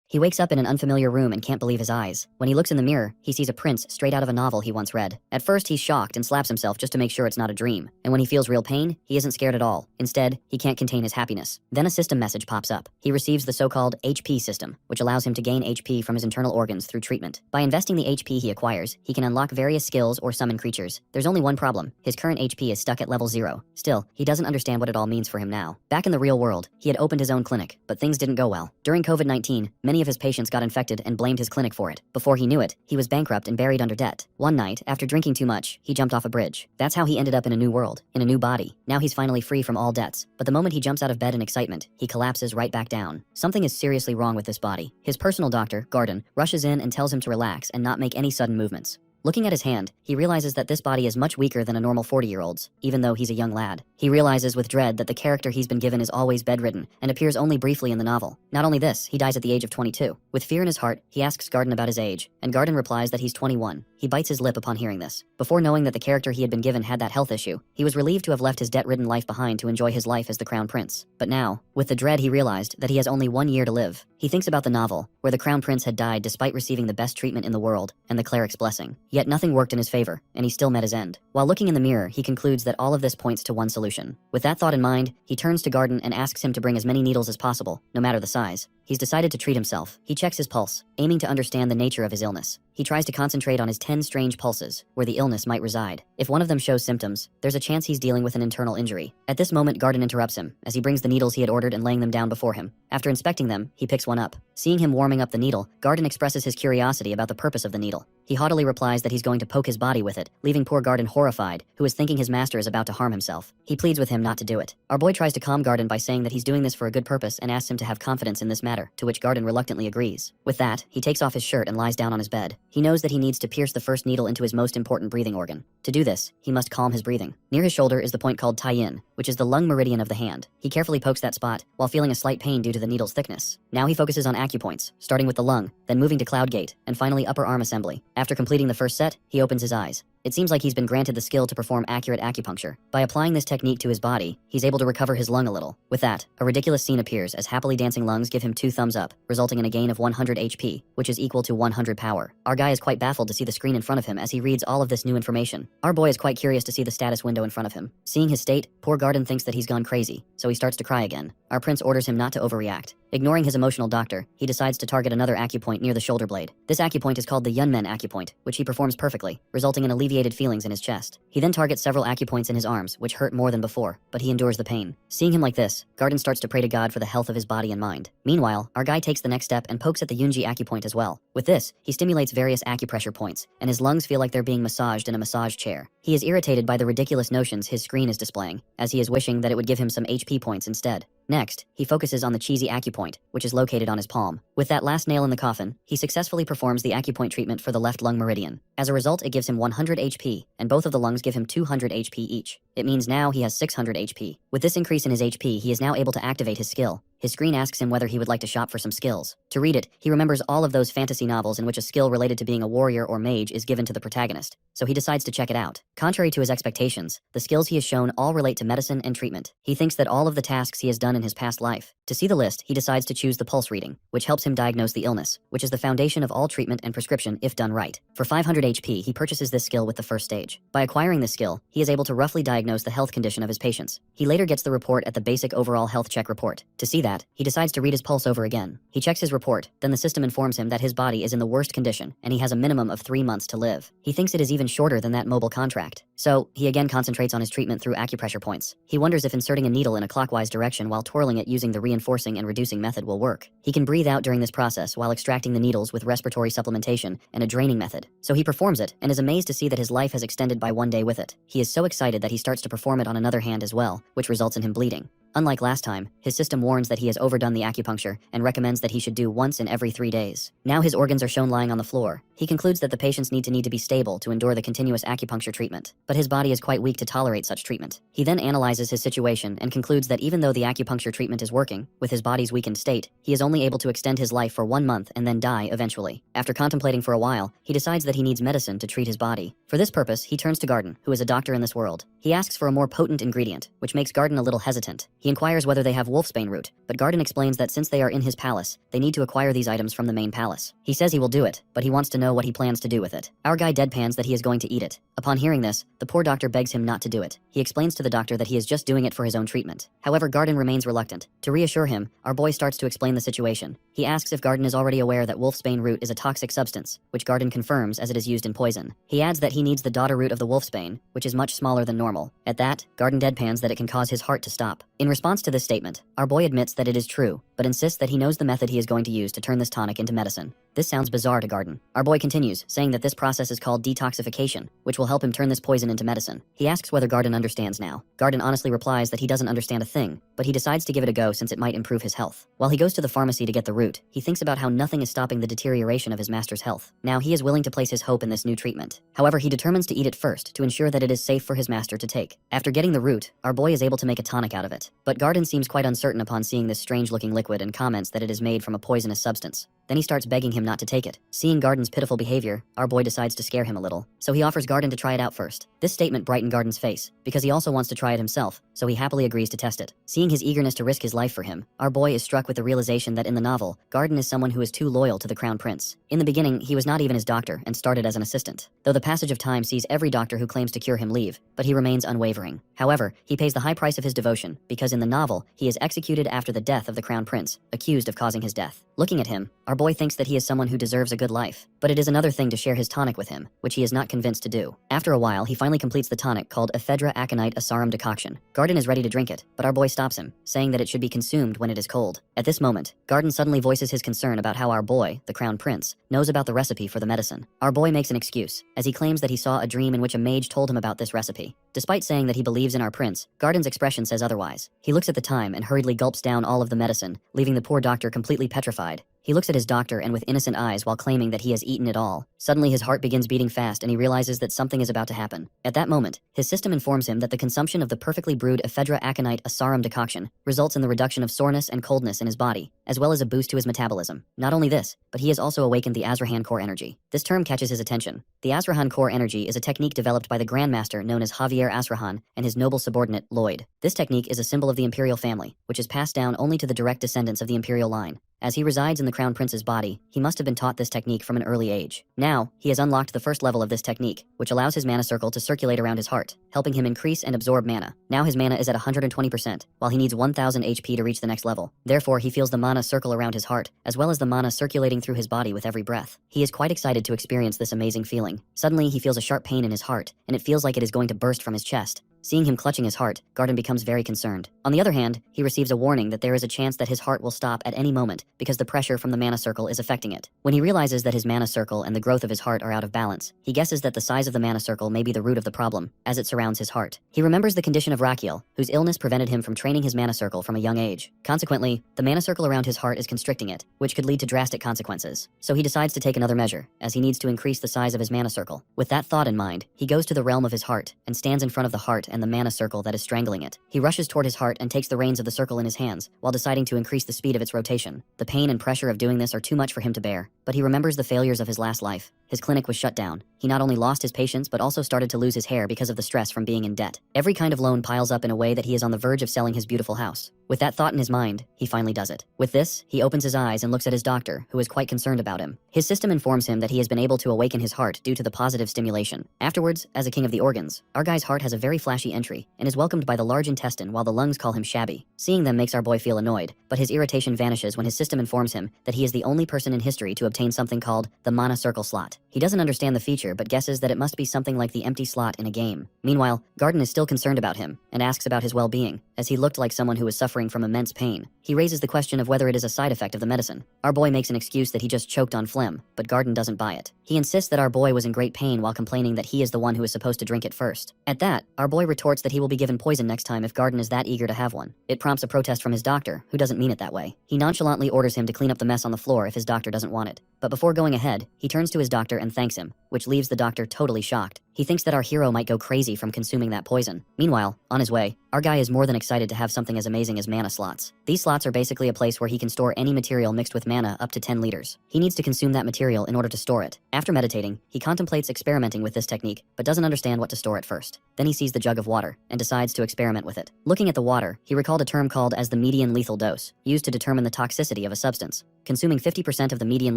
He wakes up in an unfamiliar room and can't believe his eyes. When he looks in the mirror, he sees a prince straight out of a novel he once read. At first, he's shocked and slaps himself just to make sure it's not a dream. And when he feels real pain, he isn't scared at all. Instead, he can't contain his happiness. Then a system message pops up. He receives the so-called HP system, which allows him to gain HP from his internal organs through treatment. By investing the HP he acquires, he can unlock various skills or summon creatures. There's only one problem. His current HP is stuck at level 0. Still, he doesn't understand what it all means for him now. Back in the real world, he had opened his own clinic, but things didn't go well. During COVID-19, many of his patients got infected and blamed his clinic for it. Before he knew it, he was bankrupt and buried under debt. One night, after drinking too much, he jumped off a bridge. That's how he ended up in a new world, in a new body. Now he's finally free from all debts. But the moment he jumps out of bed in excitement, he collapses right back down. Something is seriously wrong with this body. His personal doctor, Garden, rushes in and tells him to relax and not make any sudden movements. Looking at his hand, he realizes that this body is much weaker than a normal 40-year-old's, even though he's a young lad. He realizes with dread that the character he's been given is always bedridden and appears only briefly in the novel. Not only this, he dies at the age of 22. With fear in his heart, he asks Garden about his age, and Garden replies that he's 21. He bites his lip upon hearing this. Before knowing that the character he had been given had that health issue, he was relieved to have left his debt-ridden life behind to enjoy his life as the Crown Prince. But now, with the dread, he realized that he has only 1 year to live. He thinks about the novel, where the Crown Prince had died despite receiving the best treatment in the world, and the cleric's blessing. Yet nothing worked in his favor, and he still met his end. While looking in the mirror, he concludes that all of this points to one solution. With that thought in mind, he turns to Garden and asks him to bring as many needles as possible, no matter the size. He's decided to treat himself. He checks his pulse, aiming to understand the nature of his illness. He tries to concentrate on his 10 strange pulses, where the illness might reside. If one of them shows symptoms, there's a chance he's dealing with an internal injury. At this moment, Garden interrupts him, as he brings the needles he had ordered and laying them down before him. After inspecting them, he picks one up. Seeing him warming up the needle, Garden expresses his curiosity about the purpose of the needle. He haughtily replies that he's going to poke his body with it, leaving poor Garden horrified, who is thinking his master is about to harm himself. He pleads with him not to do it. Our boy tries to calm Garden by saying that he's doing this for a good purpose and asks him to have confidence in this matter, to which Garden reluctantly agrees. With that, he takes off his shirt and lies down on his bed. He knows that he needs to pierce the first needle into his most important breathing organ. To do this, he must calm his breathing. Near his shoulder is the point called tie-in, which is the lung meridian of the hand. He carefully pokes that spot, while feeling a slight pain due to the needle's thickness. Now he focuses on acupoints, starting with the lung, then moving to cloud gate, and finally upper arm assembly. After completing the first set, he opens his eyes. It seems like he's been granted the skill to perform accurate acupuncture. By applying this technique to his body, he's able to recover his lung a little. With that, a ridiculous scene appears as happily dancing lungs give him 2 thumbs up, resulting in a gain of 100 HP, which is equal to 100 power. Our guy is quite baffled to see the screen in front of him as he reads all of this new information. Our boy is quite curious to see the status window in front of him. Seeing his state, poor Garden thinks that he's gone crazy, so he starts to cry again. Our prince orders him not to overreact. Ignoring his emotional doctor, he decides to target another acupoint near the shoulder blade. This acupoint is called the Yunmen acupoint, which he performs perfectly, resulting in alleviated feelings in his chest. He then targets several acupoints in his arms, which hurt more than before, but he endures the pain. Seeing him like this, Garden starts to pray to God for the health of his body and mind. Meanwhile, our guy takes the next step and pokes at the Yunji acupoint as well. With this, he stimulates various acupressure points, and his lungs feel like they're being massaged in a massage chair. He is irritated by the ridiculous notions his screen is displaying, as he is wishing that it would give him some HP points instead. Next, he focuses on the cheesy acupoint, which is located on his palm. With that last nail in the coffin, he successfully performs the acupoint treatment for the left lung meridian. As a result, it gives him 100 HP, and both of the lungs give him 200 HP each. It means now he has 600 HP. With this increase in his HP, he is now able to activate his skill. His screen asks him whether he would like to shop for some skills. To read it, he remembers all of those fantasy novels in which a skill related to being a warrior or mage is given to the protagonist, so he decides to check it out. Contrary to his expectations, the skills he has shown all relate to medicine and treatment. He thinks that all of the tasks he has done in his past life. To see the list, he decides to choose the pulse reading, which helps him diagnose the illness, which is the foundation of all treatment and prescription if done right. For 500 HP, he purchases this skill with the first stage. By acquiring this skill, he is able to roughly diagnose the health condition of his patients. He later gets the report at the basic overall health check report. To see that, he decides to read his pulse over again. He checks his report, then the system informs him that his body is in the worst condition, and he has a minimum of 3 months to live. He thinks it is even shorter than that mobile contract. So, he again concentrates on his treatment through acupressure points. He wonders if inserting a needle in a clockwise direction while twirling it using the reinforcing and reducing method will work. He can breathe out during this process while extracting the needles with respiratory supplementation and a draining method. So he performs it, and is amazed to see that his life has extended by 1 day with it. He is so excited that he starts to perform it on another hand as well, which results in him bleeding. Unlike last time, his system warns that he has overdone the acupuncture and recommends that he should do once in every 3 days. Now his organs are shown lying on the floor, He concludes that the patients need to be stable to endure the continuous acupuncture treatment, but his body is quite weak to tolerate such treatment. He then analyzes his situation and concludes that even though the acupuncture treatment is working, with his body's weakened state, he is only able to extend his life for 1 month and then die eventually. After contemplating for a while, he decides that he needs medicine to treat his body. For this purpose, he turns to Garden, who is a doctor in this world. He asks for a more potent ingredient, which makes Garden a little hesitant. He inquires whether they have wolfsbane root, but Garden explains that since they are in his palace, they need to acquire these items from the main palace. He says he will do it, but he wants to know what he plans to do with it. Our guy deadpans that he is going to eat it. Upon hearing this, the poor doctor begs him not to do it. He explains to the doctor that he is just doing it for his own treatment. However, Garden remains reluctant. To reassure him, our boy starts to explain the situation. He asks if Garden is already aware that wolfsbane root is a toxic substance, which Garden confirms as it is used in poison. He adds that he needs the daughter root of the wolfsbane, which is much smaller than normal. At that, Garden deadpans that it can cause his heart to stop. In response to this statement, our boy admits that it is true, but insists that he knows the method he is going to use to turn this tonic into medicine. This sounds bizarre to Garden. Our boy continues, saying that this process is called detoxification, which will help him turn this poison into medicine. He asks whether Garden understands now. Garden honestly replies that he doesn't understand a thing, but he decides to give it a go since it might improve his health. While he goes to the pharmacy to get the root, he thinks about how nothing is stopping the deterioration of his master's health. Now he is willing to place his hope in this new treatment. However, he determines to eat it first to ensure that it is safe for his master to take. After getting the root, our boy is able to make a tonic out of it. But Garden seems quite uncertain upon seeing this strange-looking liquid and comments that it is made from a poisonous substance. Then he starts begging him not to take it. Seeing Garden's pitiful behavior, our boy decides to scare him a little. So he offers Garden to try it out first. This statement brightened Garden's face, because he also wants to try it himself, so he happily agrees to test it. Seeing his eagerness to risk his life for him, our boy is struck with the realization that in the novel, Garden is someone who is too loyal to the crown prince. In the beginning, he was not even his doctor and started as an assistant. Though the passage of time sees every doctor who claims to cure him leave, but he remains unwavering. However, he pays the high price of his devotion, because in the novel, he is executed after the death of the crown prince, accused of causing his death. Looking at him, our boy thinks that he is someone who deserves a good life, but it is another thing to share his tonic with him, which he is not convinced to do. After a while, he finally completes the tonic called Ephedra Aconite Asarum decoction. Garden is ready to drink it, but our boy stops him, saying that it should be consumed when it is cold. At this moment, Garden suddenly voices his concern about how our boy, the crown prince, knows about the recipe for the medicine. Our boy makes an excuse, as he claims that he saw a dream in which a mage told him about this recipe. Despite saying that he believes in our prince, Garden's expression says otherwise. He looks at the time and hurriedly gulps down all of the medicine, leaving the poor doctor completely petrified. He looks at his doctor and with innocent eyes while claiming that he has eaten it all. Suddenly his heart begins beating fast and he realizes that something is about to happen. At that moment, his system informs him that the consumption of the perfectly brewed Ephedra Aconite Asarum decoction results in the reduction of soreness and coldness in his body, as well as a boost to his metabolism. Not only this, but he has also awakened the Azrahan core energy. This term catches his attention. The Azrahan core energy is a technique developed by the Grandmaster known as Javier Azrahan and his noble subordinate, Lloyd. This technique is a symbol of the imperial family, which is passed down only to the direct descendants of the imperial line. As he resides in the crown prince's body, he must have been taught this technique from an early age. Now, he has unlocked the first level of this technique, which allows his mana circle to circulate around his heart, helping him increase and absorb mana. Now his mana is at 120%, while he needs 1000 HP to reach the next level. Therefore, he feels the mana circle around his heart, as well as the mana circulating through his body with every breath. He is quite excited to experience this amazing feeling. Suddenly, he feels a sharp pain in his heart, and it feels like it is going to burst from his chest. Seeing him clutching his heart, Garden becomes very concerned. On the other hand, he receives a warning that there is a chance that his heart will stop at any moment because the pressure from the mana circle is affecting it. When he realizes that his mana circle and the growth of his heart are out of balance, he guesses that the size of the mana circle may be the root of the problem, as it surrounds his heart. He remembers the condition of Rakiel, whose illness prevented him from training his mana circle from a young age. Consequently, the mana circle around his heart is constricting it, which could lead to drastic consequences. So he decides to take another measure, as he needs to increase the size of his mana circle. With that thought in mind, he goes to the realm of his heart and stands in front of the heart and the mana circle that is strangling it. He rushes toward his heart and takes the reins of the circle in his hands, while deciding to increase the speed of its rotation. The pain and pressure of doing this are too much for him to bear, but he remembers the failures of his last life. His clinic was shut down. He not only lost his patients, but also started to lose his hair because of the stress from being in debt. Every kind of loan piles up in a way that he is on the verge of selling his beautiful house. With that thought in his mind, he finally does it. With this, he opens his eyes and looks at his doctor, who is quite concerned about him. His system informs him that he has been able to awaken his heart due to the positive stimulation. Afterwards, as a king of the organs, our guy's heart has a very flashy entry and is welcomed by the large intestine while the lungs call him shabby. Seeing them makes our boy feel annoyed, but his irritation vanishes when his system informs him that he is the only person in history to obtain something called the mana circle slot. He doesn't understand the feature but guesses that it must be something like the empty slot in a game. Meanwhile, Garden is still concerned about him and asks about his well-being, as he looked like someone who was suffering from immense pain. He raises the question of whether it is a side effect of the medicine. Our boy makes an excuse that he just choked on phlegm, but Garden doesn't buy it. He insists that our boy was in great pain while complaining that he is the one who is supposed to drink it first. At that, our boy retorts that he will be given poison next time if Garden is that eager to have one. It prompts a protest from his doctor, who doesn't mean it that way. He nonchalantly orders him to clean up the mess on the floor if his doctor doesn't want it. But before going ahead, he turns to his doctor and thanks him, which leaves the doctor totally shocked. He thinks that our hero might go crazy from consuming that poison. Meanwhile, on his way, our guy is more than excited to have something as amazing as mana slots. These slots are basically a place where he can store any material mixed with mana up to 10 liters. He needs to consume that material in order to store it. After meditating, he contemplates experimenting with this technique, but doesn't understand what to store at first. Then he sees the jug of water, and decides to experiment with it. Looking at the water, he recalled a term called as the median lethal dose, used to determine the toxicity of a substance. Consuming 50% of the median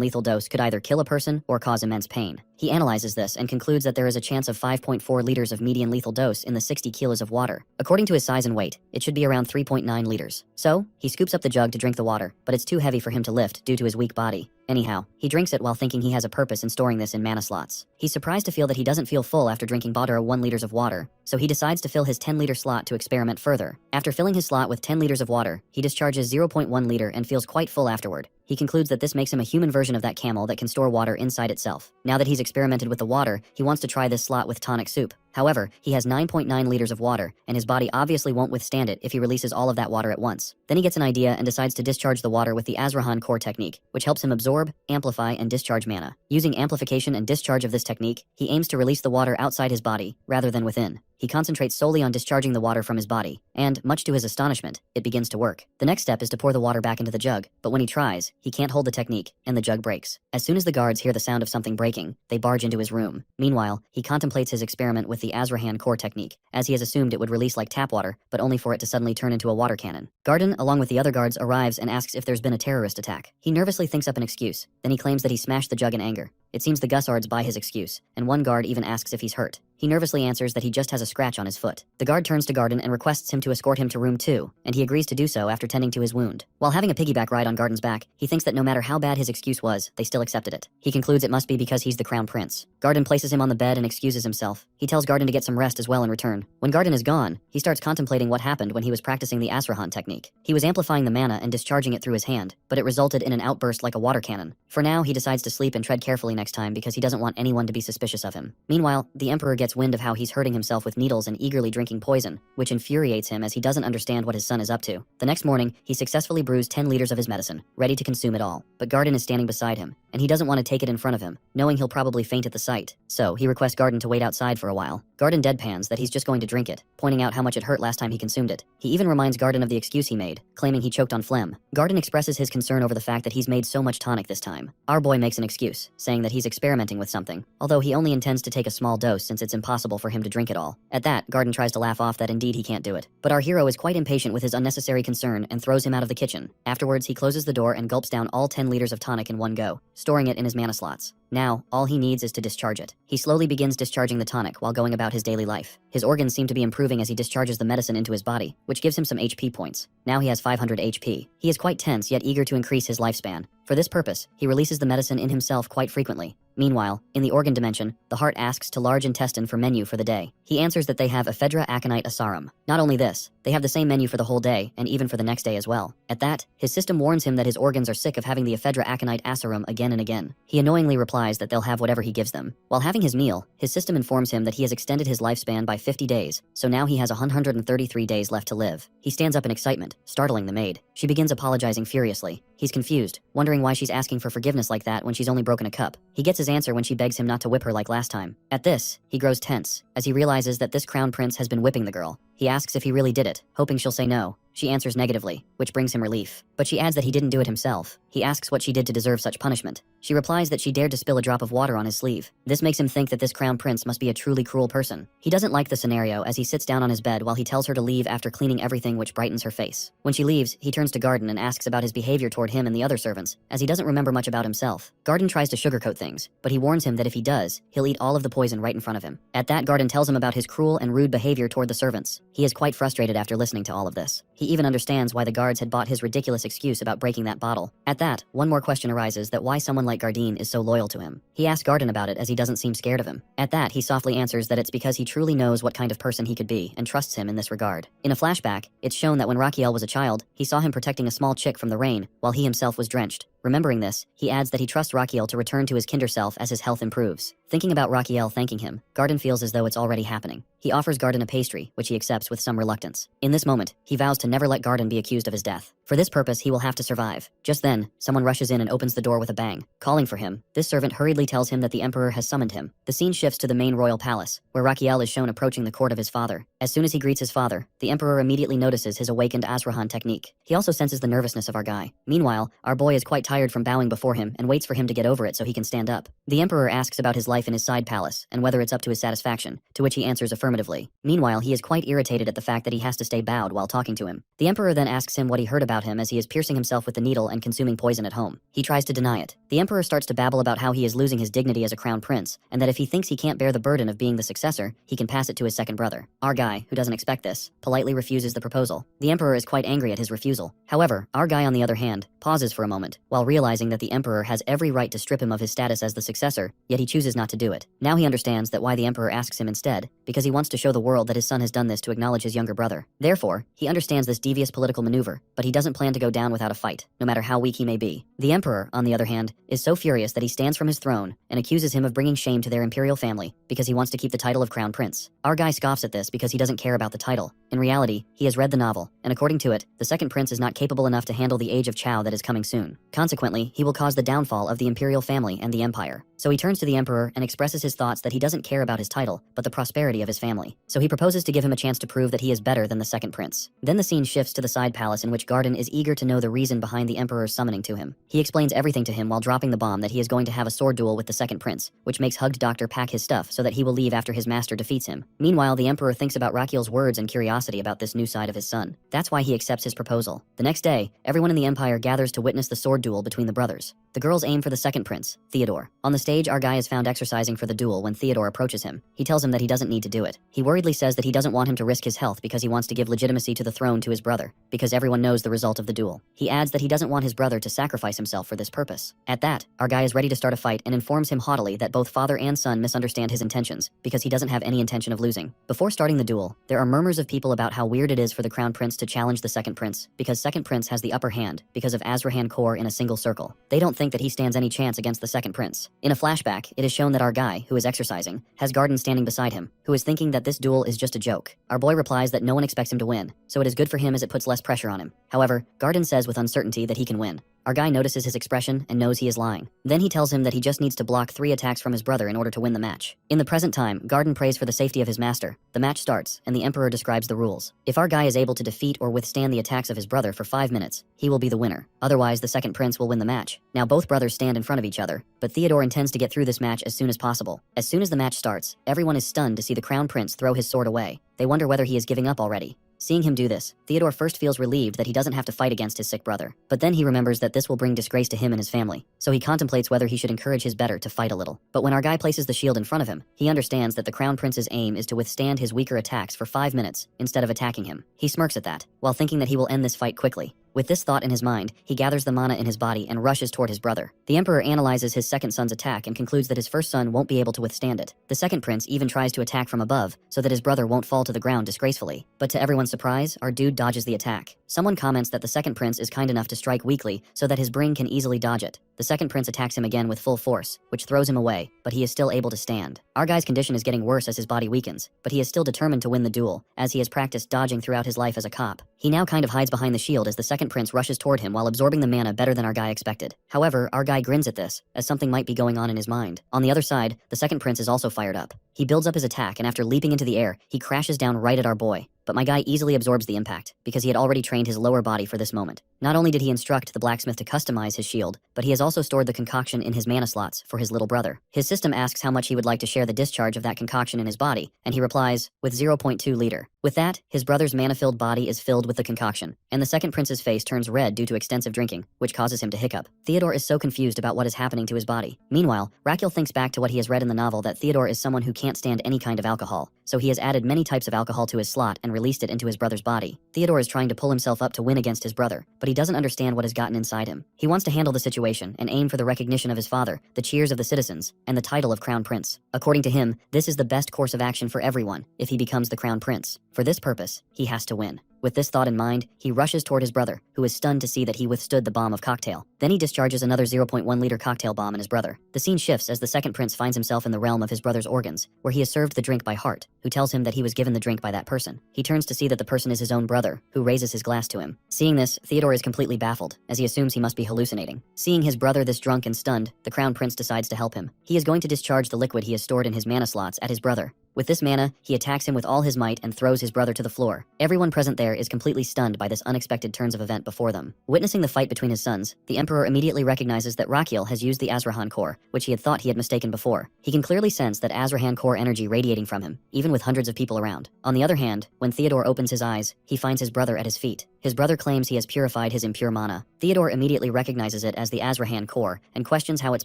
lethal dose could either kill a person or cause immense pain. He analyzes this and concludes that there is a chance of 5.4 liters of median lethal dose in the 60 kilos of water. According to his size and weight, it should be around 3.9 liters. So, he scoops up the jug to drink the water, but it's too heavy for him to lift due to his weak body. Anyhow, he drinks it while thinking he has a purpose in storing this in mana slots. He's surprised to feel that he doesn't feel full after drinking 1 liters of water, so he decides to fill his 10-liter slot to experiment further. After filling his slot with 10 liters of water, he discharges 0.1 liter and feels quite full afterward. He concludes that this makes him a human version of that camel that can store water inside itself. Now that he's experimented with the water, he wants to try this slot with tonic soup. However, he has 9.9 liters of water, and his body obviously won't withstand it if he releases all of that water at once. Then he gets an idea and decides to discharge the water with the Asura core technique, which helps him absorb, amplify, and discharge mana. Using amplification and discharge of this technique, he aims to release the water outside his body, rather than within. He concentrates solely on discharging the water from his body, and, much to his astonishment, it begins to work. The next step is to pour the water back into the jug, but when he tries, he can't hold the technique, and the jug breaks. As soon as the guards hear the sound of something breaking, they barge into his room. Meanwhile, he contemplates his experiment with the Asura core technique, as he has assumed it would release like tap water, but only for it to suddenly turn into a water cannon. Garden, along with the other guards, arrives and asks if there's been a terrorist attack. He nervously thinks up an excuse, then he claims that he smashed the jug in anger. It seems the Gussards buy his excuse, and one guard even asks if he's hurt. He nervously answers that he just has a scratch on his foot. The guard turns to Garden and requests him to escort him to room 2, and he agrees to do so after tending to his wound. While having a piggyback ride on Garden's back, he thinks that no matter how bad his excuse was, they still accepted it. He concludes it must be because he's the crown prince. Garden places him on the bed and excuses himself. He tells Garden to get some rest as well in return. When Garden is gone, he starts contemplating what happened when he was practicing the Asura technique. He was amplifying the mana and discharging it through his hand, but it resulted in an outburst like a water cannon. For now, he decides to sleep and tread carefully next time because he doesn't want anyone to be suspicious of him. Meanwhile, the Emperor gets wind of how he's hurting himself with needles and eagerly drinking poison, which infuriates him as he doesn't understand what his son is up to. The next morning, he successfully brews 10 liters of his medicine, ready to consume it all. But Garden is standing beside him, and he doesn't want to take it in front of him, knowing he'll probably faint at the sight. So, he requests Garden to wait outside for a while. Garden deadpans that he's just going to drink it, pointing out how much it hurt last time he consumed it. He even reminds Garden of the excuse he made, claiming he choked on phlegm. Garden expresses his concern over the fact that he's made so much tonic this time. Our boy makes an excuse, saying that he's experimenting with something, although he only intends to take a small dose since it's impossible for him to drink it all. At that, Garden tries to laugh off that indeed he can't do it. But our hero is quite impatient with his unnecessary concern and throws him out of the kitchen. Afterwards, he closes the door and gulps down all 10 liters of tonic in one go, storing it in his mana slots. Now, all he needs is to discharge it. He slowly begins discharging the tonic while going about his daily life. His organs seem to be improving as he discharges the medicine into his body, which gives him some HP points. Now he has 500 HP. He is quite tense yet eager to increase his lifespan. For this purpose, he releases the medicine in himself quite frequently. Meanwhile, in the organ dimension, the heart asks to large intestine for menu for the day. He answers that they have ephedra aconite asarum. Not only this, they have the same menu for the whole day and even for the next day as well. At that, his system warns him that his organs are sick of having the ephedra aconite asarum again and again. He annoyingly replies that they'll have whatever he gives them. While having his meal, his system informs him that he has extended his lifespan by 50 days, so now he has 133 days left to live. He stands up in excitement, startling the maid. She begins apologizing furiously. He's confused, wondering why she's asking for forgiveness like that when she's only broken a cup. He gets his answer when she begs him not to whip her like last time. At this, he grows tense, as he realizes that this crown prince has been whipping the girl. He asks if he really did it, hoping she'll say no. She answers negatively, which brings him relief. But she adds that he didn't do it himself. He asks what she did to deserve such punishment. She replies that she dared to spill a drop of water on his sleeve. This makes him think that this crown prince must be a truly cruel person. He doesn't like the scenario as he sits down on his bed while he tells her to leave after cleaning everything, which brightens her face. When she leaves, he turns to Garden and asks about his behavior toward him and the other servants, as he doesn't remember much about himself. Garden tries to sugarcoat things, but he warns him that if he does, he'll eat all of the poison right in front of him. At that, Garden tells him about his cruel and rude behavior toward the servants. He is quite frustrated after listening to all of this. He even understands why the guards had bought his ridiculous excuse about breaking that bottle. At that, one more question arises that why someone like Garden is so loyal to him. He asks Garden about it as he doesn't seem scared of him. At that, he softly answers that it's because he truly knows what kind of person he could be and trusts him in this regard. In a flashback, it's shown that when Raquiel was a child, he saw him protecting a small chick from the rain while he himself was drenched. Remembering this, he adds that he trusts Rakiel to return to his kinder self as his health improves. Thinking about Rakiel thanking him, Garden feels as though it's already happening. He offers Garden a pastry, which he accepts with some reluctance. In this moment, he vows to never let Garden be accused of his death. For this purpose, he will have to survive. Just then, someone rushes in and opens the door with a bang. Calling for him, this servant hurriedly tells him that the Emperor has summoned him. The scene shifts to the main royal palace, where Rakiel is shown approaching the court of his father. As soon as he greets his father, the Emperor immediately notices his awakened Asurahan technique. He also senses the nervousness of our guy. Meanwhile, our boy is quite tired from bowing before him and waits for him to get over it so he can stand up. The Emperor asks about his life in his side palace and whether it's up to his satisfaction, to which he answers affirmatively. Meanwhile, he is quite irritated at the fact that he has to stay bowed while talking to him. The Emperor then asks him what he heard about him as he is piercing himself with the needle and consuming poison at home. He tries to deny it. The Emperor starts to babble about how he is losing his dignity as a crown prince, and that if he thinks he can't bear the burden of being the successor, he can pass it to his second brother. Our guy, who doesn't expect this, politely refuses the proposal. The Emperor is quite angry at his refusal. However, our guy on the other hand, pauses for a moment, while realizing that the Emperor has every right to strip him of his status as the successor, yet he chooses not to do it. Now he understands that why the Emperor asks him instead, because he wants to show the world that his son has done this to acknowledge his younger brother. Therefore, he understands this devious political maneuver, but he doesn't plan to go down without a fight, no matter how weak he may be. The Emperor, on the other hand, is so furious that he stands from his throne and accuses him of bringing shame to their imperial family because he wants to keep the title of crown prince. Our guy scoffs at this because he doesn't care about the title. In reality, he has read the novel, and according to it, the second prince is not capable enough to handle the age of Chao that is coming soon. Consequently, he will cause the downfall of the imperial family and the empire. So he turns to the Emperor and expresses his thoughts that he doesn't care about his title, but the prosperity of his family. So he proposes to give him a chance to prove that he is better than the second prince. Then the scene shifts to the side palace in which Garden is eager to know the reason behind the Emperor's summoning to him. He explains everything to him while dropping the bomb that he is going to have a sword duel with the second prince, which makes Hugged Doctor pack his stuff so that he will leave after his master defeats him. Meanwhile, the Emperor thinks about Rakiel's words and curiosity about this new side of his son. That's why he accepts his proposal. The next day, everyone in the Empire gathers to witness the sword duel between the brothers. The girls aim for the second prince, Theodore. On the stage, our guy is found exercising for the duel when Theodore approaches him. He tells him that he doesn't need to do it. He worriedly says that he doesn't want him to risk his health because he wants to give legitimacy to the throne to his brother, because everyone knows the result of the duel. He adds that he doesn't want his brother to sacrifice himself for this purpose. At that, our guy is ready to start a fight and informs him haughtily that both father and son misunderstand his intentions because he doesn't have any intention of losing. Before starting the duel, there are murmurs of people about how weird it is for the crown prince to challenge the second prince because second prince has the upper hand because of Azrahan core in a single circle. They don't think that he stands any chance against the second prince. In a flashback, it is shown that our guy, who is exercising, has Garden standing beside him, who is thinking that this duel is just a joke. Our boy replies that no one expects him to win, so it is good for him as it puts less pressure on him. However, Garden says with uncertainty that he can win. Our guy notices his expression and knows he is lying. Then he tells him that he just needs to block 3 attacks from his brother in order to win the match. In the present time, Garden prays for the safety of his master. The match starts, and the Emperor describes the rules. If our guy is able to defeat or withstand the attacks of his brother for 5 minutes, he will be the winner. Otherwise, the second prince will win the match. Now both brothers stand in front of each other, but Theodore intends to get through this match as soon as possible. As soon as the match starts, everyone is stunned to see the crown prince throw his sword away. They wonder whether he is giving up already. Seeing him do this, Theodore first feels relieved that he doesn't have to fight against his sick brother, but then he remembers that this will bring disgrace to him and his family, so he contemplates whether he should encourage his better to fight a little. But when our guy places the shield in front of him, he understands that the crown prince's aim is to withstand his weaker attacks for 5 minutes instead of attacking him. He smirks at that, while thinking that he will end this fight quickly. With this thought in his mind, he gathers the mana in his body and rushes toward his brother. The Emperor analyzes his second son's attack and concludes that his first son won't be able to withstand it. The second prince even tries to attack from above so that his brother won't fall to the ground disgracefully. But to everyone's surprise, our dude dodges the attack. Someone comments that the second prince is kind enough to strike weakly so that his brain can easily dodge it. The second prince attacks him again with full force, which throws him away, but he is still able to stand. Our guy's condition is getting worse as his body weakens, but he is still determined to win the duel, as he has practiced dodging throughout his life as a cop. He now kind of hides behind the shield as the second prince rushes toward him while absorbing the mana better than our guy expected. However, our guy grins at this, as something might be going on in his mind. On the other side, the second prince is also fired up. He builds up his attack, and after leaping into the air, he crashes down right at our boy. But my guy easily absorbs the impact, because he had already trained his lower body for this moment. Not only did he instruct the blacksmith to customize his shield, but he has also stored the concoction in his mana slots for his little brother. His system asks how much he would like to share the discharge of that concoction in his body, and he replies, with 0.2 liter. With that, his brother's mana-filled body is filled with the concoction, and the second prince's face turns red due to extensive drinking, which causes him to hiccup. Theodore is so confused about what is happening to his body. Meanwhile, Rakiel thinks back to what he has read in the novel that Theodore is someone who can't stand any kind of alcohol, so he has added many types of alcohol to his slot and released it into his brother's body. Theodore is trying to pull himself up to win against his brother, but he doesn't understand what has gotten inside him. He wants to handle the situation and aim for the recognition of his father, the cheers of the citizens, and the title of crown prince. According to him, this is the best course of action for everyone if he becomes the crown prince. For this purpose, he has to win. With this thought in mind, he rushes toward his brother, who is stunned to see that he withstood the bomb of cocktail. Then he discharges another 0.1-liter cocktail bomb in his brother. The scene shifts as the second prince finds himself in the realm of his brother's organs, where he is served the drink by Hart, who tells him that he was given the drink by that person. He turns to see that the person is his own brother, who raises his glass to him. Seeing this, Theodore is completely baffled, as he assumes he must be hallucinating. Seeing his brother this drunk and stunned, the crown prince decides to help him. He is going to discharge the liquid he has stored in his mana slots at his brother. With this mana, he attacks him with all his might and throws his brother to the floor. Everyone present there is completely stunned by this unexpected turns of event before them. Witnessing the fight between his sons, the emperor immediately recognizes that Rakiel has used the Azrahan core, which he had thought he had mistaken before. He can clearly sense that Azrahan core energy radiating from him, even with hundreds of people around. On the other hand, when Theodore opens his eyes, he finds his brother at his feet. His brother claims he has purified his impure mana. Theodore immediately recognizes it as the Azrahan core and questions how it's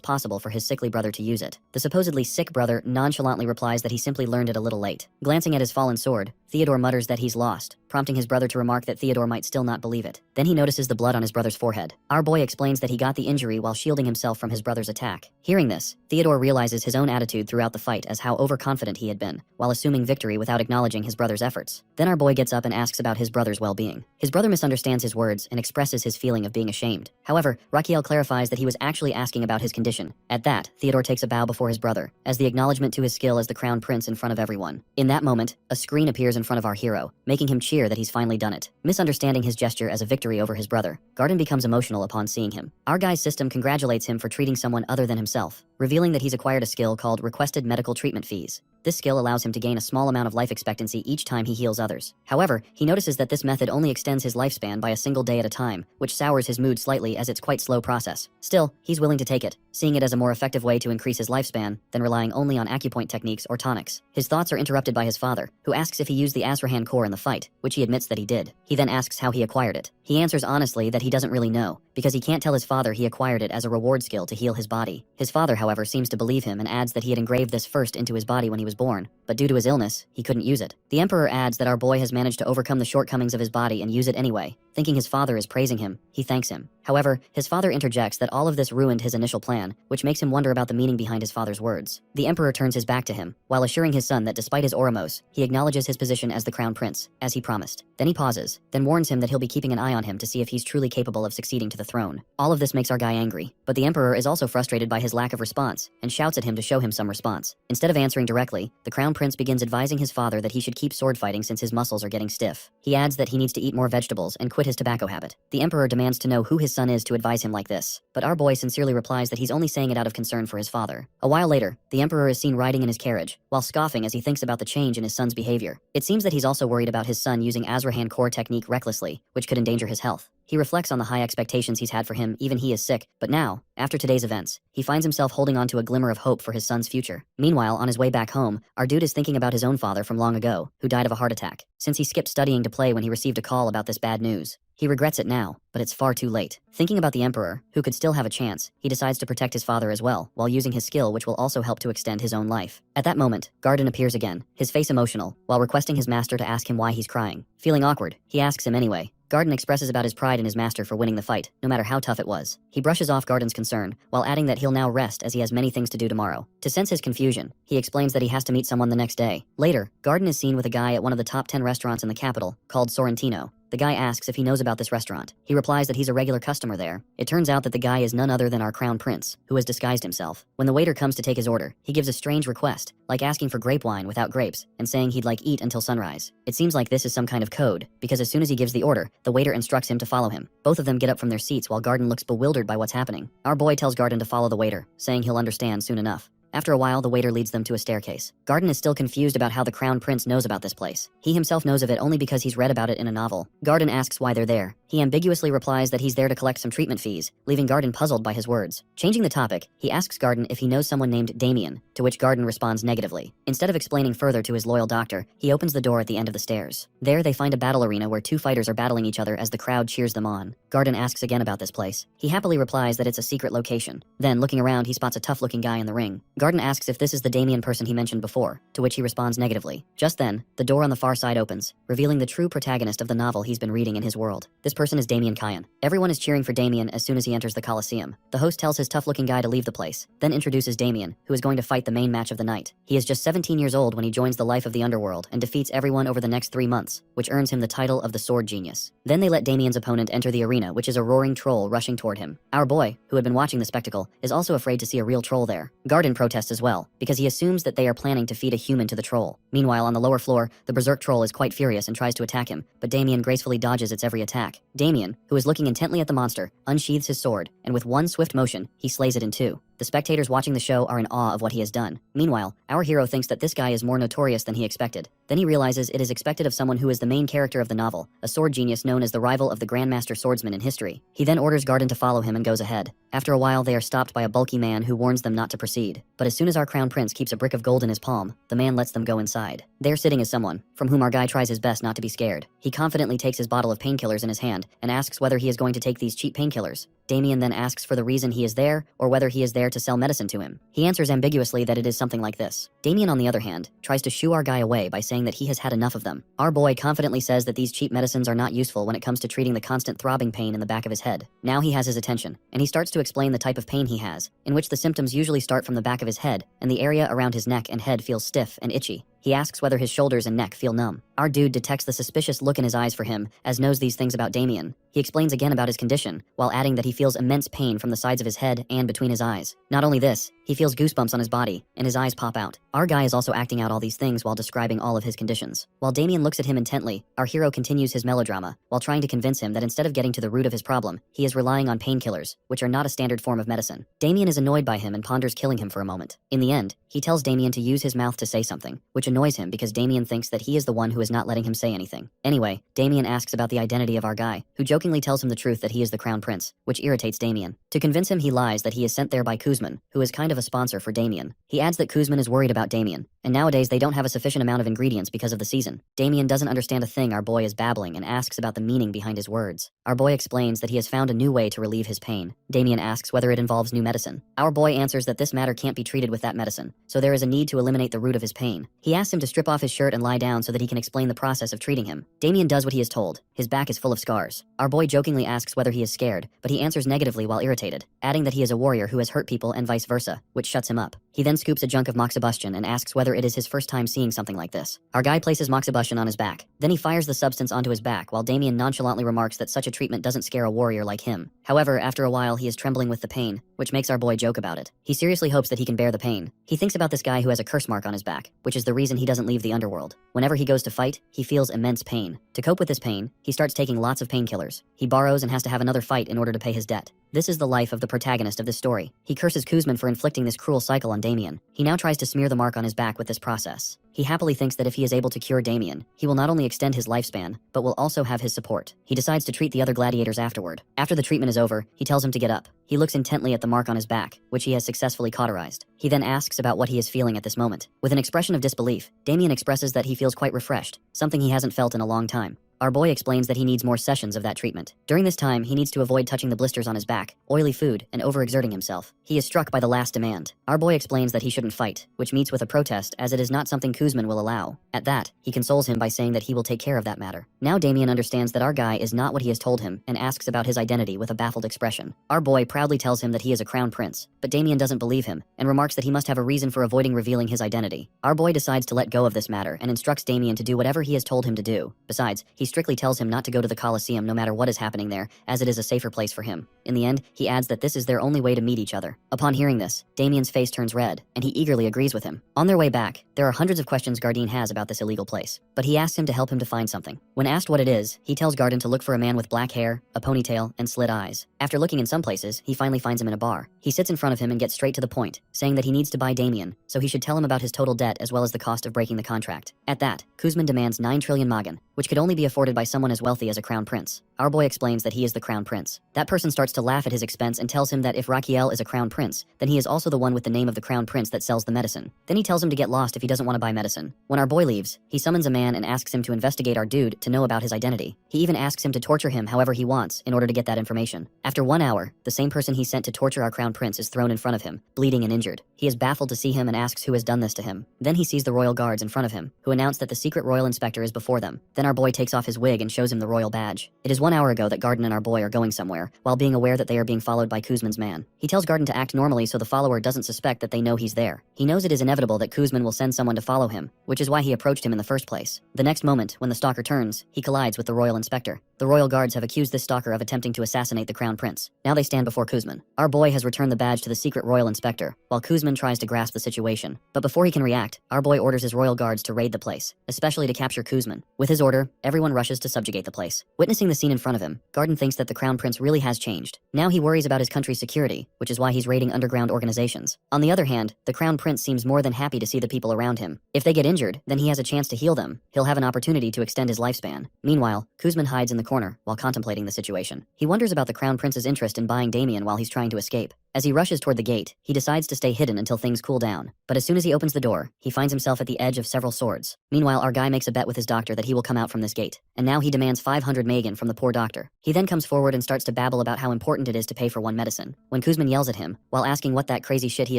possible for his sickly brother to use it. The supposedly sick brother nonchalantly replies that he simply learned it a little late. Glancing at his fallen sword, Theodore mutters that he's lost, prompting his brother to remark that Theodore might still not believe it. Then he notices the blood on his brother's forehead. Our boy explains that he got the injury while shielding himself from his brother's attack. Hearing this, Theodore realizes his own attitude throughout the fight as how overconfident he had been, while assuming victory without acknowledging his brother's efforts. Then our boy gets up and asks about his brother's well-being. His brother misunderstands his words and expresses his feeling of being ashamed. However, Rakiel clarifies that he was actually asking about his condition. At that, Theodore takes a bow before his brother, as the acknowledgement to his skill as the crown prince in front of everyone. In that moment, a screen appears in front of our hero, making him cheer that he's finally done it. Misunderstanding his gesture as a victory over his brother, Garden becomes emotional upon seeing him. Our guy's system congratulates him for treating someone other than himself, revealing that he's acquired a skill called Requested Medical Treatment Fees. This skill allows him to gain a small amount of life expectancy each time he heals others. However, he notices that this method only extends his lifespan by a single day at a time, which sours his mood slightly as it's quite slow process. Still, he's willing to take it, seeing it as a more effective way to increase his lifespan than relying only on acupoint techniques or tonics. His thoughts are interrupted by his father, who asks if he used the Azrahan core in the fight, which he admits that he did. He then asks how he acquired it. He answers honestly that he doesn't really know, because he can't tell his father he acquired it as a reward skill to heal his body. His father, however, seems to believe him and adds that he had engraved this first into his body when he was born, but due to his illness, he couldn't use it. The emperor adds that our boy has managed to overcome the shortcomings of his body and use it anyway. Thinking his father is praising him, he thanks him. However, his father interjects that all of this ruined his initial plan, which makes him wonder about the meaning behind his father's words. The emperor turns his back to him, while assuring his son that despite his Oramos, he acknowledges his position as the crown prince, as he promised. Then he pauses, then warns him that he'll be keeping an eye on him to see if he's truly capable of succeeding to the throne. All of this makes our guy angry, but the emperor is also frustrated by his lack of response, and shouts at him to show him some response. Instead of answering directly, the crown prince begins advising his father that he should keep sword fighting since his muscles are getting stiff. He adds that he needs to eat more vegetables and quit his tobacco habit. The emperor demands to know who his son is to advise him like this, but our boy sincerely replies that he's only saying it out of concern for his father. A while later, the emperor is seen riding in his carriage, while scoffing as he thinks about the change in his son's behavior. It seems that he's also worried about his son using Azrahan core technique recklessly, which could endanger his health. He reflects on the high expectations he's had for him, even he is sick, but now, after today's events, he finds himself holding on to a glimmer of hope for his son's future. Meanwhile, on his way back home, our dude is thinking about his own father from long ago, who died of a heart attack, since he skipped studying to play when he received a call about this bad news. He regrets it now, but it's far too late. Thinking about the emperor, who could still have a chance, he decides to protect his father as well, while using his skill which will also help to extend his own life. At that moment, Garden appears again, his face emotional, while requesting his master to ask him why he's crying. Feeling awkward, he asks him anyway. Garden expresses about his pride in his master for winning the fight, no matter how tough it was. He brushes off Garden's concern, while adding that he'll now rest as he has many things to do tomorrow. To sense his confusion, he explains that he has to meet someone the next day. Later, Garden is seen with a guy at one of the top 10 restaurants in the capital, called Sorrentino. The guy asks if he knows about this restaurant. He replies that he's a regular customer there. It turns out that the guy is none other than our crown prince, who has disguised himself. When the waiter comes to take his order, he gives a strange request, like asking for grape wine without grapes, and saying he'd like eat until sunrise. It seems like this is some kind of code, because as soon as he gives the order, the waiter instructs him to follow him. Both of them get up from their seats while Garden looks bewildered by what's happening. Our boy tells Garden to follow the waiter, saying he'll understand soon enough. After a while, the waiter leads them to a staircase. Garden is still confused about how the crown prince knows about this place. He himself knows of it only because he's read about it in a novel. Garden asks why they're there. He ambiguously replies that he's there to collect some treatment fees, leaving Garden puzzled by his words. Changing the topic, he asks Garden if he knows someone named Damien, to which Garden responds negatively. Instead of explaining further to his loyal doctor, he opens the door at the end of the stairs. There, they find a battle arena where two fighters are battling each other as the crowd cheers them on. Garden asks again about this place. He happily replies that it's a secret location. Then, looking around, he spots a tough-looking guy in the ring. Garden asks if this is the Damien person he mentioned before, to which he responds negatively. Just then, the door on the far side opens, revealing the true protagonist of the novel he's been reading in his world. This person is Damien Kyan. Everyone is cheering for Damien as soon as he enters the Coliseum. The host tells his tough-looking guy to leave the place, then introduces Damien, who is going to fight the main match of the night. He is just 17 years old when he joins the life of the underworld and defeats everyone over the next 3 months, which earns him the title of the Sword Genius. Then they let Damien's opponent enter the arena, which is a roaring troll rushing toward him. Our boy, who had been watching the spectacle, is also afraid to see a real troll there. Garden protests as well, because he assumes that they are planning to feed a human to the troll. Meanwhile, on the lower floor, the berserk troll is quite furious and tries to attack him, but Damien gracefully dodges its every attack. Damien, who is looking intently at the monster, unsheathes his sword, and with one swift motion, he slays it in two. The spectators watching the show are in awe of what he has done. Meanwhile, our hero thinks that this guy is more notorious than he expected. Then he realizes it is expected of someone who is the main character of the novel, a sword genius known as the rival of the Grandmaster Swordsman in history. He then orders Garden to follow him and goes ahead. After a while, they are stopped by a bulky man who warns them not to proceed. But as soon as our crown prince keeps a brick of gold in his palm, the man lets them go inside. There sitting is someone, from whom our guy tries his best not to be scared. He confidently takes his bottle of painkillers in his hand and asks whether he is going to take these cheap painkillers. Damien then asks for the reason he is there, or whether he is there to sell medicine to him. He answers ambiguously that it is something like this. Damien, on the other hand, tries to shoo our guy away by saying that he has had enough of them. Our boy confidently says that these cheap medicines are not useful when it comes to treating the constant throbbing pain in the back of his head. Now he has his attention, and he starts to explain the type of pain he has, in which the symptoms usually start from the back of his head, and the area around his neck and head feels stiff and itchy. He asks whether his shoulders and neck feel numb. Our dude detects the suspicious look in his eyes for him, as knows these things about Damien. He explains again about his condition, while adding that he feels immense pain from the sides of his head and between his eyes. Not only this, he feels goosebumps on his body, and his eyes pop out. Our guy is also acting out all these things while describing all of his conditions. While Damien looks at him intently, our hero continues his melodrama, while trying to convince him that instead of getting to the root of his problem, he is relying on painkillers, which are not a standard form of medicine. Damien is annoyed by him and ponders killing him for a moment. In the end, he tells Damien to use his mouth to say something, which annoys him because Damien thinks that he is the one who is not letting him say anything. Anyway, Damien asks about the identity of our guy, who jokingly tells him the truth that he is the crown prince, which irritates Damien. To convince him, he lies that he is sent there by Kuzman, who is kind of a sponsor for Damien. He adds that Kuzman is worried about Damien, and nowadays they don't have a sufficient amount of ingredients because of the season. Damien doesn't understand a thing our boy is babbling and asks about the meaning behind his words. Our boy explains that he has found a new way to relieve his pain. Damien asks whether it involves new medicine. Our boy answers that this matter can't be treated with that medicine, so there is a need to eliminate the root of his pain. He asks him to strip off his shirt and lie down so that he can explain the process of treating him. Damien does what he is told. His back is full of scars. Our boy jokingly asks whether he is scared, but he answers negatively while irritated, adding that he is a warrior who has hurt people and vice versa, which shuts him up. He then scoops a junk of moxibustion and asks whether it is his first time seeing something like this. Our guy places moxibustion on his back. Then he fires the substance onto his back while Damien nonchalantly remarks that such a treatment doesn't scare a warrior like him. However, after a while he is trembling with the pain, which makes our boy joke about it. He seriously hopes that he can bear the pain. He thinks about this guy who has a curse mark on his back, which is the reason he doesn't leave the underworld. Whenever he goes to fight, he feels immense pain. To cope with this pain, he starts taking lots of painkillers. He borrows and has to have another fight in order to pay his debt. This is the life of the protagonist of this story. He curses Kuzman for inflicting this cruel cycle on Damien. He now tries to smear the mark on his back with this process. He happily thinks that if he is able to cure Damien, he will not only extend his lifespan, but will also have his support. He decides to treat the other gladiators afterward. After the treatment is over, he tells him to get up. He looks intently at the mark on his back, which he has successfully cauterized. He then asks about what he is feeling at this moment. With an expression of disbelief, Damien expresses that he feels quite refreshed, something he hasn't felt in a long time. Our boy explains that he needs more sessions of that treatment. During this time, he needs to avoid touching the blisters on his back, oily food, and overexerting himself. He is struck by the last demand. Our boy explains that he shouldn't fight, which meets with a protest as it is not something Kuzman will allow. At that, he consoles him by saying that he will take care of that matter. Now Damien understands that our guy is not what he has told him and asks about his identity with a baffled expression. Our boy proudly tells him that he is a crown prince, but Damien doesn't believe him and remarks that he must have a reason for avoiding revealing his identity. Our boy decides to let go of this matter and instructs Damien to do whatever he has told him to do. Besides, he strictly tells him not to go to the Coliseum no matter what is happening there, as it is a safer place for him. In the end, he adds that this is their only way to meet each other. Upon hearing this, Damien's face turns red, and he eagerly agrees with him. On their way back, there are hundreds of questions Garden has about this illegal place, but he asks him to help him to find something. When asked what it is, he tells Garden to look for a man with black hair, a ponytail, and slit eyes. After looking in some places, he finally finds him in a bar. He sits in front of him and gets straight to the point, saying that he needs to buy Damien, so he should tell him about his total debt as well as the cost of breaking the contract. At that, Kuzman demands 9 trillion magan, which could only be afforded by someone as wealthy as a crown prince. Our boy explains that he is the crown prince. That person starts to laugh at his expense and tells him that if Raquiel is a crown prince, then he is also the one with the name of the crown prince that sells the medicine. Then he tells him to get lost if he doesn't want to buy medicine. medicine. When our boy leaves, he summons a man and asks him to investigate our dude to know about his identity. He even asks him to torture him however he wants in order to get that information. After 1 hour, the same person he sent to torture our crown prince is thrown in front of him, bleeding and injured. He is baffled to see him and asks who has done this to him. Then he sees the royal guards in front of him, who announce that the secret royal inspector is before them. Then our boy takes off his wig and shows him the royal badge. It is 1 hour ago that Garden and our boy are going somewhere, while being aware that they are being followed by Kuzman's man. He tells Garden to act normally so the follower doesn't suspect that they know he's there. He knows it is inevitable that Kuzman will send someone to follow him, which is why he approached him in the first place. The next moment, when the stalker turns, he collides with the royal inspector. The royal guards have accused this stalker of attempting to assassinate the crown prince. Now they stand before Kuzman. Our boy has returned the badge to the secret royal inspector, while Kuzman tries to grasp the situation. But before he can react, our boy orders his royal guards to raid the place, especially to capture Kuzman. With his order, everyone rushes to subjugate the place. Witnessing the scene in front of him, Garden thinks that the crown prince really has changed. Now he worries about his country's security, which is why he's raiding underground organizations. On the other hand, the crown prince seems more than happy to see the people around him. If they get injured, then he has a chance to heal them. He'll have an opportunity to extend his lifespan. Meanwhile, Kuzman hides in the corner while contemplating the situation. He wonders about the crown prince's interest in buying Damien while he's trying to escape. As he rushes toward the gate, he decides to stay hidden until things cool down. But as soon as he opens the door, he finds himself at the edge of several swords. Meanwhile, our guy makes a bet with his doctor that he will come out from this gate. And now he demands 500 Megan from the poor doctor. He then comes forward and starts to babble about how important it is to pay for one medicine. When Kuzman yells at him, while asking what that crazy shit he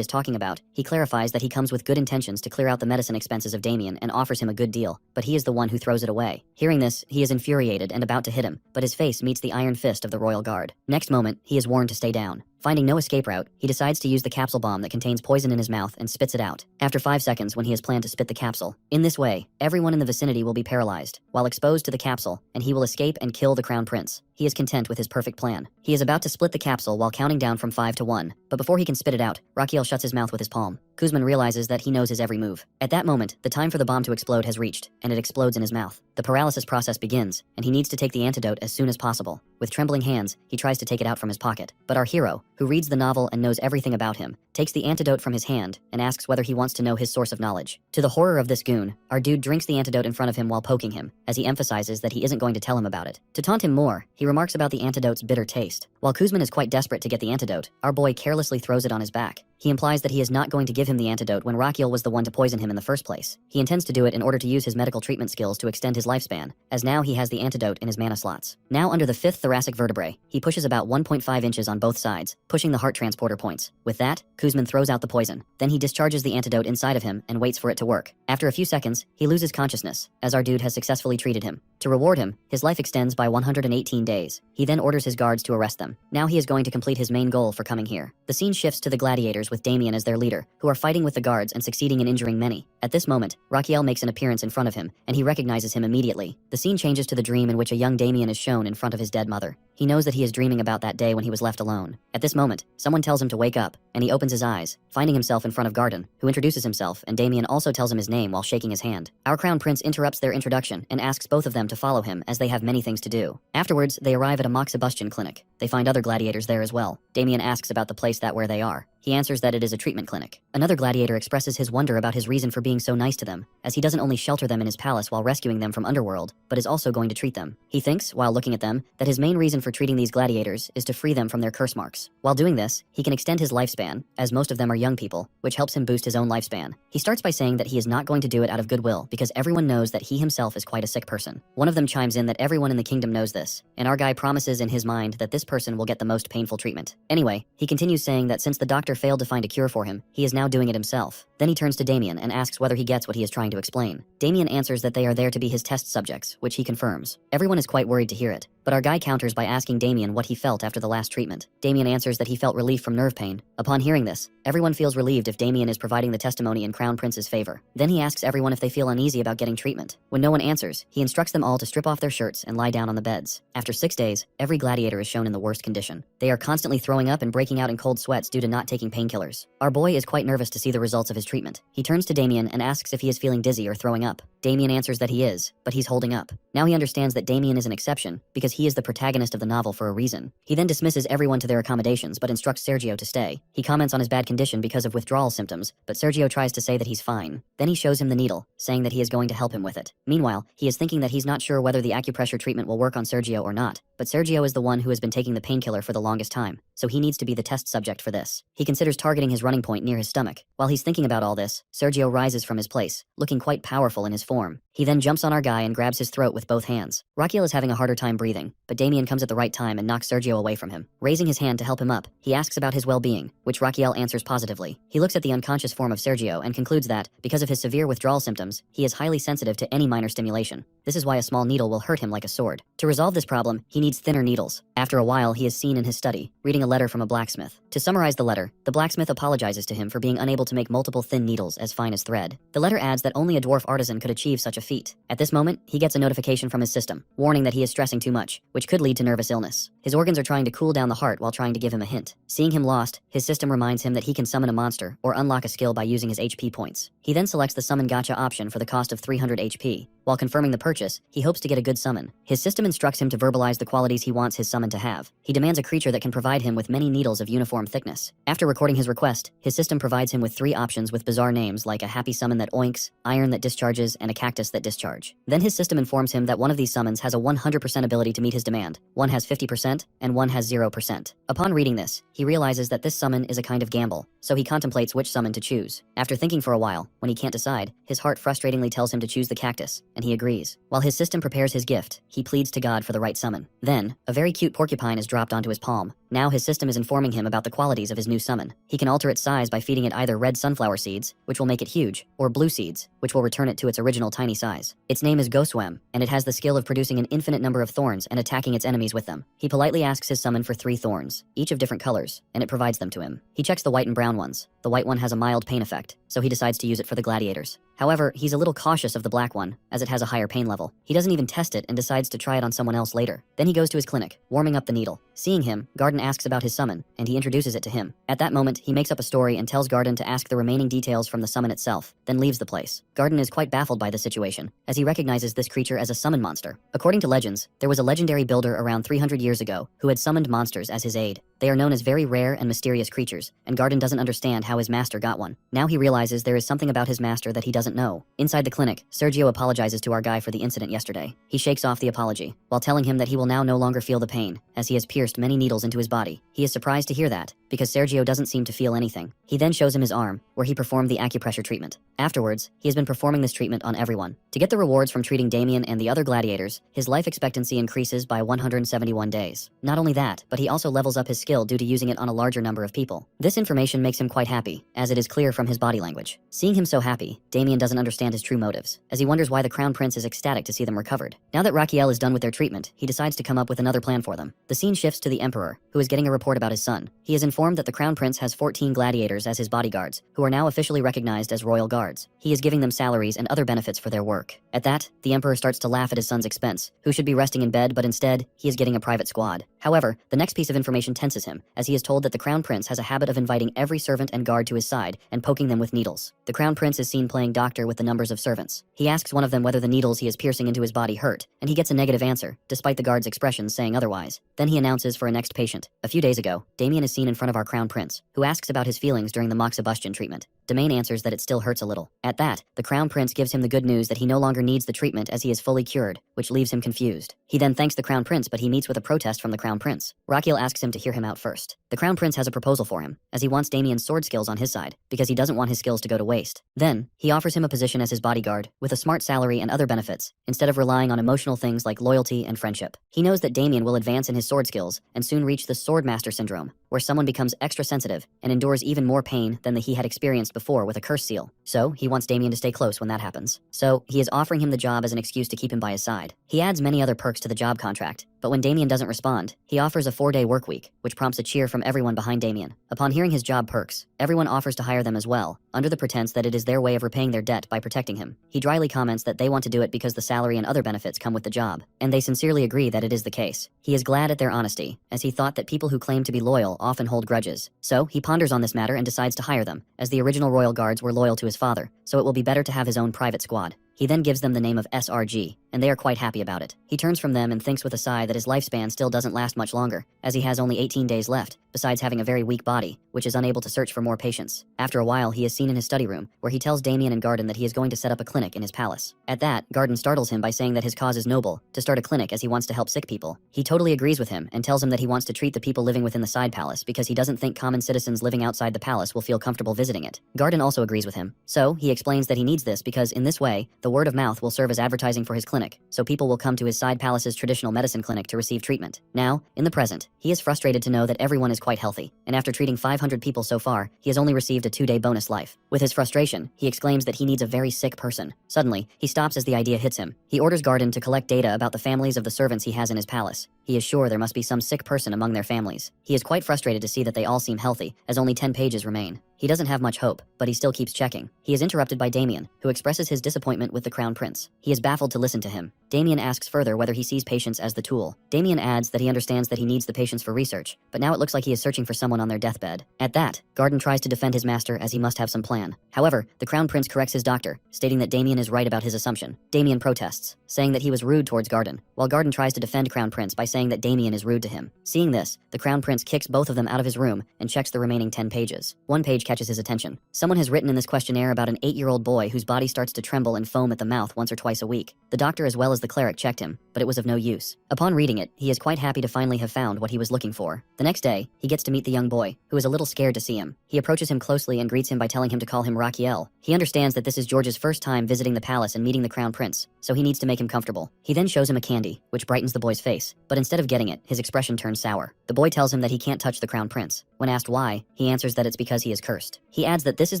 is talking about, he clarifies that he comes with good intentions to clear out the medicine expenses of Damien and offers him a good deal, but he is the one who throws it away. Hearing this, he is infuriated and about to hit him, but his face meets the iron fist of the royal guard. Next moment, he is warned to stay down. Finding no escape route, he decides to use the capsule bomb that contains poison in his mouth and spits it out. After 5 seconds when he has planned to spit the capsule. In this way, everyone in the vicinity will be paralyzed, while exposed to the capsule, and he will escape and kill the crown prince. He is content with his perfect plan. He is about to split the capsule while counting down from 5 to 1, but before he can spit it out, Rakiel shuts his mouth with his palm. Kuzman realizes that he knows his every move. At that moment, the time for the bomb to explode has reached, and it explodes in his mouth. The paralysis process begins, and he needs to take the antidote as soon as possible. With trembling hands, he tries to take it out from his pocket. But our hero, who reads the novel and knows everything about him, takes the antidote from his hand and asks whether he wants to know his source of knowledge. To the horror of this goon, our dude drinks the antidote in front of him while poking him, as he emphasizes that he isn't going to tell him about it. To taunt him more, he remarks about the antidote's bitter taste. While Kuzman is quite desperate to get the antidote, our boy carelessly throws it on his back. He implies that he is not going to give him the antidote when Rakiel was the one to poison him in the first place. He intends to do it in order to use his medical treatment skills to extend his lifespan, as now he has the antidote in his mana slots. Now under the 5th thoracic vertebrae, he pushes about 1.5 inches on both sides, pushing the heart transporter points. With that, Kuzman throws out the poison. Then he discharges the antidote inside of him and waits for it to work. After a few seconds, he loses consciousness, as our dude has successfully treated him. To reward him, his life extends by 118 days. He then orders his guards to arrest them. Now he is going to complete his main goal for coming here. The scene shifts to the gladiators with Damien as their leader, who are fighting with the guards and succeeding in injuring many. At this moment, Rakiel makes an appearance in front of him, and he recognizes him immediately. The scene changes to the dream in which a young Damien is shown in front of his dead mother. He knows that he is dreaming about that day when he was left alone. At this moment, someone tells him to wake up, and he opens his eyes, finding himself in front of Garden, who introduces himself, and Damien also tells him his name while shaking his hand. Our crown prince interrupts their introduction and asks both of them to follow him as they have many things to do. Afterwards, they arrive at a moxibustion clinic. They find other gladiators there as well. Damien asks about the place where they are. He answers that it is a treatment clinic. Another gladiator expresses his wonder about his reason for being so nice to them, as he doesn't only shelter them in his palace while rescuing them from underworld, but is also going to treat them. He thinks, while looking at them, that his main reason for treating these gladiators is to free them from their curse marks. While doing this, he can extend his lifespan, as most of them are young people, which helps him boost his own lifespan. He starts by saying that he is not going to do it out of goodwill because everyone knows that he himself is quite a sick person. One of them chimes in that everyone in the kingdom knows this, and our guy promises in his mind that this person will get the most painful treatment. Anyway, he continues saying that since the doctor failed to find a cure for him, he is now doing it himself. Then he turns to Damien and asks whether he gets what he is trying to explain. Damien answers that they are there to be his test subjects, which he confirms. Everyone is quite worried to hear it, but our guy counters by asking Damien what he felt after the last treatment. Damien answers that he felt relief from nerve pain. Upon hearing this, everyone feels relieved if Damien is providing the testimony in Crown Prince's favor. Then he asks everyone if they feel uneasy about getting treatment. When no one answers, he instructs them all to strip off their shirts and lie down on the beds. After 6 days, every gladiator is shown in the worst condition. They are constantly throwing up and breaking out in cold sweats due to not taking painkillers. Our boy is quite nervous to see the results of his treatment. He turns to Damien and asks if he is feeling dizzy or throwing up. Damien answers that he is, but he's holding up. Now he understands that Damien is an exception, because he is the protagonist of the novel for a reason. He then dismisses everyone to their accommodations but instructs Sergio to stay. He comments on his bad condition because of withdrawal symptoms, but Sergio tries to say that he's fine. Then he shows him the needle, saying that he is going to help him with it. Meanwhile, he is thinking that he's not sure whether the acupressure treatment will work on Sergio or not, but Sergio is the one who has been taking the painkiller for the longest time, so he needs to be the test subject for this. He considers targeting his running point near his stomach. While he's thinking about about all this, Sergio rises from his place, looking quite powerful in his form. He then jumps on our guy and grabs his throat with both hands. Raquiel is having a harder time breathing, but Damien comes at the right time and knocks Sergio away from him. Raising his hand to help him up, he asks about his well-being, which Raquiel answers positively. He looks at the unconscious form of Sergio and concludes that, because of his severe withdrawal symptoms, he is highly sensitive to any minor stimulation. This is why a small needle will hurt him like a sword. To resolve this problem, he needs thinner needles. After a while, he is seen in his study, reading a letter from a blacksmith. To summarize the letter, the blacksmith apologizes to him for being unable to make multiple thin needles as fine as thread. The letter adds that only a dwarf artisan could achieve such a feat. At this moment, he gets a notification from his system, warning that he is stressing too much, which could lead to nervous illness. His organs are trying to cool down the heart while trying to give him a hint. Seeing him lost, his system reminds him that he can summon a monster or unlock a skill by using his HP points. He then selects the summon gacha option for the cost of 300 HP. While confirming the purchase, he hopes to get a good summon. His system instructs him to verbalize the qualities he wants his summon to have. He demands a creature that can provide him with many needles of uniform thickness. After recording his request, his system provides him with 3 options with bizarre names like a happy summon that oinks, iron that discharges, and a cactus that discharge. Then his system informs him that one of these summons has a 100% ability to meet his demand, one has 50%, and one has 0%. Upon reading this, he realizes that this summon is a kind of gamble, so he contemplates which summon to choose. After thinking for a while, when he can't decide, his heart frustratingly tells him to choose the cactus, and he agrees. While his system prepares his gift, he pleads to God for the right summon. Then, a very cute porcupine is dropped onto his palm. Now his system is informing him about the qualities of his new summon. He can alter its size by feeding it either red sunflower seeds, which will make it huge, or blue seeds, which will return it to its original tiny size. Its name is Goswem, and it has the skill of producing an infinite number of thorns and attacking its enemies with them. He politely asks his summon for 3 thorns, each of different colors, and it provides them to him. He checks the white and brown ones. The white one has a mild pain effect, so he decides to use it for the gladiators. However, he's a little cautious of the black one, as it has a higher pain level. He doesn't even test it and decides to try it on someone else later. Then he goes to his clinic, warming up the needle. Seeing him, Garden asks about his summon, and he introduces it to him. At that moment, he makes up a story and tells Garden to ask the remaining details from the summon itself, then leaves the place. Garden is quite baffled by the situation, as he recognizes this creature as a summon monster. According to legends, there was a legendary builder around 300 years ago who had summoned monsters as his aid. They are known as very rare and mysterious creatures, and Garden doesn't understand how his master got one. Now he realizes there is something about his master that he doesn't know. Inside the clinic, Sergio apologizes to our guy for the incident yesterday. He shakes off the apology, while telling him that he will now no longer feel the pain, as he has pierced many needles into his body. He is surprised to hear that, because Sergio doesn't seem to feel anything. He then shows him his arm, where he performed the acupressure treatment. Afterwards, he has been performing this treatment on everyone. To get the rewards from treating Damien and the other gladiators, his life expectancy increases by 171 days. Not only that, but he also levels up his skill due to using it on a larger number of people. This information makes him quite happy, as it is clear from his body language. Seeing him so happy, Damien doesn't understand his true motives, as he wonders why the Crown Prince is ecstatic to see them recovered. Now that Raquiel is done with their treatment, he decides to come up with another plan for them. The scene shifts to the Emperor, who is getting a report about his son. He is informed that the Crown Prince has 14 gladiators as his bodyguards, who are now officially recognized as royal guards. He is giving them salaries and other benefits for their work. At that, the Emperor starts to laugh at his son's expense, who should be resting in bed, but instead, he is getting a private squad. However, the next piece of information tenses him, as he is told that the Crown Prince has a habit of inviting every servant and guard to his side and poking them with needles. The Crown Prince is seen playing doctor with the numbers of servants. He asks one of them whether the needles he is piercing into his body hurt, and he gets a negative answer, despite the guard's expressions saying otherwise. Then he announces for a next patient. A few days ago, Damien is seen in front of our Crown Prince, who asks about his feelings during the moxibustion treatment. Domain answers that it still hurts a little. At that, the Crown Prince gives him the good news that he no longer needs the treatment as he is fully cured, which leaves him confused. He then thanks the Crown Prince, but he meets with a protest from the Crown Prince. Raquiel asks him to hear him out first. The Crown Prince has a proposal for him, as he wants Damien's sword skills on his side, because he doesn't want his skills to go to waste. Then, he offers him a position as his bodyguard, with a smart salary and other benefits, instead of relying on emotional things like loyalty and friendship. He knows that Damien will advance in his sword skills, and soon reach the Sword Master Syndrome, where someone becomes extra sensitive, and endures even more pain than he had experienced before with a curse seal. So, he wants Damien to stay close when that happens. So, he is offering him the job as an excuse to keep him by his side. He adds many other perks to the job contract, but when Damien doesn't respond, he offers a 4-day work week, which prompts a cheer from everyone behind Damien. Upon hearing his job perks, everyone offers to hire them as well, under the pretense that it is their way of repaying their debt by protecting him. He dryly comments that they want to do it because the salary and other benefits come with the job, and they sincerely agree that it is the case. He is glad at their honesty, as he thought that people who claim to be loyal often hold grudges. So, he ponders on this matter and decides to hire them, as the original royal guards were loyal to his father, so it will be better to have his own private squad. He then gives them the name of SRG, and they are quite happy about it. He turns from them and thinks with a sigh that his lifespan still doesn't last much longer, as he has only 18 days left, besides having a very weak body, which is unable to search for more patients. After a while, he is seen in his study room, where he tells Damien and Garden that he is going to set up a clinic in his palace. At that, Garden startles him by saying that his cause is noble, to start a clinic as he wants to help sick people. He totally agrees with him and tells him that he wants to treat the people living within the side palace because he doesn't think common citizens living outside the palace will feel comfortable visiting it. Garden also agrees with him. So, he explains that he needs this because in this way, the word of mouth will serve as advertising for his clinic, so people will come to his side palace's traditional medicine clinic to receive treatment. Now, in the present, he is frustrated to know that everyone is quite healthy, and after treating 500 people so far, he has only received a 2-day bonus life. With his frustration, he exclaims that he needs a very sick person. Suddenly, he stops as the idea hits him. He orders Garden to collect data about the families of the servants he has in his palace. He is sure there must be some sick person among their families. He is quite frustrated to see that they all seem healthy, as only 10 pages remain. He doesn't have much hope, but he still keeps checking. He is interrupted by Damien, who expresses his disappointment with the Crown Prince. He is baffled to listen to him. Damien asks further whether he sees patients as the tool. Damien adds that he understands that he needs the patients for research, but now it looks like he is searching for someone on their deathbed. At that, Garden tries to defend his master as he must have some plan. However, the Crown Prince corrects his doctor, stating that Damien is right about his assumption. Damien protests, saying that he was rude towards Garden, while Garden tries to defend Crown Prince by saying that Damien is rude to him. Seeing this, the Crown Prince kicks both of them out of his room and checks the remaining 10 pages. One page catches his attention. Someone has written in this questionnaire about an 8-year-old boy whose body starts to tremble and foam at the mouth once or twice a week. The doctor as well as the cleric checked him, but it was of no use. Upon reading it, he is quite happy to finally have found what he was looking for. The next day, he gets to meet the young boy, who is a little scared to see him. He approaches him closely and greets him by telling him to call him Raquiel. He understands that this is George's first time visiting the palace and meeting the Crown Prince, so he needs to make him comfortable. He then shows him a candy, which brightens the boy's face, but instead of getting it, his expression turns sour. The boy tells him that he can't touch the Crown Prince. When asked why, he answers that it's because he is cursed. He adds that this is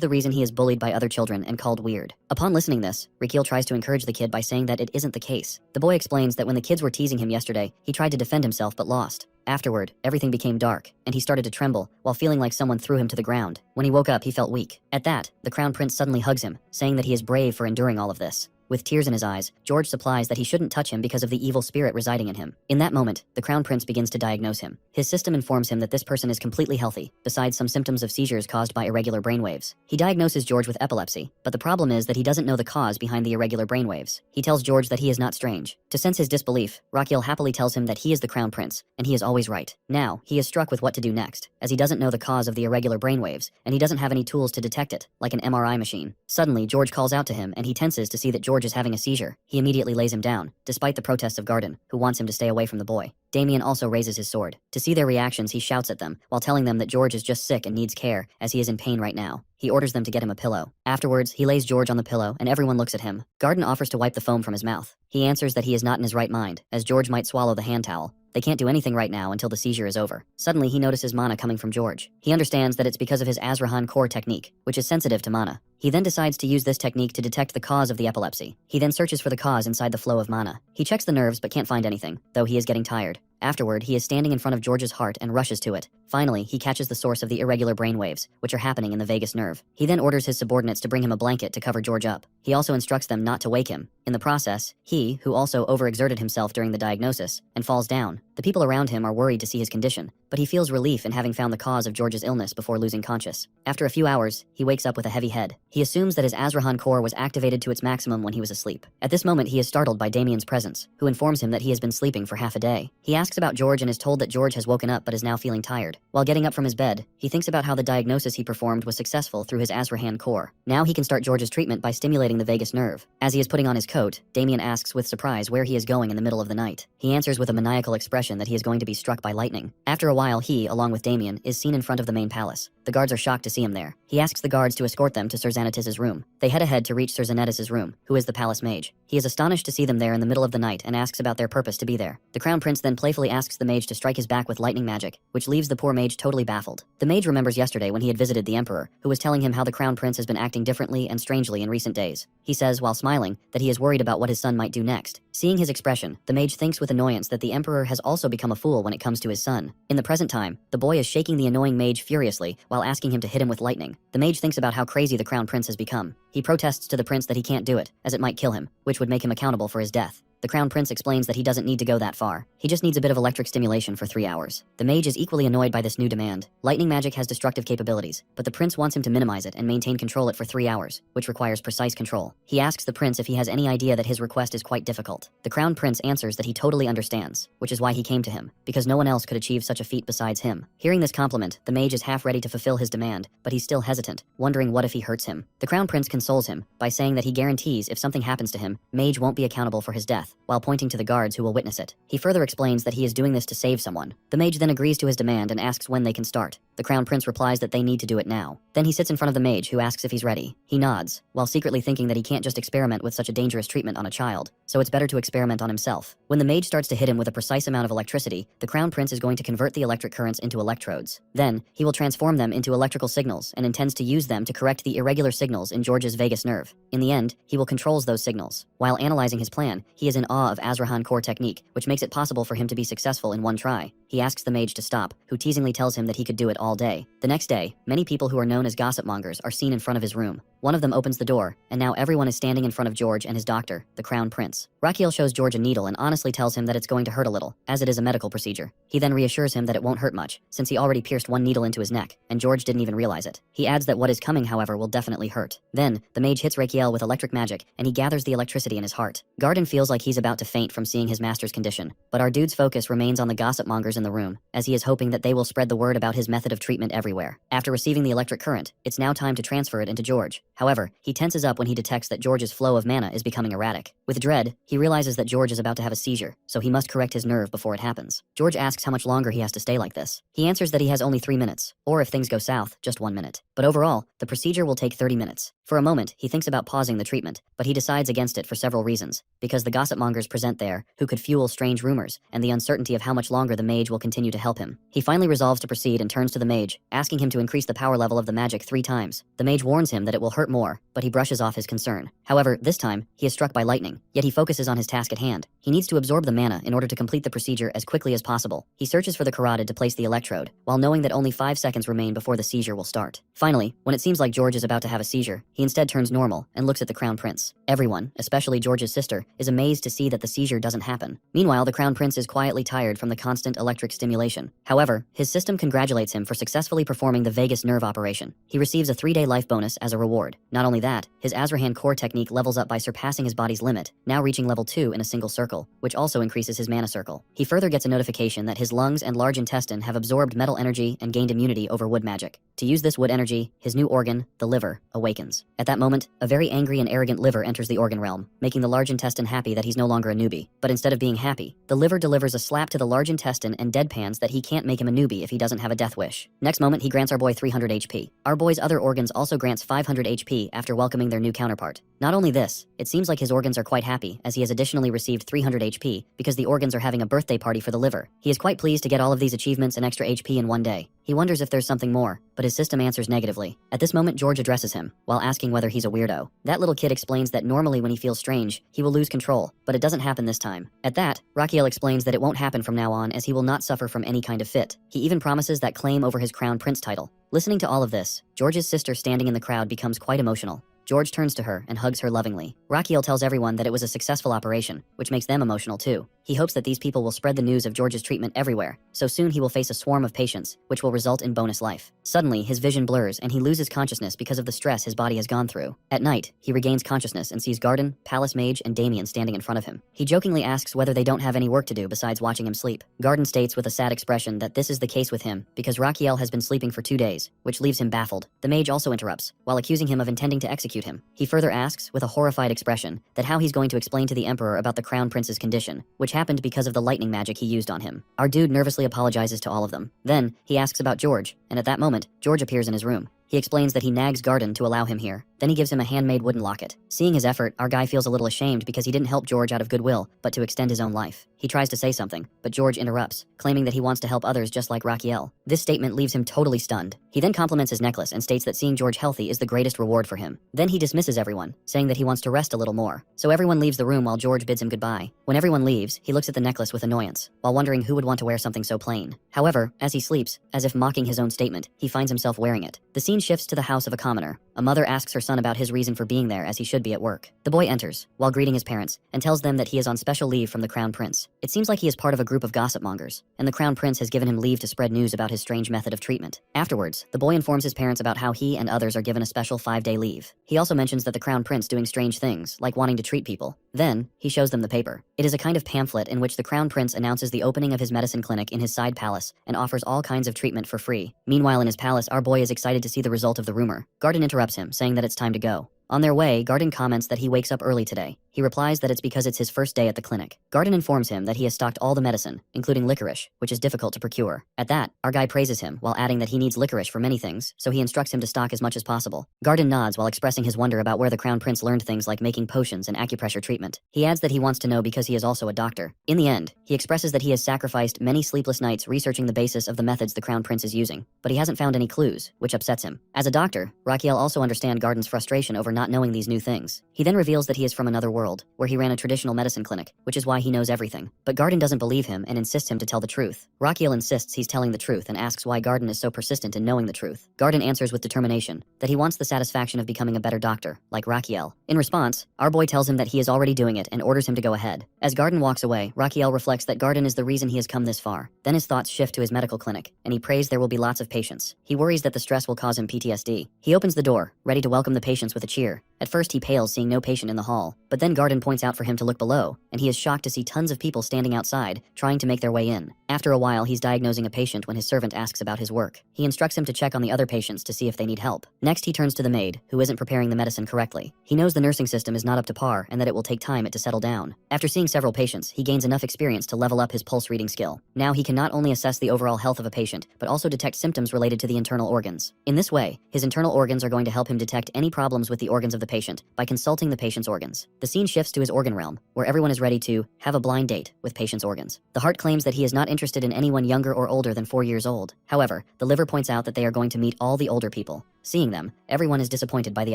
the reason he is bullied by other children and called weird. Upon listening this, Raquiel tries to encourage the kid by saying that it isn't the case. The boy explains that when the kids were teasing him yesterday, he tried to defend himself but lost. Afterward, everything became dark, and he started to tremble, while feeling like someone threw him to the ground. When he woke up, he felt weak. At that, the Crown Prince suddenly hugs him, saying that he is brave for enduring all of this. With tears in his eyes, George supplies that he shouldn't touch him because of the evil spirit residing in him. In that moment, the Crown Prince begins to diagnose him. His system informs him that this person is completely healthy, besides some symptoms of seizures caused by irregular brainwaves. He diagnoses George with epilepsy, but the problem is that he doesn't know the cause behind the irregular brainwaves. He tells George that he is not strange. To sense his disbelief, Raquiel happily tells him that he is the Crown Prince, and he is always right. Now, he is struck with what to do next, as he doesn't know the cause of the irregular brainwaves, and he doesn't have any tools to detect it, like an MRI machine. Suddenly, George calls out to him, and he tenses to see that George is having a seizure. He immediately lays him down, despite the protests of Garden, who wants him to stay away from the boy. Damien also raises his sword. To see their reactions, he shouts at them, while telling them that George is just sick and needs care, as he is in pain right now. He orders them to get him a pillow. Afterwards, he lays George on the pillow, and everyone looks at him. Garden offers to wipe the foam from his mouth. He answers that he is not in his right mind, as George might swallow the hand towel. They can't do anything right now until the seizure is over. Suddenly, he notices mana coming from George. He understands that it's because of his Azrahan core technique, which is sensitive to mana. He then decides to use this technique to detect the cause of the epilepsy. He then searches for the cause inside the flow of mana. He checks the nerves but can't find anything, though he is getting tired. Afterward, he is standing in front of George's heart and rushes to it. Finally, he catches the source of the irregular brainwaves, which are happening in the vagus nerve. He then orders his subordinates to bring him a blanket to cover George up. He also instructs them not to wake him. In the process, he, who also overexerted himself during the diagnosis, and falls down. The people around him are worried to see his condition, but he feels relief in having found the cause of George's illness before losing conscious. After a few hours, he wakes up with a heavy head. He assumes that his Azrahan core was activated to its maximum when he was asleep. At this moment, he is startled by Damien's presence, who informs him that he has been sleeping for half a day. He asks about George and is told that George has woken up but is now feeling tired. While getting up from his bed, he thinks about how the diagnosis he performed was successful through his Azrahan core. Now he can start George's treatment by stimulating the vagus nerve. As he is putting on his coat, Damien asks with surprise where he is going in the middle of the night. He answers with a maniacal expression that he is going to be struck by lightning. After a while, he, along with Damien, is seen in front of the main palace. The guards are shocked to see him there. He asks the guards to escort them to Sir Xanatis's room. They head ahead to reach Sir Xanatis's room, who is the palace mage. He is astonished to see them there in the middle of the night and asks about their purpose to be there. The Crown Prince then playfully asks the mage to strike his back with lightning magic, which leaves the poor mage totally baffled. The mage remembers yesterday when he had visited the Emperor, who was telling him how the Crown Prince has been acting differently and strangely in recent days. He says, while smiling, that he is worried about what his son might do next. Seeing his expression, the mage thinks with annoyance that the Emperor has also become a fool when it comes to his son. In the present time, the boy is shaking the annoying mage furiously while asking him to hit him with lightning. The mage thinks about how crazy the Crown Prince has become. He protests to the prince that he can't do it, as it might kill him, which would make him accountable for his death. The Crown Prince explains that he doesn't need to go that far. He just needs a bit of electric stimulation for 3 hours. The mage is equally annoyed by this new demand. Lightning magic has destructive capabilities, but the prince wants him to minimize it and maintain control it for 3 hours, which requires precise control. He asks the prince if he has any idea that his request is quite difficult. The Crown Prince answers that he totally understands, which is why he came to him, because no one else could achieve such a feat besides him. Hearing this compliment, the mage is half ready to fulfill his demand, but he's still hesitant, wondering what if he hurts him. The Crown Prince consoles him by saying that he guarantees if something happens to him, Mage won't be accountable for his death, while pointing to the guards who will witness it. He further explains that he is doing this to save someone. The mage then agrees to his demand and asks when they can start. The Crown Prince replies that they need to do it now. Then he sits in front of the mage, who asks if he's ready. He nods, while secretly thinking that he can't just experiment with such a dangerous treatment on a child, so it's better to experiment on himself. When the mage starts to hit him with a precise amount of electricity, the Crown Prince is going to convert the electric currents into electrodes. Then, he will transform them into electrical signals and intends to use them to correct the irregular signals in George's vagus nerve. In the end, he will controls those signals. While analyzing his plan, he is in awe of Asurahan core technique, which makes it possible for him to be successful in one try. He asks the mage to stop, who teasingly tells him that he could do it all day. The next day, many people who are known as gossip mongers are seen in front of his room. One of them opens the door, and now everyone is standing in front of George and his doctor, the Crown Prince. Rakiel shows George a needle and honestly tells him that it's going to hurt a little, as it is a medical procedure. He then reassures him that it won't hurt much, since he already pierced one needle into his neck, and George didn't even realize it. He adds that what is coming, however, will definitely hurt. Then, the mage hits Rakiel with electric magic, and he gathers the electricity in his heart. Garden feels like he's about to faint from seeing his master's condition, but our dude's focus remains on the gossip mongers in the room, as he is hoping that they will spread the word about his method of treatment everywhere. After receiving the electric current, it's now time to transfer it into George. However, he tenses up when he detects that George's flow of mana is becoming erratic. With dread, he realizes that George is about to have a seizure, so he must correct his nerve before it happens. George asks how much longer he has to stay like this. He answers that he has only 3 minutes, or if things go south, just 1 minute. But overall, the procedure will take 30 minutes. For a moment, he thinks about pausing the treatment, but he decides against it for several reasons. Because the gossip mongers present there, who could fuel strange rumors, and the uncertainty of how much longer the mage will continue to help him. He finally resolves to proceed and turns to the mage, asking him to increase the power level of the magic 3 times. The mage warns him that it will hurt more, but he brushes off his concern. However, this time, he is struck by lightning, yet he focuses on his task at hand. He needs to absorb the mana in order to complete the procedure as quickly as possible. He searches for the carotid to place the electrode, while knowing that only 5 seconds remain before the seizure will start. Finally, when it seems like George is about to have a seizure, he instead turns normal and looks at the Crown Prince. Everyone, especially George's sister, is amazed to see that the seizure doesn't happen. Meanwhile, the Crown Prince is quietly tired from the constant electric stimulation. However, his system congratulates him for successfully performing the vagus nerve operation. He receives a 3-day life bonus as a reward. Not only that, his Asurahan core technique levels up by surpassing his body's limit, now reaching level 2 in a single circle, which also increases his mana circle. He further gets a notification that his lungs and large intestine have absorbed metal energy and gained immunity over wood magic. To use this wood energy, his new organ, the liver, awakens. At that moment, a very angry and arrogant liver enters the organ realm, making the large intestine happy that he's no longer a newbie. But instead of being happy, the liver delivers a slap to the large intestine and deadpans that he can't make him a newbie if he doesn't have a death wish. Next moment, he grants our boy 300 HP. Our boy's other organs also grants 500 HP after welcoming their new counterpart. Not only this, it seems like his organs are quite happy, as he has additionally received 300 HP because the organs are having a birthday party for the liver. He is quite pleased to get all of these achievements and extra HP in one day. He wonders if there's something more, but his system answers negatively. At this moment, George addresses him, while asking whether he's a weirdo. That little kid explains that normally when he feels strange, he will lose control, but it doesn't happen this time. At that, Rakiel explains that it won't happen from now on, as he will not suffer from any kind of fit. He even promises that claim over his Crown Prince title. Listening to all of this, George's sister standing in the crowd becomes quite emotional. George turns to her and hugs her lovingly. Rakiel tells everyone that it was a successful operation, which makes them emotional too. He hopes that these people will spread the news of George's treatment everywhere, so soon he will face a swarm of patients, which will result in bonus life. Suddenly, his vision blurs and he loses consciousness because of the stress his body has gone through. At night, he regains consciousness and sees Garden, Palace Mage, and Damien standing in front of him. He jokingly asks whether they don't have any work to do besides watching him sleep. Garden states with a sad expression that this is the case with him because Rakiel has been sleeping for 2 days, which leaves him baffled. The mage also interrupts, while accusing him of intending to execute him. He further asks, with a horrified expression, that how he's going to explain to the Emperor about the Crown Prince's condition, which happened because of the lightning magic he used on him. Our dude nervously apologizes to all of them. Then, he asks about George, and at that moment, George appears in his room. He explains that he nags Garden to allow him here. Then he gives him a handmade wooden locket. Seeing his effort, our guy feels a little ashamed because he didn't help George out of goodwill, but to extend his own life. He tries to say something, but George interrupts, claiming that he wants to help others just like Rakiel. This statement leaves him totally stunned. He then compliments his necklace and states that seeing George healthy is the greatest reward for him. Then he dismisses everyone, saying that he wants to rest a little more. So everyone leaves the room while George bids him goodbye. When everyone leaves, he looks at the necklace with annoyance, while wondering who would want to wear something so plain. However, as he sleeps, as if mocking his own statement, he finds himself wearing it. The scene shifts to the house of a commoner. A mother asks her son about his reason for being there as he should be at work. The boy enters, while greeting his parents, and tells them that he is on special leave from the Crown Prince. It seems like he is part of a group of gossip mongers, and the Crown Prince has given him leave to spread news about his strange method of treatment. Afterwards, the boy informs his parents about how he and others are given a special 5-day leave. He also mentions that the Crown Prince doing strange things, like wanting to treat people. Then, he shows them the paper. It is a kind of pamphlet in which the Crown Prince announces the opening of his medicine clinic in his side palace and offers all kinds of treatment for free. Meanwhile, in his palace, our boy is excited to see the result of the rumor. Garden interrupts him, saying that it's time to go. On their way, Garden comments that he wakes up early today. He replies that it's because it's his first day at the clinic. Garden informs him that he has stocked all the medicine, including licorice, which is difficult to procure. At that, our guy praises him while adding that he needs licorice for many things, so he instructs him to stock as much as possible. Garden nods while expressing his wonder about where the Crown Prince learned things like making potions and acupressure treatment. He adds that he wants to know because he is also a doctor. In the end, he expresses that he has sacrificed many sleepless nights researching the basis of the methods the Crown Prince is using, but he hasn't found any clues, which upsets him. As a doctor, Raquiel also understands Garden's frustration over not knowing these new things. He then reveals that he is from another world, where he ran a traditional medicine clinic, which is why he knows everything. But Garden doesn't believe him and insists him to tell the truth. Raquiel insists he's telling the truth and asks why Garden is so persistent in knowing the truth. Garden answers with determination that he wants the satisfaction of becoming a better doctor, like Raquiel. In response, our boy tells him that he is already doing it and orders him to go ahead. As Garden walks away, Raquiel reflects that Garden is the reason he has come this far. Then his thoughts shift to his medical clinic, and he prays there will be lots of patients. He worries that the stress will cause him PTSD. He opens the door, ready to welcome the patients with a cheer. At first he pales seeing no patient in the hall, but then Garden points out for him to look below, and he is shocked to see tons of people standing outside, trying to make their way in. After a while, he's diagnosing a patient when his servant asks about his work. He instructs him to check on the other patients to see if they need help. Next, he turns to the maid, who isn't preparing the medicine correctly. He knows the nursing system is not up to par and that it will take time to settle down. After seeing several patients, he gains enough experience to level up his pulse reading skill. Now he can not only assess the overall health of a patient, but also detect symptoms related to the internal organs. In this way, his internal organs are going to help him detect any problems with the organs of the patient by consulting the patient's organs. The scene shifts to his organ realm, where everyone is ready to have a blind date with patient's organs. The heart claims that he is not interested in anyone younger or older than 4 years old. However, the liver points out that they are going to meet all the older people. Seeing them, everyone is disappointed by the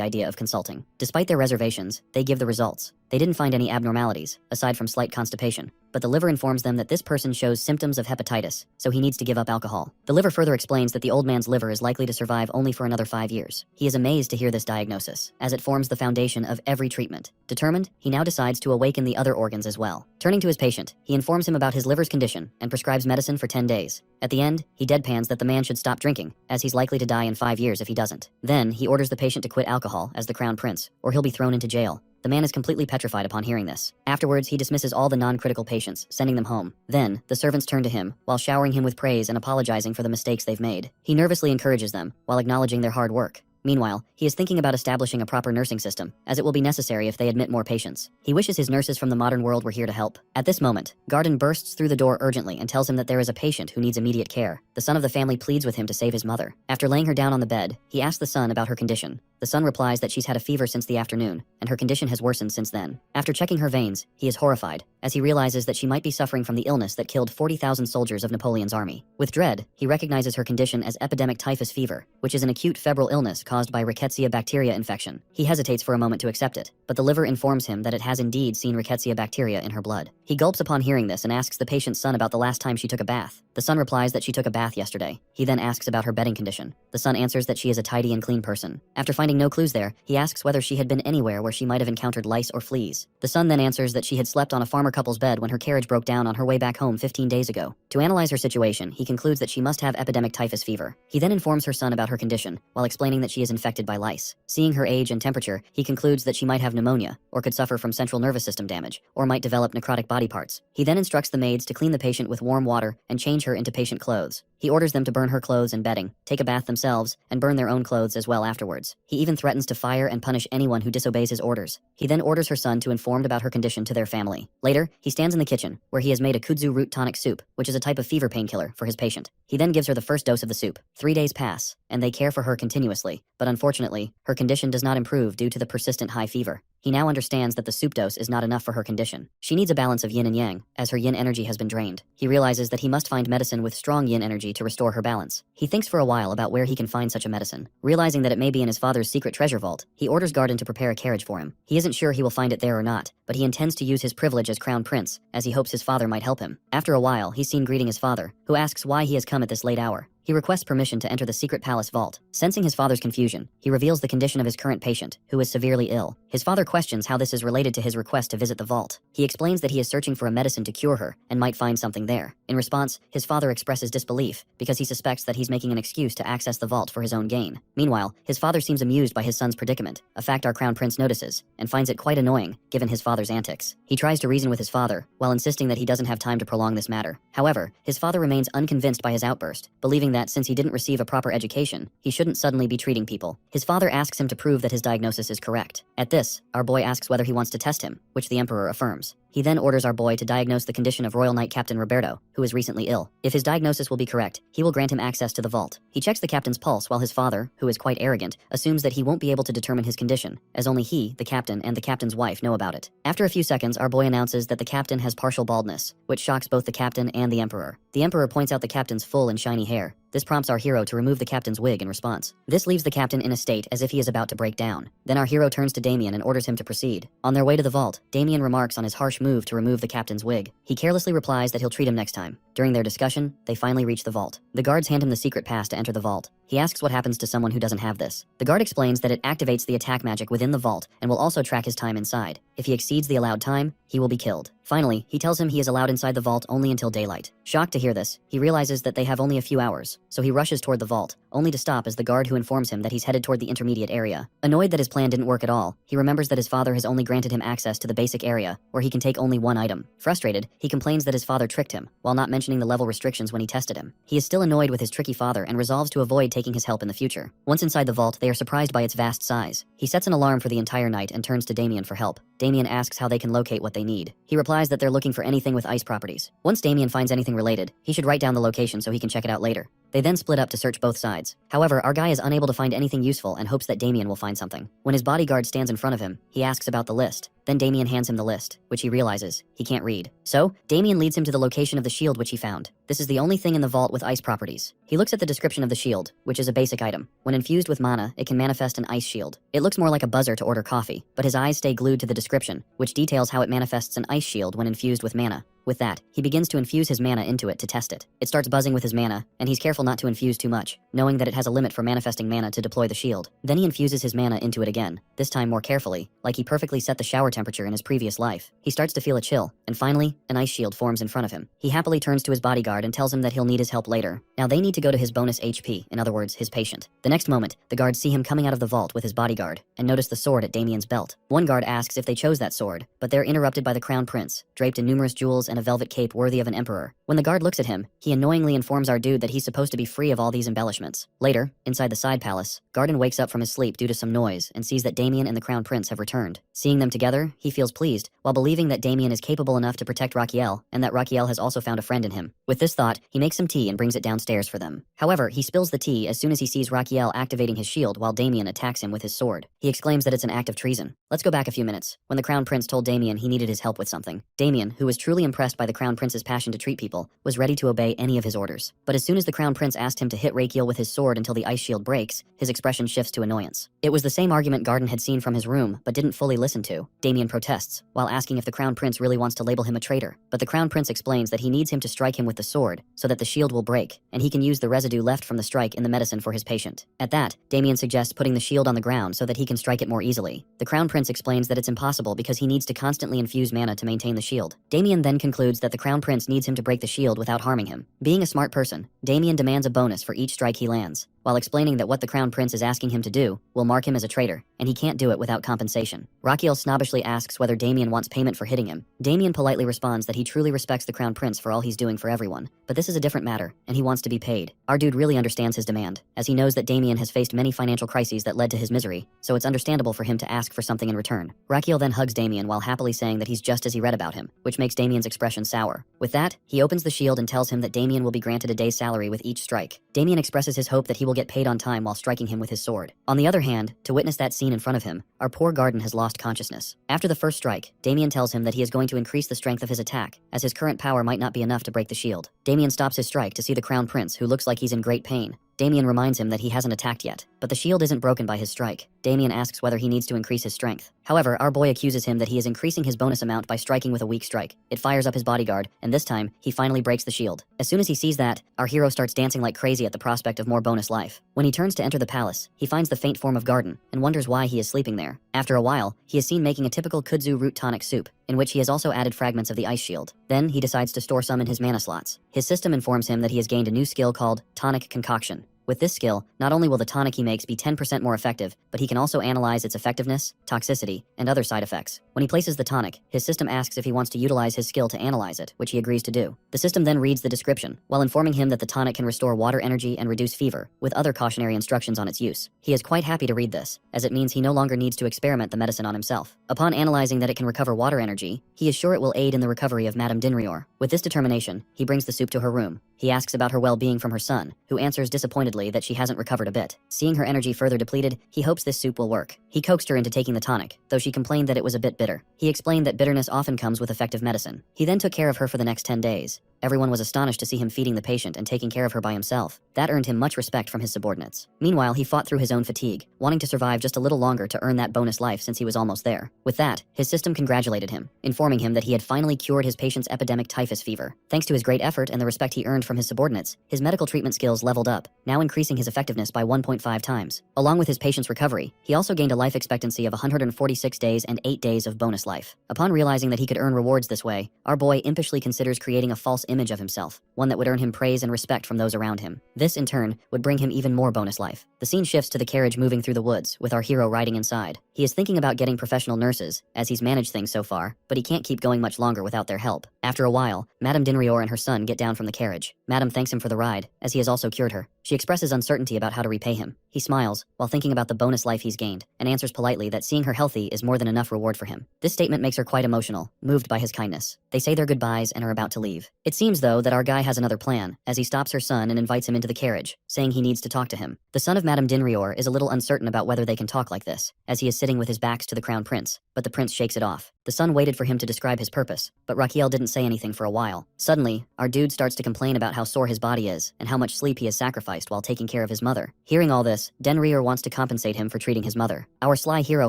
idea of consulting. Despite their reservations, they give the results. They didn't find any abnormalities, aside from slight constipation, but the liver informs them that this person shows symptoms of hepatitis, so he needs to give up alcohol. The liver further explains that the old man's liver is likely to survive only for another 5 years. He is amazed to hear this diagnosis, as it forms the foundation of every treatment. Determined, he now decides to awaken the other organs as well. Turning to his patient, he informs him about his liver's condition and prescribes medicine for 10 days. At the end, he deadpans that the man should stop drinking, as he's likely to die in 5 years if he doesn't. Then, he orders the patient to quit alcohol as the Crown Prince, or he'll be thrown into jail. The man is completely petrified upon hearing this. Afterwards, he dismisses all the non-critical patients, sending them home. Then, the servants turn to him, while showering him with praise and apologizing for the mistakes they've made. He nervously encourages them, while acknowledging their hard work. Meanwhile, he is thinking about establishing a proper nursing system, as it will be necessary if they admit more patients. He wishes his nurses from the modern world were here to help. At this moment, Garden bursts through the door urgently and tells him that there is a patient who needs immediate care. The son of the family pleads with him to save his mother. After laying her down on the bed, he asks the son about her condition. The son replies that she's had a fever since the afternoon, and her condition has worsened since then. After checking her veins, he is horrified, as he realizes that she might be suffering from the illness that killed 40,000 soldiers of Napoleon's army. With dread, he recognizes her condition as epidemic typhus fever, which is an acute febrile illness caused by Rickettsia bacteria infection. He hesitates for a moment to accept it, but the liver informs him that it has indeed seen Rickettsia bacteria in her blood. He gulps upon hearing this and asks the patient's son about the last time she took a bath. The son replies that she took a bath yesterday. He then asks about her bedding condition. The son answers that she is a tidy and clean person. After finding no clues there, he asks whether she had been anywhere where she might have encountered lice or fleas. The son then answers that she had slept on a farmer couple's bed when her carriage broke down on her way back home 15 days ago. To analyze her situation, he concludes that she must have epidemic typhus fever. He then informs her son about her condition, while explaining that she is infected by lice. Seeing her age and temperature, he concludes that she might have pneumonia, or could suffer from central nervous system damage, or might develop necrotic body parts. He then instructs the maids to clean the patient with warm water and change her into patient clothes. He orders them to burn her clothes and bedding, take a bath themselves, and burn their own clothes as well afterwards. He even threatens to fire and punish anyone who disobeys his orders. He then orders her son to inform about her condition to their family. Later, he stands in the kitchen, where he has made a kudzu root tonic soup, which is a type of fever painkiller, for his patient. He then gives her the first dose of the soup. 3 days pass, and they care for her continuously, but unfortunately, her condition does not improve due to the persistent high fever. He now understands that the soup dose is not enough for her condition. She needs a balance of yin and yang, as her yin energy has been drained. He realizes that he must find medicine with strong yin energy to restore her balance. He thinks for a while about where he can find such a medicine. Realizing that it may be in his father's secret treasure vault, he orders Garden to prepare a carriage for him. He isn't sure he will find it there or not, but he intends to use his privilege as Crown Prince, as he hopes his father might help him. After a while, he's seen greeting his father, who asks why he has come at this late hour. He requests permission to enter the secret palace vault. Sensing his father's confusion, he reveals the condition of his current patient, who is severely ill. His father questions how this is related to his request to visit the vault. He explains that he is searching for a medicine to cure her and might find something there. In response, his father expresses disbelief because he suspects that he's making an excuse to access the vault for his own gain. Meanwhile, his father seems amused by his son's predicament, a fact our crown prince notices, and finds it quite annoying, given his father's antics. He tries to reason with his father, while insisting that he doesn't have time to prolong this matter. However, his father remains unconvinced by his outburst, believing that since he didn't receive a proper education, he shouldn't suddenly be treating people. His father asks him to prove that his diagnosis is correct. At this, our boy asks whether he wants to test him, which the emperor affirms. He then orders our boy to diagnose the condition of Royal Knight Captain Roberto, who is recently ill. If his diagnosis will be correct, he will grant him access to the vault. He checks the captain's pulse while his father, who is quite arrogant, assumes that he won't be able to determine his condition, as only he, the captain, and the captain's wife know about it. After a few seconds, our boy announces that the captain has partial baldness, which shocks both the captain and the emperor. The emperor points out the captain's full and shiny hair. This prompts our hero to remove the captain's wig in response. This leaves the captain in a state as if he is about to break down. Then our hero turns to Damien and orders him to proceed. On their way to the vault, Damien remarks on his harsh move to remove the captain's wig. He carelessly replies that he'll treat him next time. During their discussion, they finally reach the vault. The guards hand him the secret pass to enter the vault. He asks what happens to someone who doesn't have this. The guard explains that it activates the attack magic within the vault and will also track his time inside. If he exceeds the allowed time, he will be killed. Finally, he tells him he is allowed inside the vault only until daylight. Shocked to hear this, he realizes that they have only a few hours, so he rushes toward the vault, only to stop as the guard who informs him that he's headed toward the intermediate area. Annoyed that his plan didn't work at all, he remembers that his father has only granted him access to the basic area, where he can take only one item. Frustrated, he complains that his father tricked him, while not mentioning the level restrictions when he tested him. He is still annoyed with his tricky father and resolves to avoid taking his help in the future. Once inside the vault, they are surprised by its vast size. He sets an alarm for the entire night and turns to Damien for help. Damien asks how they can locate what they need. He replies that they're looking for anything with ice properties. Once Damien finds anything related, he should write down the location so he can check it out later. They then split up to search both sides. However, our guy is unable to find anything useful and hopes that Damien will find something. When his bodyguard stands in front of him, he asks about the list. Then Damien hands him the list, which he realizes he can't read. So, Damien leads him to the location of the shield which he found. This is the only thing in the vault with ice properties. He looks at the description of the shield, which is a basic item. When infused with mana, it can manifest an ice shield. It looks more like a buzzer to order coffee, but his eyes stay glued to the description, which details how it manifests an ice shield when infused with mana. With that, he begins to infuse his mana into it to test it. It starts buzzing with his mana, and he's careful not to infuse too much, knowing that it has a limit for manifesting mana to deploy the shield. Then he infuses his mana into it again, this time more carefully, like he perfectly set the shower temperature in his previous life. He starts to feel a chill, and finally, an ice shield forms in front of him. He happily turns to his bodyguard and tells him that he'll need his help later. Now they need to go to his bonus HP, in other words, his patient. The next moment, the guards see him coming out of the vault with his bodyguard, and notice the sword at Damien's belt. One guard asks if they chose that sword, but they're interrupted by the crown prince, draped in numerous jewels and a velvet cape worthy of an emperor. When the guard looks at him, he annoyingly informs our dude that he's supposed to be free of all these embellishments. Later, inside the side palace, Garden wakes up from his sleep due to some noise and sees that Damien and the crown prince have returned. Seeing them together, he feels pleased, while believing that Damien is capable enough to protect Raquiel, and that Raquiel has also found a friend in him. With this thought, he makes some tea and brings it downstairs for them. However, he spills the tea as soon as he sees Raquiel activating his shield while Damien attacks him with his sword. He exclaims that it's an act of treason. Let's go back a few minutes, when the crown prince told Damien he needed his help with something. Damien, who was truly impressed by the crown prince's passion to treat people, was ready to obey any of his orders. But as soon as the crown prince asked him to hit Raquiel with his sword until the ice shield breaks, his expression shifts to annoyance. It was the same argument Garden had seen from his room, but didn't fully listen to. Damien protests, while asking if the crown prince really wants to label him a traitor. But the crown prince explains that he needs him to strike him with the sword, so that the shield will break, and he can use the residue left from the strike in the medicine for his patient. At that, Damien suggests putting the shield on the ground so that he can strike it more easily. The crown prince explains that it's impossible because he needs to constantly infuse mana to maintain the shield. Damien then concludes that the crown prince needs him to break the shield without harming him. Being a smart person, Damien demands a bonus for each strike he lands, while explaining that what the crown prince is asking him to do will mark him as a traitor, and he can't do it without compensation. Raquiel snobbishly asks whether Damien wants payment for hitting him. Damien politely responds that he truly respects the crown prince for all he's doing for everyone, but this is a different matter, and he wants to be paid. Our dude really understands his demand, as he knows that Damien has faced many financial crises that led to his misery, so it's understandable for him to ask for something in return. Raquiel then hugs Damien while happily saying that he's just as he read about him, which makes Damien's expression sour. With that, he opens the shield and tells him that Damien will be granted a day's salary with each strike. Damien expresses his hope that he will get paid on time while striking him with his sword. On the other hand, to witness that scene in front of him, our poor Garden has lost consciousness. After the first strike, Damien tells him that he is going to increase the strength of his attack, as his current power might not be enough to break the shield. Damien stops his strike to see the crown prince, who looks like he's in great pain. Damien reminds him that he hasn't attacked yet, but the shield isn't broken by his strike. Damien asks whether he needs to increase his strength. However, our boy accuses him that he is increasing his bonus amount by striking with a weak strike. It fires up his bodyguard, and this time, he finally breaks the shield. As soon as he sees that, our hero starts dancing like crazy at the prospect of more bonus life. When he turns to enter the palace, he finds the faint form of garden, and wonders why he is sleeping there. After a while, he is seen making a typical kudzu root tonic soup, in which he has also added fragments of the ice shield. Then, he decides to store some in his mana slots. His system informs him that he has gained a new skill called tonic concoction. With this skill, not only will the tonic he makes be 10% more effective, but he can also analyze its effectiveness, toxicity, and other side effects. When he places the tonic, his system asks if he wants to utilize his skill to analyze it, which he agrees to do. The system then reads the description, while informing him that the tonic can restore water energy and reduce fever, with other cautionary instructions on its use. He is quite happy to read this, as it means he no longer needs to experiment the medicine on himself. Upon analyzing that it can recover water energy, he is sure it will aid in the recovery of Madame Dinrior. With this determination, he brings the soup to her room. He asks about her well-being from her son, who answers disappointedly that she hasn't recovered a bit. Seeing her energy further depleted, he hopes this soup will work. He coaxed her into taking the tonic, though she complained that it was a bit bitter. He explained that bitterness often comes with effective medicine. He then took care of her for the next 10 days. Everyone was astonished to see him feeding the patient and taking care of her by himself. That earned him much respect from his subordinates. Meanwhile, he fought through his own fatigue, wanting to survive just a little longer to earn that bonus life since he was almost there. With that, his system congratulated him, informing him that he had finally cured his patient's epidemic typhus fever. Thanks to his great effort and the respect he earned from his subordinates, his medical treatment skills leveled up, now increasing his effectiveness by 1.5 times. Along with his patient's recovery, he also gained a life expectancy of 146 days and 8 days of bonus life. Upon realizing that he could earn rewards this way, our boy impishly considers creating a false image of himself, one that would earn him praise and respect from those around him. This, in turn, would bring him even more bonus life. The scene shifts to the carriage moving through the woods, with our hero riding inside. He is thinking about getting professional nurses, as he's managed things so far, but he can't keep going much longer without their help. After a while, Madame Dinrior and her son get down from the carriage. Madame thanks him for the ride, as he has also cured her. She expresses uncertainty about how to repay him. He smiles, while thinking about the bonus life he's gained, and answers politely that seeing her healthy is more than enough reward for him. This statement makes her quite emotional, moved by his kindness. They say their goodbyes and are about to leave. It seems, though, that our guy has another plan, as he stops her son and invites him into the carriage, saying he needs to talk to him. The son of Madame Dinrior is a little uncertain about whether they can talk like this, as he is sitting with his backs to the crown prince, but the prince shakes it off. The son waited for him to describe his purpose, but Raquiel didn't say anything for a while. Suddenly, our dude starts to complain about how sore his body is, and how much sleep he has sacrificed while taking care of his mother. Hearing all this, Dinrior wants to compensate him for treating his mother. Our sly hero,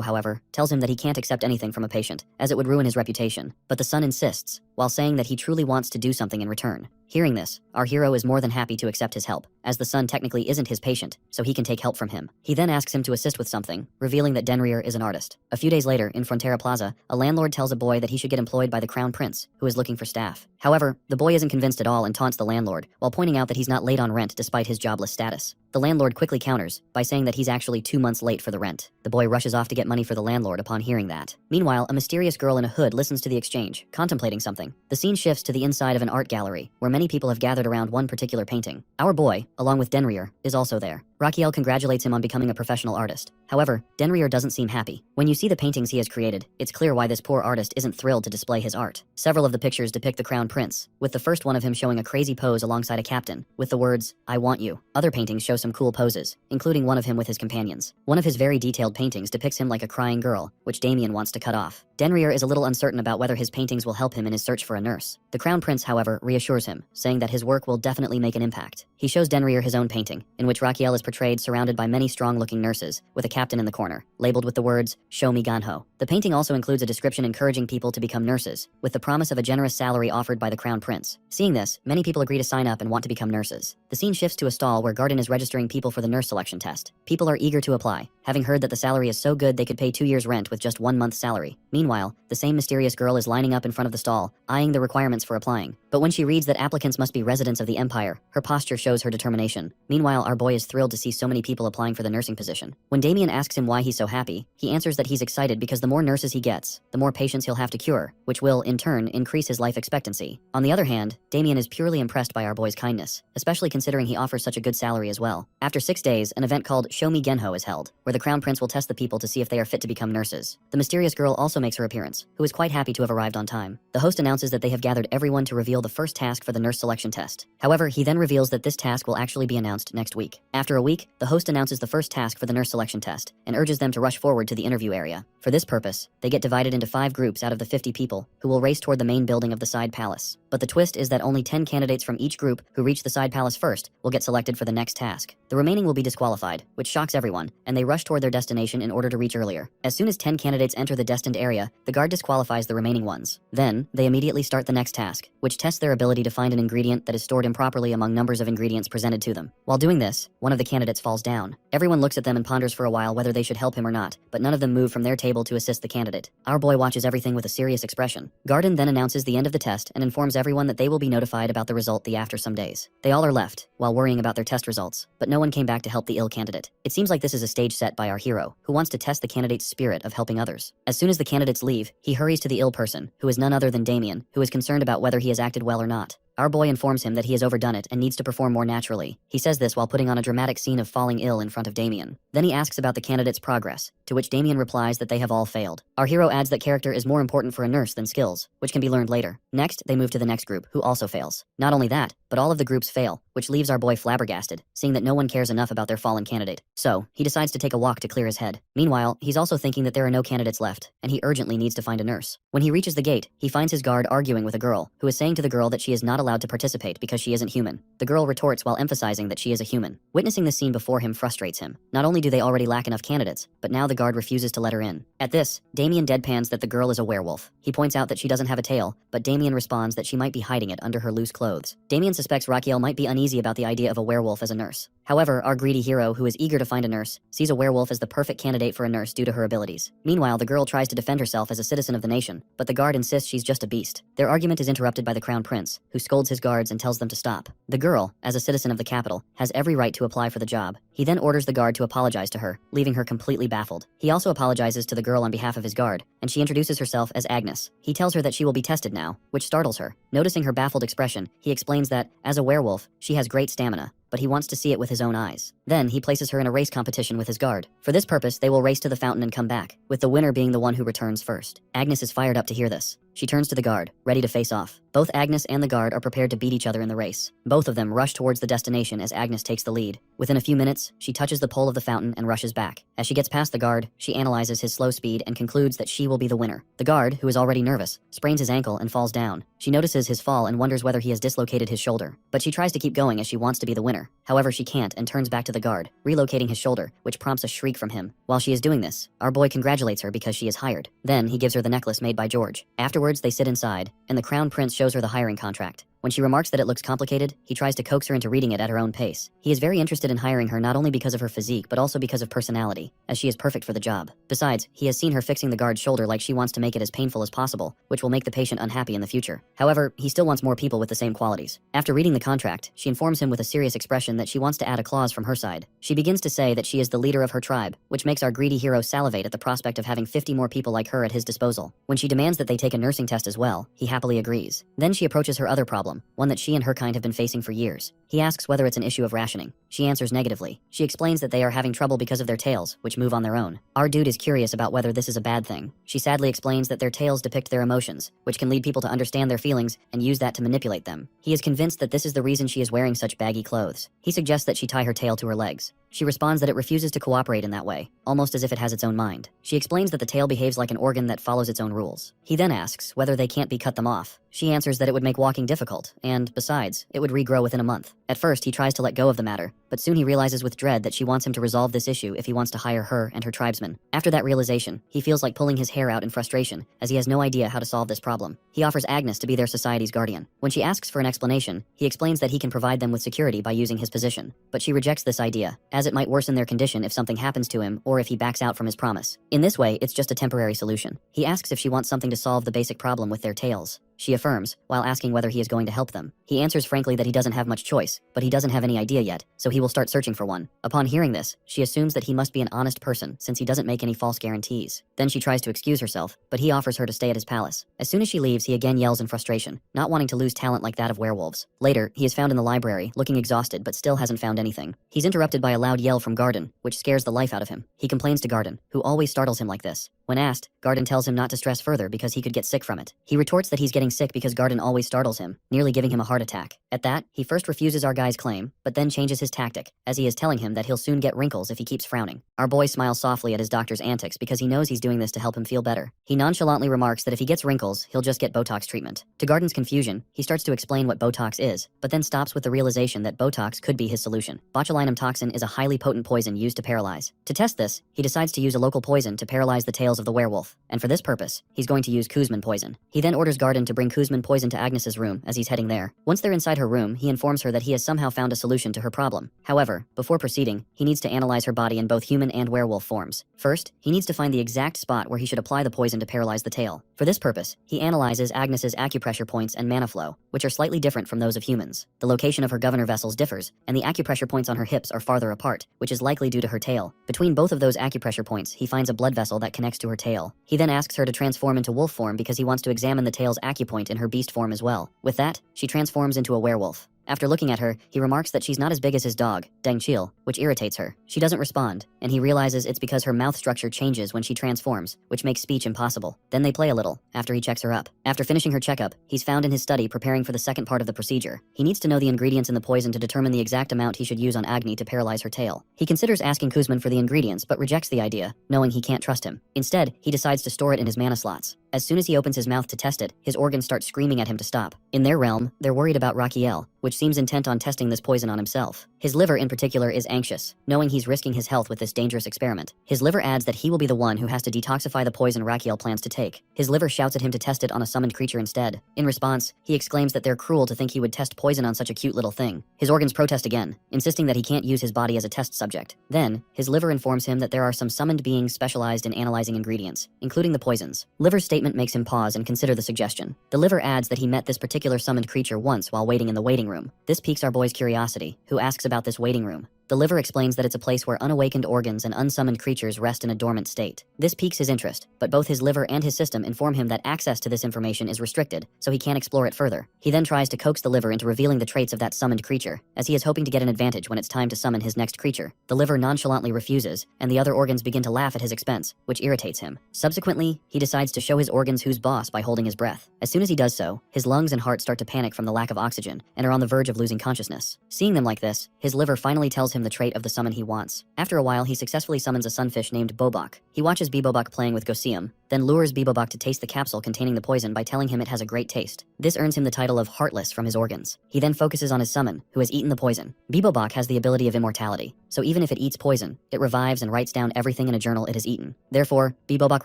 however, tells him that he can't accept anything from a patient, as it would ruin his reputation, but the son insists, while saying that he truly wants to do something in return. Hearing this, our hero is more than happy to accept his help, as the son technically isn't his patient, so he can take help from him. He then asks him to assist with something, revealing that Dinrior is an artist. A few days later, in Frontera Plaza, a landlord tells a boy that he should get employed by the crown prince, who is looking for staff. However, the boy isn't convinced at all and taunts the landlord, while pointing out that he's not late on rent despite his jobless status. The landlord quickly counters, by saying that he's actually 2 months late for the rent. The boy rushes off to get money for the landlord upon hearing that. Meanwhile, a mysterious girl in a hood listens to the exchange, contemplating something. The scene shifts to the inside of an art gallery, where many people have gathered around one particular painting. Our boy, along with Dinrior, is also there. Raquiel congratulates him on becoming a professional artist. However, Dinrior doesn't seem happy. When you see the paintings he has created, it's clear why this poor artist isn't thrilled to display his art. Several of the pictures depict the crown prince, with the first one of him showing a crazy pose alongside a captain, with the words, "I want you." Other paintings show some cool poses, including one of him with his companions. One of his very detailed paintings depicts him like a crying girl, which Damien wants to cut off. Dinrior is a little uncertain about whether his paintings will help him in his search for a nurse. The crown prince, however, reassures him, saying that his work will definitely make an impact. He shows Dinrior his own painting, in which Raquiel is portrayed surrounded by many strong-looking nurses, with a captain in the corner, labeled with the words, "Show me Ganho." The painting also includes a description encouraging people to become nurses, with the promise of a generous salary offered by the crown prince. Seeing this, many people agree to sign up and want to become nurses. The scene shifts to a stall where Garden is registering people for the nurse selection test. People are eager to apply, having heard that the salary is so good they could pay 2 years' rent with just 1 month's salary. Meanwhile, the same mysterious girl is lining up in front of the stall, eyeing the requirements for applying. But when she reads that applicants must be residents of the Empire, her posture shows her determination. Meanwhile, our boy is thrilled to see so many people applying for the nursing position. When Damien asks him why he's so happy, he answers that he's excited because the more nurses he gets, the more patients he'll have to cure, which will, in turn, increase his life expectancy. On the other hand, Damien is purely impressed by our boy's kindness, especially considering he offers such a good salary as well. After 6 days, an event called Show Me Genho is held, where the crown prince will test the people to see if they are fit to become nurses. The mysterious girl also makes makes her appearance, who is quite happy to have arrived on time. The host announces that they have gathered everyone to reveal the first task for the nurse selection test. However, he then reveals that this task will actually be announced next week. After a week, the host announces the first task for the nurse selection test and urges them to rush forward to the interview area. For this purpose, they get divided into 5 groups out of the 50 people who will race toward the main building of the side palace. But the twist is that only 10 candidates from each group who reach the side palace first will get selected for the next task. The remaining will be disqualified, which shocks everyone, and they rush toward their destination in order to reach earlier. As soon as 10 candidates enter the destined area, the guard disqualifies the remaining ones. Then, they immediately start the next task, which tests their ability to find an ingredient that is stored improperly among numbers of ingredients presented to them. While doing this, one of the candidates falls down. Everyone looks at them and ponders for a while whether they should help him or not, but none of them move from their table to assist the candidate. Our boy watches everything with a serious expression. Garden then announces the end of the test and informs everyone that they will be notified about the result after some days. They all are left, while worrying about their test results, but no one came back to help the ill candidate. It seems like this is a stage set by our hero, who wants to test the candidate's spirit of helping others. As soon as the candidates leave, he hurries to the ill person, who is none other than Damien, who is concerned about whether he has acted well or not. Our boy informs him that he has overdone it and needs to perform more naturally. He says this while putting on a dramatic scene of falling ill in front of Damien. Then he asks about the candidate's progress, to which Damien replies that they have all failed. Our hero adds that character is more important for a nurse than skills, which can be learned later. Next, they move to the next group, who also fails. Not only that, but all of the groups fail, which leaves our boy flabbergasted, seeing that no one cares enough about their fallen candidate. So, he decides to take a walk to clear his head. Meanwhile, he's also thinking that there are no candidates left, and he urgently needs to find a nurse. When he reaches the gate, he finds his guard arguing with a girl, who is saying to the girl that she is not allowed to participate because she isn't human. The girl retorts while emphasizing that she is a human. Witnessing the scene before him frustrates him. Not only do they already lack enough candidates, but now the guard refuses to let her in. At this, Damien deadpans that the girl is a werewolf. He points out that she doesn't have a tail, but Damien responds that she might be hiding it under her loose clothes. Damien suspects Raquel might be uneasy about the idea of a werewolf as a nurse. However, our greedy hero, who is eager to find a nurse, sees a werewolf as the perfect candidate for a nurse due to her abilities. Meanwhile, the girl tries to defend herself as a citizen of the nation, but the guard insists she's just a beast. Their argument is interrupted by the crown prince, who scolds his guards and tells them to stop. The girl, as a citizen of the capital, has every right to apply for the job. He then orders the guard to apologize to her, leaving her completely baffled. He also apologizes to the girl on behalf of his guard, and she introduces herself as Agnes. He tells her that she will be tested now, which startles her. Noticing her baffled expression, he explains that, as a werewolf, she has great stamina, but he wants to see it with his own eyes. Then, he places her in a race competition with his guard. For this purpose, they will race to the fountain and come back, with the winner being the one who returns first. Agnes is fired up to hear this. She turns to the guard, ready to face off. Both Agnes and the guard are prepared to beat each other in the race. Both of them rush towards the destination as Agnes takes the lead. Within a few minutes, she touches the pole of the fountain and rushes back. As she gets past the guard, she analyzes his slow speed and concludes that she will be the winner. The guard, who is already nervous, sprains his ankle and falls down. She notices his fall and wonders whether he has dislocated his shoulder. But she tries to keep going as she wants to be the winner. However, she can't and turns back to the guard, relocating his shoulder, which prompts a shriek from him. While she is doing this, our boy congratulates her because she is hired. Then, he gives her the necklace made by George. Afterwards, they sit inside, and the crown prince shows her the hiring contract. When she remarks that it looks complicated, he tries to coax her into reading it at her own pace. He is very interested in hiring her not only because of her physique, but also because of personality, as she is perfect for the job. Besides, he has seen her fixing the guard's shoulder like she wants to make it as painful as possible, which will make the patient unhappy in the future. However, he still wants more people with the same qualities. After reading the contract, she informs him with a serious expression that she wants to add a clause from her side. She begins to say that she is the leader of her tribe, which makes our greedy hero salivate at the prospect of having 50 more people like her at his disposal. When she demands that they take a nursing test as well, he happily agrees. Then she approaches her other problem, one that she and her kind have been facing for years. He asks whether it's an issue of rationing. She answers negatively. She explains that they are having trouble because of their tails, which move on their own. Our dude is curious about whether this is a bad thing. She sadly explains that their tails depict their emotions, which can lead people to understand their feelings and use that to manipulate them. He is convinced that this is the reason she is wearing such baggy clothes. He suggests that she tie her tail to her legs. She responds that it refuses to cooperate in that way, almost as if it has its own mind. She explains that the tail behaves like an organ that follows its own rules. He then asks whether they can't be cut them off. She answers that it would make walking difficult, and, besides, it would regrow within a month. At first, he tries to let go of the matter, but soon he realizes with dread that she wants him to resolve this issue if he wants to hire her and her tribesmen. After that realization, he feels like pulling his hair out in frustration, as he has no idea how to solve this problem. He offers Agnes to be their society's guardian. When she asks for an explanation, he explains that he can provide them with security by using his position. But she rejects this idea, as it might worsen their condition if something happens to him or if he backs out from his promise. In this way, it's just a temporary solution. He asks if she wants something to solve the basic problem with their tails. She affirms, while asking whether he is going to help them. He answers frankly that he doesn't have much choice, but he doesn't have any idea yet, so he will start searching for one. Upon hearing this, she assumes that he must be an honest person since he doesn't make any false guarantees. Then she tries to excuse herself, but he offers her to stay at his palace. As soon as she leaves, he again yells in frustration, not wanting to lose talent like that of werewolves. Later, he is found in the library, looking exhausted but still hasn't found anything. He's interrupted by a loud yell from Garden, which scares the life out of him. He complains to Garden, who always startles him like this. When asked, Garden tells him not to stress further because he could get sick from it. He retorts that he's getting sick because Garden always startles him, nearly giving him a heart attack. At that, he first refuses our guy's claim, but then changes his tactic, as he is telling him that he'll soon get wrinkles if he keeps frowning. Our boy smiles softly at his doctor's antics because he knows he's doing this to help him feel better. He nonchalantly remarks that if he gets wrinkles, he'll just get Botox treatment. To Garden's confusion, he starts to explain what Botox is, but then stops with the realization that Botox could be his solution. Botulinum toxin is a highly potent poison used to paralyze. To test this, he decides to use a local poison to paralyze the tails of the werewolf, and for this purpose, he's going to use Kuzman poison. He then orders Garden to bring Kuzman poison to Agnes's room as he's heading there. Once they're inside her room, he informs her that he has somehow found a solution to her problem. However, before proceeding, he needs to analyze her body in both human and werewolf forms. First, he needs to find the exact spot where he should apply the poison to paralyze the tail. For this purpose, he analyzes Agnes's acupressure points and mana flow, which are slightly different from those of humans. The location of her governor vessels differs, and the acupressure points on her hips are farther apart, which is likely due to her tail. Between both of those acupressure points, he finds a blood vessel that connects to her tail. He then asks her to transform into wolf form because he wants to examine the tail's acupoint in her beast form as well. With that, she transforms into a werewolf. After looking at her, he remarks that she's not as big as his dog, Deng Chil, which irritates her. She doesn't respond, and he realizes it's because her mouth structure changes when she transforms, which makes speech impossible. Then they play a little, after he checks her up. After finishing her checkup, he's found in his study preparing for the second part of the procedure. He needs to know the ingredients in the poison to determine the exact amount he should use on Agni to paralyze her tail. He considers asking Kuzman for the ingredients, but rejects the idea, knowing he can't trust him. Instead, he decides to store it in his mana slots. As soon as he opens his mouth to test it, his organs start screaming at him to stop. In their realm, they're worried about Raquiel, which seems intent on testing this poison on himself. His liver in particular is anxious, knowing he's risking his health with this dangerous experiment. His liver adds that he will be the one who has to detoxify the poison Raquiel plans to take. His liver shouts at him to test it on a summoned creature instead. In response, he exclaims that they're cruel to think he would test poison on such a cute little thing. His organs protest again, insisting that he can't use his body as a test subject. Then, his liver informs him that there are some summoned beings specialized in analyzing ingredients, including the poisons. Liver's statement makes him pause and consider the suggestion. The liver adds that he met this particular summoned creature once while waiting in the waiting room. This piques our boy's curiosity, who asks about this waiting room. The liver explains that it's a place where unawakened organs and unsummoned creatures rest in a dormant state. This piques his interest, but both his liver and his system inform him that access to this information is restricted, so he can't explore it further. He then tries to coax the liver into revealing the traits of that summoned creature, as he is hoping to get an advantage when it's time to summon his next creature. The liver nonchalantly refuses, and the other organs begin to laugh at his expense, which irritates him. Subsequently, he decides to show his organs who's boss by holding his breath. As soon as he does so, his lungs and heart start to panic from the lack of oxygen, and are on the verge of losing consciousness. Seeing them like this, his liver finally tells him the trait of the summon he wants. After a while, he successfully summons a sunfish named Bobok. He watches Bebobok playing with Gosium, then lures Bebobok to taste the capsule containing the poison by telling him it has a great taste. This earns him the title of Heartless from his organs. He then focuses on his summon, who has eaten the poison. Bebobok has the ability of immortality, so even if it eats poison, it revives and writes down everything in a journal it has eaten. Therefore, Bebobok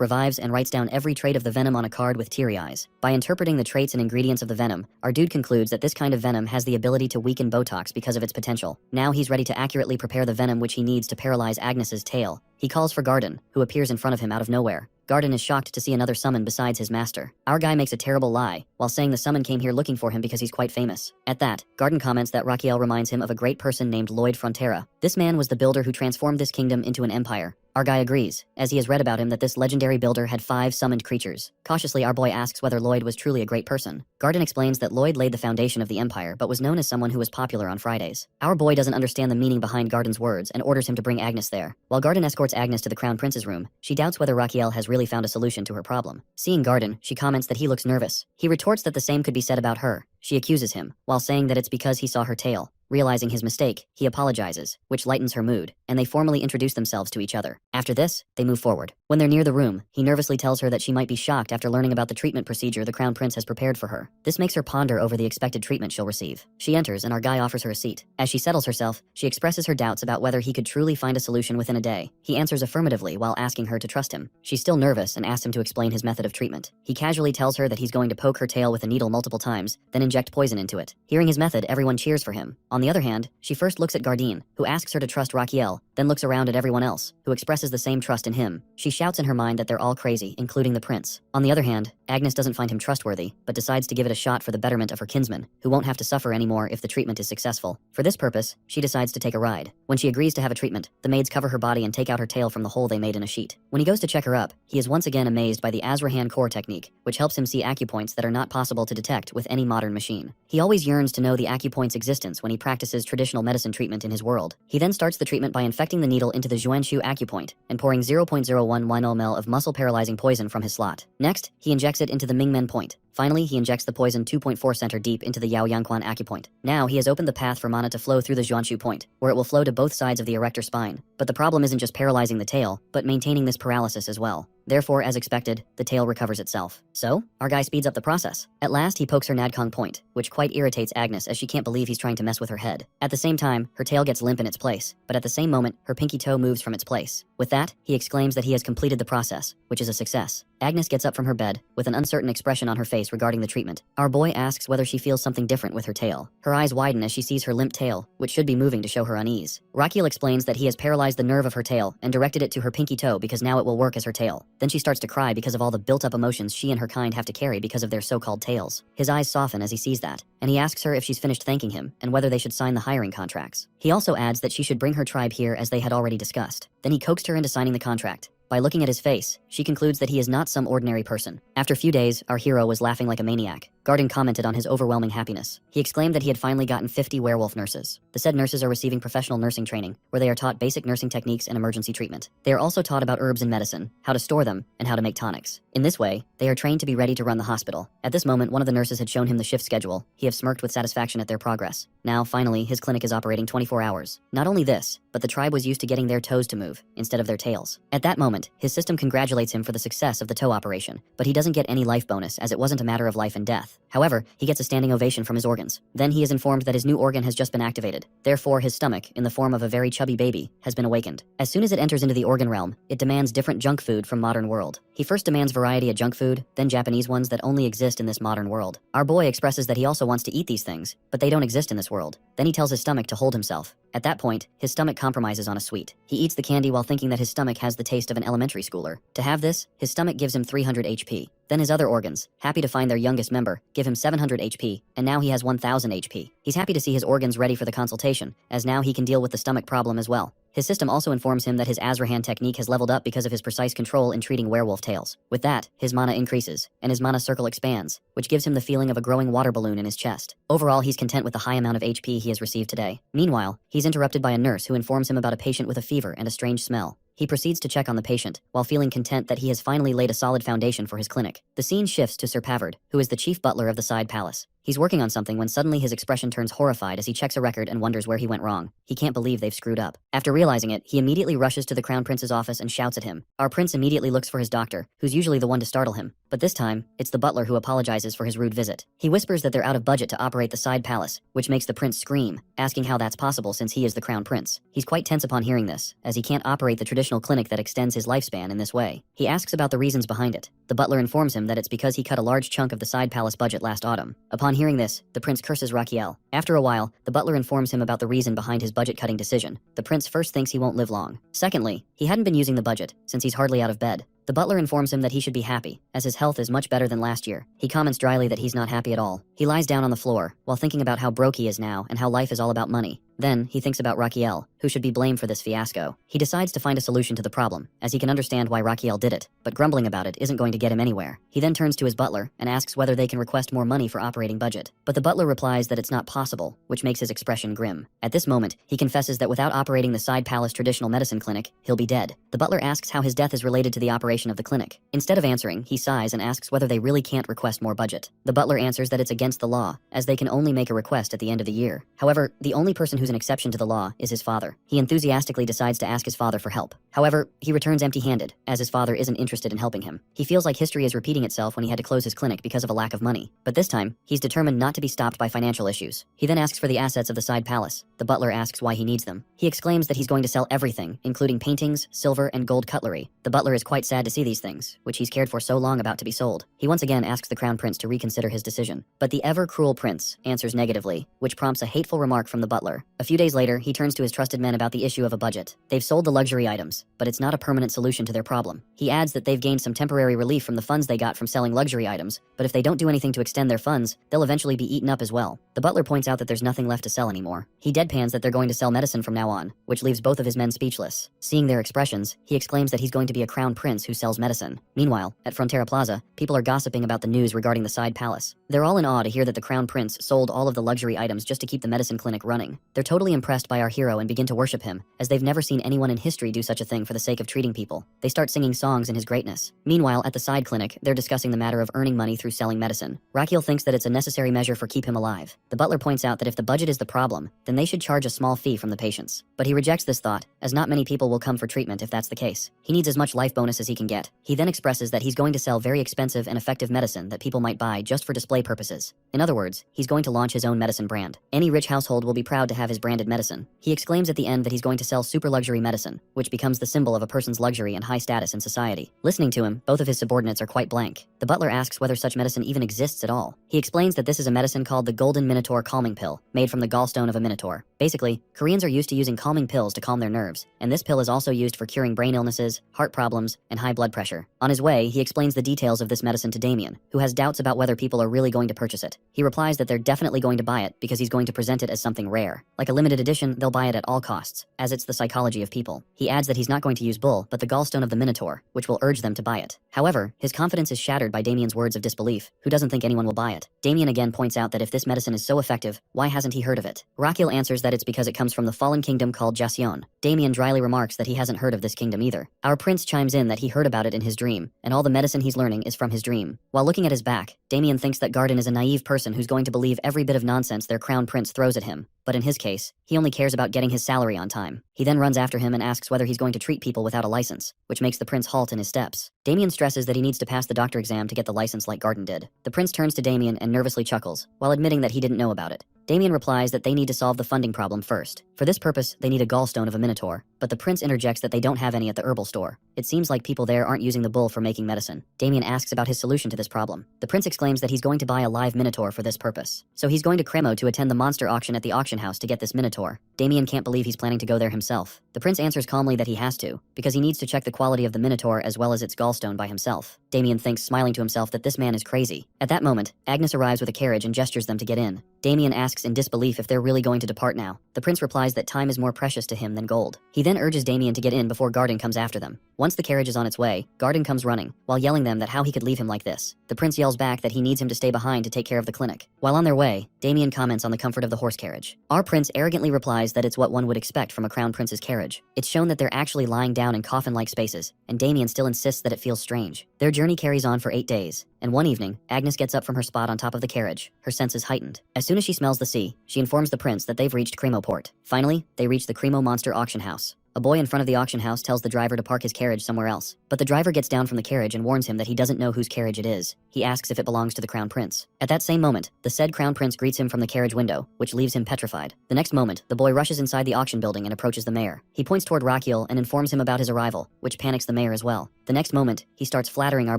revives and writes down every trait of the venom on a card with teary eyes. By interpreting the traits and ingredients of the venom, our dude concludes that this kind of venom has the ability to weaken Botox because of its potential. Now he's ready to accurately prepare the venom which he needs to paralyze Agnes's tail. He calls for Garden, who appears in front of him out of nowhere. Garden is shocked to see another summon besides his master. Our guy makes a terrible lie, while saying the summon came here looking for him because he's quite famous. At that, Garden comments that Raquiel reminds him of a great person named Lloyd Frontera. This man was the builder who transformed this kingdom into an empire. Our guy agrees, as he has read about him that this legendary builder had 5 summoned creatures. Cautiously, our boy asks whether Lloyd was truly a great person. Garden explains that Lloyd laid the foundation of the empire, but was known as someone who was popular on Fridays. Our boy doesn't understand the meaning behind Garden's words and orders him to bring Agnes there. While Garden escorts Agnes to the Crown Prince's room, she doubts whether Raquiel has really found a solution to her problem. Seeing Garden, she comments that he looks nervous. He retorts that the same could be said about her. She accuses him, while saying that it's because he saw her tail. Realizing his mistake, he apologizes, which lightens her mood, and they formally introduce themselves to each other. After this, they move forward. When they're near the room, he nervously tells her that she might be shocked after learning about the treatment procedure the Crown Prince has prepared for her. This makes her ponder over the expected treatment she'll receive. She enters, and our guy offers her a seat. As she settles herself, she expresses her doubts about whether he could truly find a solution within a day. He answers affirmatively while asking her to trust him. She's still nervous and asks him to explain his method of treatment. He casually tells her that he's going to poke her tail with a needle multiple times, then inject poison into it. Hearing his method, everyone cheers for him. On the other hand, she first looks at Gardine, who asks her to trust Raquiel, then looks around at everyone else, who expresses the same trust in him. She shouts in her mind that they're all crazy, including the prince. On the other hand, Agnes doesn't find him trustworthy, but decides to give it a shot for the betterment of her kinsman, who won't have to suffer anymore if the treatment is successful. For this purpose, she decides to take a ride. When she agrees to have a treatment, the maids cover her body and take out her tail from the hole they made in a sheet. When he goes to check her up, he is once again amazed by the Azrahan core technique, which helps him see acupoints that are not possible to detect with any modern machine. He always yearns to know the acupoint's existence when he practices practices traditional medicine treatment in his world. He then starts the treatment by infecting the needle into the Xuanshu acupoint and pouring 0.01 ml of muscle-paralyzing poison from his slot. Next, he injects it into the Mingmen point. Finally, he injects the poison 2.4 center deep into the Yaoyangquan acupoint. Now, he has opened the path for mana to flow through the Xuanshu point, where it will flow to both sides of the erector spine. But the problem isn't just paralyzing the tail, but maintaining this paralysis as well. Therefore, as expected, the tail recovers itself. So, our guy speeds up the process. At last, he pokes her Nadkong point, which quite irritates Agnes as she can't believe he's trying to mess with her head. At the same time, her tail gets limp in its place, but at the same moment, her pinky toe moves from its place. With that, he exclaims that he has completed the process, which is a success. Agnes gets up from her bed, with an uncertain expression on her face regarding the treatment. Our boy asks whether she feels something different with her tail. Her eyes widen as she sees her limp tail, which should be moving to show her unease. Rakiel explains that he has paralyzed the nerve of her tail and directed it to her pinky toe because now it will work as her tail. Then she starts to cry because of all the built-up emotions she and her kind have to carry because of their so-called tails. His eyes soften as he sees that, and he asks her if she's finished thanking him and whether they should sign the hiring contracts. He also adds that she should bring her tribe here as they had already discussed. Then he coaxed her into signing the contract. By looking at his face, she concludes that he is not some ordinary person. After a few days, our hero was laughing like a maniac. Garden commented on his overwhelming happiness. He exclaimed that he had finally gotten 50 werewolf nurses. The said nurses are receiving professional nursing training, where they are taught basic nursing techniques and emergency treatment. They are also taught about herbs and medicine, how to store them, and how to make tonics. In this way, they are trained to be ready to run the hospital. At this moment, one of the nurses had shown him the shift schedule. He have smirked with satisfaction at their progress. Now, finally, his clinic is operating 24 hours. Not only this, but the tribe was used to getting their toes to move, instead of their tails. At that moment, his system congratulates him for the success of the toe operation, but he doesn't get any life bonus as it wasn't a matter of life and death. However, he gets a standing ovation from his organs. Then he is informed that his new organ has just been activated. Therefore, his stomach, in the form of a very chubby baby, has been awakened. As soon as it enters into the organ realm, it demands different junk food from modern world. He first demands variety of junk food, then Japanese ones that only exist in this modern world. Our boy expresses that he also wants to eat these things, but they don't exist in this world. Then he tells his stomach to hold himself. At that point, his stomach compromises on a sweet. He eats the candy while thinking that his stomach has the taste of an elementary schooler. To have this, his stomach gives him 300 HP. Then his other organs, happy to find their youngest member, give him 700 HP, and now he has 1000 HP. He's happy to see his organs ready for the consultation, as now he can deal with the stomach problem as well. His system also informs him that his Azrahan technique has leveled up because of his precise control in treating werewolf tails. With that, his mana increases, and his mana circle expands, which gives him the feeling of a growing water balloon in his chest. Overall, he's content with the high amount of HP he has received today. Meanwhile, he's interrupted by a nurse who informs him about a patient with a fever and a strange smell. He proceeds to check on the patient, while feeling content that he has finally laid a solid foundation for his clinic. The scene shifts to Sir Pavard, who is the chief butler of the side palace. He's working on something when suddenly his expression turns horrified as he checks a record and wonders where he went wrong. He can't believe they've screwed up. After realizing it, he immediately rushes to the crown prince's office and shouts at him. Our prince immediately looks for his doctor, who's usually the one to startle him. But this time, it's the butler who apologizes for his rude visit. He whispers that they're out of budget to operate the side palace, which makes the prince scream, asking how that's possible since he is the crown prince. He's quite tense upon hearing this, as he can't operate the traditional clinic that extends his lifespan in this way. He asks about the reasons behind it. The butler informs him that it's because he cut a large chunk of the side palace budget last autumn. Upon hearing this, the prince curses Rakiel. After a while, the butler informs him about the reason behind his budget-cutting decision. The prince first thinks he won't live long. Secondly, he hadn't been using the budget, since he's hardly out of bed. The butler informs him that he should be happy, as his health is much better than last year. He comments dryly that he's not happy at all. He lies down on the floor, while thinking about how broke he is now and how life is all about money. Then, he thinks about Rakiel, who should be blamed for this fiasco. He decides to find a solution to the problem, as he can understand why Rakiel did it, but grumbling about it isn't going to get him anywhere. He then turns to his butler and asks whether they can request more money for operating budget. But the butler replies that it's not possible, which makes his expression grim. At this moment, he confesses that without operating the side palace traditional medicine clinic, he'll be dead. The butler asks how his death is related to the operation of the clinic. Instead of answering, he sighs and asks whether they really can't request more budget. The butler answers that it's against the law, as they can only make a request at the end of the year. However, the only person who's an exception to the law is his father. He enthusiastically decides to ask his father for help. However, he returns empty-handed, as his father isn't interested in helping him. He feels like history is repeating itself when he had to close his clinic because of a lack of money. But this time, he's determined not to be stopped by financial issues. He then asks for the assets of the side palace. The butler asks why he needs them. He exclaims that he's going to sell everything, including paintings, silver, and gold cutlery. The butler is quite sad to see these things, which he's cared for so long about to be sold. He once again asks the crown prince to reconsider his decision. But the ever-cruel prince answers negatively, which prompts a hateful remark from the butler. A few days later, he turns to his trusted men about the issue of a budget. They've sold the luxury items, but it's not a permanent solution to their problem. He adds that they've gained some temporary relief from the funds they got from selling luxury items, but if they don't do anything to extend their funds, they'll eventually be eaten up as well. The butler points out that there's nothing left to sell anymore. He deadpans that they're going to sell medicine from now on, which leaves both of his men speechless. Seeing their expressions, he exclaims that he's going to be a crown prince who sells medicine. Meanwhile, at Frontera Plaza, people are gossiping about the news regarding the side palace. They're all in awe to hear that the crown prince sold all of the luxury items just to keep the medicine clinic running. They're totally impressed by our hero and begin to worship him, as they've never seen anyone in history do such a thing for the sake of treating people. They start singing songs in his greatness. Meanwhile, at the side clinic, they're discussing the matter of earning money through selling medicine. Raquel thinks that it's a necessary measure for keep him alive. The butler points out that if the budget is the problem, then they should charge a small fee from the patients. But he rejects this thought, as not many people will come for treatment if that's the case. He needs as much life bonus as he can get. He then expresses that he's going to sell very expensive and effective medicine that people might buy just for display purposes. In other words, he's going to launch his own medicine brand. Any rich household will be proud to have his branded medicine. He exclaims at the end that he's going to sell super luxury medicine, which becomes the symbol of a person's luxury and high status in society. Listening to him, both of his subordinates are quite blank. The butler asks whether such medicine even exists at all. He explains that this is a medicine called the Golden Minotaur Calming Pill, made from the gallstone of a minotaur. Basically, Koreans are used to using calming pills to calm their nerves, and this pill is also used for curing brain illnesses, heart problems, and high blood pressure. On his way, he explains the details of this medicine to Damien, who has doubts about whether people are really going to purchase it. He replies that they're definitely going to buy it because he's going to present it as something rare. Like a limited edition, they'll buy it at all costs, as it's the psychology of people. He adds that he's not going to use bull, but the gallstone of the minotaur, which will urge them to buy it. However, his confidence is shattered by Damien's words of disbelief, who doesn't think anyone will buy it. Damien again points out that if this medicine is so effective, why hasn't he heard of it? Raquel answers that it's because it comes from the fallen kingdom called Jasion. Damien dryly remarks that he hasn't heard of this kingdom either. Our prince chimes in that he heard about it in his dream, and all the medicine he's learning is from his dream. While looking at his back, Damien thinks that Garden is a naive person who's going to believe every bit of nonsense their crown prince throws at him. But in his case, he only cares about getting his salary on time. He then runs after him and asks whether he's going to treat people without a license, which makes the prince halt in his steps. Damien stresses that he needs to pass the doctor exam to get the license like Garden did. The prince turns to Damien and nervously chuckles, while admitting that he didn't know about it. Damien replies that they need to solve the funding problem first. For this purpose, they need a gallstone of a minotaur, but the prince interjects that they don't have any at the herbal store. It seems like people there aren't using the bull for making medicine. Damien asks about his solution to this problem. The prince exclaims that he's going to buy a live minotaur for this purpose. So he's going to Cremo to attend the monster auction at the auction house to get this minotaur. Damien can't believe he's planning to go there himself. The prince answers calmly that he has to, because he needs to check the quality of the minotaur as well as its gallstone by himself. Damien thinks, smiling to himself, that this man is crazy. At that moment, Agnes arrives with a carriage and gestures them to get in. Damien asks in disbelief if they're really going to depart now. The prince replies that time is more precious to him than gold. He then urges Damien to get in before Garden comes after them. Once the carriage is on its way, Garden comes running, while yelling them that how he could leave him like this. The prince yells back that he needs him to stay behind to take care of the clinic. While on their way, Damien comments on the comfort of the horse carriage. Our prince arrogantly replies that it's what one would expect from a crown prince's carriage. It's shown that they're actually lying down in coffin-like spaces, and Damien still insists that it feels strange. Their journey carries on for 8 days, and one evening, Agnes gets up from her spot on top of the carriage, her senses heightened. As soon as she smells the sea, she informs the prince that they've reached Cremo Port. Finally, they reach the Cremo Monster Auction House. A boy in front of the auction house tells the driver to park his carriage somewhere else, but the driver gets down from the carriage and warns him that he doesn't know whose carriage it is. He asks if it belongs to the crown prince. At that same moment, the said crown prince greets him from the carriage window, which leaves him petrified. The next moment, the boy rushes inside the auction building and approaches the mayor. He points toward Raquel and informs him about his arrival, which panics the mayor as well. The next moment, he starts flattering our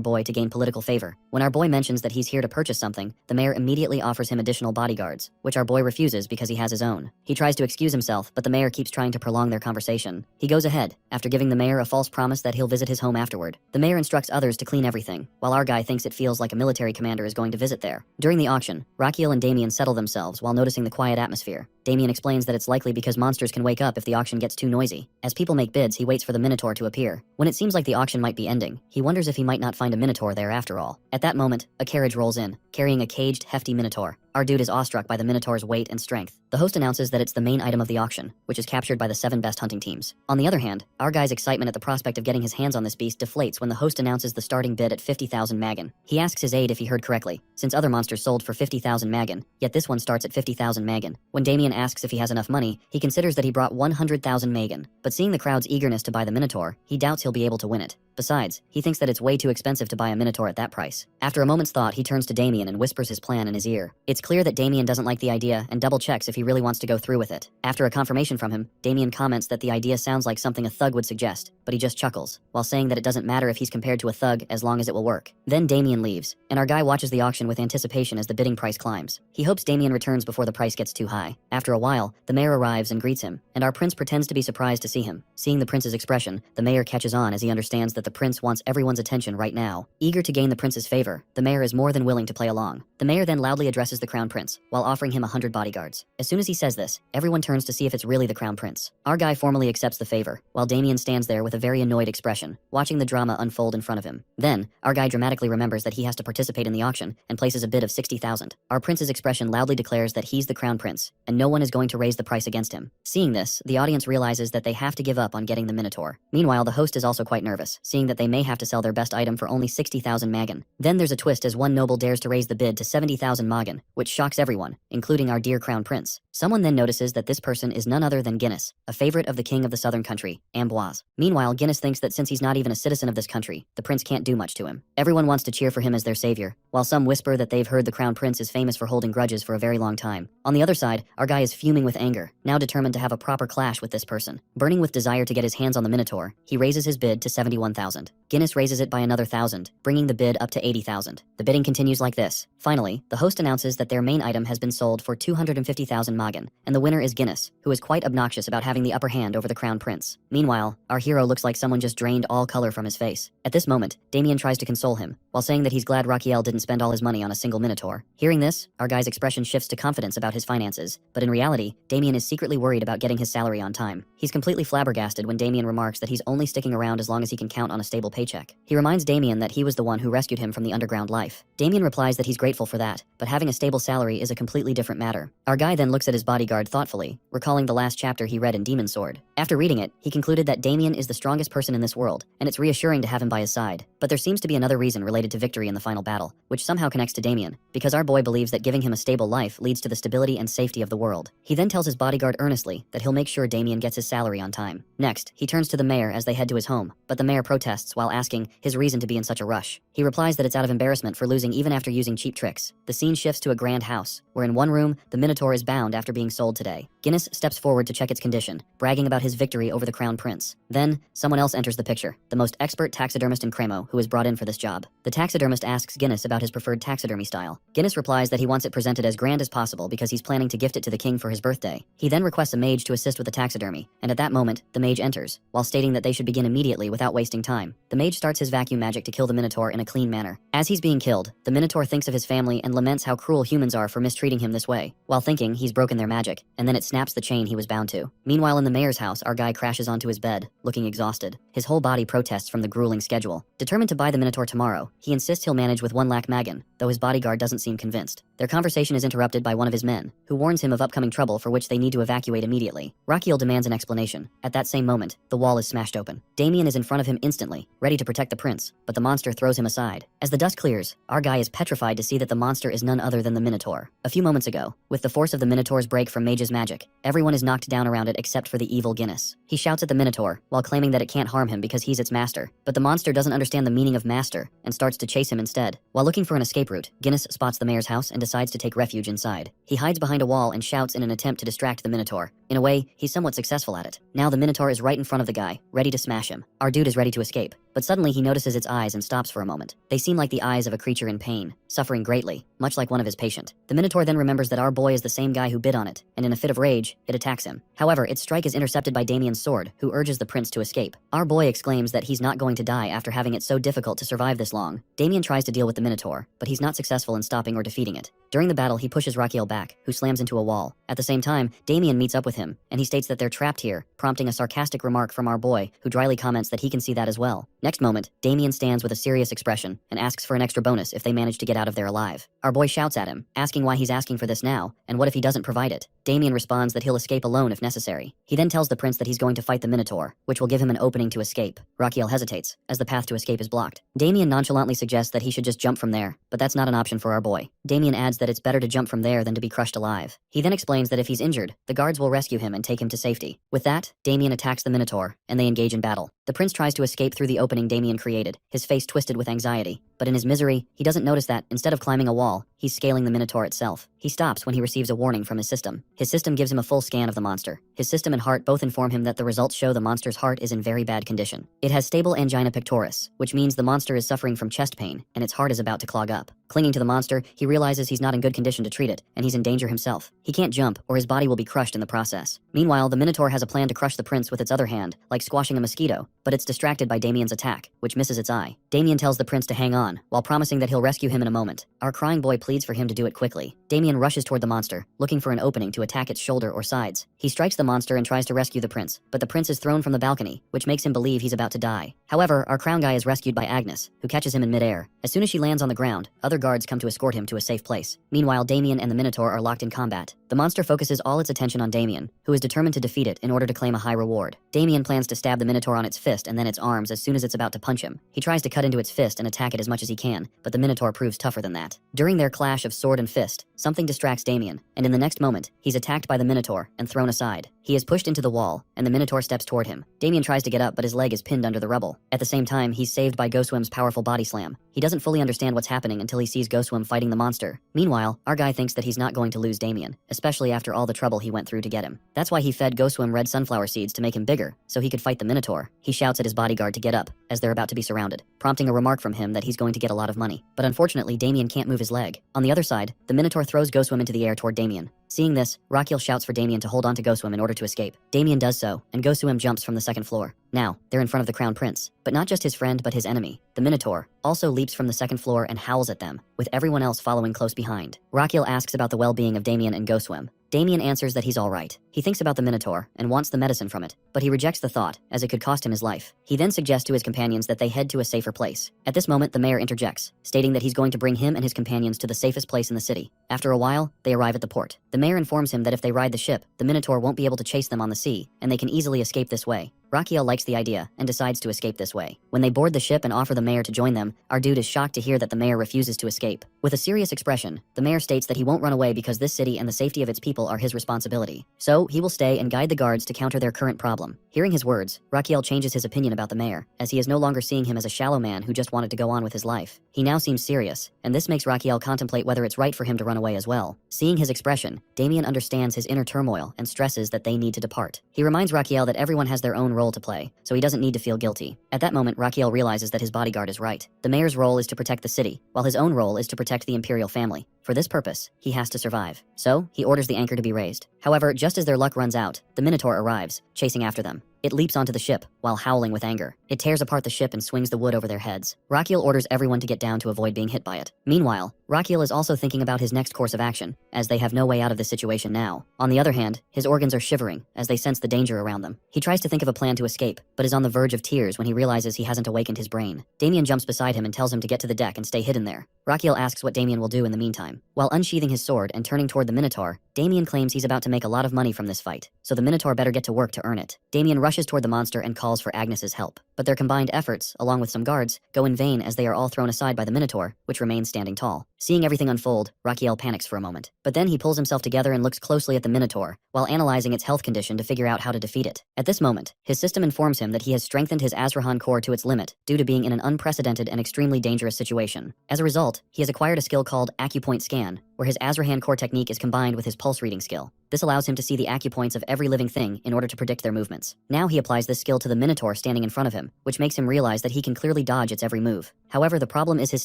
boy to gain political favor. When our boy mentions that he's here to purchase something, the mayor immediately offers him additional bodyguards, which our boy refuses because he has his own. He tries to excuse himself, but the mayor keeps trying to prolong their conversation. He goes ahead, after giving the mayor a false promise that he'll visit his home afterward. The mayor instructs others to clean everything, while our guy thinks it feels like a military commander is going to visit there. During the auction, Raquel and Damien settle themselves while noticing the quiet atmosphere. Damien explains that it's likely because monsters can wake up if the auction gets too noisy. As people make bids, he waits for the Minotaur to appear. When it seems like the auction might be ending, he wonders if he might not find a Minotaur there after all. At that moment, a carriage rolls in, carrying a caged, hefty Minotaur. Our dude is awestruck by the Minotaur's weight and strength. The host announces that it's the main item of the auction, which is captured by the 7 best hunting teams. On the other hand, our guy's excitement at the prospect of getting his hands on this beast deflates when the host announces the starting bid at 50,000 magan. He asks his aide if he heard correctly, since other monsters sold for 50,000 magan, yet this one starts at 50,000 magan. When Damien asks if he has enough money, he considers that he brought 100,000 magan, but seeing the crowd's eagerness to buy the Minotaur, he doubts he'll be able to win it. Besides, he thinks that it's way too expensive to buy a Minotaur at that price. After a moment's thought, he turns to Damien and whispers his plan in his ear. It's clear that Damien doesn't like the idea and double checks if he really wants to go through with it. After a confirmation from him, Damien comments that the idea sounds like something a thug would suggest, but he just chuckles, while saying that it doesn't matter if he's compared to a thug as long as it will work. Then Damien leaves, and our guy watches the auction with anticipation as the bidding price climbs. He hopes Damien returns before the price gets too high. After a while, the mayor arrives and greets him, and our prince pretends to be surprised to see him. Seeing the prince's expression, the mayor catches on as he understands that the prince wants everyone's attention right now. Eager to gain the prince's favor, the mayor is more than willing to play along. The mayor then loudly addresses the crown prince, while offering him 100 bodyguards. As soon as he says this, everyone turns to see if it's really the crown prince. Our guy formally accepts the favor, while Damien stands there with a very annoyed expression, watching the drama unfold in front of him. Then, our guy dramatically remembers that he has to participate in the auction, and places a bid of 60,000. Our prince's expression loudly declares that he's the crown prince, and no one is going to raise the price against him. Seeing this, the audience realizes that they have to give up on getting the Minotaur. Meanwhile, the host is also quite nervous, seeing that they may have to sell their best item for only 60,000 magan. Then there's a twist as one noble dares to raise the bid to 70,000 magan, which shocks everyone, including our dear crown prince. Someone then notices that this person is none other than Guinness, a favorite of the king of the southern country, Amboise. Meanwhile, Guinness thinks that since he's not even a citizen of this country, the prince can't do much to him. Everyone wants to cheer for him as their savior, while some whisper that they've heard the crown prince is famous for holding grudges for a very long time. On the other side, our guy is fuming with anger, now determined to have a proper clash with this person. Burning with desire to get his hands on the Minotaur, he raises his bid to 71,000. Guinness raises it by another 1,000, bringing the bid up to 80,000. The bidding continues like this. Finally, the host announces that their main item has been sold for 250,000 magan, and the winner is Guinness, who is quite obnoxious about having the upper hand over the crown prince. Meanwhile, our hero looks like someone just drained all color from his face. At this moment, Damien tries to console him, while saying that he's glad Raquiel didn't spend all his money on a single Minotaur. Hearing this, our guy's expression shifts to confidence about his finances, but in reality, Damien is secretly worried about getting his salary on time. He's completely flabbergasted when Damien remarks that he's only sticking around as long as he can count on a stable paycheck. He reminds Damien that he was the one who rescued him from the underground life. Damien replies that he's grateful for that, but having a stable salary is a completely different matter. Our guy then looks at his bodyguard thoughtfully, recalling the last chapter he read in Demon Sword. After reading it, he concluded that Damien is the strongest person in this world, and it's reassuring to have him by his side. But there seems to be another reason related to victory in the final battle, which somehow connects to Damien, because our boy believes that giving him a stable life leads to the stability and safety of the world. He then tells his bodyguard earnestly that he'll make sure Damien gets his salary on time. Next, he turns to the mayor as they head to his home, but the mayor protests while asking his reason to be in such a rush. He replies that it's out of embarrassment for losing even after using cheap tricks. The scene shifts to a grand house, where in one room, the Minotaur is bound after being sold today. Guinness steps forward to check its condition, bragging about his victory over the crown prince. Then, someone else enters the picture, the most expert taxidermist in Cremo, who is brought in for this job. The taxidermist asks Guinness about his preferred taxidermy style. Guinness replies that he wants it presented as grand as possible because he's planning to gift it to the king for his birthday. He then requests a mage to assist with the taxidermy, and at that moment, the mage enters, while stating that they should begin immediately without wasting time. The mage starts his vacuum magic to kill the Minotaur in a clean manner. As he's being killed, the Minotaur thinks of his family and laments how cruel humans are for mistreating him this way, while thinking he's broken their magic, and then it snaps the chain he was bound to. Meanwhile, in the mayor's house, our guy crashes onto his bed, looking exhausted. His whole body protests from the grueling schedule. Determined to buy the Minotaur tomorrow, he insists he'll manage with 1 lakh magan, though his bodyguard doesn't seem convinced. Their conversation is interrupted by one of his men, who warns him of upcoming trouble for which they need to evacuate immediately. Raquiel demands an explanation. At that same moment, the wall is smashed open. Damien is in front of him instantly, ready to protect the prince, but the monster throws him aside. As the dust clears, our guy is petrified to see that the monster is none other than the Minotaur. A few moments ago, with the force of the Minotaur's break from Mage's magic, everyone is knocked down around it except for the evil Guinness. He shouts at the Minotaur, while claiming that it can't harm him because he's its master, but the monster doesn't understand the meaning of master, and starts to chase him instead. While looking for an escape route, Guinness spots the mayor's house and decides to take refuge inside. He hides behind a wall and shouts in an attempt to distract the Minotaur. In a way, he's somewhat successful at it. Now the Minotaur is right in front of the guy, ready to smash him. Our dude is ready to escape, but suddenly he notices its eyes and stops for a moment. They seem like the eyes of a creature in pain, suffering greatly, much like one of his patient. The Minotaur then remembers that our boy is the same guy who bid on it, and in a fit of rage, it attacks him. However, its strike is intercepted by Damien's sword, who urges the prince to escape. Our boy exclaims that he's not going to die after having it so difficult to survive this long. Damien tries to deal with the Minotaur, but he's not successful in stopping or defeating it. During the battle, he pushes Raquiel back, who slams into a wall. At the same time, Damien meets up with him, and he states that they're trapped here, prompting a sarcastic remark from our boy, who dryly comments that he can see that as well. Next moment, Damien stands with a serious expression and asks for an extra bonus if they manage to get out of there alive. Our boy shouts at him, asking why he's asking for this now, and what if he doesn't provide it. Damien responds that he'll escape alone if necessary. He then tells the prince that he's going to fight the Minotaur, which will give him an opening to escape. Raquiel hesitates, as the path to escape is blocked. Damien nonchalantly suggests that he should just jump from there, but that's not an option for our boy. Damien adds that it's better to jump from there than to be crushed alive. He then explains that if he's injured, the guards will rescue him and take him to safety. With that, Damien attacks the Minotaur, and they engage in battle. The prince tries to escape through the opening Damien created, his face twisted with anxiety. But in his misery, he doesn't notice that, instead of climbing a wall, he's scaling the Minotaur itself. He stops when he receives a warning from his system. His system gives him a full scan of the monster. His system and heart both inform him that the results show the monster's heart is in very bad condition. It has stable angina pectoris, which means the monster is suffering from chest pain, and its heart is about to clog up. Clinging to the monster, he realizes he's not in good condition to treat it, and he's in danger himself. He can't jump, or his body will be crushed in the process. Meanwhile, the Minotaur has a plan to crush the prince with its other hand, like squashing a mosquito, but it's distracted by Damien's attack, which misses its eye. Damien tells the prince to hang on, while promising that he'll rescue him in a moment. Our crying boy pleads for him to do it quickly. Damien rushes toward the monster, looking for an opening to attack its shoulder or sides. He strikes the monster and tries to rescue the prince, but the prince is thrown from the balcony, which makes him believe he's about to die. However, our crown guy is rescued by Agnes, who catches him in midair. As soon as she lands on the ground, other guards come to escort him to a safe place. Meanwhile, Damien and the Minotaur are locked in combat. The monster focuses all its attention on Damien, who is determined to defeat it in order to claim a high reward. Damien plans to stab the Minotaur on its fist and then its arms as soon as it's about to punch him. He tries to cut into its fist and attack it as much as he can, but the Minotaur proves tougher than that. During their clash of sword and fist, something distracts Damien, and in the next moment, he's attacked by the Minotaur and thrown aside. He is pushed into the wall, and the Minotaur steps toward him. Damien tries to get up, but his leg is pinned under the rubble. At the same time, he's saved by Goswim's powerful body slam. He doesn't fully understand what's happening until he sees Goswim fighting the monster. Meanwhile, our guy thinks that he's not going to lose Damien, especially after all the trouble he went through to get him. That's why he fed Goswim red sunflower seeds to make him bigger, so he could fight the Minotaur. He shouts at his bodyguard to get up, as they're about to be surrounded, prompting a remark from him that he's going to get a lot of money. But unfortunately, Damien can't move his leg. On the other side, the Minotaur throws Goswim into the air toward Damien. Seeing this, Rakiel shouts for Damien to hold on to Goswim in order to escape. Damien does so, and Goswim jumps from the second floor. Now, they're in front of the Crown Prince, but not just his friend but his enemy. The Minotaur also leaps from the second floor and howls at them, with everyone else following close behind. Rakiel asks about the well-being of Damien and Goswim. Damien answers that he's all right. He thinks about the Minotaur and wants the medicine from it, but he rejects the thought, as it could cost him his life. He then suggests to his companions that they head to a safer place. At this moment, the mayor interjects, stating that he's going to bring him and his companions to the safest place in the city. After a while, they arrive at the port. The mayor informs him that if they ride the ship, the Minotaur won't be able to chase them on the sea, and they can easily escape this way. Rakiel likes the idea and decides to escape this way. When they board the ship and offer the mayor to join them, our dude is shocked to hear that the mayor refuses to escape. With a serious expression, the mayor states that he won't run away because this city and the safety of its people are his responsibility. So, he will stay and guide the guards to counter their current problem. Hearing his words, Rakiel changes his opinion about the mayor, as he is no longer seeing him as a shallow man who just wanted to go on with his life. He now seems serious, and this makes Rakiel contemplate whether it's right for him to run away as well. Seeing his expression, Damien understands his inner turmoil and stresses that they need to depart. He reminds Rakiel that everyone has their own role to play, so he doesn't need to feel guilty. At that moment, Rakiel realizes that his bodyguard is right. The mayor's role is to protect the city, while his own role is to protect the imperial family. For this purpose, he has to survive. So, he orders the anchor to be raised. However, just as their luck runs out, the Minotaur arrives, chasing after them. It leaps onto the ship, while howling with anger. It tears apart the ship and swings the wood over their heads. Rakiel orders everyone to get down to avoid being hit by it. Meanwhile, Rakiel is also thinking about his next course of action, as they have no way out of this situation now. On the other hand, his organs are shivering, as they sense the danger around them. He tries to think of a plan to escape, but is on the verge of tears when he realizes he hasn't awakened his brain. Damien jumps beside him and tells him to get to the deck and stay hidden there. Rakiel asks what Damien will do in the meantime. While unsheathing his sword and turning toward the Minotaur, Damien claims he's about to make a lot of money from this fight, so the Minotaur better get to work to earn it. Damien rushes toward the monster and calls for Agnes's help, but their combined efforts, along with some guards, go in vain as they are all thrown aside by the Minotaur, which remains standing tall. Seeing everything unfold, Rakiel panics for a moment, but then he pulls himself together and looks closely at the Minotaur, while analyzing its health condition to figure out how to defeat it. At this moment, his system informs him that he has strengthened his Azrahan core to its limit, due to being in an unprecedented and extremely dangerous situation. As a result, he has acquired a skill called Acupoint Scan, where his Azrahan core technique is combined with his pulse reading skill. This allows him to see the acupoints of every living thing in order to predict their movements. Now he applies this skill to the Minotaur standing in front of him, which makes him realize that he can clearly dodge its every move. However, the problem is his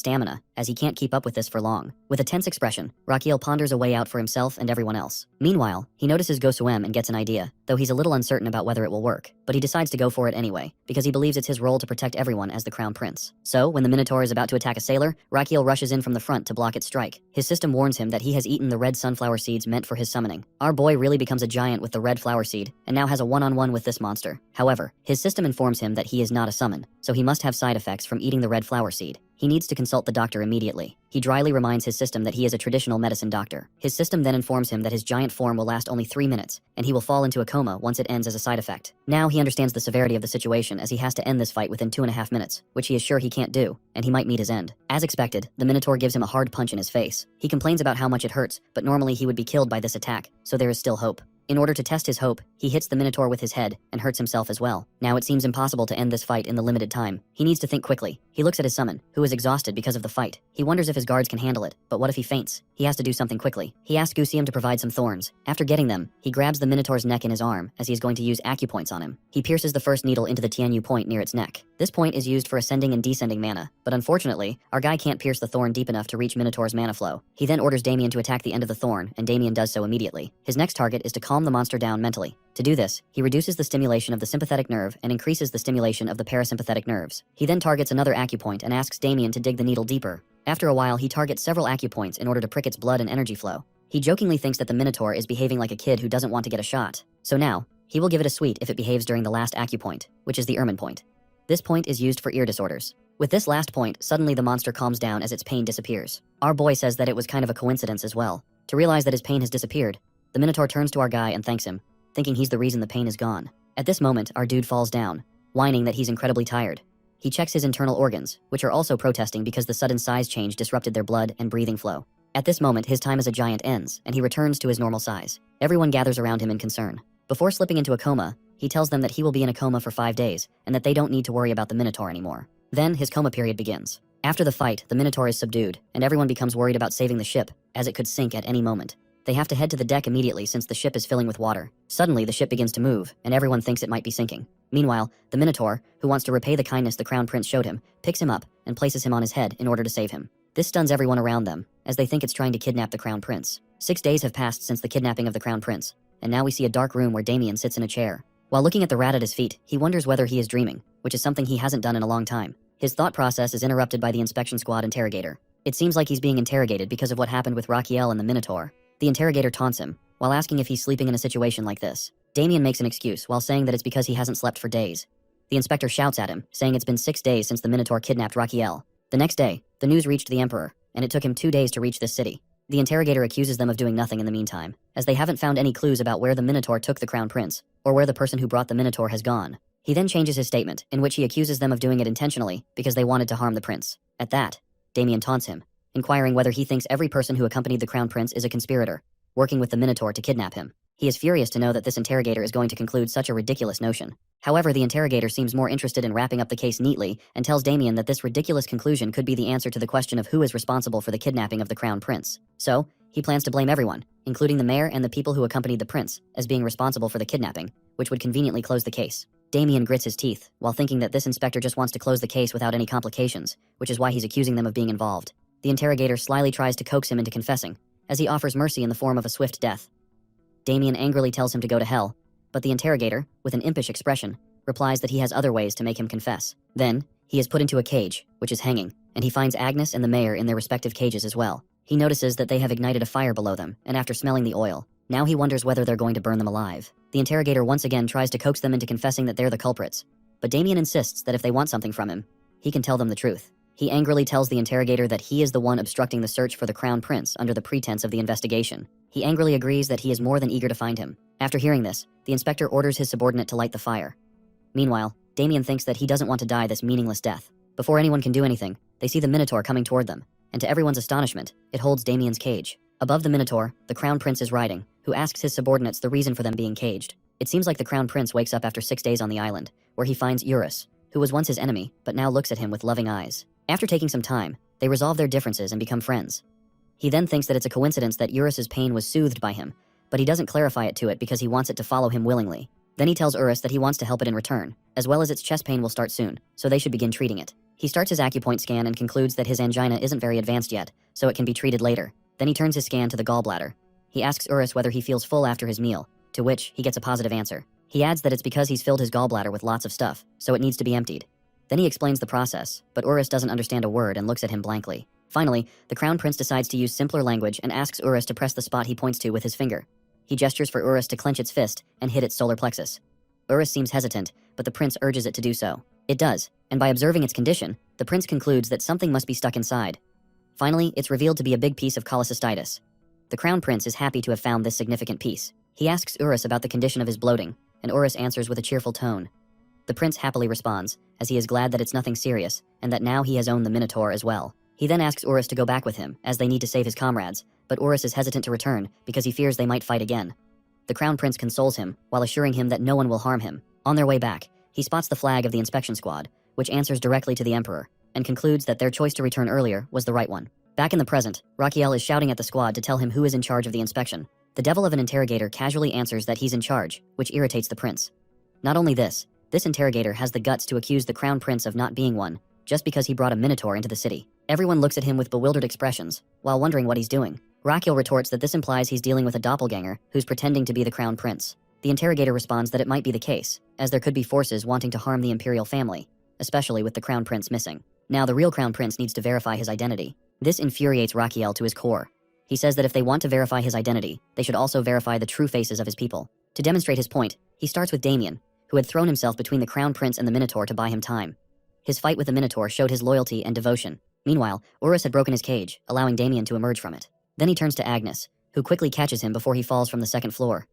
stamina, as he can't keep up with this for long. With a tense expression, Rakiel ponders a way out for himself and everyone else. Meanwhile, he notices Goswim and gets an idea, though he's a little uncertain about whether it will work. But he decides to go for it anyway, because he believes it's his role to protect everyone as the Crown Prince. So, when the Minotaur is about to attack a sailor, Rakiel rushes in from the front to block its strike. His system warns him that he has eaten the red sunflower seeds meant for his summoning. Our boy really becomes a giant with the red flower seed, and now has a one-on-one with this monster. However, his system informs him that he is not a summon, so he must have side effects from eating the red flower seed. He needs to consult the doctor immediately. He dryly reminds his system that he is a traditional medicine doctor. His system then informs him that his giant form will last only 3 minutes, and he will fall into a coma once it ends as a side effect. Now he understands the severity of the situation, as he has to end this fight within 2.5 minutes, which he is sure he can't do, and he might meet his end. As expected, the Minotaur gives him a hard punch in his face. He complains about how much it hurts, but normally he would be killed by this attack, so there is still hope. In order to test his hope, he hits the Minotaur with his head and hurts himself as well. Now it seems impossible to end this fight in the limited time. He needs to think quickly. He looks at his summon, who is exhausted because of the fight. He wonders if his guards can handle it, but what if he faints? He has to do something quickly. He asks Gusium to provide some thorns. After getting them, he grabs the Minotaur's neck in his arm as he is going to use acupoints on him. He pierces the first needle into the Tianyu point near its neck. This point is used for ascending and descending mana, but unfortunately, our guy can't pierce the thorn deep enough to reach Minotaur's mana flow. He then orders Damien to attack the end of the thorn, and Damien does so immediately. His next target is to calm the monster down mentally. To do this, he reduces the stimulation of the sympathetic nerve and increases the stimulation of the parasympathetic nerves. He then targets another acupoint and asks Damien to dig the needle deeper. After a while, he targets several acupoints in order to prick its blood and energy flow. He jokingly thinks that the Minotaur is behaving like a kid who doesn't want to get a shot. So now, he will give it a sweet if it behaves during the last acupoint, which is the ermine point. This point is used for ear disorders. With this last point, suddenly the monster calms down as its pain disappears. Our boy says that it was kind of a coincidence as well. To realize that his pain has disappeared, the Minotaur turns to our guy and thanks him, thinking he's the reason the pain is gone. At this moment, our dude falls down, whining that he's incredibly tired. He checks his internal organs, which are also protesting because the sudden size change disrupted their blood and breathing flow. At this moment, his time as a giant ends, and he returns to his normal size. Everyone gathers around him in concern. Before slipping into a coma, he tells them that he will be in a coma for 5 days, and that they don't need to worry about the Minotaur anymore. Then, his coma period begins. After the fight, the Minotaur is subdued, and everyone becomes worried about saving the ship, as it could sink at any moment. They have to head to the deck immediately since the ship is filling with water. Suddenly, the ship begins to move, and everyone thinks it might be sinking. Meanwhile, the Minotaur, who wants to repay the kindness the Crown Prince showed him, picks him up and places him on his head in order to save him. This stuns everyone around them, as they think it's trying to kidnap the Crown Prince. 6 days have passed since the kidnapping of the Crown Prince, and now we see a dark room where Damien sits in a chair. While looking at the rat at his feet, he wonders whether he is dreaming, which is something he hasn't done in a long time. His thought process is interrupted by the inspection squad interrogator. It seems like he's being interrogated because of what happened with Raquiel and the Minotaur. The interrogator taunts him, while asking if he's sleeping in a situation like this. Damien makes an excuse, while saying that it's because he hasn't slept for days. The inspector shouts at him, saying it's been 6 days since the Minotaur kidnapped Raquiel. The next day, the news reached the Emperor, and it took him 2 days to reach this city. The interrogator accuses them of doing nothing in the meantime, as they haven't found any clues about where the Minotaur took the Crown Prince, or where the person who brought the Minotaur has gone. He then changes his statement, in which he accuses them of doing it intentionally, because they wanted to harm the prince. At that, Damien taunts him, inquiring whether he thinks every person who accompanied the Crown Prince is a conspirator, working with the Minotaur to kidnap him. He is furious to know that this interrogator is going to conclude such a ridiculous notion. However, the interrogator seems more interested in wrapping up the case neatly and tells Damien that this ridiculous conclusion could be the answer to the question of who is responsible for the kidnapping of the Crown Prince. So, he plans to blame everyone, including the mayor and the people who accompanied the prince, as being responsible for the kidnapping, which would conveniently close the case. Damien grits his teeth, while thinking that this inspector just wants to close the case without any complications, which is why he's accusing them of being involved. The interrogator slyly tries to coax him into confessing, as he offers mercy in the form of a swift death. Damien angrily tells him to go to hell, but the interrogator, with an impish expression, replies that he has other ways to make him confess. Then, he is put into a cage, which is hanging, and he finds Agnes and the mayor in their respective cages as well. He notices that they have ignited a fire below them, and after smelling the oil, now he wonders whether they're going to burn them alive. The interrogator once again tries to coax them into confessing that they're the culprits, but Damien insists that if they want something from him, he can tell them the truth. He angrily tells the interrogator that he is the one obstructing the search for the Crown Prince under the pretense of the investigation. He angrily agrees that he is more than eager to find him. After hearing this, the inspector orders his subordinate to light the fire. Meanwhile, Damien thinks that he doesn't want to die this meaningless death. Before anyone can do anything, they see the Minotaur coming toward them, and to everyone's astonishment, it holds Damien's cage. Above the Minotaur, the Crown Prince is riding, who asks his subordinates the reason for them being caged. It seems like the Crown Prince wakes up after 6 days on the island, where he finds Eurus, who was once his enemy, but now looks at him with loving eyes. After taking some time, they resolve their differences and become friends. He then thinks that it's a coincidence that Eurus's pain was soothed by him, but he doesn't clarify it to it because he wants it to follow him willingly. Then he tells Eurus that he wants to help it in return, as well as its chest pain will start soon, so they should begin treating it. He starts his acupoint scan and concludes that his angina isn't very advanced yet, so it can be treated later. Then he turns his scan to the gallbladder. He asks Eurus whether he feels full after his meal, to which he gets a positive answer. He adds that it's because he's filled his gallbladder with lots of stuff, so it needs to be emptied. Then he explains the process, but Eurus doesn't understand a word and looks at him blankly. Finally, the Crown Prince decides to use simpler language and asks Eurus to press the spot he points to with his finger. He gestures for Eurus to clench its fist and hit its solar plexus. Eurus seems hesitant, but the prince urges it to do so. It does, and by observing its condition, the prince concludes that something must be stuck inside. Finally, it's revealed to be a big piece of cholecystitis. The Crown Prince is happy to have found this significant piece. He asks Eurus about the condition of his bloating, and Eurus answers with a cheerful tone. The prince happily responds, as he is glad that it's nothing serious, and that now he has owned the Minotaur as well. He then asks Eurus to go back with him, as they need to save his comrades, but Eurus is hesitant to return because he fears they might fight again. The Crown Prince consoles him, while assuring him that no one will harm him. On their way back, he spots the flag of the inspection squad, which answers directly to the Emperor, and concludes that their choice to return earlier was the right one. Back in the present, Raquiel is shouting at the squad to tell him who is in charge of the inspection. The devil of an interrogator casually answers that he's in charge, which irritates the prince. Not only this interrogator has the guts to accuse the Crown Prince of not being one, just because he brought a minotaur into the city. Everyone looks at him with bewildered expressions, while wondering what he's doing. Raquiel retorts that this implies he's dealing with a doppelganger who's pretending to be the Crown Prince. The interrogator responds that it might be the case, as there could be forces wanting to harm the imperial family, especially with the Crown Prince missing. Now the real Crown Prince needs to verify his identity. This infuriates Raquiel to his core. He says that if they want to verify his identity, they should also verify the true faces of his people. To demonstrate his point, he starts with Damien, who had thrown himself between the Crown Prince and the Minotaur to buy him time. His fight with the Minotaur showed his loyalty and devotion. Meanwhile, Urus had broken his cage, allowing Damien to emerge from it. Then he turns to Agnes, who quickly catches him before he falls from the second floor.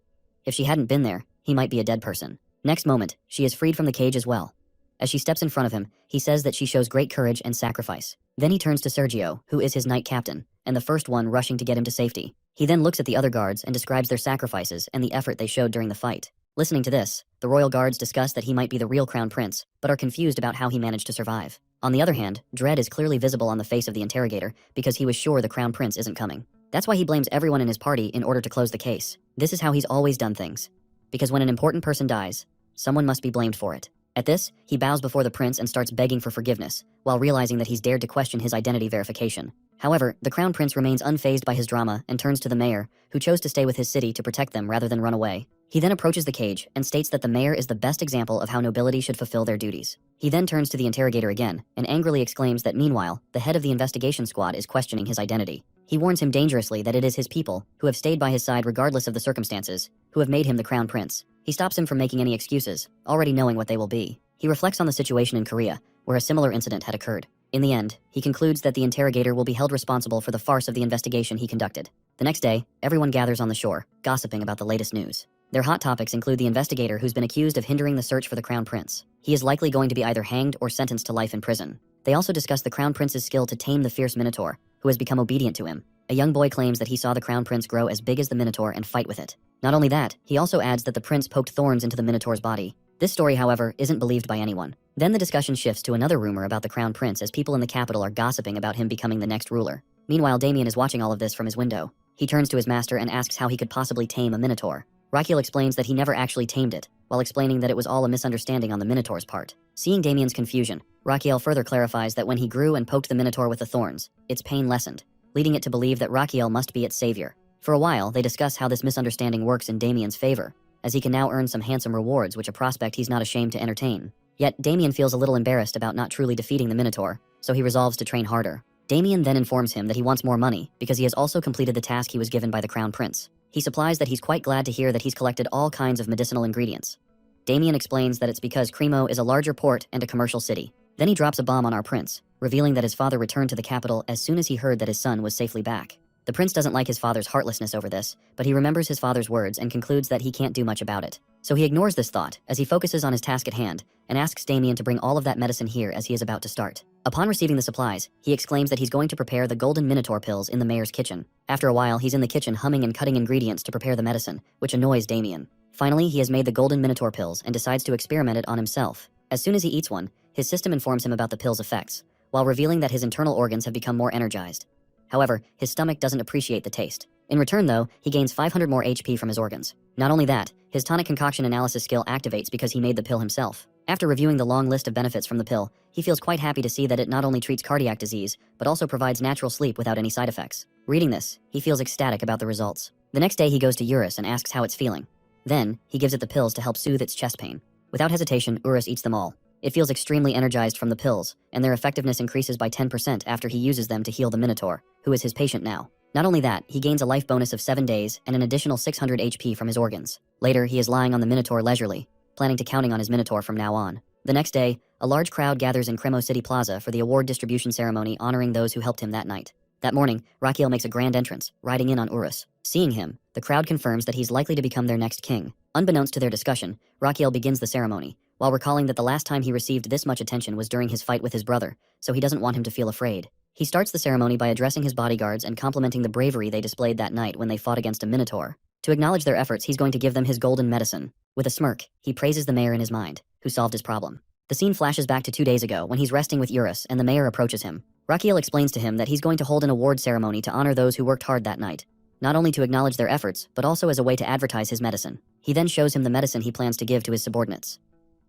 If she hadn't been there, he might be a dead person. Next moment, she is freed from the cage as well. As she steps in front of him, he says that she shows great courage and sacrifice. Then he turns to Sergio, who is his knight captain, and the first one rushing to get him to safety. He then looks at the other guards and describes their sacrifices and the effort they showed during the fight. Listening to this, the royal guards discuss that he might be the real Crown Prince, but are confused about how he managed to survive. On the other hand, dread is clearly visible on the face of the interrogator because he was sure the Crown Prince isn't coming. That's why he blames everyone in his party in order to close the case. This is how he's always done things. Because when an important person dies, someone must be blamed for it. At this, he bows before the prince and starts begging for forgiveness, while realizing that he's dared to question his identity verification. However, the Crown Prince remains unfazed by his drama and turns to the mayor, who chose to stay with his city to protect them rather than run away. He then approaches the cage and states that the mayor is the best example of how nobility should fulfill their duties. He then turns to the interrogator again and angrily exclaims that meanwhile, the head of the investigation squad is questioning his identity. He warns him dangerously that it is his people, who have stayed by his side regardless of the circumstances, who have made him the Crown Prince. He stops him from making any excuses, already knowing what they will be. He reflects on the situation in Korea, where a similar incident had occurred. In the end, he concludes that the interrogator will be held responsible for the farce of the investigation he conducted. The next day, everyone gathers on the shore, gossiping about the latest news. Their hot topics include the investigator who's been accused of hindering the search for the Crown Prince. He is likely going to be either hanged or sentenced to life in prison. They also discuss the Crown Prince's skill to tame the fierce Minotaur, who has become obedient to him. A young boy claims that he saw the Crown Prince grow as big as the Minotaur and fight with it. Not only that, he also adds that the prince poked thorns into the Minotaur's body. This story, however, isn't believed by anyone. Then the discussion shifts to another rumor about the Crown Prince as people in the capital are gossiping about him becoming the next ruler. Meanwhile, Damien is watching all of this from his window. He turns to his master and asks how he could possibly tame a Minotaur. Raquiel explains that he never actually tamed it, while explaining that it was all a misunderstanding on the Minotaur's part. Seeing Damien's confusion, Raquiel further clarifies that when he grew and poked the Minotaur with the thorns, its pain lessened, leading it to believe that Raquiel must be its savior. For a while, they discuss how this misunderstanding works in Damien's favor, as he can now earn some handsome rewards, which a prospect he's not ashamed to entertain. Yet, Damien feels a little embarrassed about not truly defeating the Minotaur, so he resolves to train harder. Damien then informs him that he wants more money, because he has also completed the task he was given by the Crown Prince. He supplies that he's quite glad to hear that he's collected all kinds of medicinal ingredients. Damien explains that it's because Cremo is a larger port and a commercial city. Then he drops a bomb on our prince, revealing that his father returned to the capital as soon as he heard that his son was safely back. The prince doesn't like his father's heartlessness over this, but he remembers his father's words and concludes that he can't do much about it. So he ignores this thought as he focuses on his task at hand and asks Damien to bring all of that medicine here as he is about to start. Upon receiving the supplies, he exclaims that he's going to prepare the golden Minotaur pills in the mayor's kitchen. After a while, he's in the kitchen humming and cutting ingredients to prepare the medicine, which annoys Damien. Finally, he has made the golden Minotaur pills and decides to experiment it on himself. As soon as he eats one, his system informs him about the pill's effects, while revealing that his internal organs have become more energized. However, his stomach doesn't appreciate the taste. In return though, he gains 500 more HP from his organs. Not only that, his tonic concoction analysis skill activates because he made the pill himself. After reviewing the long list of benefits from the pill, he feels quite happy to see that it not only treats cardiac disease, but also provides natural sleep without any side effects. Reading this, he feels ecstatic about the results. The next day he goes to Urus and asks how it's feeling. Then, he gives it the pills to help soothe its chest pain. Without hesitation, Urus eats them all. It feels extremely energized from the pills, and their effectiveness increases by 10% after he uses them to heal the Minotaur, who is his patient now. Not only that, he gains a life bonus of 7 days and an additional 600 HP from his organs. Later, he is lying on the Minotaur leisurely, planning to counting on his Minotaur from now on. The next day, a large crowd gathers in Cremo City Plaza for the award distribution ceremony honoring those who helped him that night. That morning, Raquiel makes a grand entrance, riding in on Urus. Seeing him, the crowd confirms that he's likely to become their next king. Unbeknownst to their discussion, Raquiel begins the ceremony, while recalling that the last time he received this much attention was during his fight with his brother, so he doesn't want him to feel afraid. He starts the ceremony by addressing his bodyguards and complimenting the bravery they displayed that night when they fought against a Minotaur. To acknowledge their efforts, he's going to give them his golden medicine. With a smirk, he praises the mayor in his mind, who solved his problem. The scene flashes back to 2 days ago when he's resting with Eurus and the mayor approaches him. Rakiel explains to him that he's going to hold an award ceremony to honor those who worked hard that night, not only to acknowledge their efforts, but also as a way to advertise his medicine. He then shows him the medicine he plans to give to his subordinates.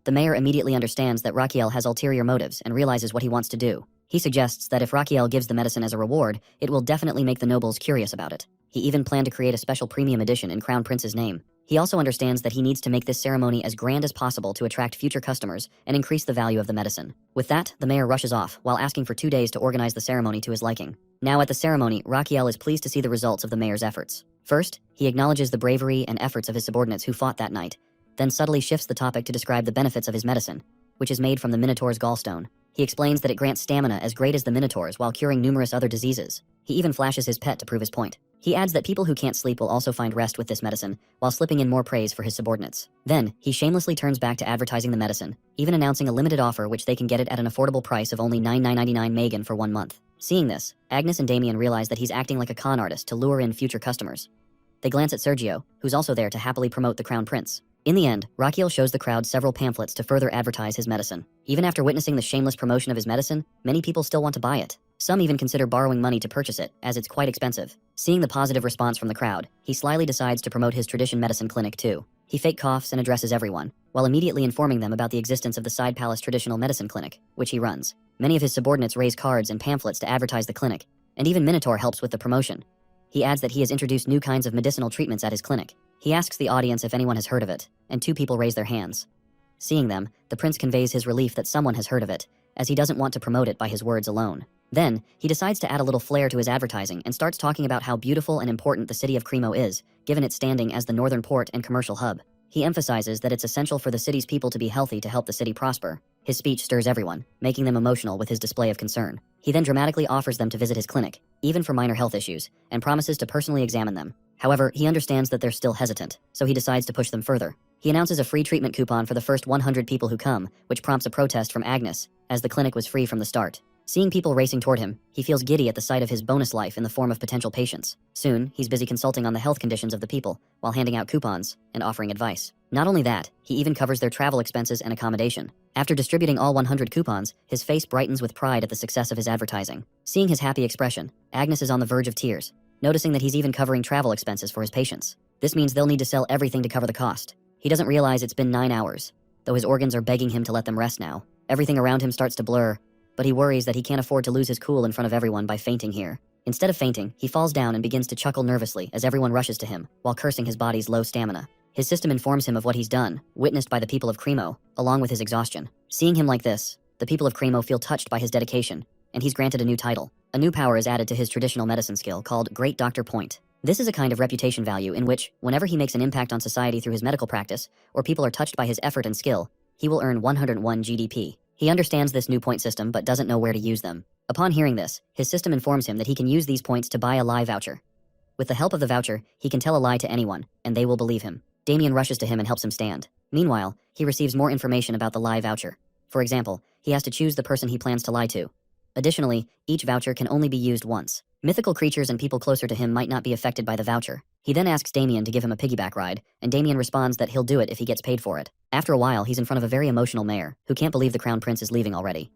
The mayor immediately understands that Rakiel has ulterior motives and realizes what he wants to do. He suggests that if Rakiel gives the medicine as a reward, it will definitely make the nobles curious about it. He even planned to create a special premium edition in Crown Prince's name. He also understands that he needs to make this ceremony as grand as possible to attract future customers and increase the value of the medicine. With that, the mayor rushes off, while asking for 2 days to organize the ceremony to his liking. Now at the ceremony, Rakiel is pleased to see the results of the mayor's efforts. First, he acknowledges the bravery and efforts of his subordinates who fought that night, then subtly shifts the topic to describe the benefits of his medicine, which is made from the Minotaur's gallstone. He explains that it grants stamina as great as the Minotaur's while curing numerous other diseases. He even flashes his pet to prove his point. He adds that people who can't sleep will also find rest with this medicine, while slipping in more praise for his subordinates. Then, he shamelessly turns back to advertising the medicine, even announcing a limited offer which they can get it at an affordable price of only $9.99 Megan for 1 month. Seeing this, Agnes and Damien realize that he's acting like a con artist to lure in future customers. They glance at Sergio, who's also there to happily promote the Crown Prince. In the end, Rakiel shows the crowd several pamphlets to further advertise his medicine. Even after witnessing the shameless promotion of his medicine, many people still want to buy it. Some even consider borrowing money to purchase it, as it's quite expensive. Seeing the positive response from the crowd, he slyly decides to promote his tradition medicine clinic too. He fake coughs and addresses everyone, while immediately informing them about the existence of the Side Palace Traditional Medicine Clinic, which he runs. Many of his subordinates raise cards and pamphlets to advertise the clinic, and even Minotaur helps with the promotion. He adds that he has introduced new kinds of medicinal treatments at his clinic. He asks the audience if anyone has heard of it, and 2 people raise their hands. Seeing them, the prince conveys his relief that someone has heard of it, as he doesn't want to promote it by his words alone. Then, he decides to add a little flair to his advertising and starts talking about how beautiful and important the city of Cremo is, given its standing as the northern port and commercial hub. He emphasizes that it's essential for the city's people to be healthy to help the city prosper. His speech stirs everyone, making them emotional with his display of concern. He then dramatically offers them to visit his clinic, even for minor health issues, and promises to personally examine them. However, he understands that they're still hesitant, so he decides to push them further. He announces a free treatment coupon for the first 100 people who come, which prompts a protest from Agnes, as the clinic was free from the start. Seeing people racing toward him, he feels giddy at the sight of his bonus life in the form of potential patients. Soon, he's busy consulting on the health conditions of the people, while handing out coupons and offering advice. Not only that, he even covers their travel expenses and accommodation. After distributing all 100 coupons, his face brightens with pride at the success of his advertising. Seeing his happy expression, Agnes is on the verge of tears, noticing that he's even covering travel expenses for his patients. This means they'll need to sell everything to cover the cost. He doesn't realize it's been 9 hours, though his organs are begging him to let them rest now. Everything around him starts to blur, but he worries that he can't afford to lose his cool in front of everyone by fainting here. Instead of fainting, he falls down and begins to chuckle nervously as everyone rushes to him, while cursing his body's low stamina. His system informs him of what he's done, witnessed by the people of Cremo, along with his exhaustion. Seeing him like this, the people of Cremo feel touched by his dedication, and he's granted a new title. A new power is added to his traditional medicine skill called Great Doctor Point. This is a kind of reputation value in which, whenever he makes an impact on society through his medical practice, or people are touched by his effort and skill, he will earn 101 GDP. He understands this new point system but doesn't know where to use them. Upon hearing this, his system informs him that he can use these points to buy a lie voucher. With the help of the voucher, he can tell a lie to anyone, and they will believe him. Damien rushes to him and helps him stand. Meanwhile, he receives more information about the lie voucher. For example, he has to choose the person he plans to lie to. Additionally, each voucher can only be used once. Mythical creatures and people closer to him might not be affected by the voucher. He then asks Damien to give him a piggyback ride, and Damien responds that he'll do it if he gets paid for it. After a while, he's in front of a very emotional mayor, who can't believe the Crown Prince is leaving already.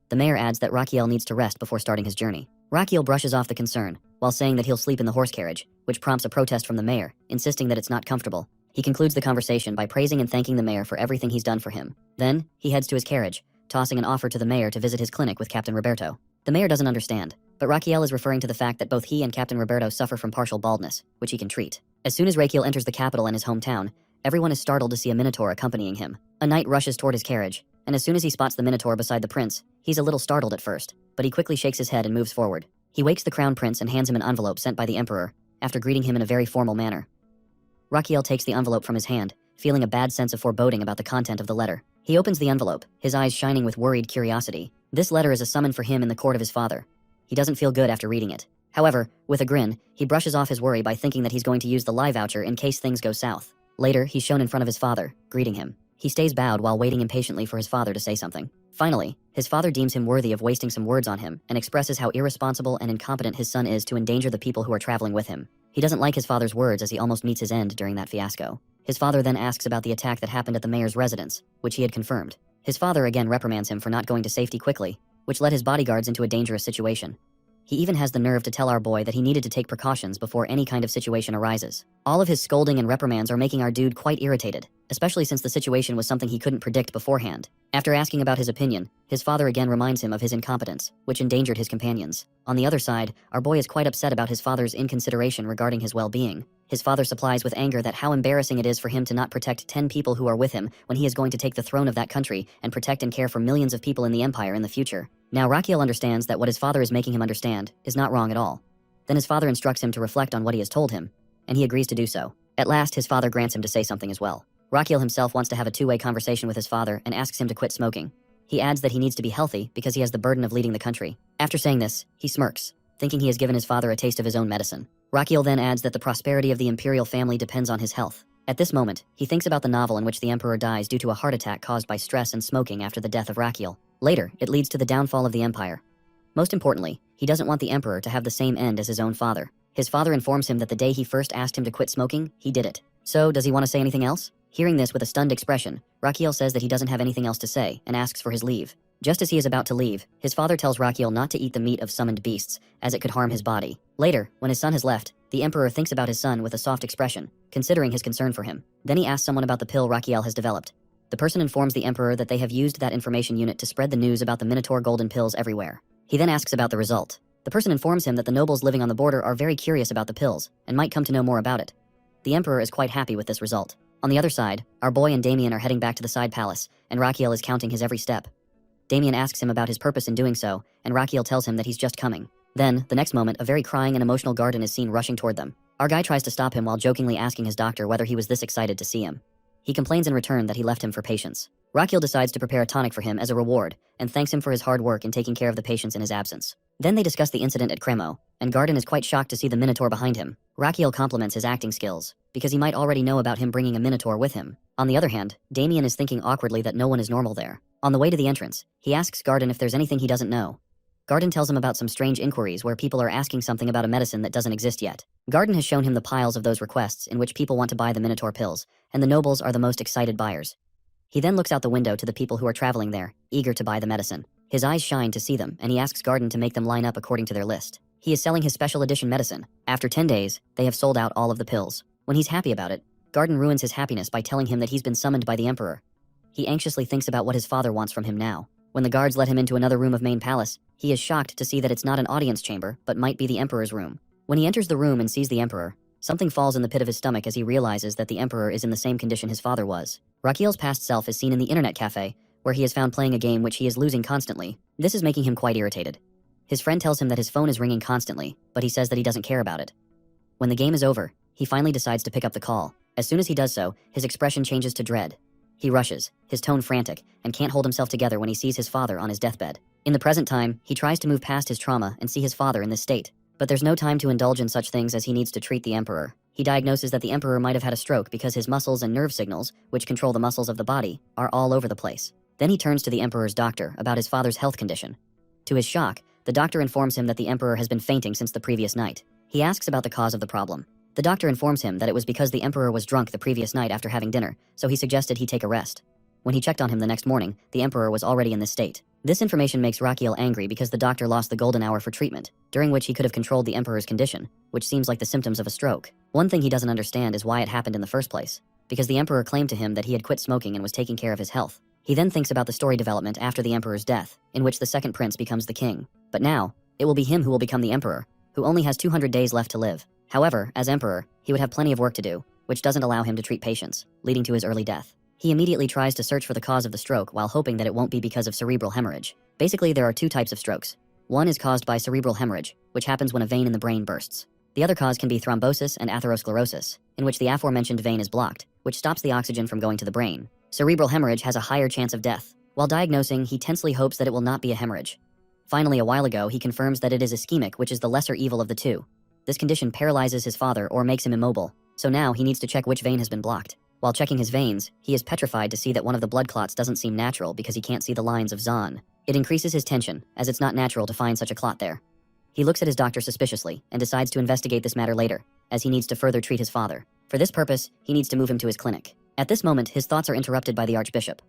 The mayor adds that Rakiel needs to rest before starting his journey. Rakiel brushes off the concern, while saying that he'll sleep in the horse carriage, which prompts a protest from the mayor, insisting that it's not comfortable. He concludes the conversation by praising and thanking the mayor for everything he's done for him. Then, he heads to his carriage, tossing an offer to the mayor to visit his clinic with Captain Roberto. The mayor doesn't understand, but Rakiel is referring to the fact that both he and Captain Roberto suffer from partial baldness, which he can treat. As soon as Rakiel enters the capital and his hometown, everyone is startled to see a minotaur accompanying him. A knight rushes toward his carriage, and as soon as he spots the minotaur beside the prince, he's a little startled at first, but he quickly shakes his head and moves forward. He wakes the crown prince and hands him an envelope sent by the emperor, after greeting him in a very formal manner. Rakiel takes the envelope from his hand, feeling a bad sense of foreboding about the content of the letter. He opens the envelope, his eyes shining with worried curiosity. This letter is a summon for him in the court of his father. He doesn't feel good after reading it. However, with a grin, he brushes off his worry by thinking that he's going to use the lie voucher in case things go south. Later, he's shown in front of his father, greeting him. He stays bowed while waiting impatiently for his father to say something. Finally, his father deems him worthy of wasting some words on him and expresses how irresponsible and incompetent his son is to endanger the people who are traveling with him. He doesn't like his father's words as he almost meets his end during that fiasco. His father then asks about the attack that happened at the mayor's residence, which he had confirmed. His father again reprimands him for not going to safety quickly, which led his bodyguards into a dangerous situation. He even has the nerve to tell our boy that he needed to take precautions before any kind of situation arises. All of his scolding and reprimands are making our dude quite irritated, especially since the situation was something he couldn't predict beforehand. After asking about his opinion, his father again reminds him of his incompetence, which endangered his companions. On the other side, our boy is quite upset about his father's inconsideration regarding his well-being. His father supplies with anger that how embarrassing it is for him to not protect 10 people who are with him when he is going to take the throne of that country and protect and care for millions of people in the empire in the future. Now Rakiel understands that what his father is making him understand is not wrong at all. Then his father instructs him to reflect on what he has told him, and he agrees to do so. At last, his father grants him to say something as well. Rakiel himself wants to have a two-way conversation with his father and asks him to quit smoking. He adds that he needs to be healthy because he has the burden of leading the country. After saying this, he smirks, thinking he has given his father a taste of his own medicine. Rakiel then adds that the prosperity of the imperial family depends on his health. At this moment, he thinks about the novel in which the emperor dies due to a heart attack caused by stress and smoking after the death of Rakiel. Later, it leads to the downfall of the empire. Most importantly, he doesn't want the emperor to have the same end as his own father. His father informs him that the day he first asked him to quit smoking, he did it. So, does he want to say anything else? Hearing this with a stunned expression, Rakiel says that he doesn't have anything else to say and asks for his leave. Just as he is about to leave, his father tells Rakiel not to eat the meat of summoned beasts, as it could harm his body. Later, when his son has left, the emperor thinks about his son with a soft expression, considering his concern for him. Then he asks someone about the pill Rakiel has developed. The person informs the emperor that they have used that information unit to spread the news about the Minotaur golden pills everywhere. He then asks about the result. The person informs him that the nobles living on the border are very curious about the pills, and might come to know more about it. The emperor is quite happy with this result. On the other side, our boy and Damien are heading back to the side palace, and Rakiel is counting his every step. Damien asks him about his purpose in doing so, and Rakiel tells him that he's just coming. Then, the next moment, a very crying and emotional Garden is seen rushing toward them. Our guy tries to stop him while jokingly asking his doctor whether he was this excited to see him. He complains in return that he left him for patients. Rakiel decides to prepare a tonic for him as a reward, and thanks him for his hard work in taking care of the patients in his absence. Then they discuss the incident at Cremo, and Garden is quite shocked to see the Minotaur behind him. Rakiel compliments his acting skills, because he might already know about him bringing a Minotaur with him. On the other hand, Damien is thinking awkwardly that no one is normal there. On the way to the entrance, he asks Garden if there's anything he doesn't know. Garden tells him about some strange inquiries where people are asking something about a medicine that doesn't exist yet. Garden has shown him the piles of those requests in which people want to buy the Minotaur pills, and the nobles are the most excited buyers. He then looks out the window to the people who are traveling there, eager to buy the medicine. His eyes shine to see them, and he asks Garden to make them line up according to their list. He is selling his special edition medicine. After 10 days, they have sold out all of the pills. When he's happy about it, Garden ruins his happiness by telling him that he's been summoned by the emperor. He anxiously thinks about what his father wants from him now. When the guards let him into another room of main palace, he is shocked to see that it's not an audience chamber, but might be the emperor's room. When he enters the room and sees the emperor, something falls in the pit of his stomach as he realizes that the emperor is in the same condition his father was. Rakiel's past self is seen in the internet cafe, where he is found playing a game which he is losing constantly. This is making him quite irritated. His friend tells him that his phone is ringing constantly, but he says that he doesn't care about it. When the game is over, he finally decides to pick up the call. As soon as he does so, his expression changes to dread. He rushes, his tone frantic, and can't hold himself together when he sees his father on his deathbed. In the present time, he tries to move past his trauma and see his father in this state. But there's no time to indulge in such things as he needs to treat the emperor. He diagnoses that the emperor might have had a stroke because his muscles and nerve signals, which control the muscles of the body, are all over the place. Then he turns to the emperor's doctor about his father's health condition. To his shock, the doctor informs him that the emperor has been fainting since the previous night. He asks about the cause of the problem. The doctor informs him that it was because the emperor was drunk the previous night after having dinner, so he suggested he take a rest. When he checked on him the next morning, the emperor was already in this state. This information makes Rakiel angry because the doctor lost the golden hour for treatment, during which he could have controlled the emperor's condition, which seems like the symptoms of a stroke. One thing he doesn't understand is why it happened in the first place, because the emperor claimed to him that he had quit smoking and was taking care of his health. He then thinks about the story development after the emperor's death, in which the second prince becomes the king. But now, it will be him who will become the emperor, who only has 200 days left to live. However, as emperor, he would have plenty of work to do, which doesn't allow him to treat patients, leading to his early death. He immediately tries to search for the cause of the stroke while hoping that it won't be because of cerebral hemorrhage. Basically, there are two types of strokes. One is caused by cerebral hemorrhage, which happens when a vein in the brain bursts. The other cause can be thrombosis and atherosclerosis, in which the aforementioned vein is blocked, which stops the oxygen from going to the brain. Cerebral hemorrhage has a higher chance of death. While diagnosing, he tensely hopes that it will not be a hemorrhage. Finally, a while ago, he confirms that it is ischemic, which is the lesser evil of the two. This condition paralyzes his father or makes him immobile, so now he needs to check which vein has been blocked. While checking his veins, he is petrified to see that one of the blood clots doesn't seem natural because he can't see the lines of Zahn. It increases his tension, as it's not natural to find such a clot there. He looks at his doctor suspiciously and decides to investigate this matter later, as he needs to further treat his father. For this purpose, he needs to move him to his clinic. At this moment, his thoughts are interrupted by the Archbishop.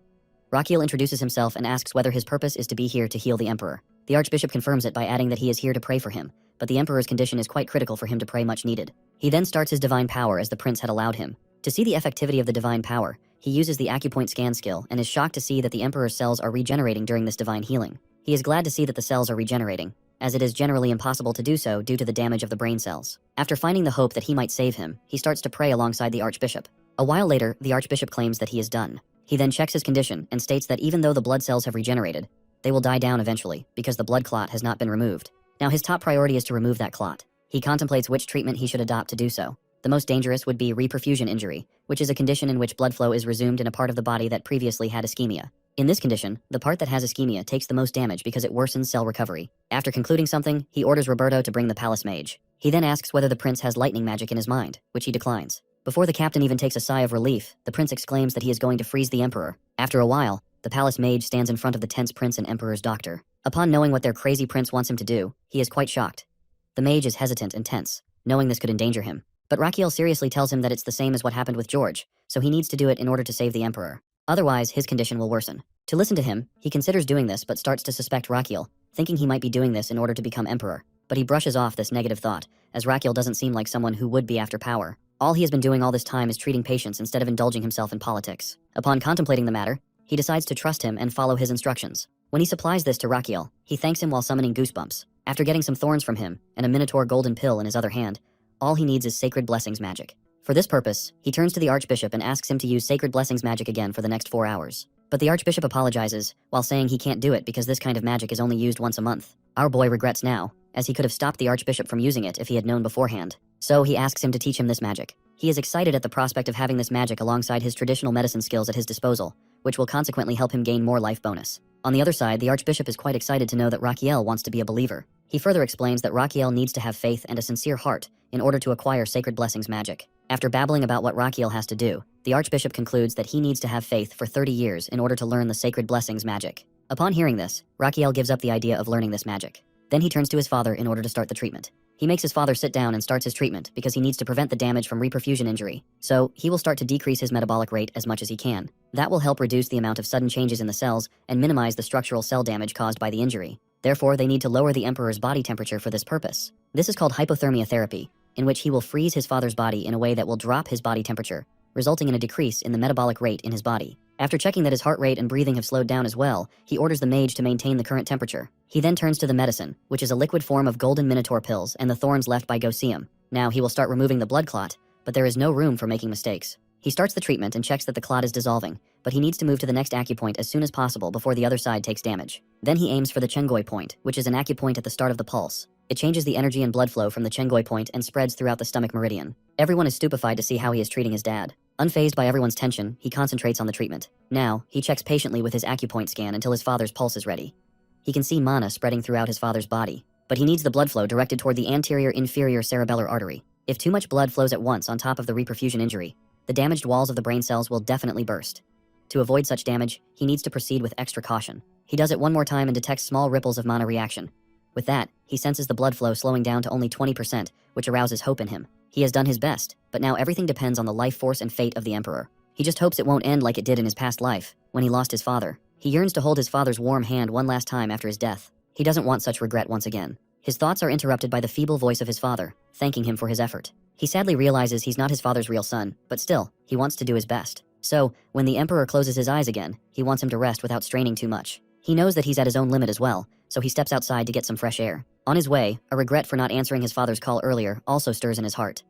Rakiel introduces himself and asks whether his purpose is to be here to heal the Emperor. The Archbishop confirms it by adding that he is here to pray for him, but the Emperor's condition is quite critical for him to pray much needed. He then starts his divine power as the prince had allowed him. To see the effectivity of the divine power, he uses the acupoint scan skill and is shocked to see that the Emperor's cells are regenerating during this divine healing. He is glad to see that the cells are regenerating, as it is generally impossible to do so due to the damage of the brain cells. After finding the hope that he might save him, he starts to pray alongside the Archbishop. A while later, the Archbishop claims that he is done. He then checks his condition and states that even though the blood cells have regenerated, they will die down eventually because the blood clot has not been removed. Now his top priority is to remove that clot. He contemplates which treatment he should adopt to do so. The most dangerous would be reperfusion injury, which is a condition in which blood flow is resumed in a part of the body that previously had ischemia. In this condition, the part that has ischemia takes the most damage because it worsens cell recovery. After concluding something, he orders Roberto to bring the palace mage. He then asks whether the prince has lightning magic in his mind, which he declines. Before the captain even takes a sigh of relief, the prince exclaims that he is going to freeze the emperor. After a while, the palace mage stands in front of the tense prince and emperor's doctor. Upon knowing what their crazy prince wants him to do, he is quite shocked. The mage is hesitant and tense, knowing this could endanger him. But Rakiel seriously tells him that it's the same as what happened with George, so he needs to do it in order to save the emperor. Otherwise, his condition will worsen. To listen to him, he considers doing this but starts to suspect Rakiel, thinking he might be doing this in order to become emperor. But he brushes off this negative thought, as Rakiel doesn't seem like someone who would be after power. All he has been doing all this time is treating patients instead of indulging himself in politics. Upon contemplating the matter, he decides to trust him and follow his instructions. When he supplies this to Rakiel, he thanks him while summoning goosebumps. After getting some thorns from him, and a minotaur golden pill in his other hand, all he needs is Sacred Blessings magic. For this purpose, he turns to the Archbishop and asks him to use Sacred Blessings magic again for the next 4 hours. But the Archbishop apologizes, while saying he can't do it because this kind of magic is only used once a month. Our boy regrets now, as he could have stopped the Archbishop from using it if he had known beforehand. So he asks him to teach him this magic. He is excited at the prospect of having this magic alongside his traditional medicine skills at his disposal, which will consequently help him gain more life bonus. On the other side, the Archbishop is quite excited to know that Rakiel wants to be a believer. He further explains that Rakiel needs to have faith and a sincere heart in order to acquire Sacred Blessings magic. After babbling about what Rakiel has to do, the Archbishop concludes that he needs to have faith for 30 years in order to learn the Sacred Blessings magic. Upon hearing this, Rakiel gives up the idea of learning this magic. Then he turns to his father in order to start the treatment. He makes his father sit down and starts his treatment because he needs to prevent the damage from reperfusion injury. So, he will start to decrease his metabolic rate as much as he can. That will help reduce the amount of sudden changes in the cells and minimize the structural cell damage caused by the injury. Therefore, they need to lower the emperor's body temperature for this purpose. This is called hypothermia therapy, in which he will freeze his father's body in a way that will drop his body temperature, resulting in a decrease in the metabolic rate in his body. After checking that his heart rate and breathing have slowed down as well, he orders the mage to maintain the current temperature. He then turns to the medicine, which is a liquid form of golden minotaur pills and the thorns left by Gosium. Now he will start removing the blood clot, but there is no room for making mistakes. He starts the treatment and checks that the clot is dissolving, but he needs to move to the next acupoint as soon as possible before the other side takes damage. Then he aims for the Chengoi point, which is an acupoint at the start of the pulse. It changes the energy and blood flow from the Chengoi point and spreads throughout the stomach meridian. Everyone is stupefied to see how he is treating his dad. Unfazed by everyone's tension, he concentrates on the treatment. Now, he checks patiently with his acupoint scan until his father's pulse is ready. He can see mana spreading throughout his father's body, but he needs the blood flow directed toward the anterior inferior cerebellar artery. If too much blood flows at once on top of the reperfusion injury, the damaged walls of the brain cells will definitely burst. To avoid such damage, he needs to proceed with extra caution. He does it one more time and detects small ripples of mana reaction. With that, he senses the blood flow slowing down to only 20%, which arouses hope in him. He has done his best, but now everything depends on the life force and fate of the Emperor. He just hopes it won't end like it did in his past life, when he lost his father. He yearns to hold his father's warm hand one last time after his death. He doesn't want such regret once again. His thoughts are interrupted by the feeble voice of his father, thanking him for his effort. He sadly realizes he's not his father's real son, but still, he wants to do his best. So, when the Emperor closes his eyes again, he wants him to rest without straining too much. He knows that he's at his own limit as well, so he steps outside to get some fresh air. On his way, a regret for not answering his father's call earlier also stirs in his heart.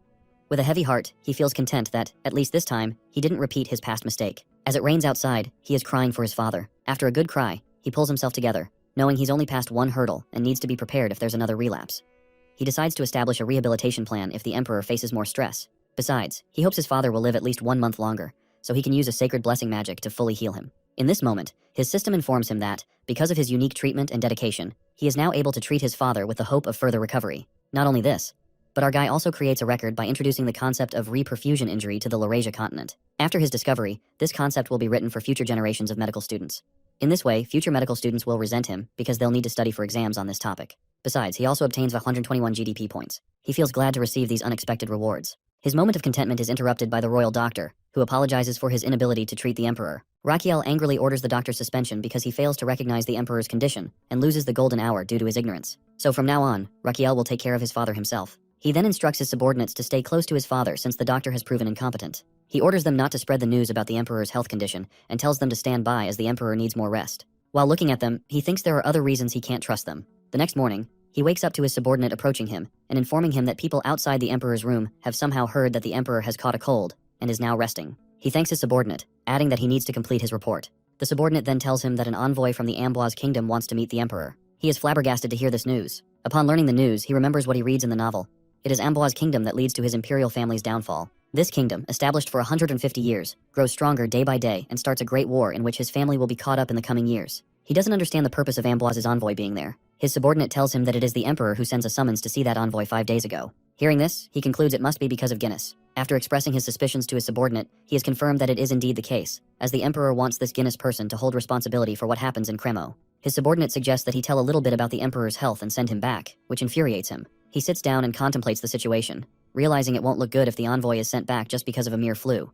With a heavy heart, he feels content that, at least this time, he didn't repeat his past mistake. As it rains outside, he is crying for his father. After a good cry, he pulls himself together, knowing he's only passed one hurdle and needs to be prepared if there's another relapse. He decides to establish a rehabilitation plan if the Emperor faces more stress. Besides, he hopes his father will live at least 1 month longer, so he can use a sacred blessing magic to fully heal him. In this moment, his system informs him that, because of his unique treatment and dedication, he is now able to treat his father with the hope of further recovery. Not only this, but our guy also creates a record by introducing the concept of reperfusion injury to the Laurasia continent. After his discovery, this concept will be written for future generations of medical students. In this way, future medical students will resent him because they'll need to study for exams on this topic. Besides, he also obtains 121 GDP points. He feels glad to receive these unexpected rewards. His moment of contentment is interrupted by the royal doctor, who apologizes for his inability to treat the emperor. Rachiel angrily orders the doctor's suspension because he fails to recognize the emperor's condition and loses the golden hour due to his ignorance. So from now on, Rachiel will take care of his father himself. He then instructs his subordinates to stay close to his father since the doctor has proven incompetent. He orders them not to spread the news about the emperor's health condition and tells them to stand by as the emperor needs more rest. While looking at them, he thinks there are other reasons he can't trust them. The next morning, he wakes up to his subordinate approaching him and informing him that people outside the emperor's room have somehow heard that the emperor has caught a cold and is now resting. He thanks his subordinate, adding that he needs to complete his report. The subordinate then tells him that an envoy from the Amboise kingdom wants to meet the emperor. He is flabbergasted to hear this news. Upon learning the news, he remembers what he reads in the novel. It is Amboise kingdom that leads to his imperial family's downfall. This kingdom, established for 150 years, grows stronger day by day and starts a great war in which his family will be caught up in the coming years. He doesn't understand the purpose of Amboise's envoy being there. His subordinate tells him that it is the emperor who sends a summons to see that envoy 5 days ago. Hearing this, he concludes it must be because of Guinness. After expressing his suspicions to his subordinate, he has confirmed that it is indeed the case, as the emperor wants this Guinness person to hold responsibility for what happens in Cremo. His subordinate suggests that he tell a little bit about the emperor's health and send him back, which infuriates him. He sits down and contemplates the situation, realizing it won't look good if the envoy is sent back just because of a mere flu.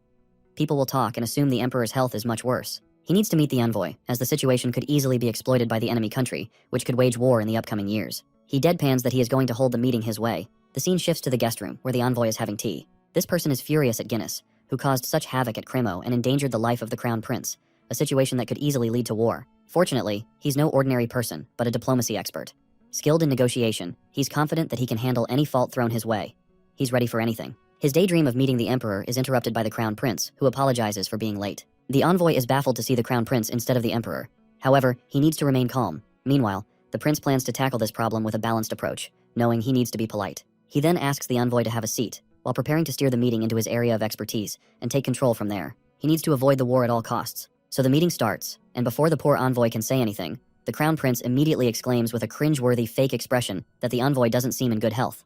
People will talk and assume the emperor's health is much worse. He needs to meet the envoy, as the situation could easily be exploited by the enemy country, which could wage war in the upcoming years. He deadpans that he is going to hold the meeting his way. The scene shifts to the guest room, where the envoy is having tea. This person is furious at Guinness, who caused such havoc at Cremo and endangered the life of the crown prince, a situation that could easily lead to war. Fortunately, he's no ordinary person, but a diplomacy expert. Skilled in negotiation, he's confident that he can handle any fault thrown his way. He's ready for anything. His daydream of meeting the emperor is interrupted by the crown prince, who apologizes for being late. The envoy is baffled to see the crown prince instead of the emperor. However, he needs to remain calm. Meanwhile, the prince plans to tackle this problem with a balanced approach, knowing he needs to be polite. He then asks the envoy to have a seat, while preparing to steer the meeting into his area of expertise and take control from there. He needs to avoid the war at all costs. So the meeting starts, and before the poor envoy can say anything, the crown prince immediately exclaims with a cringe-worthy fake expression that the envoy doesn't seem in good health.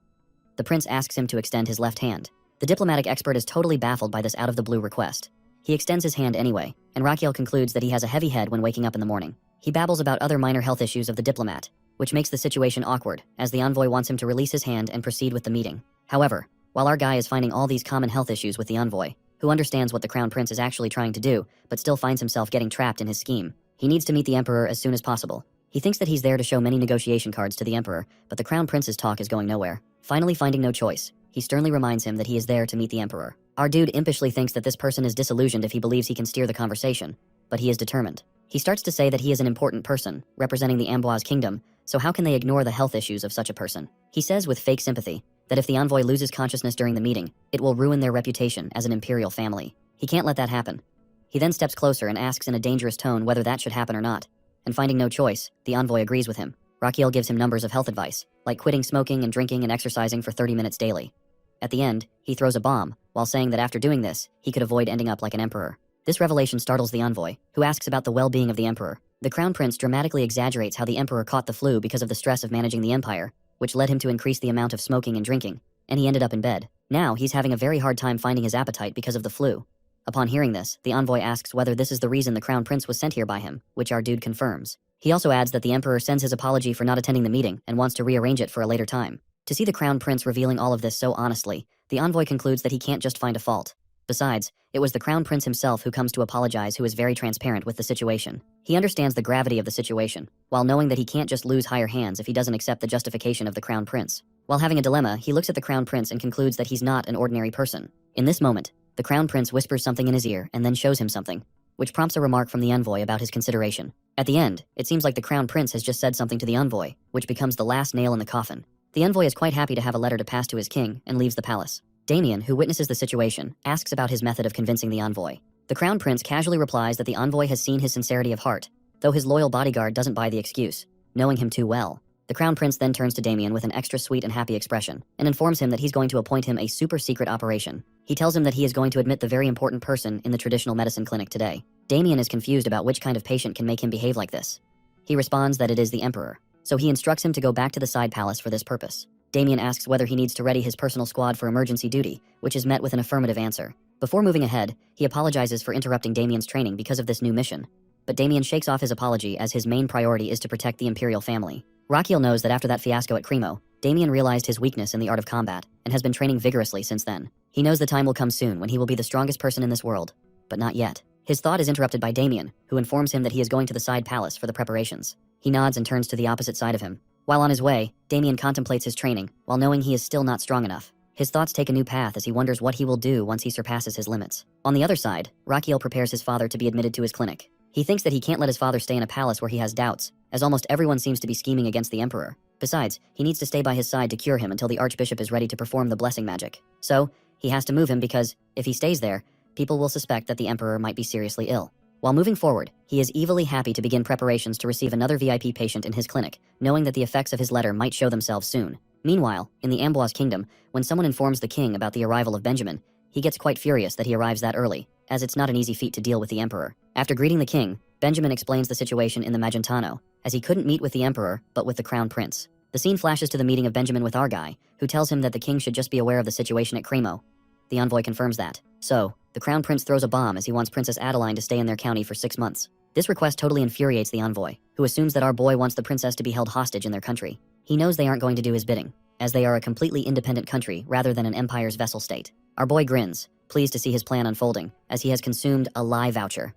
The prince asks him to extend his left hand. The diplomatic expert is totally baffled by this out-of-the-blue request. He extends his hand anyway, and Rachiel concludes that he has a heavy head when waking up in the morning. He babbles about other minor health issues of the diplomat, which makes the situation awkward, as the envoy wants him to release his hand and proceed with the meeting. However, while our guy is finding all these common health issues with the envoy, who understands what the crown prince is actually trying to do, but still finds himself getting trapped in his scheme, he needs to meet the emperor as soon as possible. He thinks that he's there to show many negotiation cards to the emperor, but the crown prince's talk is going nowhere. Finally finding no choice, he sternly reminds him that he is there to meet the emperor. Our dude impishly thinks that this person is disillusioned if he believes he can steer the conversation, but he is determined. He starts to say that he is an important person, representing the Amboise kingdom, so how can they ignore the health issues of such a person? He says with fake sympathy that if the envoy loses consciousness during the meeting, it will ruin their reputation as an imperial family. He can't let that happen. He then steps closer and asks in a dangerous tone whether that should happen or not. And finding no choice, the envoy agrees with him. Rachiel gives him numbers of health advice, like quitting smoking and drinking and exercising for 30 minutes daily. At the end, he throws a bomb, while saying that after doing this, he could avoid ending up like an emperor. This revelation startles the envoy, who asks about the well-being of the emperor. The crown prince dramatically exaggerates how the emperor caught the flu because of the stress of managing the empire, which led him to increase the amount of smoking and drinking, and he ended up in bed. Now, he's having a very hard time finding his appetite because of the flu. Upon hearing this, the envoy asks whether this is the reason the crown prince was sent here by him, which our dude confirms. He also adds that the emperor sends his apology for not attending the meeting and wants to rearrange it for a later time. To see the crown prince revealing all of this so honestly, the envoy concludes that he can't just find a fault. Besides, it was the crown prince himself who comes to apologize, who is very transparent with the situation. He understands the gravity of the situation, while knowing that he can't just lose higher hands if he doesn't accept the justification of the crown prince. While having a dilemma, he looks at the crown prince and concludes that he's not an ordinary person. In this moment, the crown prince whispers something in his ear and then shows him something, which prompts a remark from the envoy about his consideration. At the end, it seems like the crown prince has just said something to the envoy, which becomes the last nail in the coffin. The envoy is quite happy to have a letter to pass to his king and leaves the palace. Damien, who witnesses the situation, asks about his method of convincing the envoy. The crown prince casually replies that the envoy has seen his sincerity of heart, though his loyal bodyguard doesn't buy the excuse, knowing him too well. The crown prince then turns to Damien with an extra sweet and happy expression and informs him that he's going to appoint him a super secret operation. He tells him that he is going to admit the very important person in the traditional medicine clinic today. Damien is confused about which kind of patient can make him behave like this. He responds that it is the emperor, so he instructs him to go back to the side palace for this purpose. Damien asks whether he needs to ready his personal squad for emergency duty, which is met with an affirmative answer. Before moving ahead, he apologizes for interrupting Damien's training because of this new mission. but Damien shakes off his apology as his main priority is to protect the imperial family. Rakiel knows that after that fiasco at Cremo, Damien realized his weakness in the art of combat and has been training vigorously since then. He knows the time will come soon when he will be the strongest person in this world, but not yet. His thought is interrupted by Damien, who informs him that he is going to the side palace for the preparations. He nods and turns to the opposite side of him. While on his way, Damien contemplates his training, while knowing he is still not strong enough. His thoughts take a new path as he wonders what he will do once he surpasses his limits. On the other side, Rakiel prepares his father to be admitted to his clinic. He thinks that he can't let his father stay in a palace where he has doubts, as almost everyone seems to be scheming against the emperor. Besides, he needs to stay by his side to cure him until the archbishop is ready to perform the blessing magic. So, he has to move him because, if he stays there, people will suspect that the emperor might be seriously ill. While moving forward, he is evilly happy to begin preparations to receive another VIP patient in his clinic, knowing that the effects of his letter might show themselves soon. Meanwhile, in the Amboise kingdom, when someone informs the king about the arrival of Benjamin, he gets quite furious that he arrives that early, as it's not an easy feat to deal with the emperor. After greeting the king, Benjamin explains the situation in the Magentano, as he couldn't meet with the emperor, but with the crown prince. The scene flashes to the meeting of Benjamin with our guy, who tells him that the king should just be aware of the situation at Cremo. The envoy confirms that. So, the crown prince throws a bomb as he wants Princess Adeline to stay in their county for 6 months. This request totally infuriates the envoy, who assumes that our boy wants the princess to be held hostage in their country. He knows they aren't going to do his bidding, as they are a completely independent country rather than an empire's vassal state. Our boy grins, pleased to see his plan unfolding, as he has consumed a lie voucher.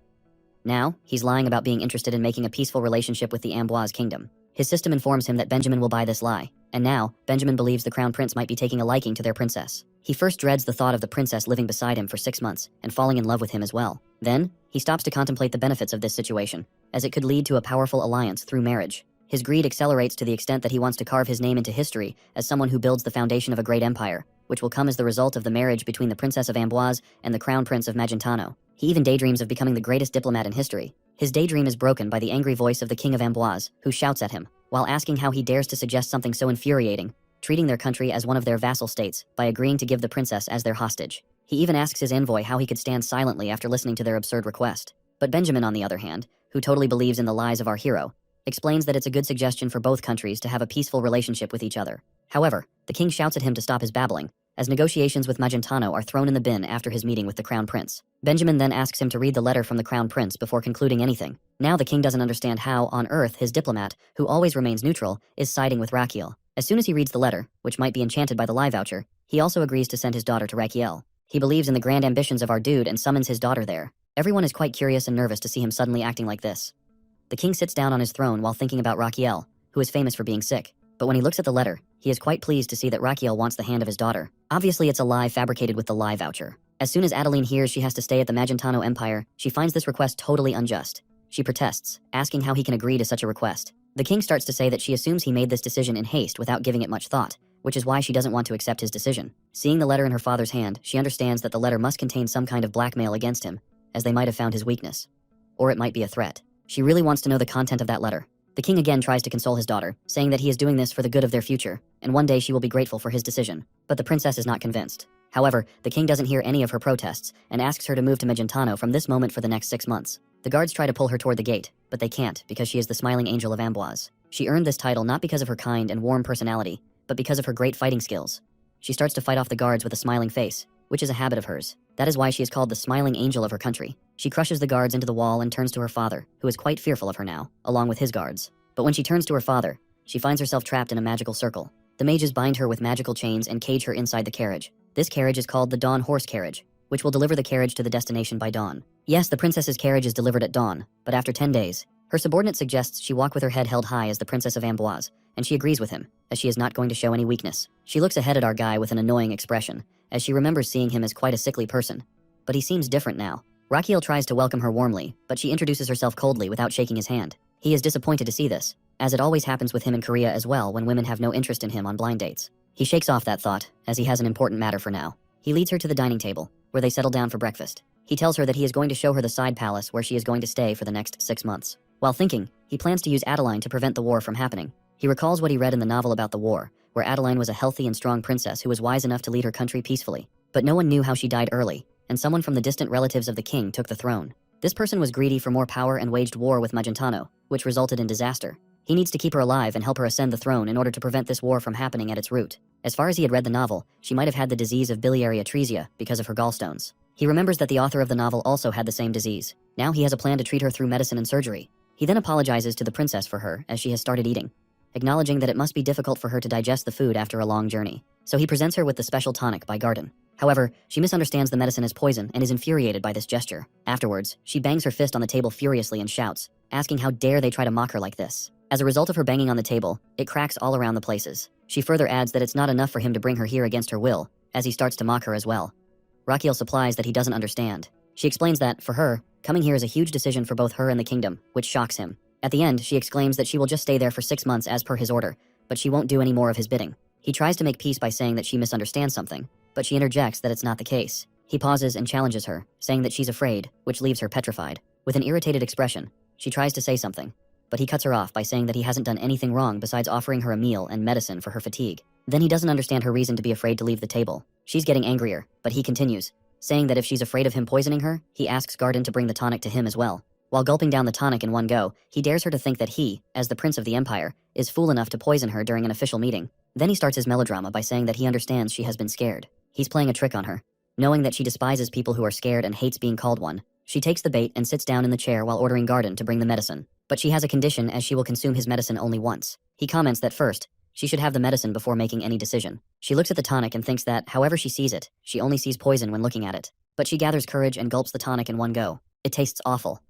Now, he's lying about being interested in making a peaceful relationship with the Amboise kingdom. His system informs him that Benjamin will buy this lie, and now, Benjamin believes the crown prince might be taking a liking to their princess. He first dreads the thought of the princess living beside him for 6 months, and falling in love with him as well. Then, he stops to contemplate the benefits of this situation, as it could lead to a powerful alliance through marriage. His greed accelerates to the extent that he wants to carve his name into history as someone who builds the foundation of a great empire, which will come as the result of the marriage between the Princess of Amboise and the Crown Prince of Magentano. He even daydreams of becoming the greatest diplomat in history. His daydream is broken by the angry voice of the King of Amboise, who shouts at him, while asking how he dares to suggest something so infuriating, treating their country as one of their vassal states by agreeing to give the princess as their hostage. He even asks his envoy how he could stand silently after listening to their absurd request. But Benjamin, on the other hand, who totally believes in the lies of our hero, explains that it's a good suggestion for both countries to have a peaceful relationship with each other. However, the king shouts at him to stop his babbling, as negotiations with Magentano are thrown in the bin after his meeting with the crown prince. Benjamin then asks him to read the letter from the crown prince before concluding anything. Now the king doesn't understand how, on earth, his diplomat, who always remains neutral, is siding with Rakiel. As soon as he reads the letter, which might be enchanted by the lie voucher, he also agrees to send his daughter to Rakiel. He believes in the grand ambitions of our dude and summons his daughter there. Everyone is quite curious and nervous to see him suddenly acting like this. The king sits down on his throne while thinking about Rakiel, who is famous for being sick. But when he looks at the letter, he is quite pleased to see that Rakiel wants the hand of his daughter. Obviously, it's a lie fabricated with the lie voucher. As soon as Adeline hears she has to stay at the Magentano Empire, she finds this request totally unjust. She protests, asking how he can agree to such a request. The king starts to say that she assumes he made this decision in haste without giving it much thought, which is why she doesn't want to accept his decision. Seeing the letter in her father's hand, she understands that the letter must contain some kind of blackmail against him, as they might have found his weakness. Or it might be a threat. She really wants to know the content of that letter. The king again tries to console his daughter, saying that he is doing this for the good of their future, and one day she will be grateful for his decision. But the princess is not convinced. However, the king doesn't hear any of her protests, and asks her to move to Magentano from this moment for the next 6 months. The guards try to pull her toward the gate, but they can't because she is the smiling angel of Amboise. She earned this title not because of her kind and warm personality, but because of her great fighting skills. She starts to fight off the guards with a smiling face, which is a habit of hers. That is why she is called the smiling angel of her country. She crushes the guards into the wall and turns to her father, who is quite fearful of her now, along with his guards. But when she turns to her father, she finds herself trapped in a magical circle. The mages bind her with magical chains and cage her inside the carriage. This carriage is called the Dawn Horse Carriage, which will deliver the carriage to the destination by dawn. Yes, the princess's carriage is delivered at dawn, but after 10 days, her subordinate suggests she walk with her head held high as the Princess of Amboise, and she agrees with him, as she is not going to show any weakness. She looks ahead at our guy with an annoying expression, as she remembers seeing him as quite a sickly person. But he seems different now. Rakiel tries to welcome her warmly, but she introduces herself coldly without shaking his hand. He is disappointed to see this, as it always happens with him in Korea as well when women have no interest in him on blind dates. He shakes off that thought, as he has an important matter for now. He leads her to the dining table, where they settle down for breakfast. He tells her that he is going to show her the side palace where she is going to stay for the next 6 months. While thinking, he plans to use Adeline to prevent the war from happening. He recalls what he read in the novel about the war, where Adeline was a healthy and strong princess who was wise enough to lead her country peacefully. But no one knew how she died early, and someone from the distant relatives of the king took the throne. This person was greedy for more power and waged war with Magentano, which resulted in disaster. He needs to keep her alive and help her ascend the throne in order to prevent this war from happening at its root. As far as he had read the novel, she might have had the disease of biliary atresia because of her gallstones. He remembers that the author of the novel also had the same disease. Now he has a plan to treat her through medicine and surgery. He then apologizes to the princess for her as she has started eating, acknowledging that it must be difficult for her to digest the food after a long journey. So he presents her with the special tonic by Garden. However, she misunderstands the medicine as poison and is infuriated by this gesture. Afterwards, she bangs her fist on the table furiously and shouts, asking how dare they try to mock her like this. As a result of her banging on the table, it cracks all around the places. She further adds that it's not enough for him to bring her here against her will, as he starts to mock her as well. Raquel supplies that he doesn't understand. She explains that, for her, coming here is a huge decision for both her and the kingdom, which shocks him. At the end, she exclaims that she will just stay there for 6 months as per his order, but she won't do any more of his bidding. He tries to make peace by saying that she misunderstands something, but she interjects that it's not the case. He pauses and challenges her, saying that she's afraid, which leaves her petrified. With an irritated expression, she tries to say something, but he cuts her off by saying that he hasn't done anything wrong besides offering her a meal and medicine for her fatigue. Then he doesn't understand her reason to be afraid to leave the table. She's getting angrier, but he continues, saying that if she's afraid of him poisoning her, he asks Garden to bring the tonic to him as well. While gulping down the tonic in one go, he dares her to think that he, as the prince of the empire, is fool enough to poison her during an official meeting. Then he starts his melodrama by saying that he understands she has been scared. He's playing a trick on her. Knowing that she despises people who are scared and hates being called one, she takes the bait and sits down in the chair while ordering Garden to bring the medicine. But she has a condition as she will consume his medicine only once. He comments that first, she should have the medicine before making any decision. She looks at the tonic and thinks that, however she sees it, she only sees poison when looking at it. But she gathers courage and gulps the tonic in one go. It tastes awful.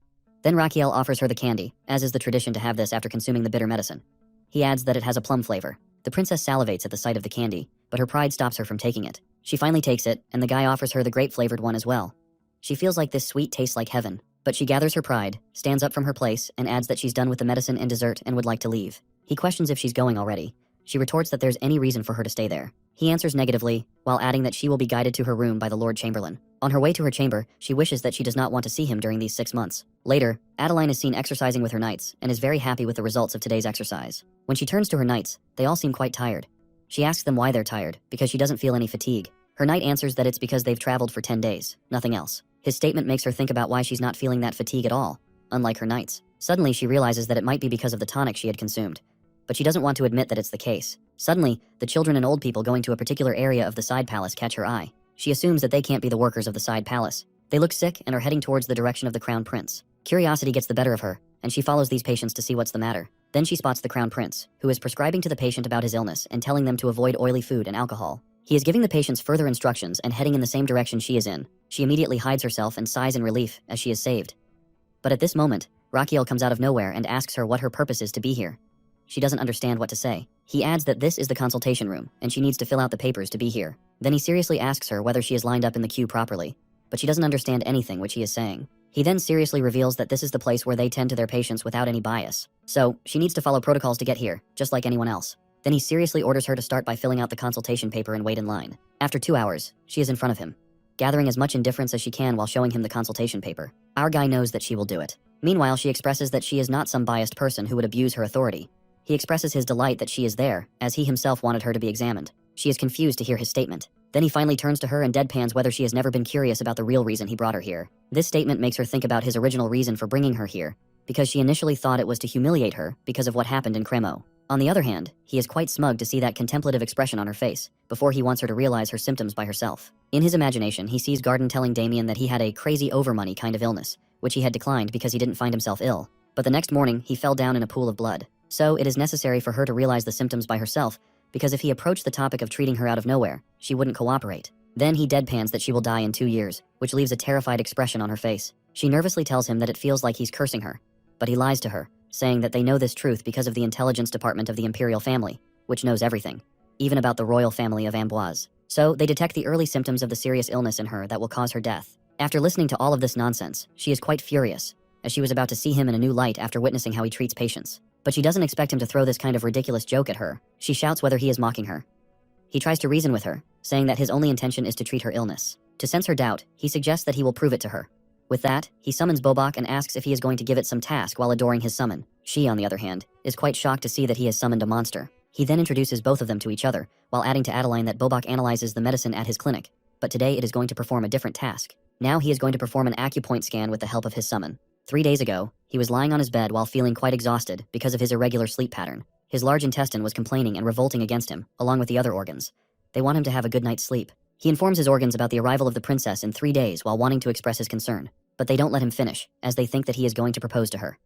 Then Raquel offers her the candy, as is the tradition to have this after consuming the bitter medicine. He adds that it has a plum flavor. The princess salivates at the sight of the candy, but her pride stops her from taking it. She finally takes it, and the guy offers her the grape-flavored one as well. She feels like this sweet tastes like heaven, but she gathers her pride, stands up from her place, and adds that she's done with the medicine and dessert and would like to leave. He questions if she's going already. She retorts that there's any reason for her to stay there. He answers negatively, while adding that she will be guided to her room by the Lord Chamberlain. On her way to her chamber, she wishes that she does not want to see him during these 6 months. Later, Adeline is seen exercising with her knights, and is very happy with the results of today's exercise. When she turns to her knights, they all seem quite tired. She asks them why they're tired, because she doesn't feel any fatigue. Her knight answers that it's because they've traveled for 10 days, nothing else. His statement makes her think about why she's not feeling that fatigue at all, unlike her knights. Suddenly, she realizes that it might be because of the tonic she had consumed. But she doesn't want to admit that it's the case. Suddenly, the children and old people going to a particular area of the side palace catch her eye. She assumes that they can't be the workers of the side palace. They look sick and are heading towards the direction of the crown prince. Curiosity gets the better of her, and she follows these patients to see what's the matter. Then she spots the crown prince, who is prescribing to the patient about his illness and telling them to avoid oily food and alcohol. He is giving the patients further instructions and heading in the same direction she is in. She immediately hides herself and sighs in relief as she is saved. But at this moment, Raquel comes out of nowhere and asks her what her purpose is to be here. She doesn't understand what to say. He adds that this is the consultation room, and she needs to fill out the papers to be here. Then he seriously asks her whether she is lined up in the queue properly, but she doesn't understand anything which he is saying. He then seriously reveals that this is the place where they tend to their patients without any bias. So, she needs to follow protocols to get here, just like anyone else. Then he seriously orders her to start by filling out the consultation paper and wait in line. After 2 hours, she is in front of him, gathering as much indifference as she can while showing him the consultation paper. Our guy knows that she will do it. Meanwhile, she expresses that she is not some biased person who would abuse her authority. He expresses his delight that she is there, as he himself wanted her to be examined. She is confused to hear his statement. Then he finally turns to her and deadpans whether she has never been curious about the real reason he brought her here. This statement makes her think about his original reason for bringing her here, because she initially thought it was to humiliate her because of what happened in Cremo. On the other hand, he is quite smug to see that contemplative expression on her face, before he wants her to realize her symptoms by herself. In his imagination, he sees Garden telling Damien that he had a crazy overmoney kind of illness, which he had declined because he didn't find himself ill. But the next morning, he fell down in a pool of blood. So it is necessary for her to realize the symptoms by herself, because if he approached the topic of treating her out of nowhere, she wouldn't cooperate. Then he deadpans that she will die in 2 years, which leaves a terrified expression on her face. She nervously tells him that it feels like he's cursing her, but he lies to her, saying that they know this truth because of the intelligence department of the imperial family, which knows everything, even about the royal family of Amboise. So they detect the early symptoms of the serious illness in her that will cause her death. After listening to all of this nonsense, she is quite furious, as she was about to see him in a new light after witnessing how he treats patients. But she doesn't expect him to throw this kind of ridiculous joke at her. She shouts whether he is mocking her. He tries to reason with her, saying that his only intention is to treat her illness. To sense her doubt, he suggests that he will prove it to her. With that, he summons Bobak and asks if he is going to give it some task while adoring his summon. She, on the other hand, is quite shocked to see that he has summoned a monster. He then introduces both of them to each other, while adding to Adeline that Bobak analyzes the medicine at his clinic, but today it is going to perform a different task. Now he is going to perform an acupoint scan with the help of his summon. 3 days ago, he was lying on his bed while feeling quite exhausted because of his irregular sleep pattern. His large intestine was complaining and revolting against him, along with the other organs. They want him to have a good night's sleep. He informs his organs about the arrival of the princess in 3 days while wanting to express his concern. but they don't let him finish, as they think that he is going to propose to her.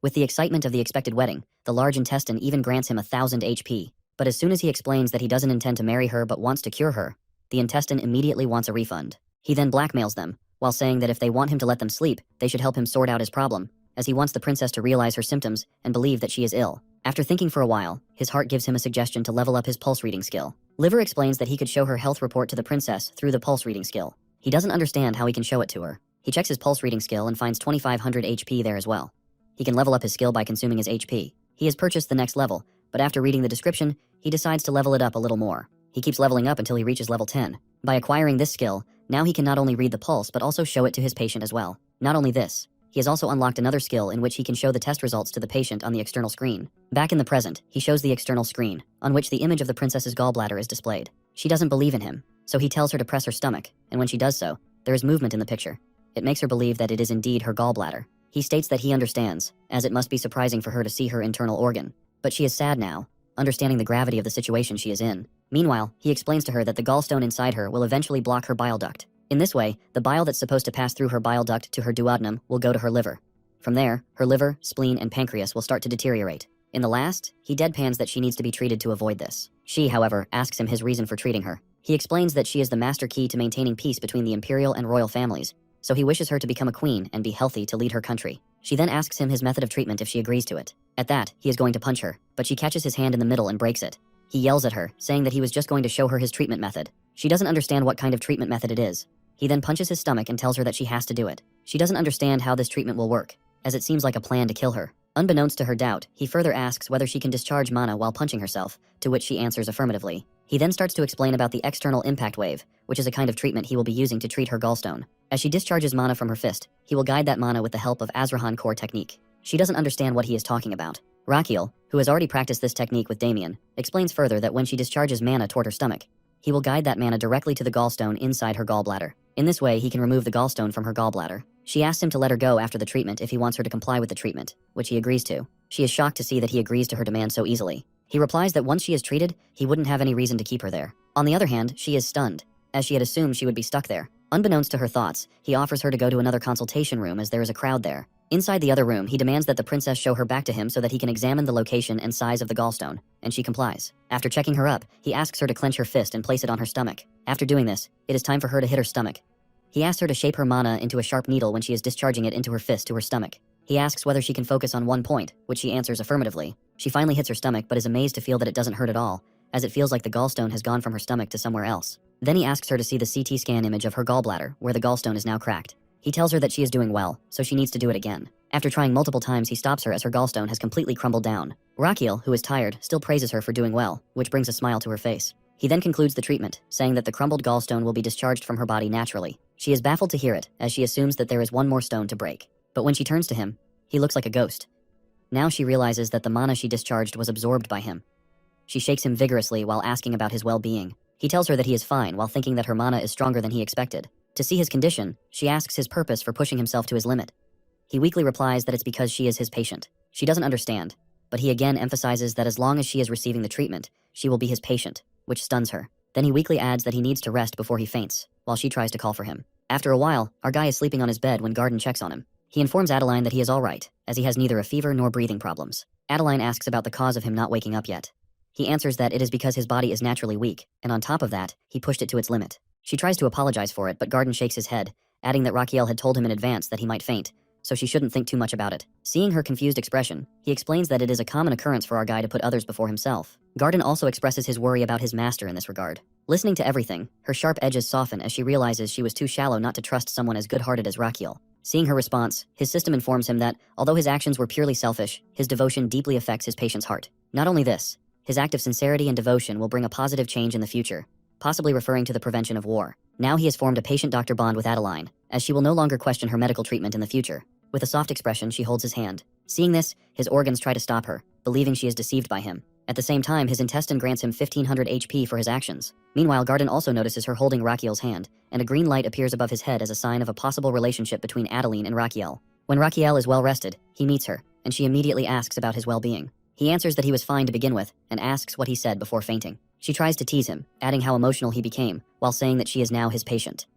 With the excitement of the expected wedding, the large intestine even grants him 1,000 HP. But as soon as he explains that he doesn't intend to marry her but wants to cure her, the intestine immediately wants a refund. He then blackmails them, while saying that if they want him to let them sleep, they should help him sort out his problem, as he wants the princess to realize her symptoms and believe that she is ill. After thinking for a while, his heart gives him a suggestion to level up his pulse reading skill. Liver explains that he could show her health report to the princess through the pulse reading skill. He doesn't understand how he can show it to her. He checks his pulse reading skill and finds 2,500 HP there as well. He can level up his skill by consuming his HP. He has purchased the next level, but after reading the description, he decides to level it up a little more. He keeps leveling up until he reaches level 10. By acquiring this skill, now he can not only read the pulse but also show it to his patient as well. Not only this, he has also unlocked another skill in which he can show the test results to the patient on the external screen. Back in the present, he shows the external screen, on which the image of the princess's gallbladder is displayed. She doesn't believe in him, so he tells her to press her stomach, and when she does so, there is movement in the picture. It makes her believe that it is indeed her gallbladder. He states that he understands, as it must be surprising for her to see her internal organ. But she is sad now, understanding the gravity of the situation she is in. Meanwhile, he explains to her that the gallstone inside her will eventually block her bile duct. In this way, the bile that's supposed to pass through her bile duct to her duodenum will go to her liver. From there, her liver, spleen, and pancreas will start to deteriorate. In the last, he deadpans that she needs to be treated to avoid this. She, however, asks him his reason for treating her. He explains that she is the master key to maintaining peace between the imperial and royal families, so he wishes her to become a queen and be healthy to lead her country. She then asks him his method of treatment if she agrees to it. At that, he is going to punch her, but she catches his hand in the middle and breaks it. He yells at her, saying that he was just going to show her his treatment method. She doesn't understand what kind of treatment method it is. He then punches his stomach and tells her that she has to do it. She doesn't understand how this treatment will work, as it seems like a plan to kill her. Unbeknownst to her doubt, he further asks whether she can discharge mana while punching herself, to which she answers affirmatively. He then starts to explain about the external impact wave, which is a kind of treatment he will be using to treat her gallstone. As she discharges mana from her fist, he will guide that mana with the help of Azrahan core technique. She doesn't understand what he is talking about. Rakiel, who has already practiced this technique with Damien, explains further that when she discharges mana toward her stomach, he will guide that mana directly to the gallstone inside her gallbladder. In this way, he can remove the gallstone from her gallbladder. She asks him to let her go after the treatment if he wants her to comply with the treatment, which he agrees to. She is shocked to see that he agrees to her demand so easily. He replies that once she is treated, he wouldn't have any reason to keep her there. On the other hand, she is stunned, as she had assumed she would be stuck there. Unbeknownst to her thoughts, he offers her to go to another consultation room as there is a crowd there. Inside the other room, he demands that the princess show her back to him so that he can examine the location and size of the gallstone, and she complies. After checking her up, he asks her to clench her fist and place it on her stomach. After doing this, it is time for her to hit her stomach. He asks her to shape her mana into a sharp needle when she is discharging it into her fist to her stomach. He asks whether she can focus on one point, which she answers affirmatively. She finally hits her stomach but is amazed to feel that it doesn't hurt at all, as it feels like the gallstone has gone from her stomach to somewhere else. Then he asks her to see the CT scan image of her gallbladder, where the gallstone is now cracked. He tells her that she is doing well, so she needs to do it again. After trying multiple times, he stops her as her gallstone has completely crumbled down. Rakiel, who is tired, still praises her for doing well, which brings a smile to her face. He then concludes the treatment, saying that the crumbled gallstone will be discharged from her body naturally. She is baffled to hear it, as she assumes that there is one more stone to break. But when she turns to him, he looks like a ghost. Now she realizes that the mana she discharged was absorbed by him. She shakes him vigorously while asking about his well-being. He tells her that he is fine while thinking that her mana is stronger than he expected. To see his condition, she asks his purpose for pushing himself to his limit. He weakly replies that it's because she is his patient. She doesn't understand, but he again emphasizes that as long as she is receiving the treatment, she will be his patient, which stuns her. Then he weakly adds that he needs to rest before he faints, while she tries to call for him. After a while, our guy is sleeping on his bed when Garden checks on him. He informs Adeline that he is alright, as he has neither a fever nor breathing problems. Adeline asks about the cause of him not waking up yet. He answers that it is because his body is naturally weak, and on top of that, he pushed it to its limit. She tries to apologize for it, but Garden shakes his head, adding that Rakiel had told him in advance that he might faint, so she shouldn't think too much about it. Seeing her confused expression, he explains that it is a common occurrence for our guy to put others before himself. Garden also expresses his worry about his master in this regard. Listening to everything, her sharp edges soften as she realizes she was too shallow not to trust someone as good-hearted as Rakiel. Seeing her response, his system informs him that, although his actions were purely selfish, his devotion deeply affects his patient's heart. Not only this, his act of sincerity and devotion will bring a positive change in the future, possibly referring to the prevention of war. Now he has formed a patient-doctor bond with Adeline, as she will no longer question her medical treatment in the future. With a soft expression, she holds his hand. Seeing this, his organs try to stop her, believing she is deceived by him. At the same time, his intestine grants him 1500 HP for his actions. Meanwhile, Garden also notices her holding Rakiel's hand, and a green light appears above his head as a sign of a possible relationship between Adeline and Rakiel. When Rakiel is well rested, he meets her, and she immediately asks about his well-being. He answers that he was fine to begin with, and asks what he said before fainting. She tries to tease him, adding how emotional he became, while saying that she is now his patient.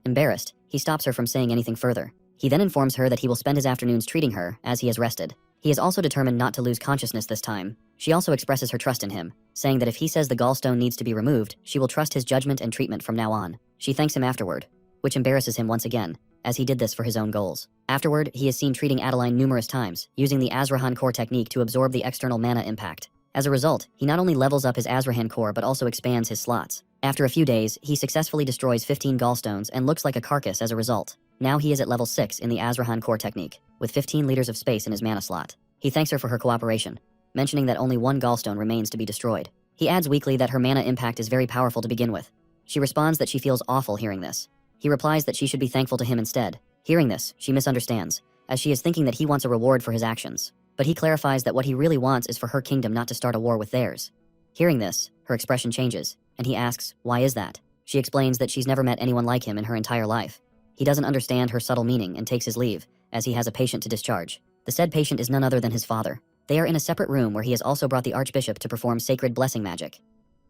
Embarrassed, he stops her from saying anything further. He then informs her that he will spend his afternoons treating her, as he has rested. He is also determined not to lose consciousness this time. She also expresses her trust in him, saying that if he says the gallstone needs to be removed, she will trust his judgment and treatment from now on. She thanks him afterward, which embarrasses him once again, as he did this for his own goals. Afterward, he is seen treating Adeline numerous times, using the Azrahan core technique to absorb the external mana impact. As a result, he not only levels up his Azrahan core but also expands his slots. After a few days, he successfully destroys 15 gallstones and looks like a carcass as a result. Now he is at level 6 in the Azrahan core technique, with 15 liters of space in his mana slot. He thanks her for her cooperation, mentioning that only one gallstone remains to be destroyed. He adds weakly that her mana impact is very powerful to begin with. She responds that she feels awful hearing this. He replies that she should be thankful to him instead. Hearing this, she misunderstands, as she is thinking that he wants a reward for his actions. But he clarifies that what he really wants is for her kingdom not to start a war with theirs. Hearing this, her expression changes, and he asks, why is that? She explains that she's never met anyone like him in her entire life. He doesn't understand her subtle meaning and takes his leave, as he has a patient to discharge. The said patient is none other than his father. They are in a separate room where he has also brought the archbishop to perform sacred blessing magic.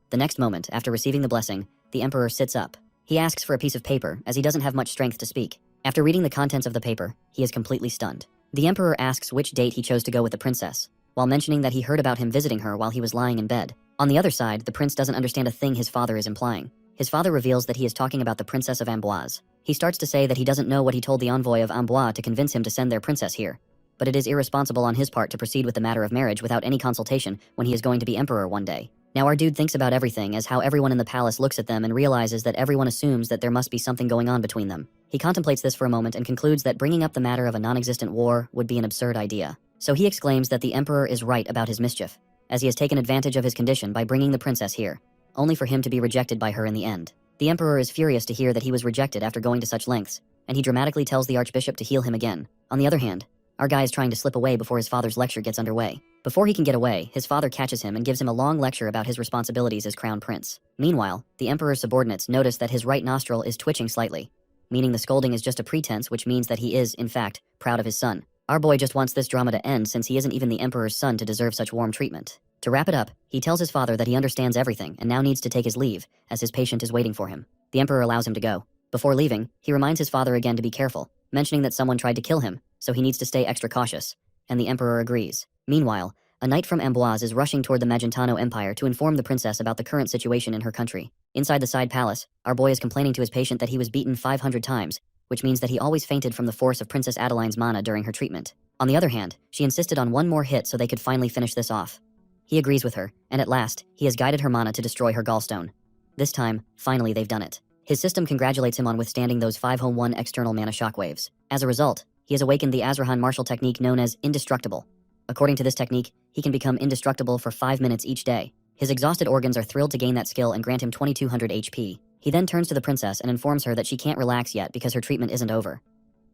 The next moment, after receiving the blessing, the emperor sits up. He asks for a piece of paper, as he doesn't have much strength to speak. After reading the contents of the paper, he is completely stunned. The emperor asks which date he chose to go with the princess, while mentioning that he heard about him visiting her while he was lying in bed. On the other side, the prince doesn't understand a thing his father is implying. His father reveals that he is talking about the princess of Amboise. He starts to say that he doesn't know what he told the envoy of Amboise to convince him to send their princess here. But it is irresponsible on his part to proceed with the matter of marriage without any consultation when he is going to be emperor one day. Now our dude thinks about everything as how everyone in the palace looks at them and realizes that everyone assumes that there must be something going on between them. He contemplates this for a moment and concludes that bringing up the matter of a non-existent war would be an absurd idea. So he exclaims that the emperor is right about his mischief, as he has taken advantage of his condition by bringing the princess here, only for him to be rejected by her in the end. The emperor is furious to hear that he was rejected after going to such lengths, and he dramatically tells the archbishop to heal him again. On the other hand, our guy is trying to slip away before his father's lecture gets underway. Before he can get away, his father catches him and gives him a long lecture about his responsibilities as crown prince. Meanwhile, the emperor's subordinates notice that his right nostril is twitching slightly, meaning the scolding is just a pretense, which means that he is, in fact, proud of his son. Our boy just wants this drama to end since he isn't even the emperor's son to deserve such warm treatment. To wrap it up, he tells his father that he understands everything and now needs to take his leave, as his patient is waiting for him. The emperor allows him to go. Before leaving, he reminds his father again to be careful, mentioning that someone tried to kill him, so he needs to stay extra cautious, and the emperor agrees. Meanwhile, a knight from Amboise is rushing toward the Magentano Empire to inform the princess about the current situation in her country. Inside the side palace, our boy is complaining to his patient that he was beaten 500 times, which means that he always fainted from the force of Princess Adeline's mana during her treatment. On the other hand, she insisted on one more hit so they could finally finish this off. He agrees with her, and at last, he has guided her mana to destroy her gallstone. This time, finally they've done it. His system congratulates him on withstanding those 501 external mana shockwaves. As a result, he has awakened the Azrahan martial technique known as indestructible. According to this technique, he can become indestructible for 5 minutes each day. His exhausted organs are thrilled to gain that skill and grant him 2200 HP. He then turns to the princess and informs her that she can't relax yet because her treatment isn't over.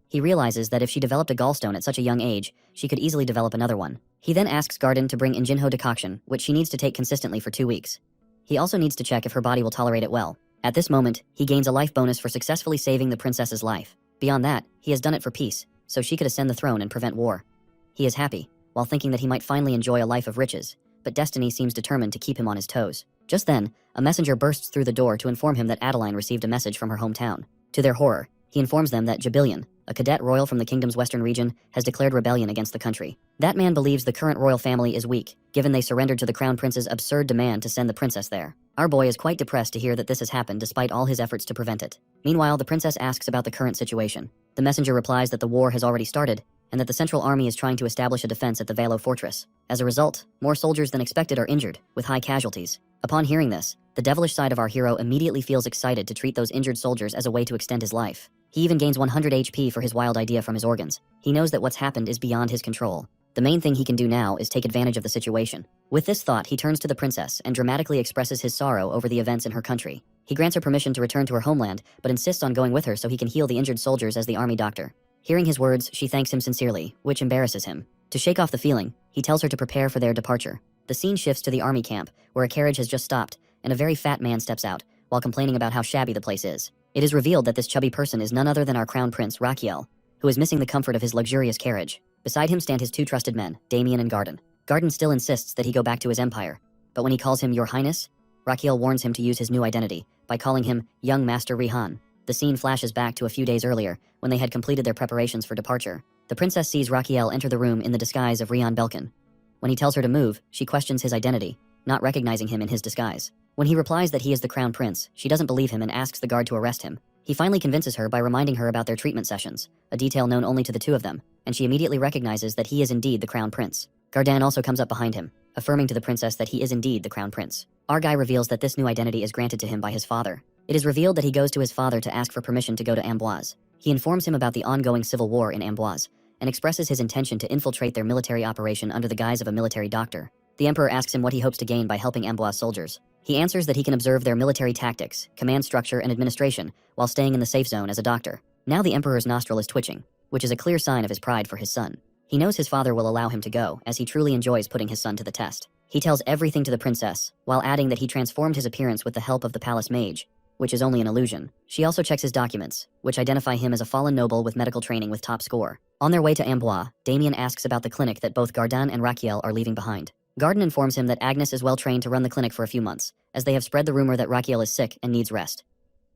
He realizes that if she developed a gallstone at such a young age, she could easily develop another one. He then asks Garden to bring Injinho decoction, which she needs to take consistently for 2 weeks. He also needs to check if her body will tolerate it well. At this moment, he gains a life bonus for successfully saving the princess's life. Beyond that, he has done it for peace, so she could ascend the throne and prevent war. He is happy, while thinking that he might finally enjoy a life of riches, but destiny seems determined to keep him on his toes. Just then, a messenger bursts through the door to inform him that Adeline received a message from her hometown. To their horror, he informs them that Jabillion, a cadet royal from the kingdom's western region, has declared rebellion against the country. That man believes the current royal family is weak, given they surrendered to the crown prince's absurd demand to send the princess there. Our boy is quite depressed to hear that this has happened despite all his efforts to prevent it. Meanwhile, the princess asks about the current situation. The messenger replies that the war has already started, and that the central army is trying to establish a defense at the Yahello fortress. As a result, more soldiers than expected are injured, with high casualties. Upon hearing this, the devilish side of our hero immediately feels excited to treat those injured soldiers as a way to extend his life. He even gains 100 HP for his wild idea from his organs. He knows that what's happened is beyond his control. The main thing he can do now is take advantage of the situation. With this thought, he turns to the princess and dramatically expresses his sorrow over the events in her country. He grants her permission to return to her homeland, but insists on going with her so he can heal the injured soldiers as the army doctor. Hearing his words, she thanks him sincerely, which embarrasses him. To shake off the feeling, he tells her to prepare for their departure. The scene shifts to the army camp, where a carriage has just stopped, and a very fat man steps out, while complaining about how shabby the place is. It is revealed that this chubby person is none other than our crown prince, Rachiel, who is missing the comfort of his luxurious carriage. Beside him stand his 2 trusted men, Damien and Garden. Garden still insists that he go back to his empire, but when he calls him Your Highness, Rachiel warns him to use his new identity, by calling him Young Master Rihan. The scene flashes back to a few days earlier, when they had completed their preparations for departure. The princess sees Raquiel enter the room in the disguise of Rion Belkin. When he tells her to move, she questions his identity, not recognizing him in his disguise. When he replies that he is the crown prince, she doesn't believe him and asks the guard to arrest him. He finally convinces her by reminding her about their treatment sessions, a detail known only to the two of them, and she immediately recognizes that he is indeed the crown prince. Gardan also comes up behind him, affirming to the princess that he is indeed the crown prince. Our guy reveals that this new identity is granted to him by his father. It is revealed that he goes to his father to ask for permission to go to Amboise. He informs him about the ongoing civil war in Amboise, and expresses his intention to infiltrate their military operation under the guise of a military doctor. The emperor asks him what he hopes to gain by helping Amboise soldiers. He answers that he can observe their military tactics, command structure, and administration, while staying in the safe zone as a doctor. Now the emperor's nostril is twitching, which is a clear sign of his pride for his son. He knows his father will allow him to go, as he truly enjoys putting his son to the test. He tells everything to the princess, while adding that he transformed his appearance with the help of the palace mage, which is only an illusion. She also checks his documents, which identify him as a fallen noble with medical training with top score. On their way to Amboise, Damien asks about the clinic that both Gardan and Raquiel are leaving behind. Gardan informs him that Agnes is well trained to run the clinic for a few months, as they have spread the rumor that Raquiel is sick and needs rest.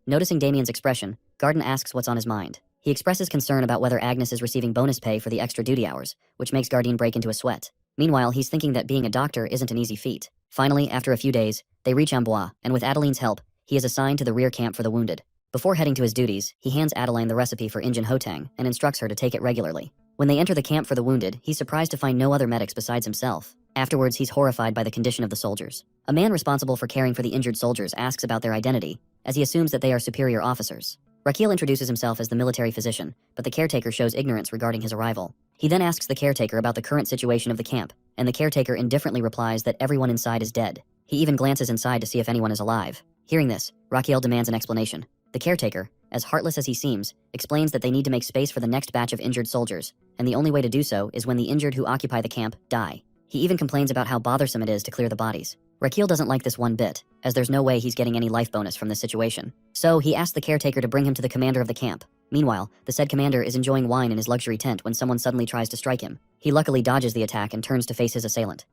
Noticing Damien's expression, Gardan asks what's on his mind. He expresses concern about whether Agnes is receiving bonus pay for the extra duty hours, which makes Gardan break into a sweat. Meanwhile, he's thinking that being a doctor isn't an easy feat. Finally, after a few days, they reach Amboise, and with Adeline's help, he is assigned to the rear camp for the wounded. Before heading to his duties, he hands Adeline the recipe for Injun Hotang and instructs her to take it regularly. When they enter the camp for the wounded, he's surprised to find no other medics besides himself. Afterwards, he's horrified by the condition of the soldiers. A man responsible for caring for the injured soldiers asks about their identity, as he assumes that they are superior officers. Raquiel introduces himself as the military physician, but the caretaker shows ignorance regarding his arrival. He then asks the caretaker about the current situation of the camp, and the caretaker indifferently replies that everyone inside is dead. He even glances inside to see if anyone is alive. Hearing this, Raquiel demands an explanation. The caretaker, as heartless as he seems, explains that they need to make space for the next batch of injured soldiers, and the only way to do so is when the injured who occupy the camp die. He even complains about how bothersome it is to clear the bodies. Raquiel doesn't like this one bit, as there's no way he's getting any life bonus from this situation. So he asks the caretaker to bring him to the commander of the camp. Meanwhile, the said commander is enjoying wine in his luxury tent when someone suddenly tries to strike him. He luckily dodges the attack and turns to face his assailant.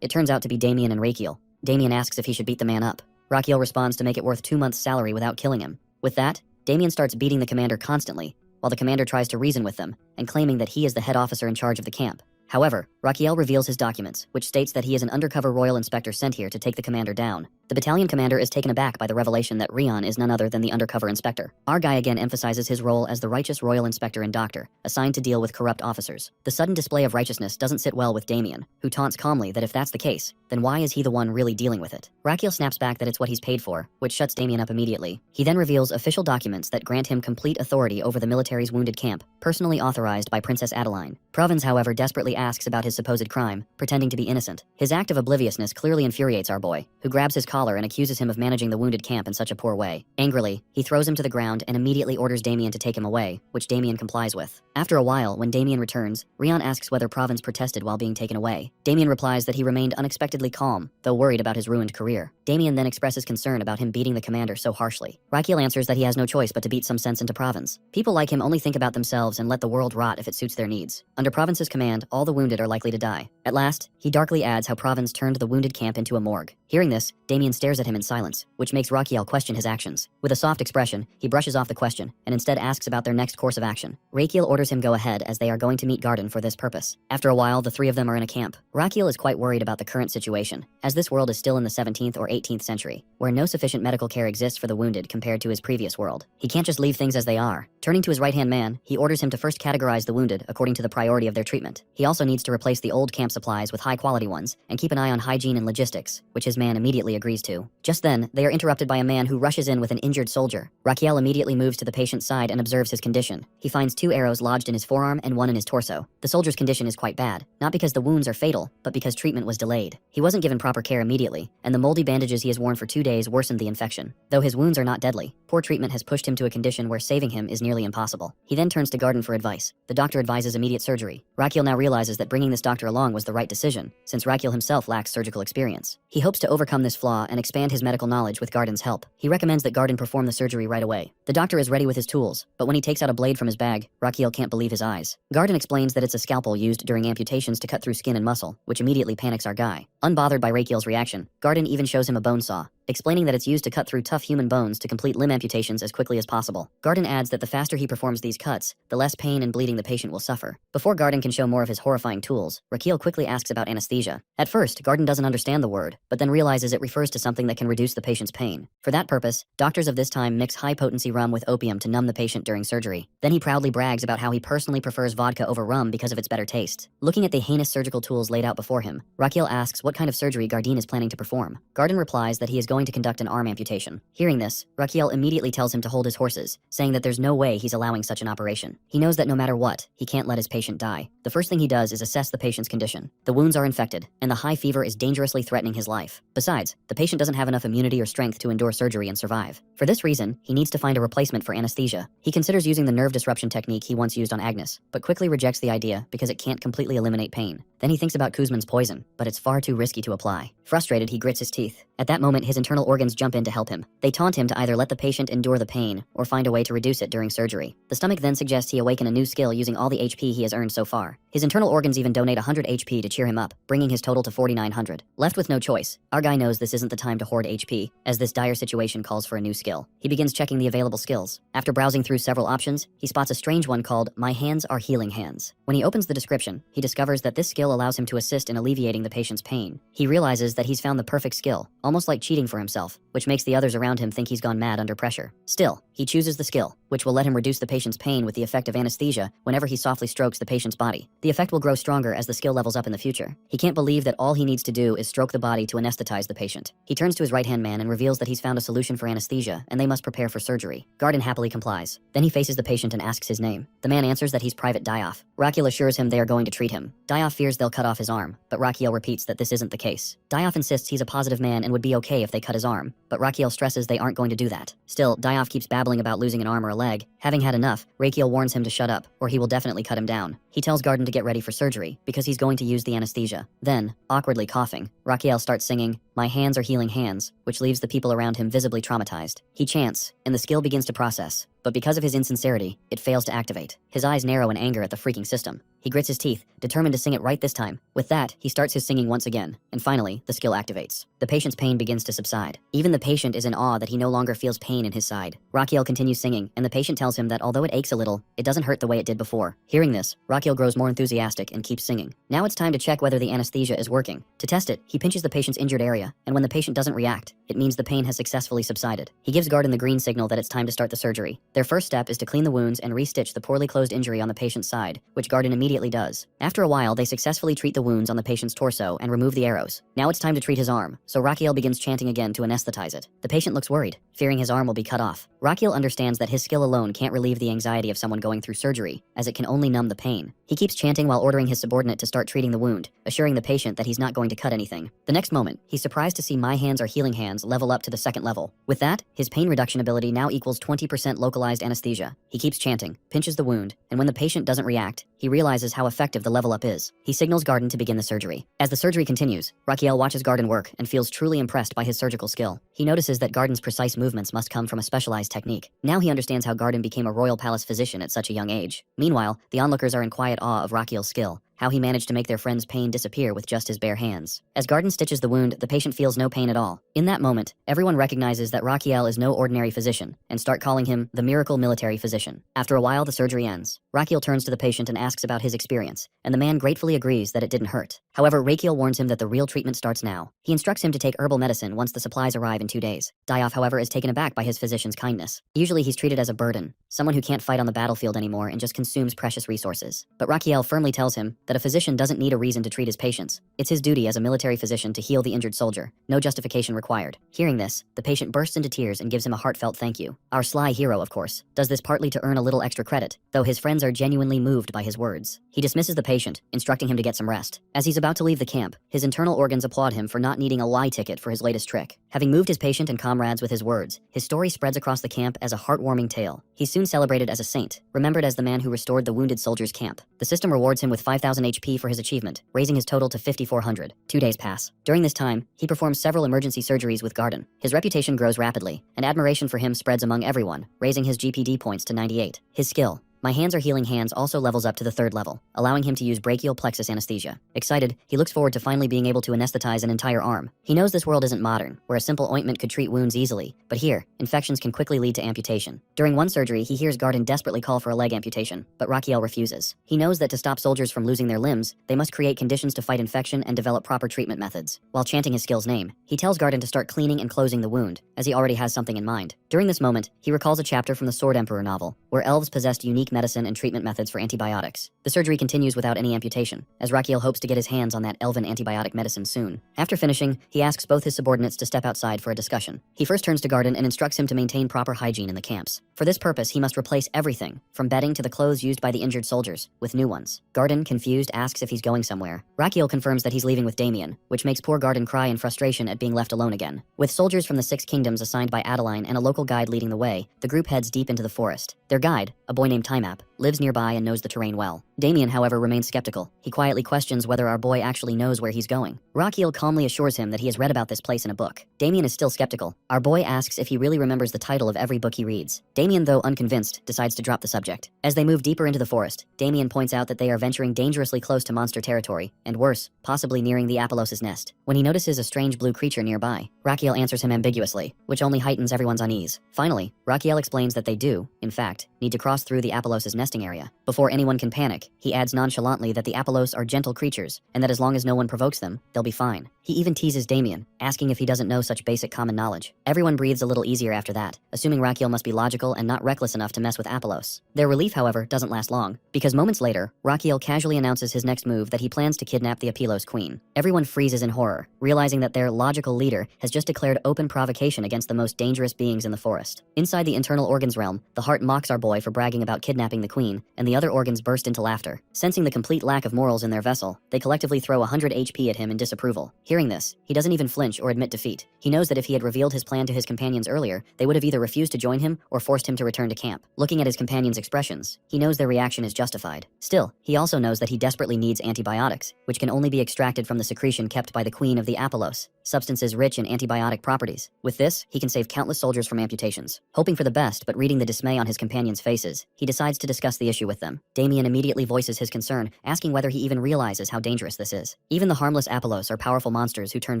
It turns out to be Damien and Raquiel. Damien asks if he should beat the man up. Raquiel responds to make it worth 2 months' salary without killing him. With that, Damien starts beating the commander constantly, while the commander tries to reason with them, and claiming that he is the head officer in charge of the camp. However, Raquiel reveals his documents, which states that he is an undercover royal inspector sent here to take the commander down. The battalion commander is taken aback by the revelation that Rion is none other than the undercover inspector. Our guy again emphasizes his role as the righteous royal inspector and doctor, assigned to deal with corrupt officers. The sudden display of righteousness doesn't sit well with Damien, who taunts calmly that if that's the case, then why is he the one really dealing with it? Raquiel snaps back that it's what he's paid for, which shuts Damien up immediately. He then reveals official documents that grant him complete authority over the military's wounded camp, personally authorized by Princess Adeline. Provins, however, desperately asks about his supposed crime, pretending to be innocent. His act of obliviousness clearly infuriates our boy, who grabs his collar and accuses him of managing the wounded camp in such a poor way. Angrily, he throws him to the ground and immediately orders Damien to take him away, which Damien complies with. After a while, when Damien returns, Rion asks whether Provins protested while being taken away. Damien replies that he remained unexpectedly calm, though worried about his ruined career. Damien then expresses concern about him beating the commander so harshly. Raquiel answers that he has no choice but to beat some sense into Provins. People like him only think about themselves and let the world rot if it suits their needs. Under Province's command, all the wounded are likely to die. At last, he darkly adds how Provins turned the wounded camp into a morgue. Hearing this, Damien stares at him in silence, which makes Raquiel question his actions. With a soft expression, he brushes off the question, and instead asks about their next course of action. Raquiel orders him go ahead as they are going to meet Garden for this purpose. After a while, the three of them are in a camp. Raquiel is quite worried about the current situation, as this world is still in the 17th or 18th century, where no sufficient medical care exists for the wounded compared to his previous world. He can't just leave things as they are. Turning to his right-hand man, he orders him to first categorize the wounded according to the priority of their treatment. He also needs to replace the old camp supplies with high-quality ones, and keep an eye on hygiene and logistics, which his man immediately agrees to. Just then, they are interrupted by a man who rushes in with an injured soldier. Raquiel immediately moves to the patient's side and observes his condition. He finds 2 arrows lodged in his forearm and 1 in his torso. The soldier's condition is quite bad, not because the wounds are fatal, but because treatment was delayed. He wasn't given proper care immediately, and the moldy bandages he has worn for 2 days worsened the infection. Though his wounds are not deadly, poor treatment has pushed him to a condition where saving him is nearly impossible. He then turns to Garden for advice. The doctor advises immediate surgery. Raquiel now realizes that bringing this doctor along was the right decision, since Raquiel himself lacks surgical experience. He hopes to overcome this flaw and expand his medical knowledge with Garden's help. He recommends that Garden perform the surgery right away. The doctor is ready with his tools, but when he takes out a blade from his bag, Raquiel can't believe his eyes. Garden explains that it's a scalpel used during amputations to cut through skin and muscle, which immediately panics our guy. Unbothered by Raquiel's reaction, Garden even shows him a bone saw. explaining that it's used to cut through tough human bones to complete limb amputations as quickly as possible. Garden adds that the faster he performs these cuts, the less pain and bleeding the patient will suffer. Before Garden can show more of his horrifying tools, Raquel quickly asks about anesthesia. At first, Garden doesn't understand the word, but then realizes it refers to something that can reduce the patient's pain. For that purpose, doctors of this time mix high-potency rum with opium to numb the patient during surgery. Then he proudly brags about how he personally prefers vodka over rum because of its better taste. Looking at the heinous surgical tools laid out before him, Raquel asks what kind of surgery Garden is planning to perform. Garden replies that he is going to conduct an arm amputation. Hearing this, Raquel immediately tells him to hold his horses, saying that there's no way he's allowing such an operation. He knows that no matter what, he can't let his patient die. The first thing he does is assess the patient's condition. The wounds are infected, and the high fever is dangerously threatening his life. Besides, the patient doesn't have enough immunity or strength to endure surgery and survive. For this reason, he needs to find a replacement for anesthesia. He considers using the nerve disruption technique he once used on Agnes, but quickly rejects the idea because it can't completely eliminate pain. Then he thinks about Kuzman's poison, but it's far too risky to apply. Frustrated, he grits his teeth. At that moment, his internal organs jump in to help him. They taunt him to either let the patient endure the pain or find a way to reduce it during surgery. The stomach then suggests he awaken a new skill using all the HP he has earned so far. His internal organs even donate 100 HP to cheer him up, bringing his total to 4,900. Left with no choice, our guy knows this isn't the time to hoard HP, as this dire situation calls for a new skill. He begins checking the available skills. After browsing through several options, he spots a strange one called My Hands Are Healing Hands. When he opens the description, he discovers that this skill allows him to assist in alleviating the patient's pain. He realizes that he's found the perfect skill, almost like cheating for himself, which makes the others around him think he's gone mad under pressure. Still, he chooses the skill, which will let him reduce the patient's pain with the effect of anesthesia whenever he softly strokes the patient's body. The effect will grow stronger as the skill levels up in the future. He can't believe that all he needs to do is stroke the body to anesthetize the patient. He turns to his right-hand man and reveals that he's found a solution for anesthesia and they must prepare for surgery. Garden happily complies. Then he faces the patient and asks his name. The man answers that he's Private Dioff. Raquel assures him they are going to treat him. Dioff fears they'll cut off his arm, but Raquel repeats that this isn't the case. Dioff insists he's a positive man and would be okay if they cut his arm, but Raquel stresses they aren't going to do that. Still, Dioff keeps babbling about losing an arm or a leg. Having had enough, Raquel warns him to shut up, or he will definitely cut him down. He tells Garden to get ready for surgery, because he's going to use the anesthesia. Then, awkwardly coughing, Raquel starts singing, My Hands Are Healing Hands, which leaves the people around him visibly traumatized. He chants, and the skill begins to process. But because of his insincerity, it fails to activate. His eyes narrow in anger at the freaking system. He grits his teeth, determined to sing it right this time. With that, he starts his singing once again, and finally, the skill activates. The patient's pain begins to subside. Even the patient is in awe that he no longer feels pain in his side. Raquel continues singing, and the patient tells him that although it aches a little, it doesn't hurt the way it did before. Hearing this, Raquel grows more enthusiastic and keeps singing. Now it's time to check whether the anesthesia is working. To test it, he pinches the patient's injured area, and when the patient doesn't react, it means the pain has successfully subsided. He gives Garden the green signal that it's time to start the surgery. Their first step is to clean the wounds and re-stitch the poorly closed injury on the patient's side, which Garden immediately does. After a while, they successfully treat the wounds on the patient's torso and remove the arrows. Now it's time to treat his arm, so Raquel begins chanting again to anesthetize it. The patient looks worried, fearing his arm will be cut off. Raquel understands that his skill alone can't relieve the anxiety of someone going through surgery, as it can only numb the pain. He keeps chanting while ordering his subordinate to start treating the wound, assuring the patient that he's not going to cut anything. The next moment, he's surprised to see My Hands Are Healing Hands level up to the second level. With that, his pain reduction ability now equals 20% localized anesthesia. He keeps chanting, pinches the wound, and when the patient doesn't react, he realizes how effective the level up is. He signals Garden to begin the surgery. As the surgery continues, Raquel watches Garden work and feels truly impressed by his surgical skill. He notices that Garden's precise movements must come from a specialized technique. Now he understands how Garden became a royal palace physician at such a young age. Meanwhile, the onlookers are in quiet awe of Raquel's skill, how he managed to make their friend's pain disappear with just his bare hands. As Garden stitches the wound, the patient feels no pain at all. In that moment, everyone recognizes that Raquel is no ordinary physician and start calling him the miracle military physician. After a while, the surgery ends. Raquel turns to the patient and asks about his experience, and the man gratefully agrees that it didn't hurt. However, Raquel warns him that the real treatment starts now. He instructs him to take herbal medicine once the supplies arrive in 2 days. Dioff, however, is taken aback by his physician's kindness. Usually he's treated as a burden, someone who can't fight on the battlefield anymore and just consumes precious resources. But Raquel firmly tells him that a physician doesn't need a reason to treat his patients. It's his duty as a military physician to heal the injured soldier. No justification required. Hearing this, the patient bursts into tears and gives him a heartfelt thank you. Our sly hero, of course, does this partly to earn a little extra credit, though his friends are genuinely moved by his words. He dismisses the patient, instructing him to get some rest. As he's about to leave the camp, his internal organs applaud him for not needing a lie ticket for his latest trick. Having moved his patient and comrades with his words, his story spreads across the camp as a heartwarming tale. He's soon celebrated as a saint, remembered as the man who restored the wounded soldier's camp. The system rewards him with 5,000 HP for his achievement, raising his total to 5,400. 2 days pass. During this time, he performs several emergency surgeries with Garden. His reputation grows rapidly, and admiration for him spreads among everyone, raising his GPD points to 98. His skill, My hands are healing hands also levels up to the 3rd level, allowing him to use brachial plexus anesthesia. Excited, he looks forward to finally being able to anesthetize an entire arm. He knows this world isn't modern, where a simple ointment could treat wounds easily, but here, infections can quickly lead to amputation. During one surgery, he hears Garden desperately call for a leg amputation, but Rakiel refuses. He knows that to stop soldiers from losing their limbs, they must create conditions to fight infection and develop proper treatment methods. While chanting his skill's name, he tells Garden to start cleaning and closing the wound, as he already has something in mind. During this moment, he recalls a chapter from the Sword Emperor novel, where elves possessed unique medicine and treatment methods for antibiotics. The surgery continues without any amputation, as Rakiel hopes to get his hands on that elven antibiotic medicine soon. After finishing, he asks both his subordinates to step outside for a discussion. He first turns to Garden and instructs him to maintain proper hygiene in the camps. For this purpose, he must replace everything, from bedding to the clothes used by the injured soldiers, with new ones. Garden, confused, asks if he's going somewhere. Rakiel confirms that he's leaving with Damien, which makes poor Garden cry in frustration at being left alone again. With soldiers from the 6 kingdoms assigned by Adeline and a local guide leading the way, the group heads deep into the forest. Their guide, a boy named Timap, lives nearby and knows the terrain well. Damien, however, remains skeptical. He quietly questions whether our boy actually knows where he's going. Rakiel calmly assures him that he has read about this place in a book. Damien is still skeptical. Our boy asks if he really remembers the title of every book he reads. Damien, though unconvinced, decides to drop the subject. As they move deeper into the forest, Damien points out that they are venturing dangerously close to monster territory, and worse, possibly nearing the Apollos' nest. When he notices a strange blue creature nearby, Rakiel answers him ambiguously, which only heightens everyone's unease. Finally, Rakiel explains that they do, in fact, need to cross through the Apollos' nesting area. Before anyone can panic, he adds nonchalantly that the Apollos are gentle creatures, and that as long as no one provokes them, they'll be fine. He even teases Damien, asking if he doesn't know such basic common knowledge. Everyone breathes a little easier after that, assuming Rakiel must be logical and not reckless enough to mess with Apollos. Their relief, however, doesn't last long, because moments later, Rakiel casually announces his next move that he plans to kidnap the Apelos queen. Everyone freezes in horror, realizing that their logical leader has just declared open provocation against the most dangerous beings in the forest. Inside the internal organs realm, the heart mocks our boy for bragging about kidnapping the queen, and the other organs burst into laughter. Sensing the complete lack of morals in their vessel, they collectively throw 100 HP at him in disapproval. Hearing this, he doesn't even flinch or admit defeat. He knows that if he had revealed his plan to his companions earlier, they would have either refused to join him or forced him to return to camp. Looking at his companions' expressions, he knows their reaction is justified. Still, he also knows that he desperately needs antibiotics, which can only be extracted from the secretion kept by the queen of the Apollos, substances rich in antibiotic properties. With this, he can save countless soldiers from amputations. Hoping for the best, but reading the dismay on his companions' faces, he decides to discuss the issue with them. Damien immediately voices his concern, asking whether he even realizes how dangerous this is. Even the harmless Apollos are powerful monsters who turn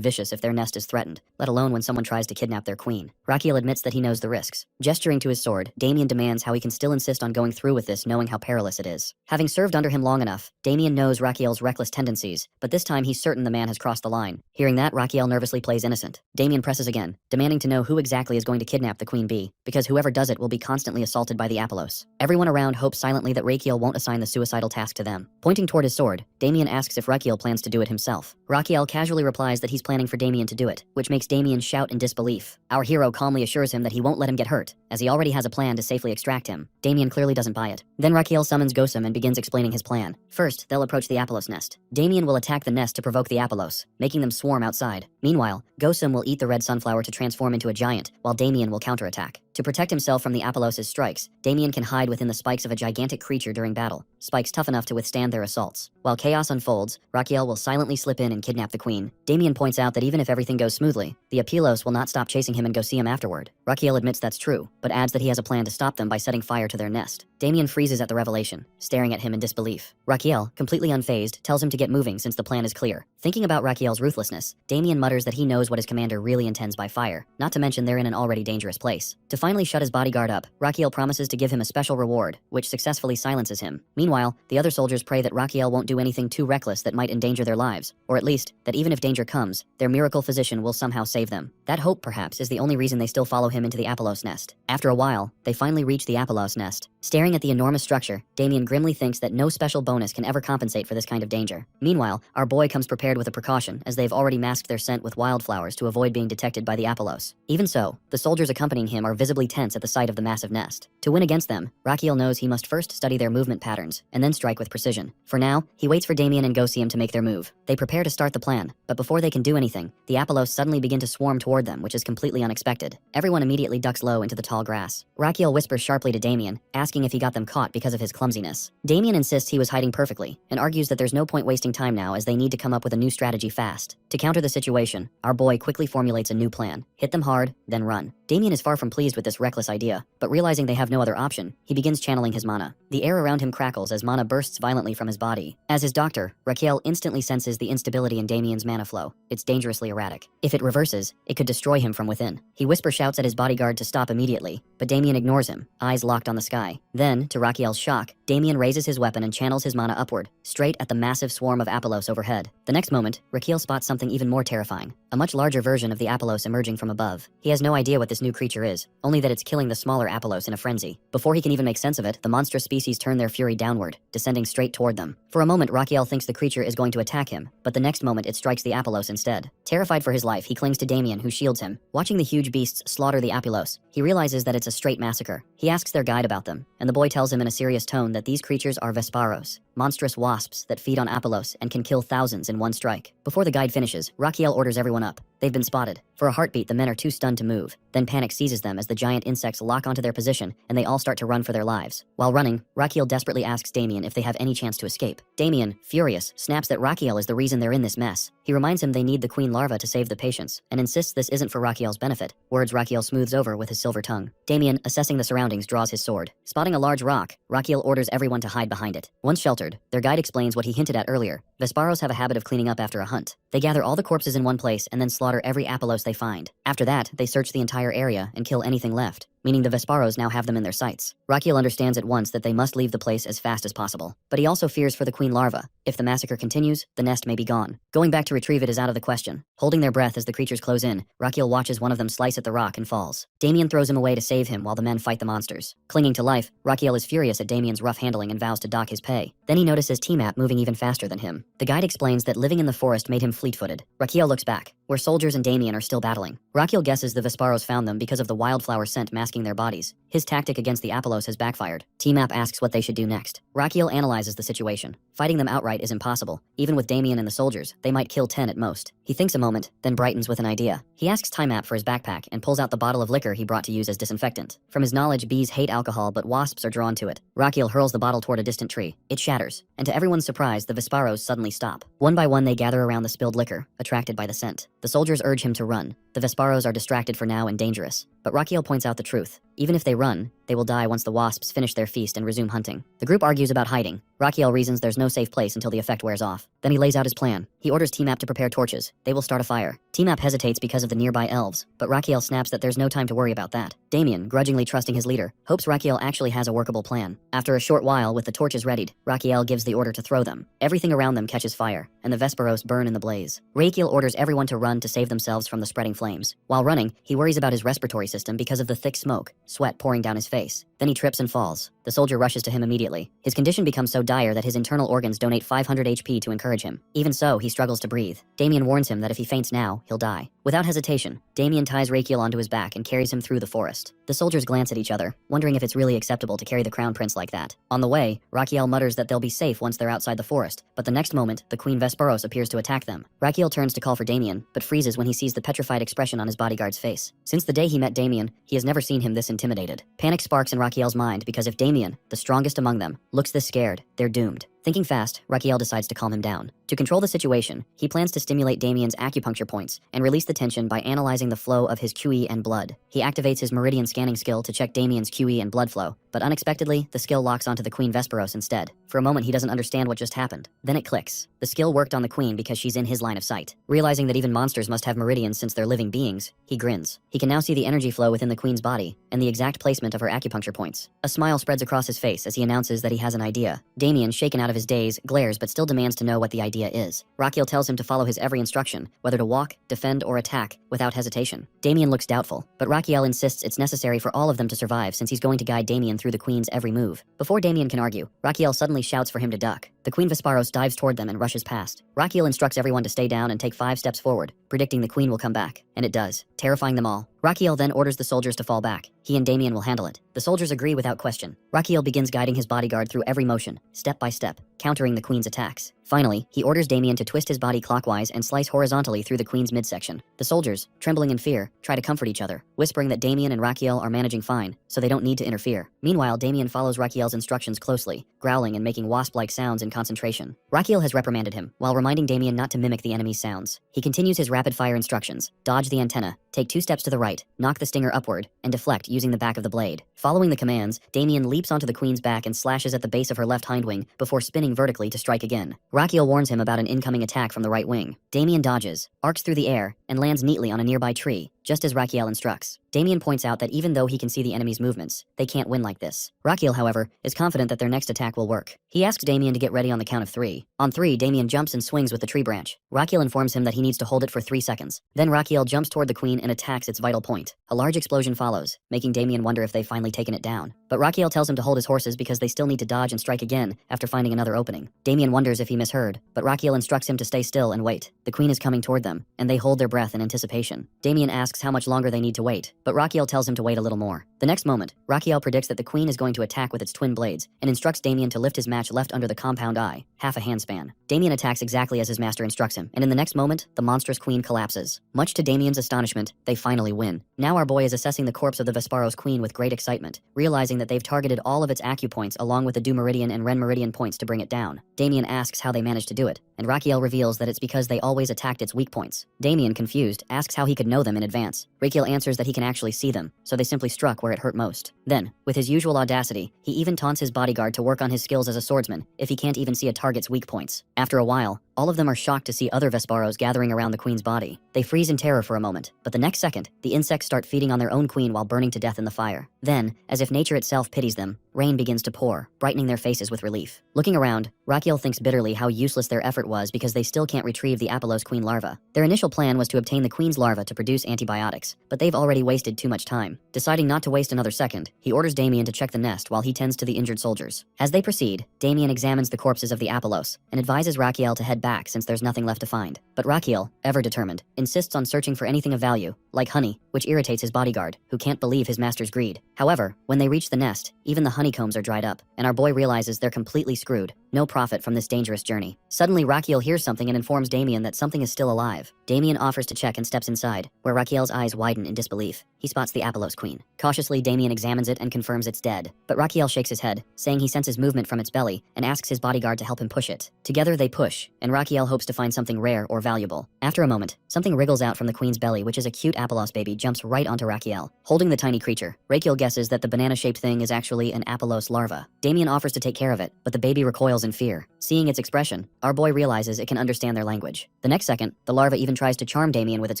vicious if their nest is threatened, let alone when someone tries to kidnap their queen. Rakiel admits that he knows the risks. Gesturing to his sword, Damien demands how he can still insist on going through with this knowing how perilous it is. Having served under him long enough, Damien knows Rakiel's reckless tendencies, but this time he's certain the man has crossed the line. Hearing that, Rakiel nervously plays innocent. Damien presses again, demanding to know who exactly is going to kidnap the queen bee, because whoever does it will be constantly assaulted by the Apollos. Everyone around hopes silently that Rakiel won't assign the suicidal task to them. Pointing toward his sword, Damien asks if Rakiel plans to do it himself. Rakiel casually replies that he's planning for Damien to do it, which makes Damien shout in disbelief. Our hero calmly assures him that he won't let him get hurt, as he already has a plan to safely extract him. Damien clearly doesn't buy it. Then Rakiel summons Gosum and begins explaining his plan. First, they'll approach the Apollos nest. Damien will attack the nest to provoke the Apollos, making them swarm outside. Meanwhile, Gosum will eat the red sunflower to transform into a giant, while Damien will counterattack. To protect himself from the Apollos' strikes, Damien can hide within the spikes of a gigantic creature during battle, spikes tough enough to withstand their assaults. While chaos unfolds, Rakiel will silently slip in and kidnap the queen. Damien points out that even if everything goes smoothly, the Apelos will not stop chasing him and go see him afterward. Rakiel admits that's true, but adds that he has a plan to stop them by setting fire to their nest. Damien freezes at the revelation, staring at him in disbelief. Rakiel, completely unfazed, tells him to get moving since the plan is clear. Thinking about Rakiel's ruthlessness, Damien mutters that he knows what his commander really intends by fire, not to mention they're in an already dangerous place. To finally shut his bodyguard up, Rakiel promises to give him a special reward, which successfully silences him. Meanwhile, the other soldiers pray that Rakiel won't do anything too reckless that might endanger their lives, or at least, that even if danger comes, their miracle physician will somehow save them. That hope, perhaps, is the only reason they still follow him into the Apollos nest. After a while, they finally reach the Apollos nest. Staring at the enormous structure, Damien grimly thinks that no special bonus can ever compensate for this kind of danger. Meanwhile, our boy comes prepared with a precaution, as they've already masked their scent with wildflowers to avoid being detected by the Apollos. Even so, the soldiers accompanying him are visibly tense at the sight of the massive nest. To win against them, Rakiel knows he must first study their movement patterns, and then strike with precision. For now, he waits for Damien and Gosium to make their move. They prepare to start the plan, but before they can do anything, the Apollos suddenly begin to swarm toward them, which is completely unexpected. Everyone immediately ducks low into the tall grass. Rakiel whispers sharply to Damien, asking asking if he got them caught because of his clumsiness. Damien insists he was hiding perfectly, and argues that there's no point wasting time now as they need to come up with a new strategy fast. To counter the situation, our boy quickly formulates a new plan. Hit them hard, then run. Damien is far from pleased with this reckless idea, but realizing they have no other option, he begins channeling his mana. The air around him crackles as mana bursts violently from his body. As his doctor, Raquel instantly senses the instability in Damien's mana flow. It's dangerously erratic. If it reverses, it could destroy him from within. He whisper shouts at his bodyguard to stop immediately, but Damien ignores him, eyes locked on the sky. Then, to Raquel's shock, Damien raises his weapon and channels his mana upward, straight at the massive swarm of Apolos overhead. The next moment, Raquel spots something even more terrifying. A much larger version of the Apolos emerging from above. He has no idea what this new creature is, only that it's killing the smaller Apolos in a frenzy. Before he can even make sense of it, the monstrous species turn their fury downward, descending straight toward them. For a moment, Raquel thinks the creature is going to attack him, but the next moment it strikes the Apolos instead. Terrified for his life, he clings to Damien, who shields him. Watching the huge beasts slaughter the Apolos, he realizes that it's a straight massacre. He asks their guide about them, and the boy tells him in a serious tone that these creatures are Vesparos, monstrous wasps that feed on Apolos and can kill thousands in one strike. Before the guide finishes, Raquel orders everyone up. They've been spotted. For a heartbeat, the men are too stunned to move. Then panic seizes them as the giant insects lock onto their position, and they all start to run for their lives. While running, Raquel desperately asks Damien if they have any chance to escape. Damien, furious, snaps that Raquel is the reason they're in this mess. He reminds him they need the queen larva to save the patients, and insists this isn't for Raquel's benefit, words Raquel smooths over with his silver tongue. Damien, assessing the surroundings, draws his sword. Spotting a large rock, Raquel orders everyone to hide behind it. Once sheltered, their guide explains what he hinted at earlier. Vesparos have a habit of cleaning up after a hunt. They gather all the corpses in one place and then slaughter every Apolos they find. After that, they search the entire area and kill anything left, meaning the Vesparos now have them in their sights. Raquel understands at once that they must leave the place as fast as possible, but he also fears for the queen larva. If the massacre continues, the nest may be gone. Going back to retrieve it is out of the question. Holding their breath as the creatures close in, Raquel watches one of them slice at the rock and falls. Damien throws him away to save him while the men fight the monsters. Clinging to life, Raquel is furious at Damien's rough handling and vows to dock his pay. Then he notices T-Map moving even faster than him. The guide explains that living in the forest made him fleet-footed. Raquel looks back, where soldiers and Damien are still battling. Raquel guesses the Vesparos found them because of the wildflower scent masking their bodies. His tactic against the Apolos has backfired. T-Map asks what they should do next. Raquel analyzes the situation. Fighting them outright is impossible. Even with Damien and the soldiers, they might kill 10 at most. He thinks a moment, then brightens with an idea. He asks T-Map for his backpack and pulls out the bottle of liquor he brought to use as disinfectant. From his knowledge, bees hate alcohol, but wasps are drawn to it. Raquel hurls the bottle toward a distant tree. It shatters, and to everyone's surprise, the Vesparos suddenly stop. One by one, they gather around the spilled liquor, attracted by the scent. The soldiers urge him to run. The Vesparos are distracted for now and dangerous. But Raquel points out the truth. Even if they run, they will die once the wasps finish their feast and resume hunting. The group argues about hiding. Raquel reasons there's no safe place until the effect wears off. Then he lays out his plan. He orders T-Map to prepare torches. They will start a fire. T-Map hesitates because of the nearby elves, but Raquel snaps that there's no time to worry about that. Damien, grudgingly trusting his leader, hopes Raquel actually has a workable plan. After a short while, with the torches readied, Raquel gives the order to throw them. Everything around them catches fire, and the Vesparos burn in the blaze. Raquel orders everyone to run to save themselves from the spreading flames. While running, he worries about his respiratory system because of the thick smoke, sweat pouring down his face. Then he trips and falls. The soldier rushes to him immediately. His condition becomes so dire that his internal organs donate 500 HP to encourage him. Even so, he struggles to breathe. Damien warns him that if he faints now, he'll die. Without hesitation, Damien ties Raquel onto his back and carries him through the forest. The soldiers glance at each other, wondering if it's really acceptable to carry the crown prince like that. On the way, Raquel mutters that they'll be safe once they're outside the forest, but the next moment, the Queen Vesparos appears to attack them. Raquel turns to call for Damien, but freezes when he sees the petrified expression on his bodyguard's face. Since the day he met Damien, he has never seen him this intimidated. Panic sparks in Raquel's mind because if Damien, the strongest among them, looks this scared, they're doomed. Thinking fast, Raquel decides to calm him down. To control the situation, he plans to stimulate Damien's acupuncture points and release the tension by analyzing the flow of his QE and blood. He activates his meridian scanning skill to check Damien's QE and blood flow, but unexpectedly, the skill locks onto the Queen Vesparos instead. For a moment, he doesn't understand what just happened. Then it clicks. The skill worked on the Queen because she's in his line of sight. Realizing that even monsters must have meridians since they're living beings, he grins. He can now see the energy flow within the Queen's body and the exact placement of her acupuncture points. A smile spreads across his face as he announces that he has an idea. Damien, shaken out of his daze, glares but still demands to know what the idea is. Raquel tells him to follow his every instruction, whether to walk, defend, or attack, without hesitation. Damien looks doubtful, but Raquel insists it's necessary for all of them to survive since he's going to guide Damien through the Queen's every move. Before Damien can argue, Raquel suddenly shouts for him to duck. The Queen Vesparos dives toward them and rushes past. Raquel instructs everyone to stay down and take 5 steps forward, predicting the Queen will come back. And it does, terrifying them all. Raquel then orders the soldiers to fall back. He and Damien will handle it. The soldiers agree without question. Raquel begins guiding his bodyguard through every motion, step by step. countering the queen's attacks. Finally, he orders Damien to twist his body clockwise and slice horizontally through the queen's midsection. The soldiers, trembling in fear, try to comfort each other, whispering that Damien and Raquiel are managing fine, so they don't need to interfere. Meanwhile, Damien follows Raquiel's instructions closely, growling and making wasp-like sounds in concentration. Raquiel has reprimanded him, while reminding Damien not to mimic the enemy's sounds. He continues his rapid-fire instructions: dodge the antenna, take 2 steps to the right, knock the stinger upward, and deflect using the back of the blade. Following the commands, Damien leaps onto the queen's back and slashes at the base of her left hindwing before spinning vertically to strike again. Raquiel warns him about an incoming attack from the right wing. Damien dodges, arcs through the air, and lands neatly on a nearby tree, just as Raquiel instructs. Damien points out that even though he can see the enemy's movements, they can't win like this. Raquiel, however, is confident that their next attack will work. He asks Damien to get ready on the count of 3. On 3, Damien jumps and swings with the tree branch. Raquiel informs him that he needs to hold it for 3 seconds. Then Raquiel jumps toward the queen and attacks its vital point. A large explosion follows, making Damien wonder if they've finally taken it down. But Raquiel tells him to hold his horses because they still need to dodge and strike again after finding another opening. Damien wonders if he misheard, but Raquiel instructs him to stay still and wait. The queen is coming toward them, and they hold their breath in anticipation. Damien asks how much longer they need to wait, but Raquiel tells him to wait a little more. The next moment, Raquiel predicts that the queen is going to attack with its twin blades, and instructs Damien to lift his match left under the compound eye, half a handspan. Damien attacks exactly as his master instructs him, and in the next moment, the monstrous queen collapses. Much to Damien's astonishment, they finally win. Now our boy is assessing the corpse of the Vesparos queen with great excitement, realizing that they've targeted all of its acupoints along with the Du Meridian and Ren Meridian points to bring it down. Damien asks how they managed to do it, and Raquiel reveals that it's because they always attacked its weak points. Damien, confused, asks how he could know them in advance. Raquiel answers that he can actually see them, so they simply struck where it hurt most. Then, with his usual audacity, he even taunts his bodyguard to work on his skills as a swordsman if he can't even see a target's weak points. After a while, all of them are shocked to see other Vesparos gathering around the queen's body. They freeze in terror for a moment, but the next second, the insects start feeding on their own queen while burning to death in the fire. Then, as if nature itself pities them, rain begins to pour, brightening their faces with relief. Looking around, Raquiel thinks bitterly how useless their effort was because they still can't retrieve the Apollos queen larva. Their initial plan was to obtain the queen's larva to produce antibiotics, but they've already wasted too much time. Deciding not to waste another second, he orders Damien to check the nest while he tends to the injured soldiers. As they proceed, Damien examines the corpses of the Apollos and advises Raquiel to head back since there's nothing left to find. But Raquiel, ever determined, insists on searching for anything of value, like honey, which irritates his bodyguard, who can't believe his master's greed. However, when they reach the nest, even the honeycombs are dried up, and our boy realizes they're completely screwed. No profit from this dangerous journey. Suddenly, Raquiel hears something and informs Damien that something is still alive. Damien offers to check and steps inside, where Raquiel's eyes widen in disbelief. He spots the Apollos queen. Cautiously, Damien examines it and confirms it's dead. But Raquiel shakes his head, saying he senses movement from its belly, and asks his bodyguard to help him push it. Together they push, and Raquiel hopes to find something rare or valuable. After a moment, something wriggles out from the queen's belly, which is a cute Apollos baby jumps right onto Raquiel. Holding the tiny creature, Raquiel guesses that the banana-shaped thing is actually an Apollos larva. Damien offers to take care of it, but the baby recoils in fear. Seeing its expression, our boy realizes it can understand their language. The next second, the larva even tries to charm Damien with its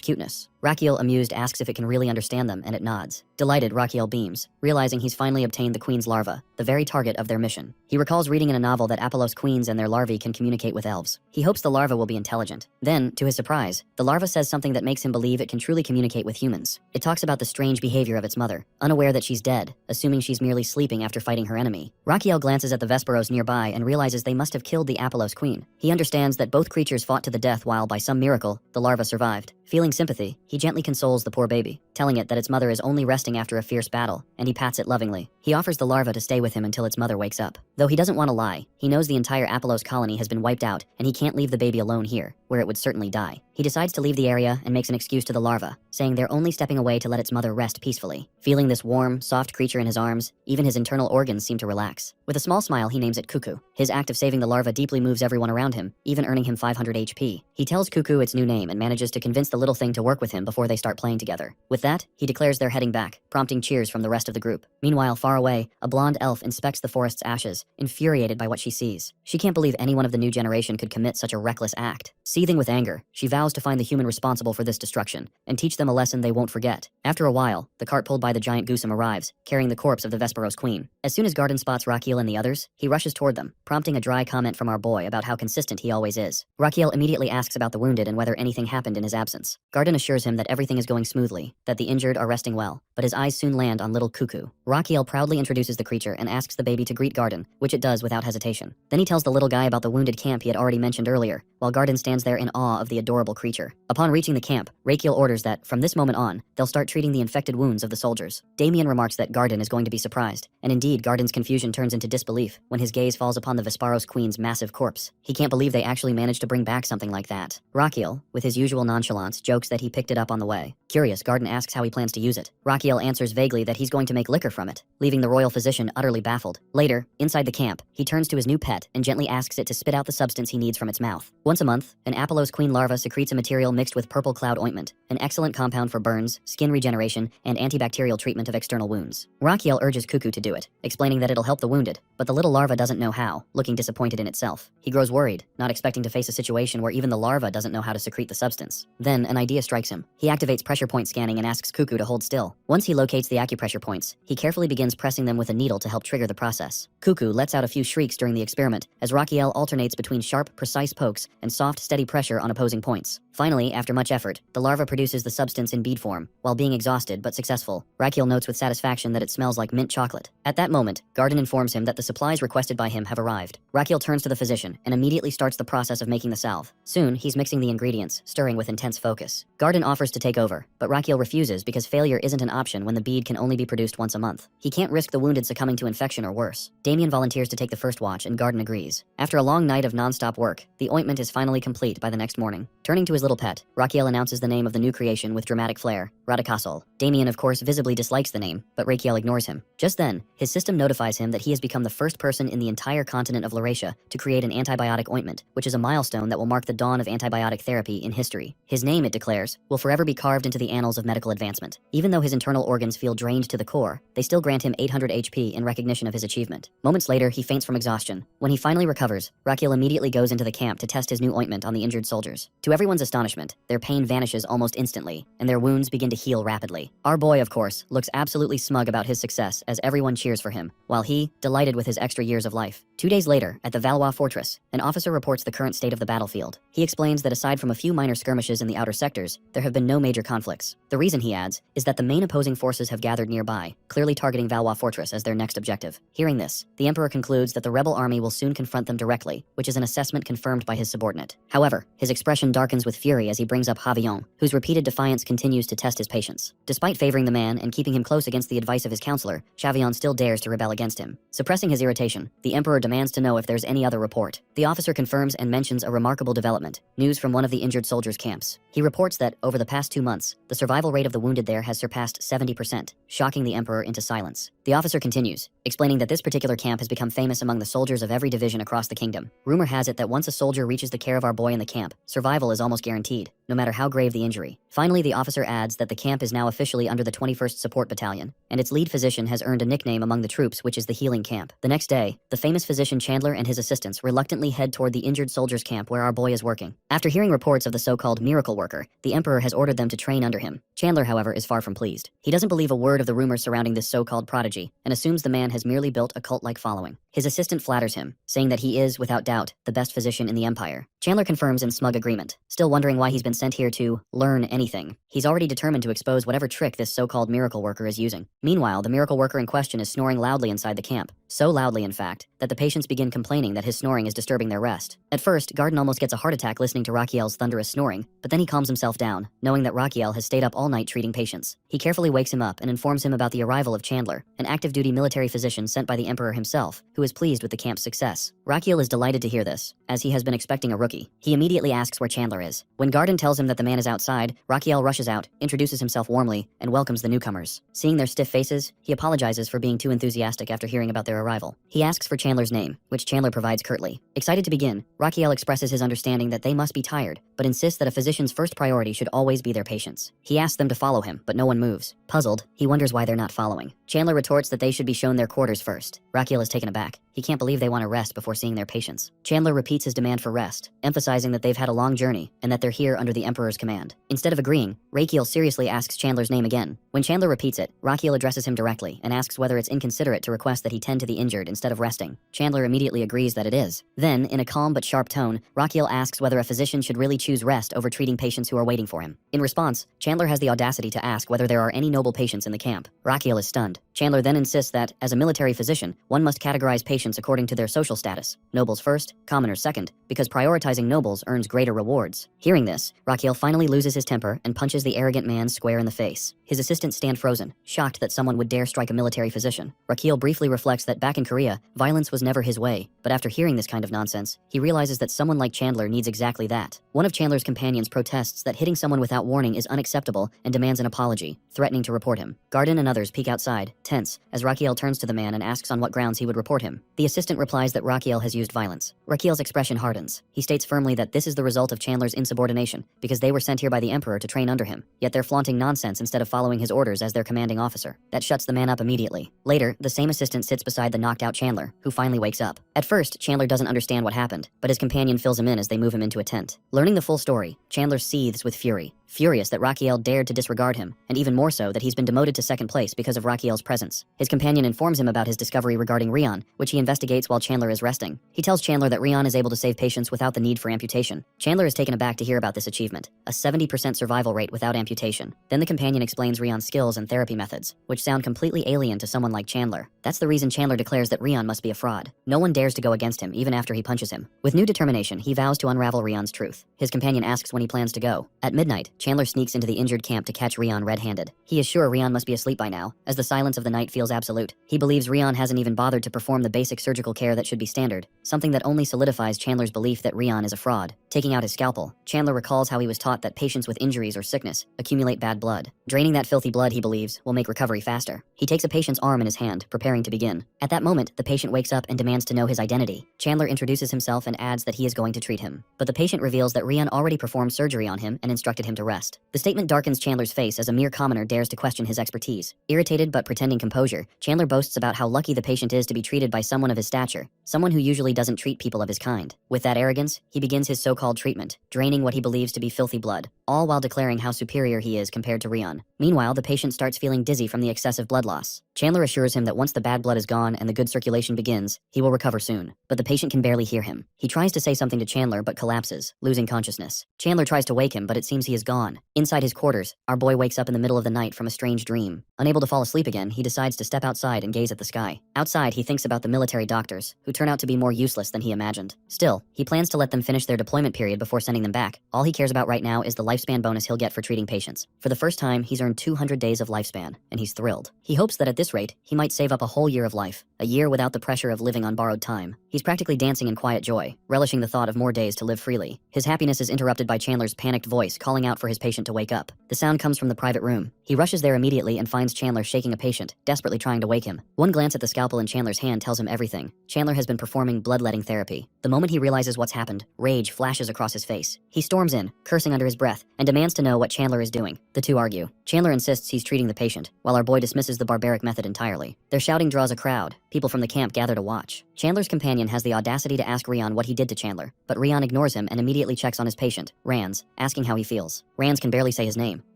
cuteness. Raquiel, amused, asks if it can really understand them, and it nods. Delighted, Raquiel beams, realizing he's finally obtained the queen's larva, the very target of their mission. He recalls reading in a novel that Apollos queens and their larvae can communicate with elves. He hopes the larva will be intelligent. Then, to his surprise, the larva says something that makes him believe it can truly communicate with humans. It talks about the strange behavior of its mother, unaware that she's dead, assuming she's merely sleeping after fighting her enemy. Raquiel glances at the Vesparos nearby and realizes they must have killed the Apollos queen. He understands that both creatures fought to the death while, by some miracle, the larva survived. Feeling sympathy, he gently consoles the poor baby, telling it that its mother is only resting after a fierce battle, and he pats it lovingly. He offers the larva to stay with him until its mother wakes up. Though he doesn't want to lie, he knows the entire Apollos colony has been wiped out, and he can't leave the baby alone here, where it would certainly die. He decides to leave the area and makes an excuse to the larva, saying they're only stepping away to let its mother rest peacefully. Feeling this warm, soft creature in his arms, even his internal organs seem to relax. With a small smile, he names it Cuckoo. His act of saving the larva deeply moves everyone around him, even earning him 500 HP. He tells Cuckoo its new name and manages to convince the little thing to work with him before they start playing together. With that, he declares they're heading back, prompting cheers from the rest of the group. Meanwhile, far away, a blonde elf inspects the forest's ashes, infuriated by what she sees. She can't believe anyone of the new generation could commit such a reckless act. Seething with anger, she vows to find the human responsible for this destruction, and teach them a lesson they won't forget. After a while, the cart pulled by the giant Goosum arrives, carrying the corpse of the Vesparos queen. As soon as Garden spots Raquiel and the others, he rushes toward them, prompting a dry comment from our boy about how consistent he always is. Raquiel immediately asks about the wounded and whether anything happened in his absence. Garden assures him that everything is going smoothly, that the injured are resting well, but his eyes soon land on little Cuckoo. Raquiel proudly introduces the creature and asks the baby to greet Garden, which it does without hesitation. Then he tells the little guy about the wounded camp he had already mentioned earlier, while Garden stands there in awe of the adorable creature. Upon reaching the camp, Raquiel orders that, from this moment on, they'll start treating the infected wounds of the soldiers. Damien remarks that Garden is going to be surprised, and indeed Garden's confusion turns into disbelief when his gaze falls upon the Vesparos queen's man's massive corpse. He can't believe they actually managed to bring back something like that. Rakiel, with his usual nonchalance, jokes that he picked it up on the way. Curious, Garden asks how he plans to use it. Rakiel answers vaguely that he's going to make liquor from it, leaving the royal physician utterly baffled. Later, inside the camp, he turns to his new pet and gently asks it to spit out the substance he needs from its mouth. Once a month, an Apollo's queen larva secretes a material mixed with purple cloud ointment, an excellent compound for burns, skin regeneration, and antibacterial treatment of external wounds. Rakiel urges Cuckoo to do it, explaining that it'll help the wounded, but the little larva doesn't know how, looking disappointed in itself. He grows worried, not expecting to face a situation where even the larva doesn't know how to secrete the substance. Then, an idea strikes him. He activates pressure point scanning and asks Cuckoo to hold still. Once he locates the acupressure points, he carefully begins pressing them with a needle to help trigger the process. Cuckoo lets out a few shrieks during the experiment, as Rakiel alternates between sharp, precise pokes and soft, steady pressure on opposing points. Finally, after much effort, the larva produces the substance in bead form. While being exhausted but successful, Rakiel notes with satisfaction that it smells like mint chocolate. At that moment, Garden informs him that the supplies requested by him have arrived. Rakiel turns to the physician and immediately starts the process of making the salve. Soon, he's mixing the ingredients, stirring with intense focus. Garden offers to take over, but Rakiel refuses because failure isn't an option when the bead can only be produced once a month. He can't risk the wounded succumbing to infection or worse. Damien volunteers to take the first watch and Garden agrees. After a long night of non-stop work, the ointment is finally complete by the next morning. Turning to his little pet, Rakiel announces the name of the new creation with dramatic flair, Radicasol. Damien, of course, visibly dislikes the name, but Rakiel ignores him. Just then, his system notifies him that he has become the first person in the entire continent of Laurasia to create an antibiotic ointment, which is a milestone that will mark the dawn of antibiotic therapy in history. His name, it declares, will forever be carved into the annals of medical advancement. Even though his internal organs feel drained to the core, they still grant him 800 HP in recognition of his achievement. Moments later, he faints from exhaustion. When he finally recovers, Rakiel immediately goes into the camp to test his new ointment on the injured soldiers. To everyone's astonishment, their pain vanishes almost instantly, and their wounds begin to heal rapidly. Our boy, of course, looks absolutely smug about his success as everyone cheers for him, while he, delighted with his extra years of life. 2 days later, at the Valois fortress, an officer reports the current state of the battlefield. He explains that aside from a few minor skirmishes in the outer sectors, there have been no major conflicts. The reason, he adds, is that the main opposing forces have gathered nearby, clearly targeting Valois fortress as their next objective. Hearing this, the emperor concludes that the rebel army will soon confront them directly, which is an assessment confirmed by his subordinate. However, his expression darkens with fury as he brings up Havillon, whose repeated defiance continues to test his patience. Despite favoring the man and keeping him close against the advice of his counselor, Chavillon still dares to rebel against him. Suppressing his irritation, the emperor demands to know if there's any other report. The officer confirms and mentions a remarkable development, news from one of the injured soldiers' camps. He reports that, over the past 2 months, the survival rate of the wounded there has surpassed 70%, shocking the emperor into silence. The officer continues, explaining that this particular camp has become famous among the soldiers of every division across the kingdom. Rumor has it that once a soldier reaches the care of our boy in the camp, survival is almost guaranteed, no matter how grave the injury. Finally, the officer adds that the camp is now officially under the 21st Support Battalion, and its lead physician has earned a nickname among the troops, which is the Healing Camp. The next day, the famous physician Chandler and his assistants reluctantly head toward the injured soldiers' camp where our boy is working. After hearing reports of the so-called miracle worker, the emperor has ordered them to train under him. Chandler, however, is far from pleased. He doesn't believe a word of the rumors surrounding this so-called prodigy, and assumes the man has merely built a cult-like following. His assistant flatters him, saying that he is, without doubt, the best physician in the empire. Chandler confirms in smug agreement, still wondering why he's been sent here to learn anything. He's already determined to expose whatever trick this so-called miracle worker is using. Meanwhile, the miracle worker in question is snoring loudly inside the camp. So loudly, in fact, that the patients begin complaining that his snoring is disturbing their rest. At first, Garden almost gets a heart attack listening to Rakiel's thunderous snoring, but then he calms himself down, knowing that Rakiel has stayed up all night treating patients. He carefully wakes him up and informs him about the arrival of Chandler, an active-duty military physician sent by the emperor himself, who is pleased with the camp's success. Rakiel is delighted to hear this, as he has been expecting a rookie. He immediately asks where Chandler is. When Garden tells him that the man is outside, Rakiel rushes out, introduces himself warmly, and welcomes the newcomers. Seeing their stiff faces, he apologizes for being too enthusiastic after hearing about their arrival. He asks for Chandler's name, which Chandler provides curtly. Excited to begin, Rakiel expresses his understanding that they must be tired, but insists that a physician's first priority should always be their patients. He asks them to follow him, but no one moves. Puzzled, he wonders why they're not following. Chandler retorts that they should be shown their quarters first. Rakiel is taken aback. He can't believe they want to rest before seeing their patients. Chandler repeats his demand for rest, emphasizing that they've had a long journey and that they're here under the emperor's command. Instead of agreeing, Rakiel seriously asks Chandler's name again. When Chandler repeats it, Rakiel addresses him directly and asks whether it's inconsiderate to request that he tend to the injured instead of resting. Chandler immediately agrees that it is. Then, in a calm but sharp tone, Rakiel asks whether a physician should really choose rest over treating patients who are waiting for him. In response, Chandler has the audacity to ask whether there are any noble patients in the camp. Rakiel is stunned. Chandler then insists that, as a military physician, one must categorize patients according to their social status. Nobles first, commoners second, because prioritizing nobles earns greater rewards. Hearing this, Rakiel finally loses his temper and punches the arrogant man square in the face. His assistant assistants stand frozen, shocked that someone would dare strike a military physician. Rakil briefly reflects that back in Korea, violence was never his way, but after hearing this kind of nonsense, he realizes that someone like Chandler needs exactly that. One of Chandler's companions protests that hitting someone without warning is unacceptable and demands an apology, threatening to report him. Garden and others peek outside, tense, as Rakiel turns to the man and asks on what grounds he would report him. The assistant replies that Rakiel has used violence. Rakiel's expression hardens. He states firmly that this is the result of Chandler's insubordination, because they were sent here by the Emperor to train under him, yet they're flaunting nonsense instead of following his orders as their commanding officer. That shuts the man up immediately. Later, the same assistant sits beside the knocked out Chandler, who finally wakes up. At first, Chandler doesn't understand what happened, but his companion fills him in as they move him into a tent. Learning the full story, Chandler seethes with fury. Furious that Rakiel dared to disregard him, and even more so that he's been demoted to second place because of Rakiel's presence. His companion informs him about his discovery regarding Rion, which he investigates while Chandler is resting. He tells Chandler that Rion is able to save patients without the need for amputation. Chandler is taken aback to hear about this achievement, a 70% survival rate without amputation. Then the companion explains Rion's skills and therapy methods, which sound completely alien to someone like Chandler. That's the reason Chandler declares that Rion must be a fraud. No one dares to go against him even after he punches him. With new determination, he vows to unravel Rion's truth. His companion asks when he plans to go. At midnight, Chandler sneaks into the injured camp to catch Rion red-handed. He is sure Rion must be asleep by now, as the silence of the night feels absolute. He believes Rion hasn't even bothered to perform the basic surgical care that should be standard, something that only solidifies Chandler's belief that Rion is a fraud. Taking out his scalpel, Chandler recalls how he was taught that patients with injuries or sickness accumulate bad blood. Draining that filthy blood, he believes, will make recovery faster. He takes a patient's arm in his hand, preparing to begin. At that moment, the patient wakes up and demands to know his identity. Chandler introduces himself and adds that he is going to treat him. But the patient reveals that Rion already performed surgery on him and instructed him to rest. The statement darkens Chandler's face as a mere commoner dares to question his expertise. Irritated but pretending composure, Chandler boasts about how lucky the patient is to be treated by someone of his stature, someone who usually doesn't treat people of his kind. With that arrogance, he begins his so-called treatment, draining what he believes to be filthy blood, all while declaring how superior he is compared to Rion. Meanwhile, the patient starts feeling dizzy from the excessive blood loss. Chandler assures him that once the bad blood is gone and the good circulation begins, he will recover soon. But the patient can barely hear him. He tries to say something to Chandler but collapses, losing consciousness. Chandler tries to wake him, but it seems he is gone. Inside his quarters, our boy wakes up in the middle of the night from a strange dream. Unable to fall asleep again, he decides to step outside and gaze at the sky. Outside, he thinks about the military doctors, who turn out to be more useless than he imagined. Still, he plans to let them finish their deployment period before sending them back. All he cares about right now is the lifespan bonus he'll get for treating patients. For the first time, he's earned 200 days of lifespan, and he's thrilled. He hopes that at this rate, he might save up a whole year of life, a year without the pressure of living on borrowed time. He's practically dancing in quiet joy, relishing the thought of more days to live freely. His happiness is interrupted by Chandler's panicked voice calling out for his patient to wake up. The sound comes from the private room. He rushes there immediately and finds Chandler shaking a patient, desperately trying to wake him. One glance at the scalpel in Chandler's hand tells him everything. Chandler has been performing bloodletting therapy. The moment he realizes what's happened, rage flashes across his face. He storms in, cursing under his breath, and demands to know what Chandler is doing. The two argue. Chandler insists he's treating the patient, while our boy dismisses the barbaric method entirely. Their shouting draws a crowd. People from the camp gather to watch. Chandler's companion has the audacity to ask Rion what he did to Chandler, but Rion ignores him and immediately checks on his patient, Ranz, asking how he feels. Ranz can barely say his name.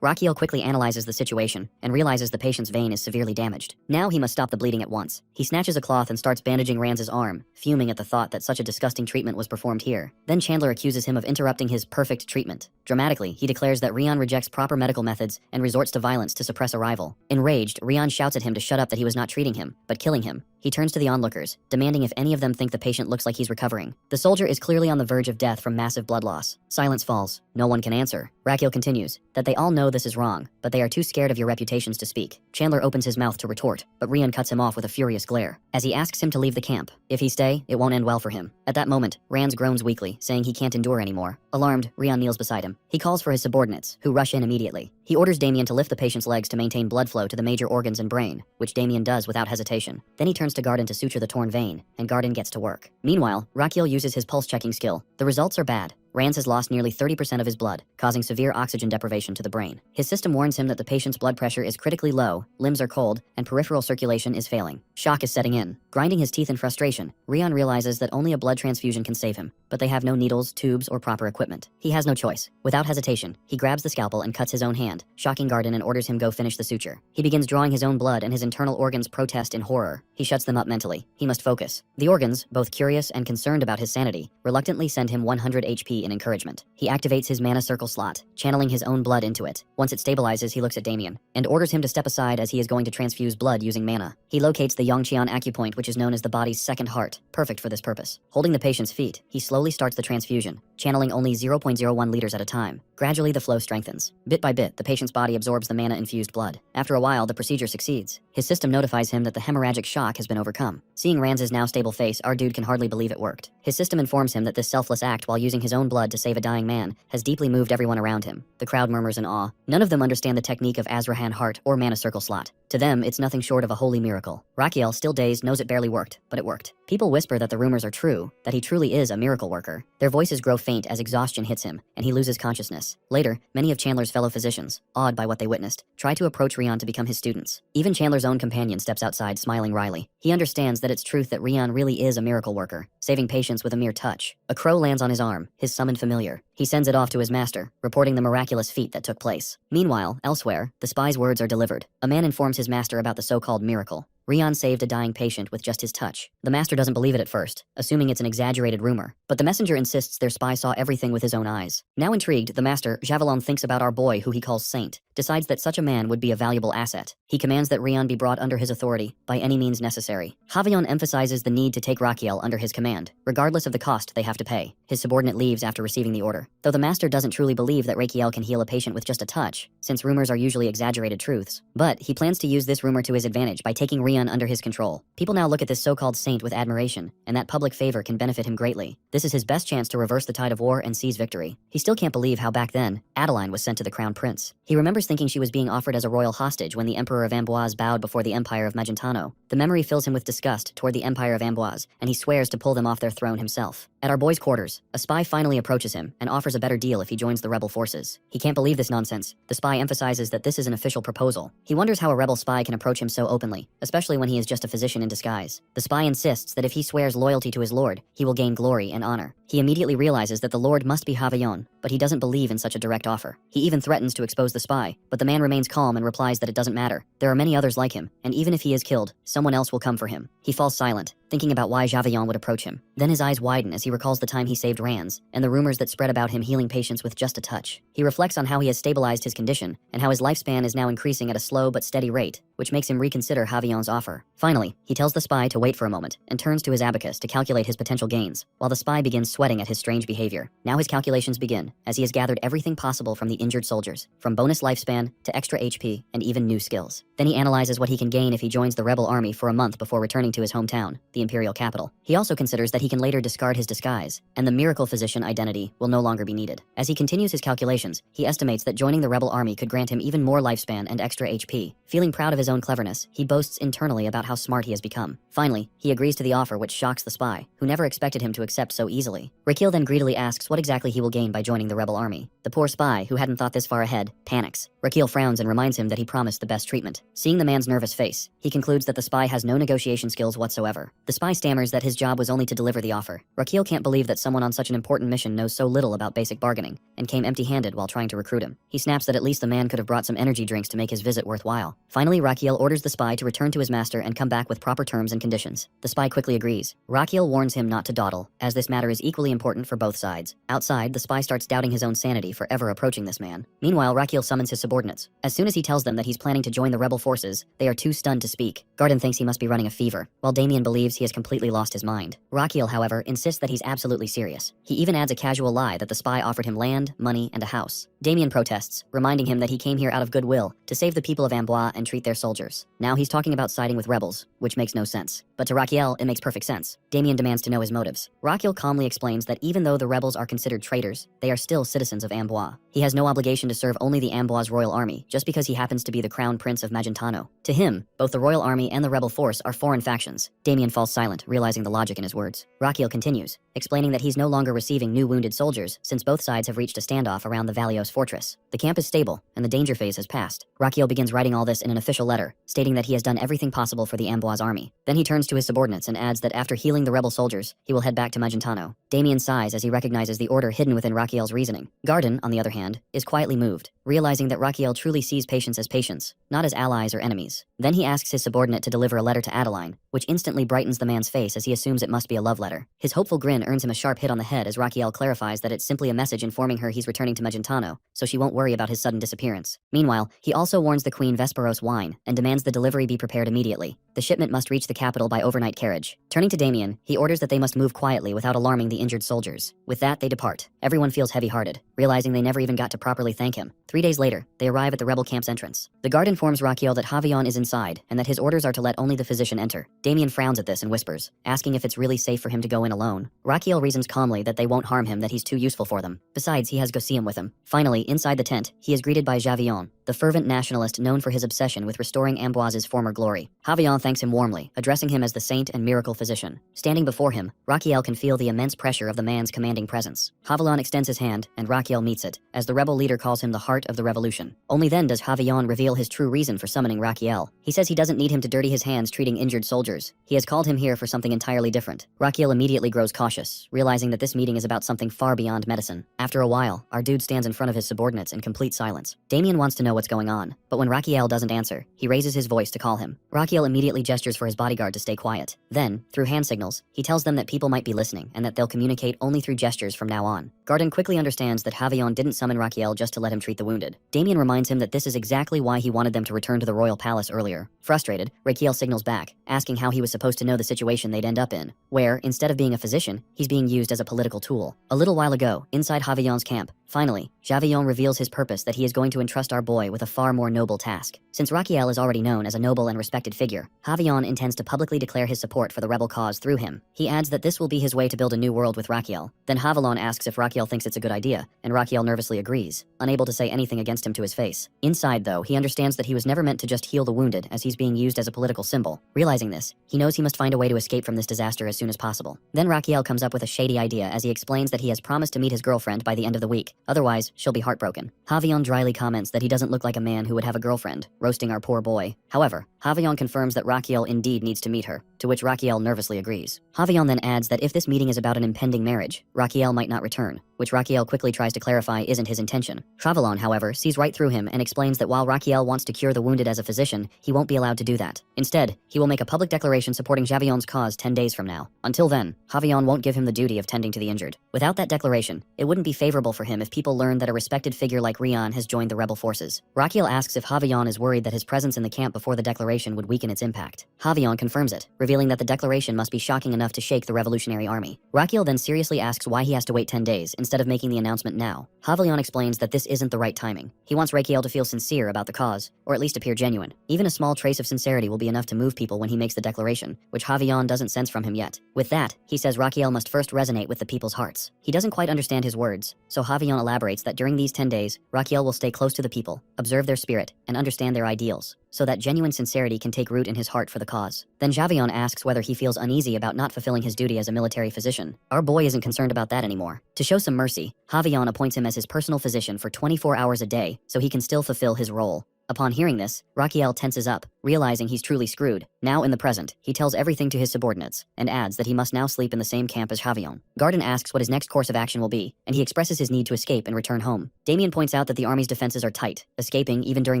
Rakiel quickly analyzes the situation and realizes the patient's vein is severely damaged. Now he must stop the bleeding at once. He snatches a cloth and starts bandaging Ranz's arm, fuming at the thought that such a disgusting treatment was performed here. Then Chandler accuses him of interrupting his perfect treatment. Dramatically, he declares that Rion rejects proper medical methods and resorts to violence to suppress a rival. Enraged, Rion shouts at him to shut up that he was not treating him, but killing him. He turns to the onlookers, demanding if any of them think the patient looks like he's recovering. The soldier is clearly on the verge of death from massive blood loss. Silence falls. No one can answer. Rakiel continues that they all know this is wrong, but they are too scared of your reputations to speak. Chandler opens his mouth to retort, but Rion cuts him off with a furious glare. As he asks him to leave the camp, if he stay, it won't end well for him. At that moment, Ranz groans weakly, saying he can't endure anymore. Alarmed, Rion kneels beside him. He calls for his subordinates, who rush in immediately. He orders Damien to lift the patient's legs to maintain blood flow to the major organs and brain, which Damien does without hesitation. Then he turns to Garden to suture the torn vein, and Garden gets to work. Meanwhile, Rakiel uses his pulse-checking skill. The results are bad. Ranz has lost nearly 30% of his blood, causing severe oxygen deprivation to the brain. His system warns him that the patient's blood pressure is critically low, limbs are cold, and peripheral circulation is failing. Shock is setting in. Grinding his teeth in frustration, Rion realizes that only a blood transfusion can save him, but they have no needles, tubes, or proper equipment. He has no choice. Without hesitation, he grabs the scalpel and cuts his own hand, shocking Garden and orders him go finish the suture. He begins drawing his own blood and his internal organs protest in horror. He shuts them up mentally. He must focus. The organs, both curious and concerned about his sanity, reluctantly send him 100 HP key in encouragement. He activates his mana circle slot, channeling his own blood into it. Once it stabilizes, he looks at Damien and orders him to step aside as he is going to transfuse blood using mana. He locates the Yongqian acupoint, which is known as the body's second heart, perfect for this purpose. Holding the patient's feet, he slowly starts the transfusion, channeling only 0.01 liters at a time. Gradually, the flow strengthens. Bit by bit, the patient's body absorbs the mana-infused blood. After a while, the procedure succeeds. His system notifies him that the hemorrhagic shock has been overcome. Seeing Ranz's now stable face, our dude can hardly believe it worked. His system informs him that this selfless act while using his own blood to save a dying man has deeply moved everyone around him. The crowd murmurs in awe. None of them understand the technique of Azrahan heart or mana circle slot. To them, it's nothing short of a holy miracle. Rakiel, still dazed, knows it barely worked, but it worked. People whisper that the rumors are true, that he truly is a miracle worker. Their voices grow faint as exhaustion hits him, and he loses consciousness. Later, many of Chandler's fellow physicians, awed by what they witnessed, try to approach Rian to become his students. Even Chandler's own companion steps outside, smiling wryly. He understands that it's truth that Rian really is a miracle worker, saving patients with a mere touch. A crow lands on his arm, his summoned familiar. He sends it off to his master, reporting the miraculous feat that took place. Meanwhile, elsewhere, the spy's words are delivered. A man informs his master about the so-called miracle. Rian saved a dying patient with just his touch. The master doesn't believe it at first, assuming it's an exaggerated rumor, but the messenger insists their spy saw everything with his own eyes. Now intrigued, the master, Javelin, thinks about our boy who he calls Saint, decides that such a man would be a valuable asset. He commands that Rian be brought under his authority, by any means necessary. Javelin emphasizes the need to take Rakiel under his command, regardless of the cost they have to pay. His subordinate leaves after receiving the order. Though the master doesn't truly believe that Rakiel can heal a patient with just a touch, since rumors are usually exaggerated truths. But he plans to use this rumor to his advantage by taking Rian under his control. People now look at this so-called saint with admiration, and that public favor can benefit him greatly. This is his best chance to reverse the tide of war and seize victory. He still can't believe how back then, Adeline was sent to the crown prince. He remembers thinking she was being offered as a royal hostage when the Emperor of Amboise bowed before the Empire of Magentano. The memory fills him with disgust toward the Empire of Amboise, and he swears to pull them off their throne himself. At our boy's quarters, a spy finally approaches him and offers a better deal if he joins the rebel forces. He can't believe this nonsense. The spy emphasizes that this is an official proposal. He wonders how a rebel spy can approach him so openly, especially when he is just a physician in disguise. The spy insists that if he swears loyalty to his lord, he will gain glory and honor. He immediately realizes that the lord must be Havillon, but he doesn't believe in such a direct offer. He even threatens to expose the spy, but the man remains calm and replies that it doesn't matter. There are many others like him, and even if he is killed, someone else will come for him. He falls silent, thinking about why Javillon would approach him. Then his eyes widen as he recalls the time he saved Ranz, and the rumors that spread about him healing patients with just a touch. He reflects on how he has stabilized his condition, and how his lifespan is now increasing at a slow but steady rate, which makes him reconsider Javillon's offer. Finally, he tells the spy to wait for a moment, and turns to his abacus to calculate his potential gains, while the spy begins sweating at his strange behavior. Now his calculations begin, as he has gathered everything possible from the injured soldiers, from bonus lifespan to extra HP, and even new skills. Then he analyzes what he can gain if he joins the rebel army for a month before returning to his hometown, the imperial capital. He also considers that he can later discard his disguise, and the miracle physician identity will no longer be needed. As he continues his calculations, he estimates that joining the rebel army could grant him even more lifespan and extra HP. Feeling proud of his own cleverness, he boasts internally about how smart he has become. Finally, he agrees to the offer, which shocks the spy, who never expected him to accept so easily. Rakiel then greedily asks what exactly he will gain by joining the rebel army. The poor spy, who hadn't thought this far ahead, panics. Rakiel frowns and reminds him that he promised the best treatment. Seeing the man's nervous face, he concludes that the spy has no negotiation skills whatsoever. The spy stammers that his job was only to deliver the offer. Rakiel can't believe that someone on such an important mission knows so little about basic bargaining, and came empty-handed while trying to recruit him. He snaps that at least the man could have brought some energy drinks to make his visit worthwhile. Finally, Rakiel orders the spy to return to his master and come back with proper terms and conditions. The spy quickly agrees. Rakiel warns him not to dawdle, as this matter is equally important for both sides. Outside, the spy starts doubting his own sanity for ever approaching this man. Meanwhile, Rakiel summons his subordinates. As soon as he tells them that he's planning to join the rebel forces, they are too stunned to speak. Garden thinks he must be running a fever, while Damien believes he has completely lost his mind. Rakiel, however, insists that he's absolutely serious. He even adds a casual lie that the spy offered him land, money, and a house. Damien protests, reminding him that he came here out of goodwill, to save the people of Amboise and treat their soldiers. Now he's talking about siding with rebels, which makes no sense. But to Rakiel, it makes perfect sense. Damien demands to know his motives. Rakiel calmly explains that even though the rebels are considered traitors, they are still citizens of Amboise. He has no obligation to serve only the Amboise royal army, just because he happens to be the crown prince of Magentano. To him, both the royal army and the rebel force are foreign factions. Damien falls silent, realizing the logic in his words. Rakiel continues, explaining that he's no longer receiving new wounded soldiers, since both sides have reached a standoff around the Valios fortress. The camp is stable, and the danger phase has passed. Rakiel begins writing all this in an official letter, stating that he has done everything possible for the Amboise army. Then he turns to his subordinates and adds that after healing the rebel soldiers, he will head back to Magentano. Damien sighs as he recognizes the order hidden within Raquiel's reasoning. Garden, on the other hand, is quietly moved, realizing that Raquiel truly sees patients as patients, not as allies or enemies. Then he asks his subordinate to deliver a letter to Adeline, which instantly brightens the man's face as he assumes it must be a love letter. His hopeful grin earns him a sharp hit on the head as Raquiel clarifies that it's simply a message informing her he's returning to Magentano, so she won't worry about his sudden disappearance. Meanwhile, he also warns the Queen Vesperos wine and demands the delivery be prepared immediately. The shipment must reach the capital by overnight carriage. Turning to Damien, he orders that they must move quietly without alarming the injured soldiers. With that, they depart. Everyone feels heavy-hearted, realizing they never even got to properly thank him. 3 days later, they arrive at the rebel camp's entrance. The guard informs Raquiel that Javion is inside and that his orders are to let only the physician enter. Damien frowns at this and whispers, asking if it's really safe for him to go in alone. Raquiel reasons calmly that they won't harm him, that he's too useful for them. Besides, he has Gaucium with him. Finally, inside the tent, he is greeted by Javion, the fervent nationalist known for his obsession with restoring Amboise's former glory. Javion thanks him warmly, addressing him as the saint and miracle physician. Standing before him, Raquiel can feel the immense pressure of the man's commanding presence. Javion extends his hand, and Raquiel meets it, as the rebel leader calls him the heart of the revolution. Only then does Javion reveal his true reason for summoning Raquiel. He says he doesn't need him to dirty his hands treating injured soldiers. He has called him here for something entirely different. Raquiel immediately grows cautious, realizing that this meeting is about something far beyond medicine. After a while, our dude stands in front of his subordinates in complete silence. Damien wants to know what's going on, but when Raquiel doesn't answer, he raises his voice to call him. Raquiel immediately gestures for his bodyguard to stay quiet. Then, through hand signals, he tells them that people might be listening and that they'll communicate only through gestures from now on. Garden quickly understands that Javion didn't summon Raquiel just to let him treat the wounded. Damien reminds him that this is exactly why he wanted them to return to the royal palace earlier. Frustrated, Raquiel signals back, asking how he was supposed to know the situation they'd end up in, where, instead of being a physician, he's being used as a political tool. A little while ago, inside Javion's camp, finally, Javion reveals his purpose, that he is going to entrust our boy with a far more noble task. Since Raquiel is already known as a noble and respected figure, Javion intends to publicly declare his support for the rebel cause through him. He adds that this will be his way to build a new world with Raquiel. Then Javelon asks if Raquiel thinks it's a good idea, and Raquiel nervously agrees, unable to say anything against him to his face. Inside, though, he understands that he was never meant to just heal the wounded, as he's being used as a political symbol. Realizing this, he knows he must find a way to escape from this disaster as soon as possible. Then Raquiel comes up with a shady idea as he explains that he has promised to meet his girlfriend by the end of the week, otherwise she'll be heartbroken. Javion dryly comments that he doesn't look like a man who would have a girlfriend, roasting our poor boy. However, Javion confirms that Raquiel indeed needs to meet her, to which Raquiel nervously agrees. Javion then adds that if this meeting is about an impending marriage, Raquiel might not return, which Raquiel quickly tries to clarify isn't his intention. Travelon, however, sees right through him and explains that while Raquiel wants to cure the wounded as a physician, he won't be allowed to do that. Instead, he will make a public declaration supporting Javion's cause 10 days from now. Until then, Javion won't give him the duty of tending to the injured. Without that declaration, it wouldn't be favorable for him if people learn that a respected figure like Rion has joined the rebel forces. Raquiel asks if Javion is worried that his presence in the camp before the declaration would weaken its impact. Javion confirms it, revealing that the declaration must be shocking enough to shake the revolutionary army. Raquiel then seriously asks why he has to wait 10 days instead of making the announcement now. Javion explains that this isn't the right timing. He wants Raquiel to feel sincere about the cause, or at least appear genuine. Even a small trace of sincerity will be enough to move people when he makes the declaration, which Javion doesn't sense from him yet. With that, he says Raquiel must first resonate with the people's hearts. He doesn't quite understand his words, so Javion elaborates that during these 10 days, Raquiel will stay close to the people, observe their spirit, and understand their ideals, so that genuine sincerity can take root in his heart for the cause. Then Javion asks whether he feels uneasy about not fulfilling his duty as a military physician. Our boy isn't concerned about that anymore. To show some mercy, Javion appoints him as his personal physician for 24 hours a day, so he can still fulfill his role. Upon hearing this, Raquiel tenses up, realizing he's truly screwed. Now in the present, he tells everything to his subordinates, and adds that he must now sleep in the same camp as Javion. Garden asks what his next course of action will be, and he expresses his need to escape and return home. Damien points out that the army's defenses are tight. Escaping, even during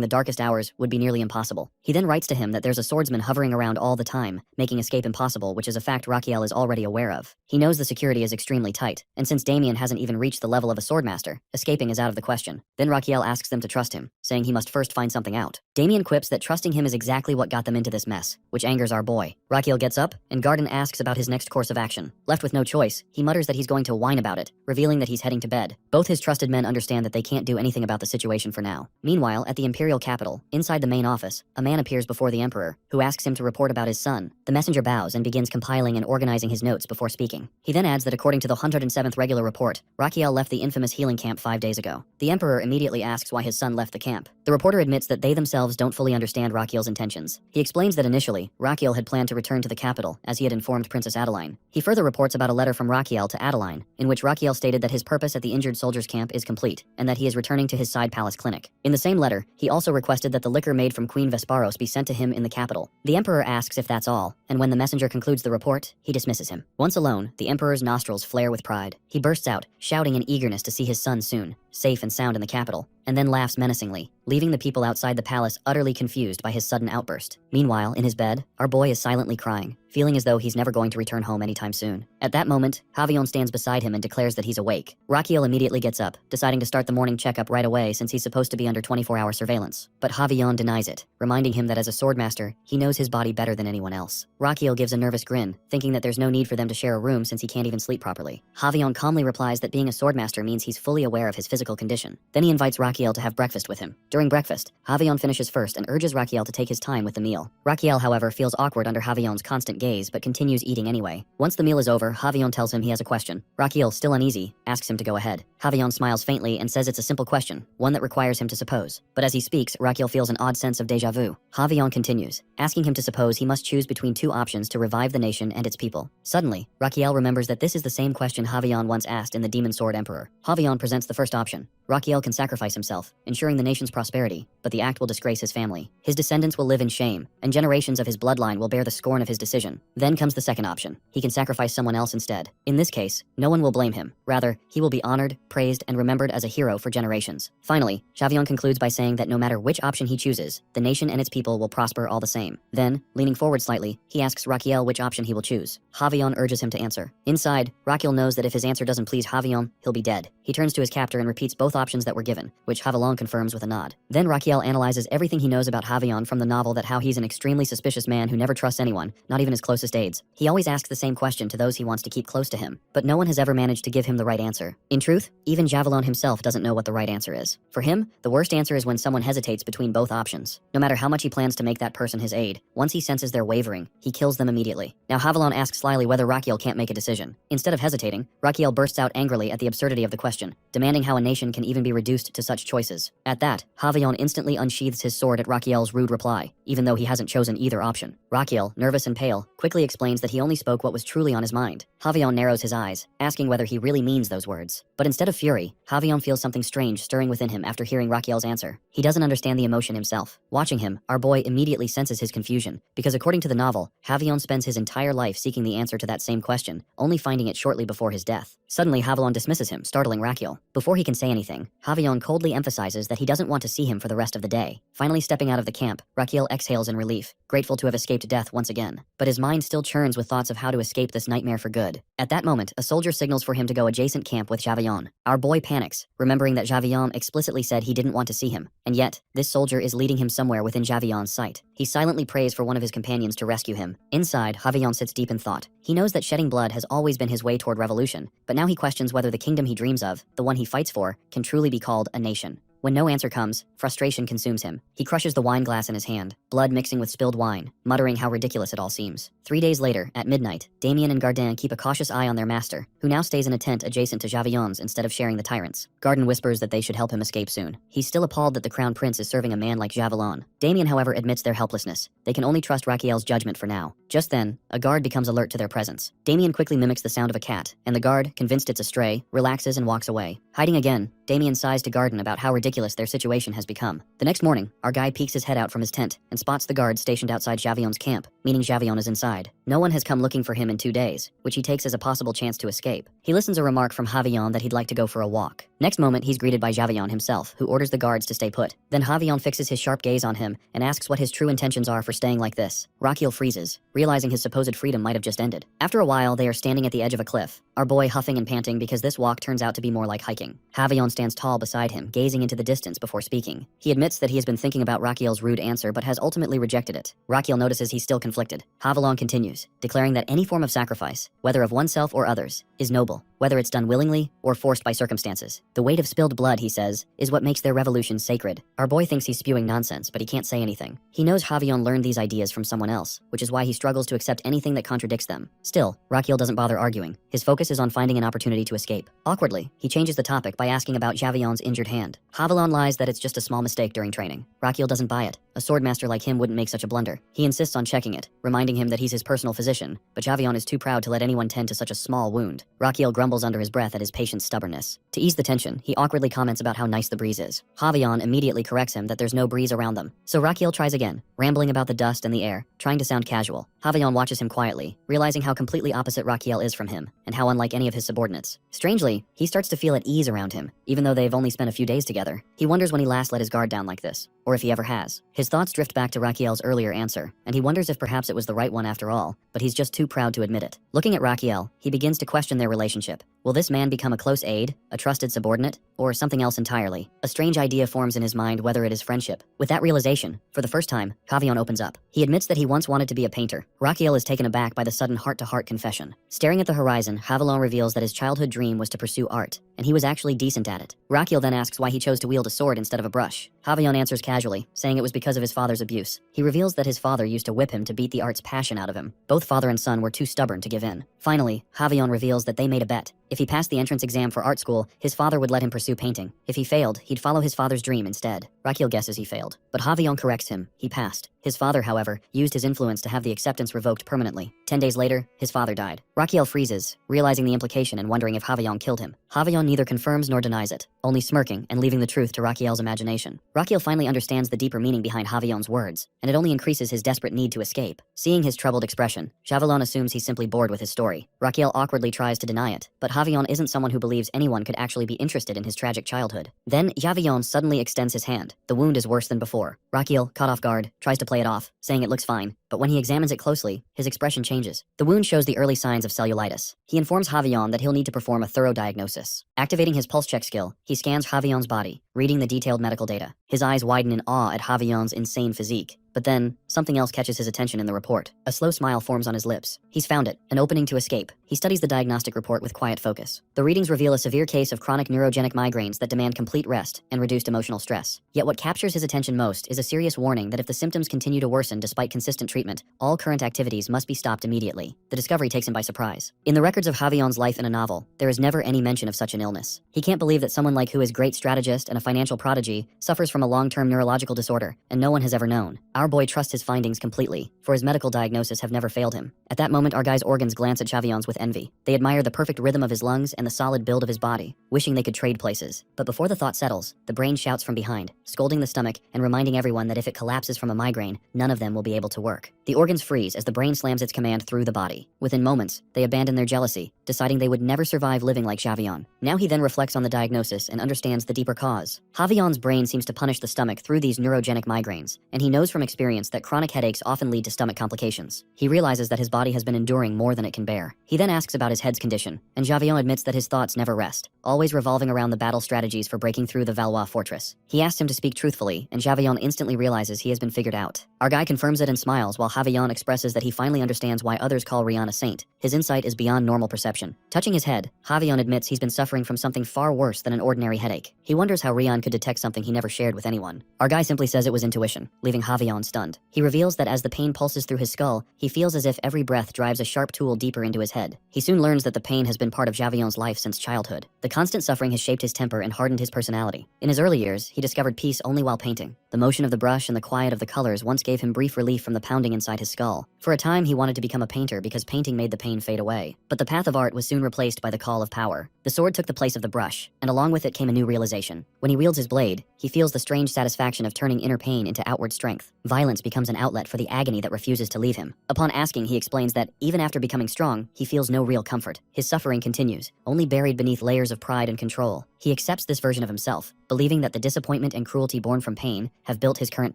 the darkest hours, would be nearly impossible. He then writes to him that there's a swordsman hovering around all the time, making escape impossible, which is a fact Raquiel is already aware of. He knows the security is extremely tight, and since Damien hasn't even reached the level of a swordmaster, escaping is out of the question. Then Raquiel asks them to trust him, saying he must first find something out. Damien quips that trusting him is exactly what got them into this mess, which angers our boy. Raquiel gets up, and Garden asks about his next course of action. Left with no choice, he mutters that he's going to whine about it, revealing that he's heading to bed. Both his trusted men understand that they can't do anything about the situation for now. Meanwhile, at the imperial capital, inside the main office, a man appears before the emperor, who asks him to report about his son. The messenger bows and begins compiling and organizing his notes before speaking. He then adds that according to the 107th regular report, Raquiel left the infamous healing camp 5 days ago. The emperor immediately asks why his son left the camp. The reporter admits that they themselves don't fully understand Raquiel's intentions intentions. He explains that initially, Rakiel had planned to return to the capital, as he had informed Princess Adeline. He further reports about a letter from Rakiel to Adeline, in which Rakiel stated that his purpose at the injured soldiers' camp is complete, and that he is returning to his side palace clinic. In the same letter, he also requested that the liquor made from Queen Vesparos be sent to him in the capital. The Emperor asks if that's all, and when the messenger concludes the report, he dismisses him. Once alone, the Emperor's nostrils flare with pride. He bursts out, shouting in eagerness to see his son soon, safe and sound in the capital, and then laughs menacingly, leaving the people outside the palace utterly confused by his sudden outburst. Meanwhile, in his bed, our boy is silently crying, feeling as though he's never going to return home anytime soon. At that moment, Javion stands beside him and declares that he's awake. Rakiel immediately gets up, deciding to start the morning checkup right away since he's supposed to be under 24-hour surveillance. But Javion denies it, reminding him that as a swordmaster, he knows his body better than anyone else. Rakiel gives a nervous grin, thinking that there's no need for them to share a room since he can't even sleep properly. Javion calmly replies that being a swordmaster means he's fully aware of his physical condition. Then he invites Rakiel to have breakfast with him. During breakfast, Javion finishes first and urges Rakiel to take his time with the meal. Rakiel, however, feels awkward under Javion's constant gaze but continues eating anyway. Once the meal is over, Javion tells him he has a question. Rakiel, still uneasy, asks him to go ahead. Javion smiles faintly and says it's a simple question, one that requires him to suppose. But as he speaks, Rakiel feels an odd sense of déjà vu. Javion continues, asking him to suppose he must choose between two options to revive the nation and its people. Suddenly, Rakiel remembers that this is the same question Javion once asked in the Demon Sword Emperor. Javion presents the first option. Rakiel can sacrifice himself, ensuring the nation's prosperity, but the act will disgrace his family. His descendants will live in shame, and generations of his bloodline will bear the scorn of his decision. Then comes the second option. He can sacrifice someone else instead. In this case, no one will blame him. Rather, he will be honored, praised, and remembered as a hero for generations. Finally, Javion concludes by saying that no matter which option he chooses, the nation and its people will prosper all the same. Then, leaning forward slightly, he asks Rakiel which option he will choose. Javion urges him to answer. Inside, Rakiel knows that if his answer doesn't please Javion, he'll be dead. He turns to his captor and repeats both options that were given, which Javion confirms with a nod. Then Rakiel analyzes everything he knows about Javion from the novel, that how he's an extremely suspicious man who never trusts anyone, not even his closest aides. He always asks the same question to those he wants to keep close to him, but no one has ever managed to give him the right answer. In truth, even Javelin himself doesn't know what the right answer is. For him, the worst answer is when someone hesitates between both options. No matter how much he plans to make that person his aide, once he senses they're wavering, he kills them immediately. Now Javelin asks slyly whether Rakiel can't make a decision. Instead of hesitating, Rakiel bursts out angrily at the absurdity of the question, demanding how a nation can even be reduced to such choices. At that, Javion instantly unsheathes his sword at Rakiel's rude reply, even though he hasn't chosen either option. Rakiel, nervous and pale, quickly explains that he only spoke what was truly on his mind. Javion narrows his eyes, asking whether he really means those words. But instead of fury, Javion feels something strange stirring within him after hearing Rakiel's answer. He doesn't understand the emotion himself. Watching him, our boy immediately senses his confusion, because according to the novel, Javion spends his entire life seeking the answer to that same question, only finding it shortly before his death. Suddenly, Javelin dismisses him, startling Rakiel. Before he can say anything, Javion coldly emphasizes that he doesn't want to see him for the rest of the day. Finally stepping out of the camp, Rakiel exhales in relief, grateful to have escaped death once again. But his mind still churns with thoughts of how to escape this nightmare for good. At that moment, a soldier signals for him to go adjacent camp with Javion. Our boy panics, remembering that Javion explicitly said he didn't want to see him, and yet, this soldier is leading him somewhere within Javion's sight. He silently prays for one of his companions to rescue him. Inside, Javion sits deep in thought. He knows that shedding blood has always been his way toward revolution, but now he questions whether the kingdom he dreams of, the one he fights for, can truly be called a nation. When no answer comes, frustration consumes him. He crushes the wine glass in his hand, blood mixing with spilled wine, muttering how ridiculous it all seems. 3 days later, at midnight, Damien and Gardin keep a cautious eye on their master, who now stays in a tent adjacent to Javion's instead of sharing the tyrant's. Gardin whispers that they should help him escape soon. He's still appalled that the crown prince is serving a man like Javelin. Damien, however, admits their helplessness. They can only trust Rakiel's judgment for now. Just then, a guard becomes alert to their presence. Damien quickly mimics the sound of a cat, and the guard, convinced it's a stray, relaxes and walks away. Hiding again, Damien sighs to Gardin about how ridiculous their situation has become. The next morning, our guy peeks his head out from his tent and spots the guard stationed outside Javion's camp, meaning Javion is inside. No one has come looking for him in 2 days, which he takes as a possible chance to escape. He listens a remark from Javion that he'd like to go for a walk. Next moment, he's greeted by Javion himself, who orders the guards to stay put. Then Javion fixes his sharp gaze on him and asks what his true intentions are for staying like this. Rakiel freezes, realizing his supposed freedom might have just ended. After a while, they are standing at the edge of a cliff, our boy huffing and panting because this walk turns out to be more like hiking. Javion stands tall beside him, gazing into the distance before speaking. He admits that he has been thinking about Rakiel's rude answer but has ultimately rejected it. Rakiel notices he's still conflicted. Javelin continues, declaring that any form of sacrifice, whether of oneself or others, is noble. whether it's done willingly or forced by circumstances. The weight of spilled blood, he says, is what makes their revolution sacred. Our boy thinks he's spewing nonsense, but he can't say anything. He knows Javion learned these ideas from someone else, which is why he struggles to accept anything that contradicts them. Still, Raquiel doesn't bother arguing. His focus is on finding an opportunity to escape. Awkwardly, he changes the topic by asking about Javion's injured hand. Javelon lies that it's just a small mistake during training. Raquiel doesn't buy it. A swordmaster like him wouldn't make such a blunder. He insists on checking it, reminding him that he's his personal physician, but Javion is too proud to let anyone tend to such a small wound. Raquiel grumbles under his breath at his patient's stubbornness. To ease the tension, he awkwardly comments about how nice the breeze is. Javion immediately corrects him that there's no breeze around them. So Raquiel tries again, rambling about the dust and the air, trying to sound casual. Javion watches him quietly, realizing how completely opposite Raquiel is from him, and how unlike any of his subordinates. Strangely, he starts to feel at ease around him, even though they've only spent a few days together. He wonders when he last let his guard down like this, or if he ever has. His thoughts drift back to Raquiel's earlier answer, and he wonders if perhaps it was the right one after all, but he's just too proud to admit it. Looking at Raquiel, he begins to question their relationship. Will this man become a close aide, a trusted subordinate, or something else entirely? A strange idea forms in his mind whether it is friendship. With that realization, for the first time, Javion opens up. He admits that he once wanted to be a painter. Raquiel is taken aback by the sudden heart-to-heart confession. Staring at the horizon, Javion reveals that his childhood dream was to pursue art, and he was actually decent at it. Raquiel then asks why he chose to wield a sword instead of a brush. Javion answers casually, saying it was because of his father's abuse. He reveals that his father used to whip him to beat the art's passion out of him. Both father and son were too stubborn to give in. Finally, Javion reveals that they made a bet. If he passed the entrance exam for art school, his father would let him pursue painting. If he failed, he'd follow his father's dream instead. Raquiel guesses he failed, but Javion corrects him. He passed. His father, however, used his influence to have the acceptance revoked permanently. 10 days later, his father died. Raquiel freezes, realizing the implication and wondering if Javion killed him. Javion neither confirms nor denies it, only smirking and leaving the truth to Raquiel's imagination. Raquiel finally understands the deeper meaning behind Javion's words, and it only increases his desperate need to escape. Seeing his troubled expression, Javelon assumes he's simply bored with his story. Raquiel awkwardly tries to deny it, but Javion isn't someone who believes anyone could actually be interested in his tragic childhood. Then, Javion suddenly extends his hand. The wound is worse than before. Raquiel, caught off guard, tries to play it off, saying it looks fine, but when he examines it closely, his expression changes. The wound shows the early signs of cellulitis. He informs Javion that he'll need to perform a thorough diagnosis. Activating his pulse check skill, he scans Javion's body, reading the detailed medical data. His eyes widen in awe at Javion's insane physique. But then, something else catches his attention in the report. A slow smile forms on his lips. He's found it, an opening to escape. He studies the diagnostic report with quiet focus. The readings reveal a severe case of chronic neurogenic migraines that demand complete rest and reduced emotional stress. Yet what captures his attention most is a serious warning that if the symptoms continue to worsen despite consistent treatment, all current activities must be stopped immediately. The discovery takes him by surprise. In the records of Javion's life in a novel, there is never any mention of such an illness. He can't believe that someone like who is great strategist and a financial prodigy suffers from a long-term neurological disorder, and no one has ever known. Our boy trusts his findings completely, for his medical diagnosis have never failed him. At that moment, our guy's organs glance at Javion's with envy. They admire the perfect rhythm of his lungs and the solid build of his body, wishing they could trade places. But before the thought settles, the brain shouts from behind, scolding the stomach and reminding everyone that if it collapses from a migraine, none of them will be able to work. The organs freeze as the brain slams its command through the body. Within moments, they abandon their jealousy, deciding they would never survive living like Javion. Now he then reflects on the diagnosis and understands the deeper cause. Javion's brain seems to punish the stomach through these neurogenic migraines, and he knows from experience that chronic headaches often lead to stomach complications. He realizes that his body has been enduring more than it can bear. He then asks about his head's condition, and Javion admits that his thoughts never rest, always revolving around the battle strategies for breaking through the Valois fortress. He asks him to speak truthfully, and Javion instantly realizes he has been figured out. Our guy confirms it and smiles while Javion expresses that he finally understands why others call Rian a saint. His insight is beyond normal perception. Touching his head, Javion admits he's been suffering from something far worse than an ordinary headache. He wonders how Rian could detect something he never shared with anyone. Our guy simply says it was intuition, leaving Javion stunned. He reveals that as the pain pulses through his skull, he feels as if every breath drives a sharp tool deeper into his head. He soon learns that the pain has been part of Javion's life since childhood. The constant suffering has shaped his temper and hardened his personality. In his early years, he discovered peace only while painting. The motion of the brush and the quiet of the colors once gave him brief relief from the pounding inside his skull. For a time, he wanted to become a painter because painting made the pain fade away. But the path of art was soon replaced by the call of power. The sword took the place of the brush, and along with it came a new realization. When he wields his blade, he feels the strange satisfaction of turning inner pain into outward strength. Violence becomes an outlet for the agony that refuses to leave him. Upon asking, he explains that, even after becoming strong, he feels no real comfort. His suffering continues, only buried beneath layers of pride and control. He accepts this version of himself, believing that the disappointment and cruelty born from pain have built his current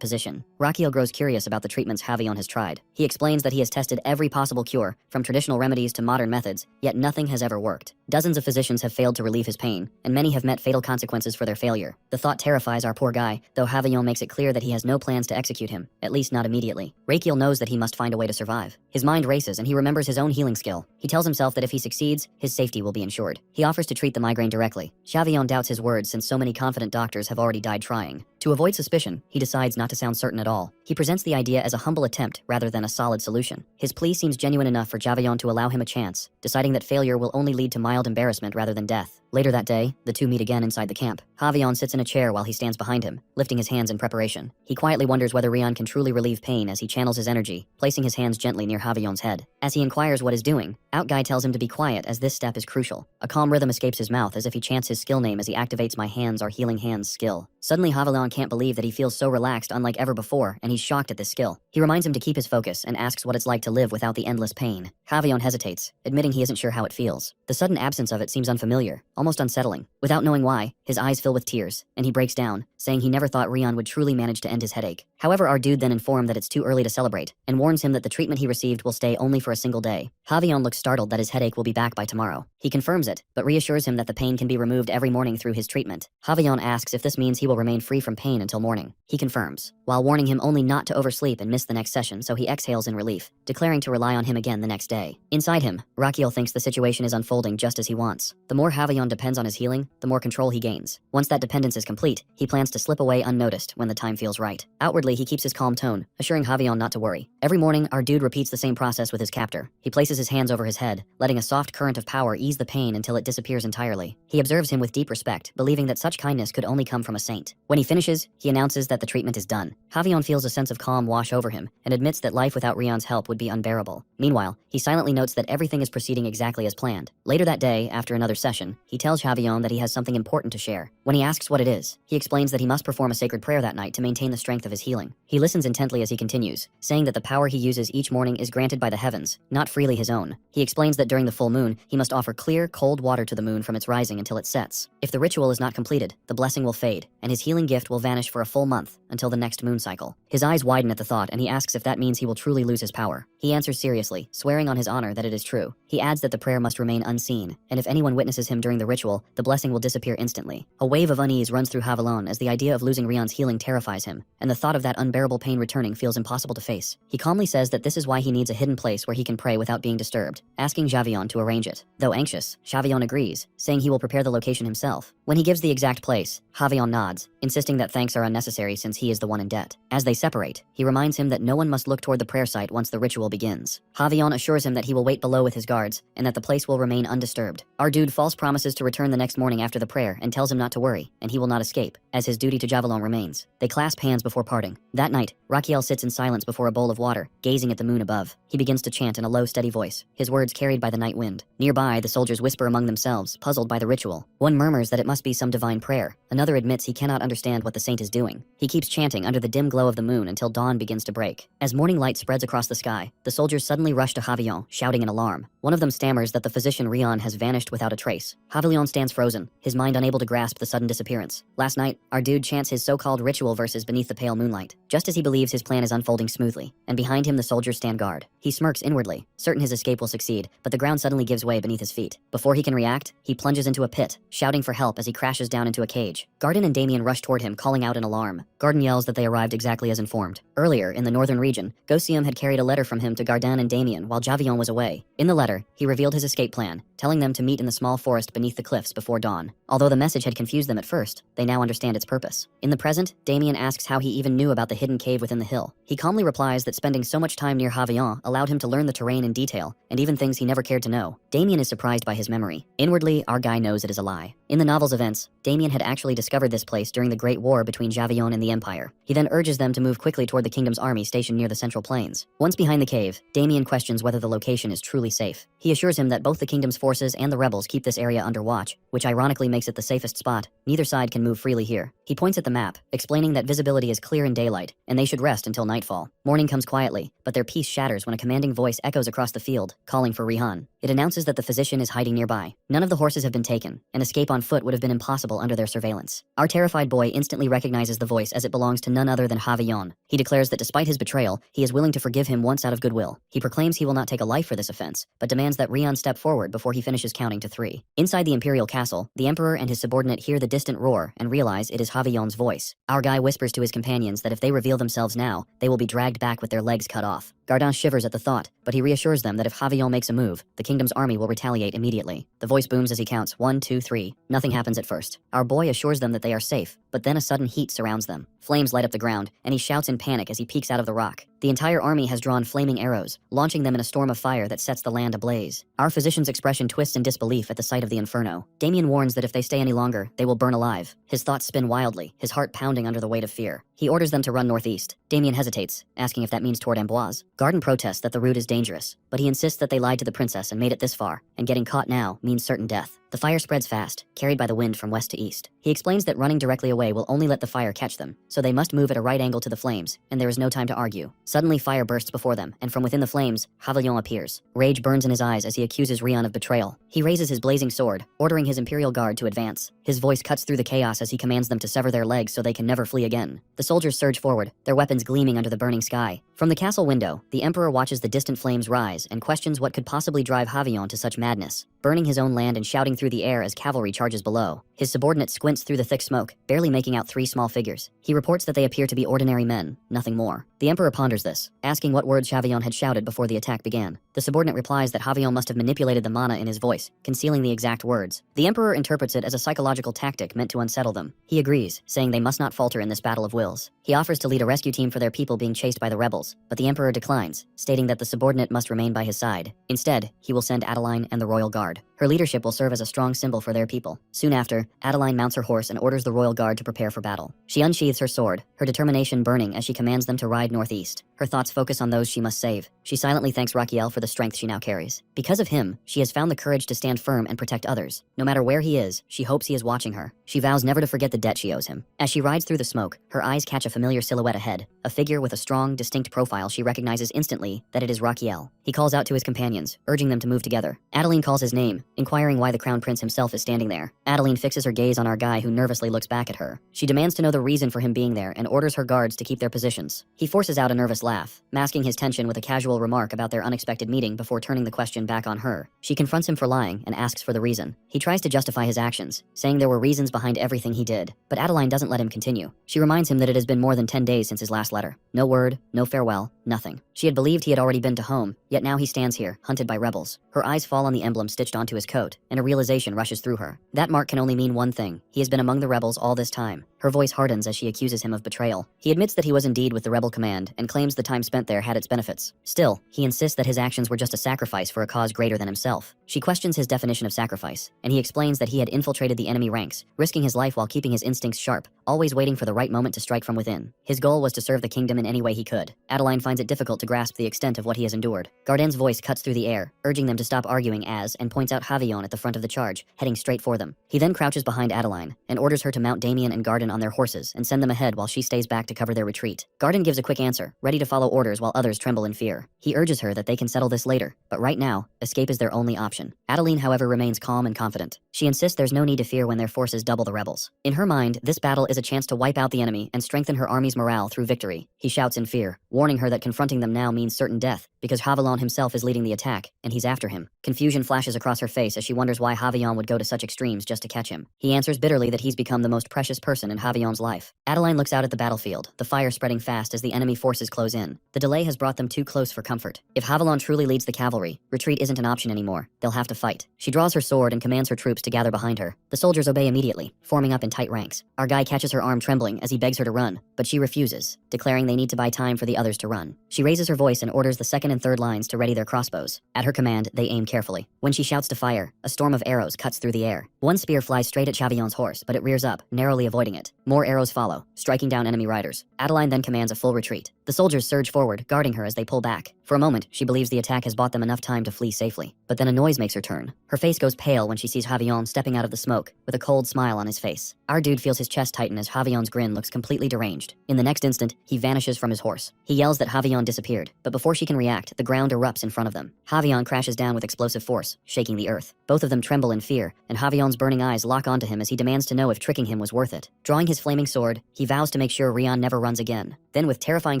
position. Raquiel grows curious about the treatments Javion has tried. He explains that he has tested every possible cure, from traditional remedies to modern methods, yet nothing has ever worked. Dozens of physicians medicines have failed to relieve his pain, and many have met fatal consequences for their failure. The thought terrifies our poor guy, though Havillon makes it clear that he has no plans to execute him, at least not immediately. Rakiel knows that he must find a way to survive. His mind races and he remembers his own healing skill. He tells himself that if he succeeds, his safety will be ensured. He offers to treat the migraine directly. Havillon doubts his words since so many confident doctors have already died trying. To avoid suspicion, he decides not to sound certain at all. He presents the idea as a humble attempt rather than a solid solution. His plea seems genuine enough for Javillon to allow him a chance, deciding that failure will only lead to mild embarrassment rather than death. Later that day, the two meet again inside the camp. Havillon sits in a chair while he stands behind him, lifting his hands in preparation. He quietly wonders whether Rion can truly relieve pain as he channels his energy, placing his hands gently near Havillon's head. As he inquires what is doing, Outguy tells him to be quiet as this step is crucial. A calm rhythm escapes his mouth as if he chants his skill name as he activates My Hands Are Healing Hands skill. Suddenly Havillon can't believe that he feels so relaxed unlike ever before, and he's shocked at this skill. He reminds him to keep his focus and asks what it's like to live without the endless pain. Havillon hesitates, admitting he isn't sure how it feels. The sudden absence of it seems unfamiliar, almost unsettling. Without knowing why, his eyes fill with tears, and he breaks down, saying he never thought Rion would truly manage to end his headache. However, our dude then informed that it's too early to celebrate, and warns him that the treatment he received will stay only for a single day. Havillon looks startled that his headache will be back by tomorrow. He confirms it, but reassures him that the pain can be removed every morning through his treatment. Havillon asks if this means he will remain free from pain until morning. He confirms, while warning him only not to oversleep and miss the next session, so he exhales in relief, declaring to rely on him again the next day. Inside him, Rakiel thinks the situation is unfolding just as he wants. The more Havillon depends on his healing, the more control he gains. Once that dependence is complete, he plans to slip away unnoticed when the time feels right. Outwardly, he keeps his calm tone, assuring Havillon not to worry. Every morning, our dude repeats the same process with his captor. He places his hands over his head, letting a soft current of power ease the pain until it disappears entirely. He observes him with deep respect, believing that such kindness could only come from a saint. When he finishes, he announces that the treatment is done. Havillon feels a sense of calm wash over him, and admits that life without Rion's help would be unbearable. Meanwhile, he silently notes that everything is proceeding exactly as planned. Later that day, after another session, he tells Havillon that he has something important to share. When he asks what it is, he explains that he must perform a sacred prayer that night to maintain the strength of his healing. He listens intently as he continues, saying that the power he uses each morning is granted by the heavens, not freely his own. He explains that during the full moon, he must offer clear, cold water to the moon from its rising until it sets. If the ritual is not completed, the blessing will fade, and his healing gift will vanish for a full month, until the next moon cycle. His eyes widen at the thought, and he asks if that means he will truly lose his power. He answers seriously, swearing on his honor that it is true. He adds that the prayer must remain unseen, and if anyone witnesses him during the ritual, the blessing will disappear instantly. A wave of unease runs through Havillon as the idea of losing Rion's healing terrifies him, and the thought of that unbearable pain returning feels impossible to face. He calmly says that this is why he needs a hidden place where he can pray without being disturbed, asking Javillon to arrange it. Though anxious, Javillon agrees, saying he will prepare the location himself. When he gives the exact place, Havillon nods, insisting that thanks are unnecessary since he is the one in debt. As they separate, he reminds him that no one must look toward the prayer site once the ritual begins. Havillon assures him that he will wait below with his guards, and that the place will remain undisturbed. Our dude false promises to return the next morning after the prayer and tells him not to worry, and he will not escape, as his duty to Javillon remains. They clasp hands before parting. That night, Rakiel sits in silence before a bowl of water, gazing at the moon above. He begins to chant in a low, steady voice, his words carried by the night wind. Nearby, the soldiers whisper among themselves, puzzled by the ritual. One murmurs that it must be some divine prayer. Another admits he cannot understand what the saint is doing. He keeps chanting under the dim glow of the moon until dawn begins to break. As morning light spreads across the sky, the soldiers suddenly rush to Havillon, shouting in alarm. One of them stammers that the physician Rion has vanished without a trace. Havillon stands frozen, his mind unable to grasp the sudden disappearance. Last night, our dude chants his so-called ritual verses beneath the pale moonlight, just as he believes his plan is unfolding smoothly, and behind him the soldiers stand guard. He smirks inwardly, certain his escape will succeed, but the ground suddenly gives way beneath his feet. Before he can react, he plunges into a pit, shouting for help as he crashes down into a cage. Garden and Damien rush toward him, calling out in alarm. Garden yells that they arrived exactly as informed. Earlier, in the northern region, Gosium had carried a letter from him to Gardan and Damien while Javillon was away. In the letter, he revealed his escape plan, telling them to meet in the small forest beneath the cliffs before dawn. Although the message had confused them at first, they now understand its purpose. In the present, Damien asks how he even knew about the hidden cave within the hill. He calmly replies that spending so much time near Havillon allowed him to learn the terrain in detail, and even things he never cared to know. Damien is surprised by his memory. Inwardly, our guy knows it is a lie. In the novel's events, Damien had actually discovered this place during the Great War between Javillon and the Empire. He then urges them to move quickly toward the kingdom's army stationed near the Central Plains. Once behind the cave, Damien questions whether the location is truly safe. He assures him that both the kingdom's forces and the rebels keep this area under watch, which ironically makes it the safest spot. Neither side can move freely here. He points at the map, explaining that visibility is clear in daylight, and they should rest until nightfall. Morning comes quietly, but their peace shatters when a commanding voice echoes across the field, calling for Rihan. It announces that the physician is hiding nearby. None of the horses have been taken, and escape on foot would have been impossible under their surveillance. Our terrified boy instantly recognizes the voice as it belongs to none other than Havillon. He declares that despite his betrayal, he is willing to forgive him once out of goodwill. He proclaims he will not take a life for this offense, but demands that Rion step forward before he finishes counting to 3. Inside the imperial castle, the emperor and his subordinate hear the distant roar and realize it is Havillon's voice. Our guy whispers to his companions that if they reveal themselves now, they will be dragged back with their legs cut off. Gardin shivers at the thought, but he reassures them that if Havillon makes a move, the kingdom's army will retaliate immediately. The voice booms as he counts 1, 2, 3. Nothing happens at first. Our boy assures them that they are safe, but then a sudden heat surrounds them. Flames light up the ground, and he shouts in panic as he peeks out of the rock. The entire army has drawn flaming arrows, launching them in a storm of fire that sets the land ablaze. Our physician's expression twists in disbelief at the sight of the inferno. Damien warns that if they stay any longer, they will burn alive. His thoughts spin wildly, his heart pounding under the weight of fear. He orders them to run northeast. Damien hesitates, asking if that means toward Amboise. Garden protests that the route is dangerous, but he insists that they lied to the princess and made it this far, and getting caught now means certain death. The fire spreads fast, carried by the wind from west to east. He explains that running directly away will only let the fire catch them, so they must move at a right angle to the flames, and there is no time to argue. Suddenly fire bursts before them, and from within the flames, Havillon appears. Rage burns in his eyes as he accuses Rion of betrayal. He raises his blazing sword, ordering his imperial guard to advance. His voice cuts through the chaos as he commands them to sever their legs so they can never flee again. The soldiers surge forward, their weapons gleaming under the burning sky. From the castle window, the emperor watches the distant flames rise and questions what could possibly drive Havillon to such madness, burning his own land and shouting through the air as cavalry charges below. His subordinate squints through the thick smoke, barely making out 3 small figures. He reports that they appear to be ordinary men, nothing more. The emperor ponders this, asking what words Havillon had shouted before the attack began. The subordinate replies that Havillon must have manipulated the mana in his voice, concealing the exact words. The emperor interprets it as a psychological tactic meant to unsettle them. He agrees, saying they must not falter in this battle of wills. He offers to lead a rescue team for their people being chased by the rebels, but the emperor declines, stating that the subordinate must remain by his side. Instead, he will send Adeline and the royal guard. Her leadership will serve as a strong symbol for their people. Soon after, Adeline mounts her horse and orders the royal guard to prepare for battle. She unsheathes her sword, her determination burning as she commands them to ride northeast. Her thoughts focus on those she must save. She silently thanks Raquiel for the strength she now carries. Because of him, she has found the courage to stand firm and protect others. No matter where he is, she hopes he is watching her. She vows never to forget the debt she owes him. As she rides through the smoke, her eyes catch a familiar silhouette ahead, a figure with a strong, distinct profile. She recognizes instantly that it is Raquiel. He calls out to his companions, urging them to move together. Adeline calls his name, inquiring why the crown prince himself is standing there. Adeline fixes her gaze on our guy who nervously looks back at her. She demands to know the reason for him being there and orders her guards to keep their positions. He forces out a nervous laugh, masking his tension with a casual remark about their unexpected meeting before turning the question back on her. She confronts him for lying and asks for the reason. He tries to justify his actions, saying there were reasons behind everything he did, but Adeline doesn't let him continue. She reminds him that it has been more than 10 days since his last letter. No word, no farewell, nothing. She had believed he had already been to home, yet now he stands here, hunted by rebels. Her eyes fall on the emblem stitched onto his coat, and a realization rushes through her. That mark can only mean one thing. He has been among the rebels all this time. Her voice hardens as she accuses him of betrayal. He admits that he was indeed with the rebel command and claims the time spent there had its benefits. Still, he insists that his actions were just a sacrifice for a cause greater than himself. She questions his definition of sacrifice, and he explains that he had infiltrated the enemy ranks, risking his life while keeping his instincts sharp, always waiting for the right moment to strike from within. His goal was to serve the kingdom in any way he could. Adeline finds it difficult to grasp the extent of what he has endured. Garden's voice cuts through the air, urging them to stop arguing and points out Havillon at the front of the charge, heading straight for them. He then crouches behind Adeline and orders her to mount Damien and Garden on their horses and send them ahead while she stays back to cover their retreat. Garden gives a quick answer, ready to follow orders while others tremble in fear. He urges her that they can settle this later, but right now, escape is their only option. Adeline, however, remains calm and confident. She insists there's no need to fear when their forces double the rebels. In her mind, this battle is a chance to wipe out the enemy and strengthen her army's morale through victory. He shouts in fear, warning her that confronting them now means certain death, because Havillon himself is leading the attack, and he's after him. Confusion flashes across her face as she wonders why Havillon would go to such extremes just to catch him. He answers bitterly that he's become the most precious person in Havillon's life. Adeline looks out at the battlefield, the fire spreading fast as the enemy forces close in. The delay has brought them too close for comfort. If Havillon truly leads the cavalry, retreat isn't an option anymore. They'll have to fight. She draws her sword and commands her troops to gather behind her. The soldiers obey immediately, forming up in tight ranks. Our guy catches her arm trembling as he begs her to run, but she refuses, declaring they need to buy time for the others to run. She raises her voice and orders the second and third lines to ready their crossbows. At her command, they aim carefully. When she shouts to fire, a storm of arrows cuts through the air. One spear flies straight at Chavillon's horse, but it rears up, narrowly avoiding it. More arrows follow, striking down enemy riders. Adeline then commands a full retreat. The soldiers surge forward, guarding her as they pull back. For a moment, she believes the attack has bought them enough time to flee safely. But then a noise makes her turn. Her face goes pale when she sees Javion stepping out of the smoke, with a cold smile on his face. Our dude feels his chest tighten as Javion's grin looks completely deranged. In the next instant, he vanishes from his horse. He yells that Javion disappeared, but before she can react, the ground erupts in front of them. Javion crashes down with explosive force, shaking the earth. Both of them tremble in fear, and Javion's burning eyes lock onto him as he demands to know if tricking him was worth it. Drawing his flaming sword, he vows to make sure Rion never runs again. Then with terrifying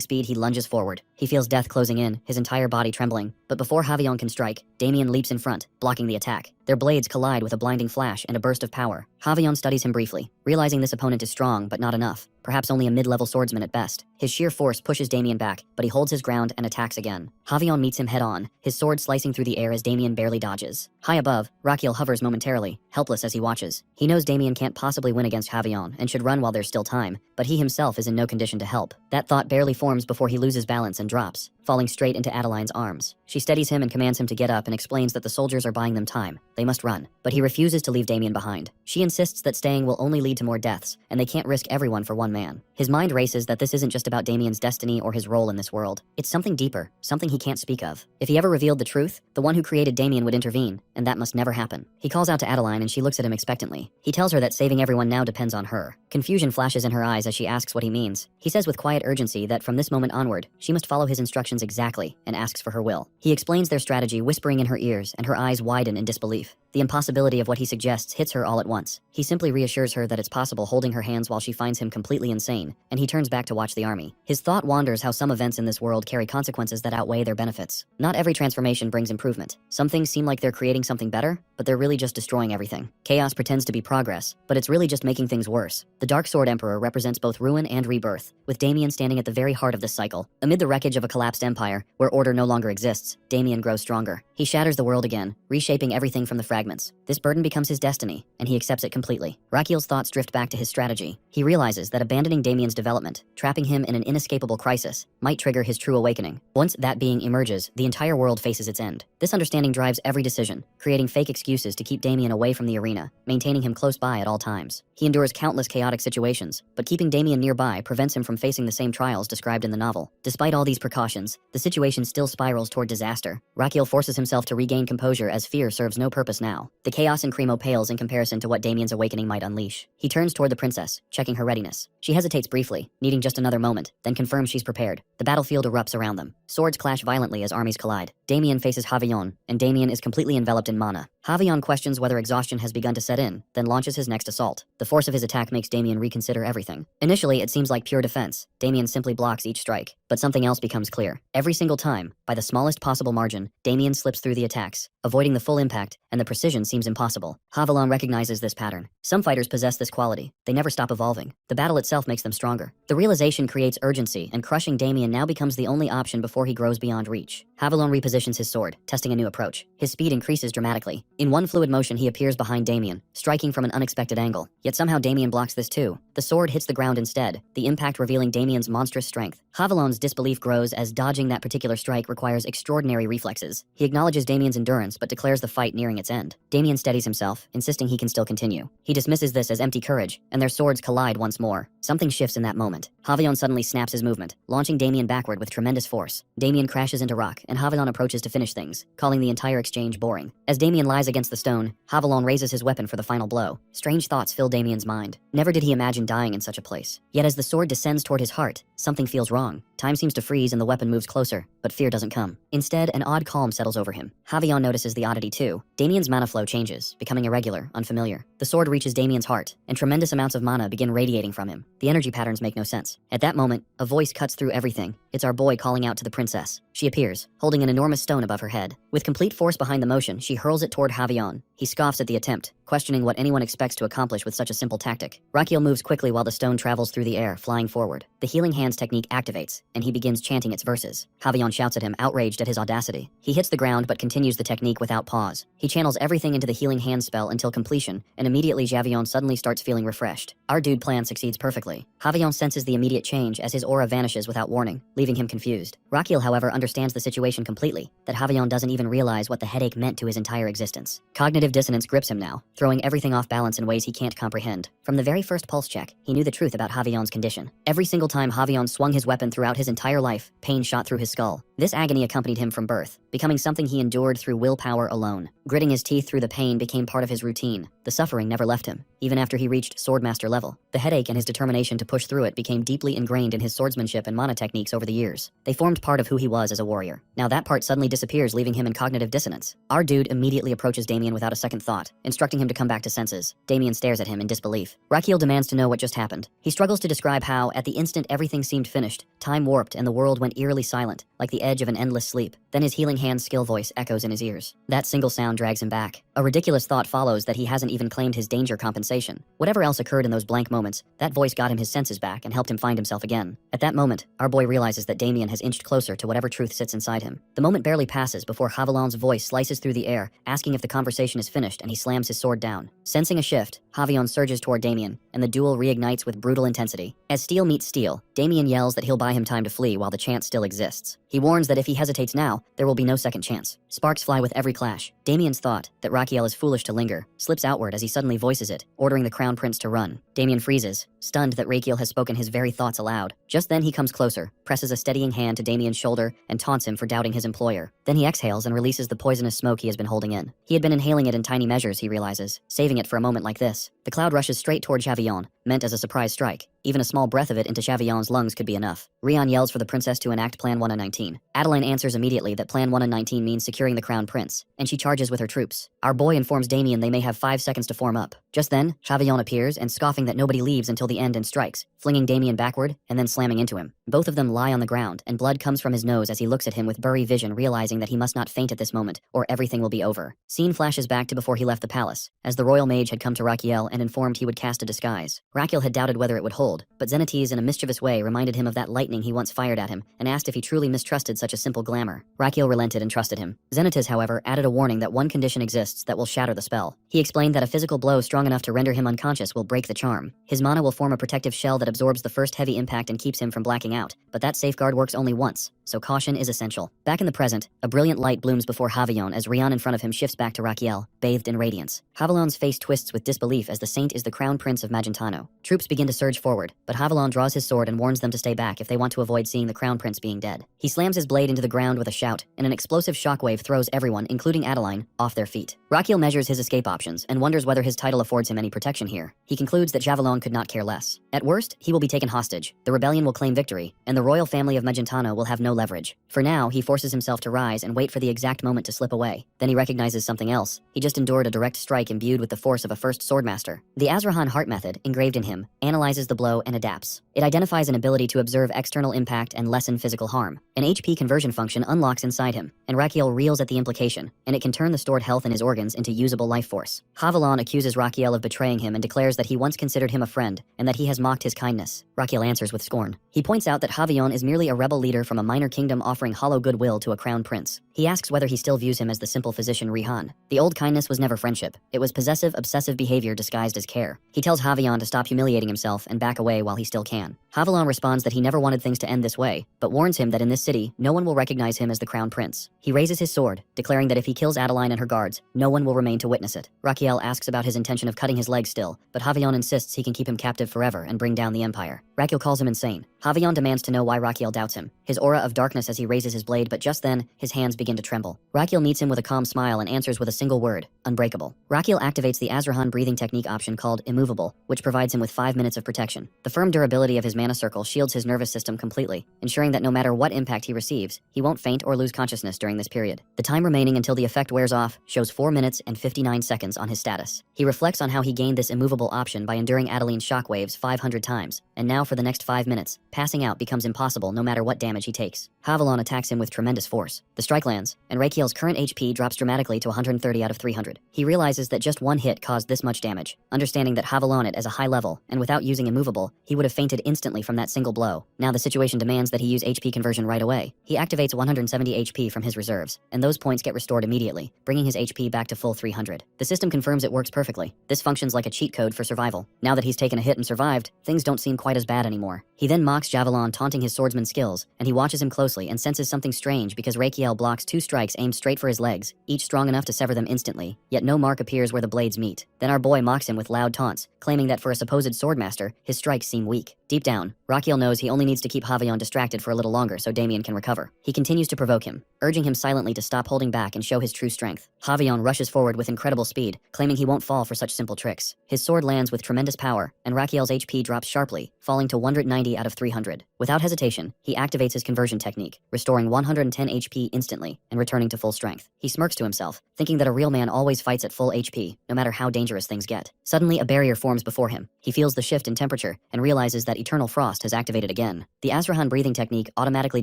speed, he lunges forward. He feels death closing in, his entire body trembling. But before Javion can strike, Damien leaps in front, blocking the attack. Their blades collide with a blinding flash and a burst of power. Javion studies him briefly, realizing this opponent is strong but not enough, perhaps only a mid-level swordsman at best. His sheer force pushes Damien back, but he holds his ground and attacks again. Javion meets him head-on, his sword slicing through the air as Damien barely dodges. High above, Rakiel hovers momentarily, helpless as he watches. He knows Damien can't possibly win against Javion and should run while there's still time, but he himself is in no condition to help. That thought barely forms before he loses balance and drops, falling straight into Adeline's arms. She steadies him and commands him to get up and explains that the soldiers are buying them time. They must run. But he refuses to leave Damien behind. She insists that staying will only lead to more deaths, and they can't risk everyone for one man. His mind races that this isn't just about Damien's destiny or his role in this world. It's something deeper, something he can't speak of. If he ever revealed the truth, the one who created Damien would intervene, and that must never happen. He calls out to Adeline and she looks at him expectantly. He tells her that saving everyone now depends on her. Confusion flashes in her eyes as she asks what he means. He says with quiet urgency that from this moment onward, she must follow his instructions exactly, and asks for her will. He explains their strategy, whispering in her ears, and her eyes widen in disbelief. The impossibility of what he suggests hits her all at once. He simply reassures her that it's possible, holding her hands while she finds him completely insane, and he turns back to watch the army. His thought wanders how some events in this world carry consequences that outweigh their benefits. Not every transformation brings improvement. Some things seem like they're creating something better, but they're really just destroying everything. Chaos pretends to be progress, but it's really just making things worse. The Dark Sword Emperor represents both ruin and rebirth, with Damien standing at the very heart of this cycle. Amid the wreckage of a collapsed empire, where order no longer exists, Damien grows stronger. He shatters the world again, reshaping everything from the fragments. This burden becomes his destiny, and he accepts it completely. Rakiel's thoughts drift back to his strategy. He realizes that abandoning Damien's development, trapping him in an inescapable crisis, might trigger his true awakening. Once that being emerges, the entire world faces its end. This understanding drives every decision, creating fake excuses to keep Damien away from the arena, maintaining him close by at all times. He endures countless chaotic situations, but keeping Damien nearby prevents him from facing the same trials described in the novel. Despite all these precautions, the situation still spirals toward disaster. Rakiel forces himself to regain composure as fear serves no purpose now. The chaos in Cremo pales in comparison to what Damien's awakening might unleash. He turns toward the princess, checking her readiness. She hesitates briefly, needing just another moment, then confirms she's prepared. The battlefield erupts around them. Swords clash violently as armies collide. Damien faces Javion, and Damien is completely enveloped in mana. Javion questions whether exhaustion has begun to set in, then launches his next assault. The force of his attack makes Damien reconsider everything. Initially, it seems like pure defense. Damien simply blocks each strike, but something else becomes clear. Every single time, by the smallest possible margin, Damien slips through the attacks, avoiding the full impact, and the precision seems impossible. Javelin recognizes this pattern. Some fighters possess this quality. They never stop evolving. The battle itself makes them stronger. The realization creates urgency, and crushing Damien now becomes the only option before he grows beyond reach. Javelin repositions his sword, testing a new approach. His speed increases dramatically. In one fluid motion, he appears behind Damien, striking from an unexpected angle. Yet somehow Damien blocks this too. The sword hits the ground instead, the impact revealing Damien's monstrous strength. Javelin's disbelief grows as dodging that particular strike requires extraordinary reflexes. He acknowledges Damien's endurance but declares the fight nearing its end. Damien steadies himself, insisting he can still continue. He dismisses this as empty courage, and their swords collide once more. Something shifts in that moment. Javelin suddenly snaps his movement, launching Damien backward with tremendous force. Damien crashes into rock, and Javelin approaches to finish things, calling the entire exchange boring. As Damien lies against the stone, Javelin raises his weapon for the final blow. Strange thoughts fill Damien's mind. Never did he imagine dying in such a place. Yet as the sword descends toward his heart, something feels wrong. Time seems to freeze and the weapon moves closer, but fear doesn't come. Instead, an odd calm settles over him. Javelin notices the oddity too. Damien's mana flow changes, becoming irregular, unfamiliar. The sword reaches Damien's heart, and tremendous amounts of mana begin radiating from him. The energy patterns make no sense. At that moment, a voice cuts through everything. It's our boy calling out to the princess. She appears, holding an enormous stone above her head. With complete force behind the motion, she hurls it toward Javelin. He scoffs at the attempt, questioning what anyone expects to accomplish with such a simple tactic. Rakiel moves quickly while the stone travels through the air, flying forward. The healing hands technique activates, and he begins chanting its verses. Javelin shouts at him, outraged at his audacity. He hits the ground but continues the technique without pause. He channels everything into the healing hand spell until completion, and immediately Javelin suddenly starts feeling refreshed. Our dude plan succeeds perfectly. Javelin senses the immediate change as his aura vanishes without warning, leaving him confused. Rakiel, however, understands the situation completely, that Javelin doesn't even realize what the headache meant to his entire existence. Cognitive dissonance grips him now, throwing everything off balance in ways he can't comprehend. From the very first pulse check, he knew the truth about Javion's condition. Every single time Javion swung his weapon throughout his entire life, pain shot through his skull. This agony accompanied him from birth, becoming something he endured through willpower alone. Gritting his teeth through the pain became part of his routine. The suffering never left him, even after he reached Swordmaster level. The headache and his determination to push through it became deeply ingrained in his swordsmanship and mana techniques over the years. They formed part of who he was as a warrior. Now that part suddenly disappears, leaving him in cognitive dissonance. Our dude immediately approaches Damien without a second thought, instructing him to come back to senses. Damien stares at him in disbelief. Rakiel demands to know what just happened. He struggles to describe how, at the instant everything seemed finished, time warped and the world went eerily silent, like the edge of an endless sleep. Then his healing hand's skill voice echoes in his ears. That single sound drags him back. A ridiculous thought follows that he hasn't even claimed his danger compensation. Whatever else occurred in those blank moments, that voice got him his senses back and helped him find himself again. At that moment, our boy realizes that Damien has inched closer to whatever truth sits inside him. The moment barely passes before Javelon's voice slices through the air, asking if the conversation is finished, and he slams his sword down. Sensing a shift, Javion surges toward Damien, and the duel reignites with brutal intensity. As steel meets steel, Damien yells that he'll buy him time to flee while the chance still exists. He warns that if he hesitates now, there will be no second chance. Sparks fly with every clash. Damien's thought that Rakiel is foolish to linger slips outward as he suddenly voices it, ordering the Crown Prince to run. Damien freezes, stunned that Rakiel has spoken his very thoughts aloud. Just then he comes closer, presses a steadying hand to Damien's shoulder, and taunts him for doubting his employer. Then he exhales and releases the poisonous smoke he has been holding in. He had been inhaling it in tiny measures, he realizes, saving it for a moment like this. The cloud rushes straight toward Javion, meant as a surprise strike. Even a small breath of it into Chavion's lungs could be enough. Rion yells for the princess to enact Plan 1 and 19. Adeline answers immediately that Plan 1 and 19 means securing the Crown Prince, and she charges with her troops. Our boy informs Damien they may have 5 seconds to form up. Just then, Chavion appears and scoffing that nobody leaves until the end and strikes, flinging Damien backward and then slamming into him. Both of them lie on the ground, and blood comes from his nose as he looks at him with blurry vision, realizing that he must not faint at this moment, or everything will be over. Scene flashes back to before he left the palace, as the royal mage had come to Rakiel and informed he would cast a disguise. Rakiel had doubted whether it would hold, but Xenakis in a mischievous way reminded him of that lightning he once fired at him, and asked if he truly mistrusted such a simple glamour. Rakiel relented and trusted him. Xenakis, however, added a warning that one condition exists that will shatter the spell. He explained that a physical blow strong enough to render him unconscious will break the charm. His mana will form a protective shell that absorbs the first heavy impact and keeps him from blacking out, but that safeguard works only once, so caution is essential. Back in the present, a brilliant light blooms before Javion as Rion in front of him shifts back to Rakiel, bathed in radiance. Javelon's face twists with disbelief as the saint is the crown prince of Magentano. Troops begin to surge forward, but Javelon draws his sword and warns them to stay back if they want to avoid seeing the crown prince being dead. He slams his blade into the ground with a shout, and an explosive shockwave throws everyone, including Adeline, off their feet. Rakiel measures his escape options and wonders whether his title affords him any protection here. He concludes that Javelon could not care less. At worst, he will be taken hostage, the rebellion will claim victory, and the royal family of Magentano will have no leverage. For now, he forces himself to rise and wait for the exact moment to slip away. Then he recognizes something else. He just endured a direct strike imbued with the force of a first swordmaster. The Azrahan heart method, engraved in him, analyzes the blow and adapts. It identifies an ability to observe external impact and lessen physical harm. An HP conversion function unlocks inside him, and Rakiel reels at the implication, and it can turn the stored health in his organs into usable life force. Javelon accuses Rakiel of betraying him and declares that he once considered him a friend, and that he has mocked his kindness. Rakiel answers with scorn. He points out that Javion is merely a rebel leader from a minor kingdom offering hollow goodwill to a crown prince. He asks whether he still views him as the simple physician Rihan. The old kindness was never friendship. It was possessive, obsessive behavior disguised as care. He tells Javion to stop humiliating himself and back away while he still can. Javelon responds that he never wanted things to end this way, but warns him that in this city, no one will recognize him as the crown prince. He raises his sword, declaring that if he kills Adeline and her guards, no one will remain to witness it. Rakiel asks about his intention of cutting his leg still, but Javion insists he can keep him captive forever and bring down the empire. Rakiel calls him insane. Javion demands to know why Rakiel doubts him. His aura of darkness as he raises his blade, but just then, his hands begin to tremble. Rakiel meets him with a calm smile and answers with a single word, unbreakable. Rakiel activates the Azrahan breathing technique option called immovable, which provides him with 5 minutes of protection. The firm durability of his mana circle shields his nervous system completely, ensuring that no matter what impact he receives, he won't faint or lose consciousness during this period. The time remaining until the effect wears off shows 4 minutes and 59 seconds on his status. He reflects on how he gained this immovable option by enduring Adeline's shockwaves 500 times, and now for the next 5 minutes, passing out becomes impossible no matter what damage he takes. Javelon attacks him with tremendous force. The strike lands, and Rakiel's current HP drops dramatically to 130 out of 300. He realizes that just one hit caused this much damage, understanding that Javelon it as a high level, and without using immovable, he would have fainted instantly from that single blow. Now the situation demands that he use HP conversion right away. He activates 170 HP from his reserves, and those points get restored immediately, bringing his HP back to full 300. The system confirms it works perfectly. This functions like a cheat code for survival. Now that he's taken a hit and survived, things don't seem quite as bad anymore. He then mocks mocks Javelin, taunting his swordsman skills, and he watches him closely and senses something strange because Rakiel blocks 2 strikes aimed straight for his legs, each strong enough to sever them instantly, yet no mark appears where the blades meet. Then our boy mocks him with loud taunts, claiming that for a supposed swordmaster, his strikes seem weak. Deep down, Rakiel knows he only needs to keep Javelin distracted for a little longer so Damien can recover. He continues to provoke him, urging him silently to stop holding back and show his true strength. Javelin rushes forward with incredible speed, claiming he won't fall for such simple tricks. His sword lands with tremendous power, and Rakiel's HP drops sharply, falling to 190 out of 300. Without hesitation, he activates his conversion technique, restoring 110 HP instantly and returning to full strength. He smirks to himself, thinking that a real man always fights at full HP, no matter how dangerous things get. Suddenly, a barrier forms before him. He feels the shift in temperature and realizes that eternal frost has activated again. The Asurahan breathing technique automatically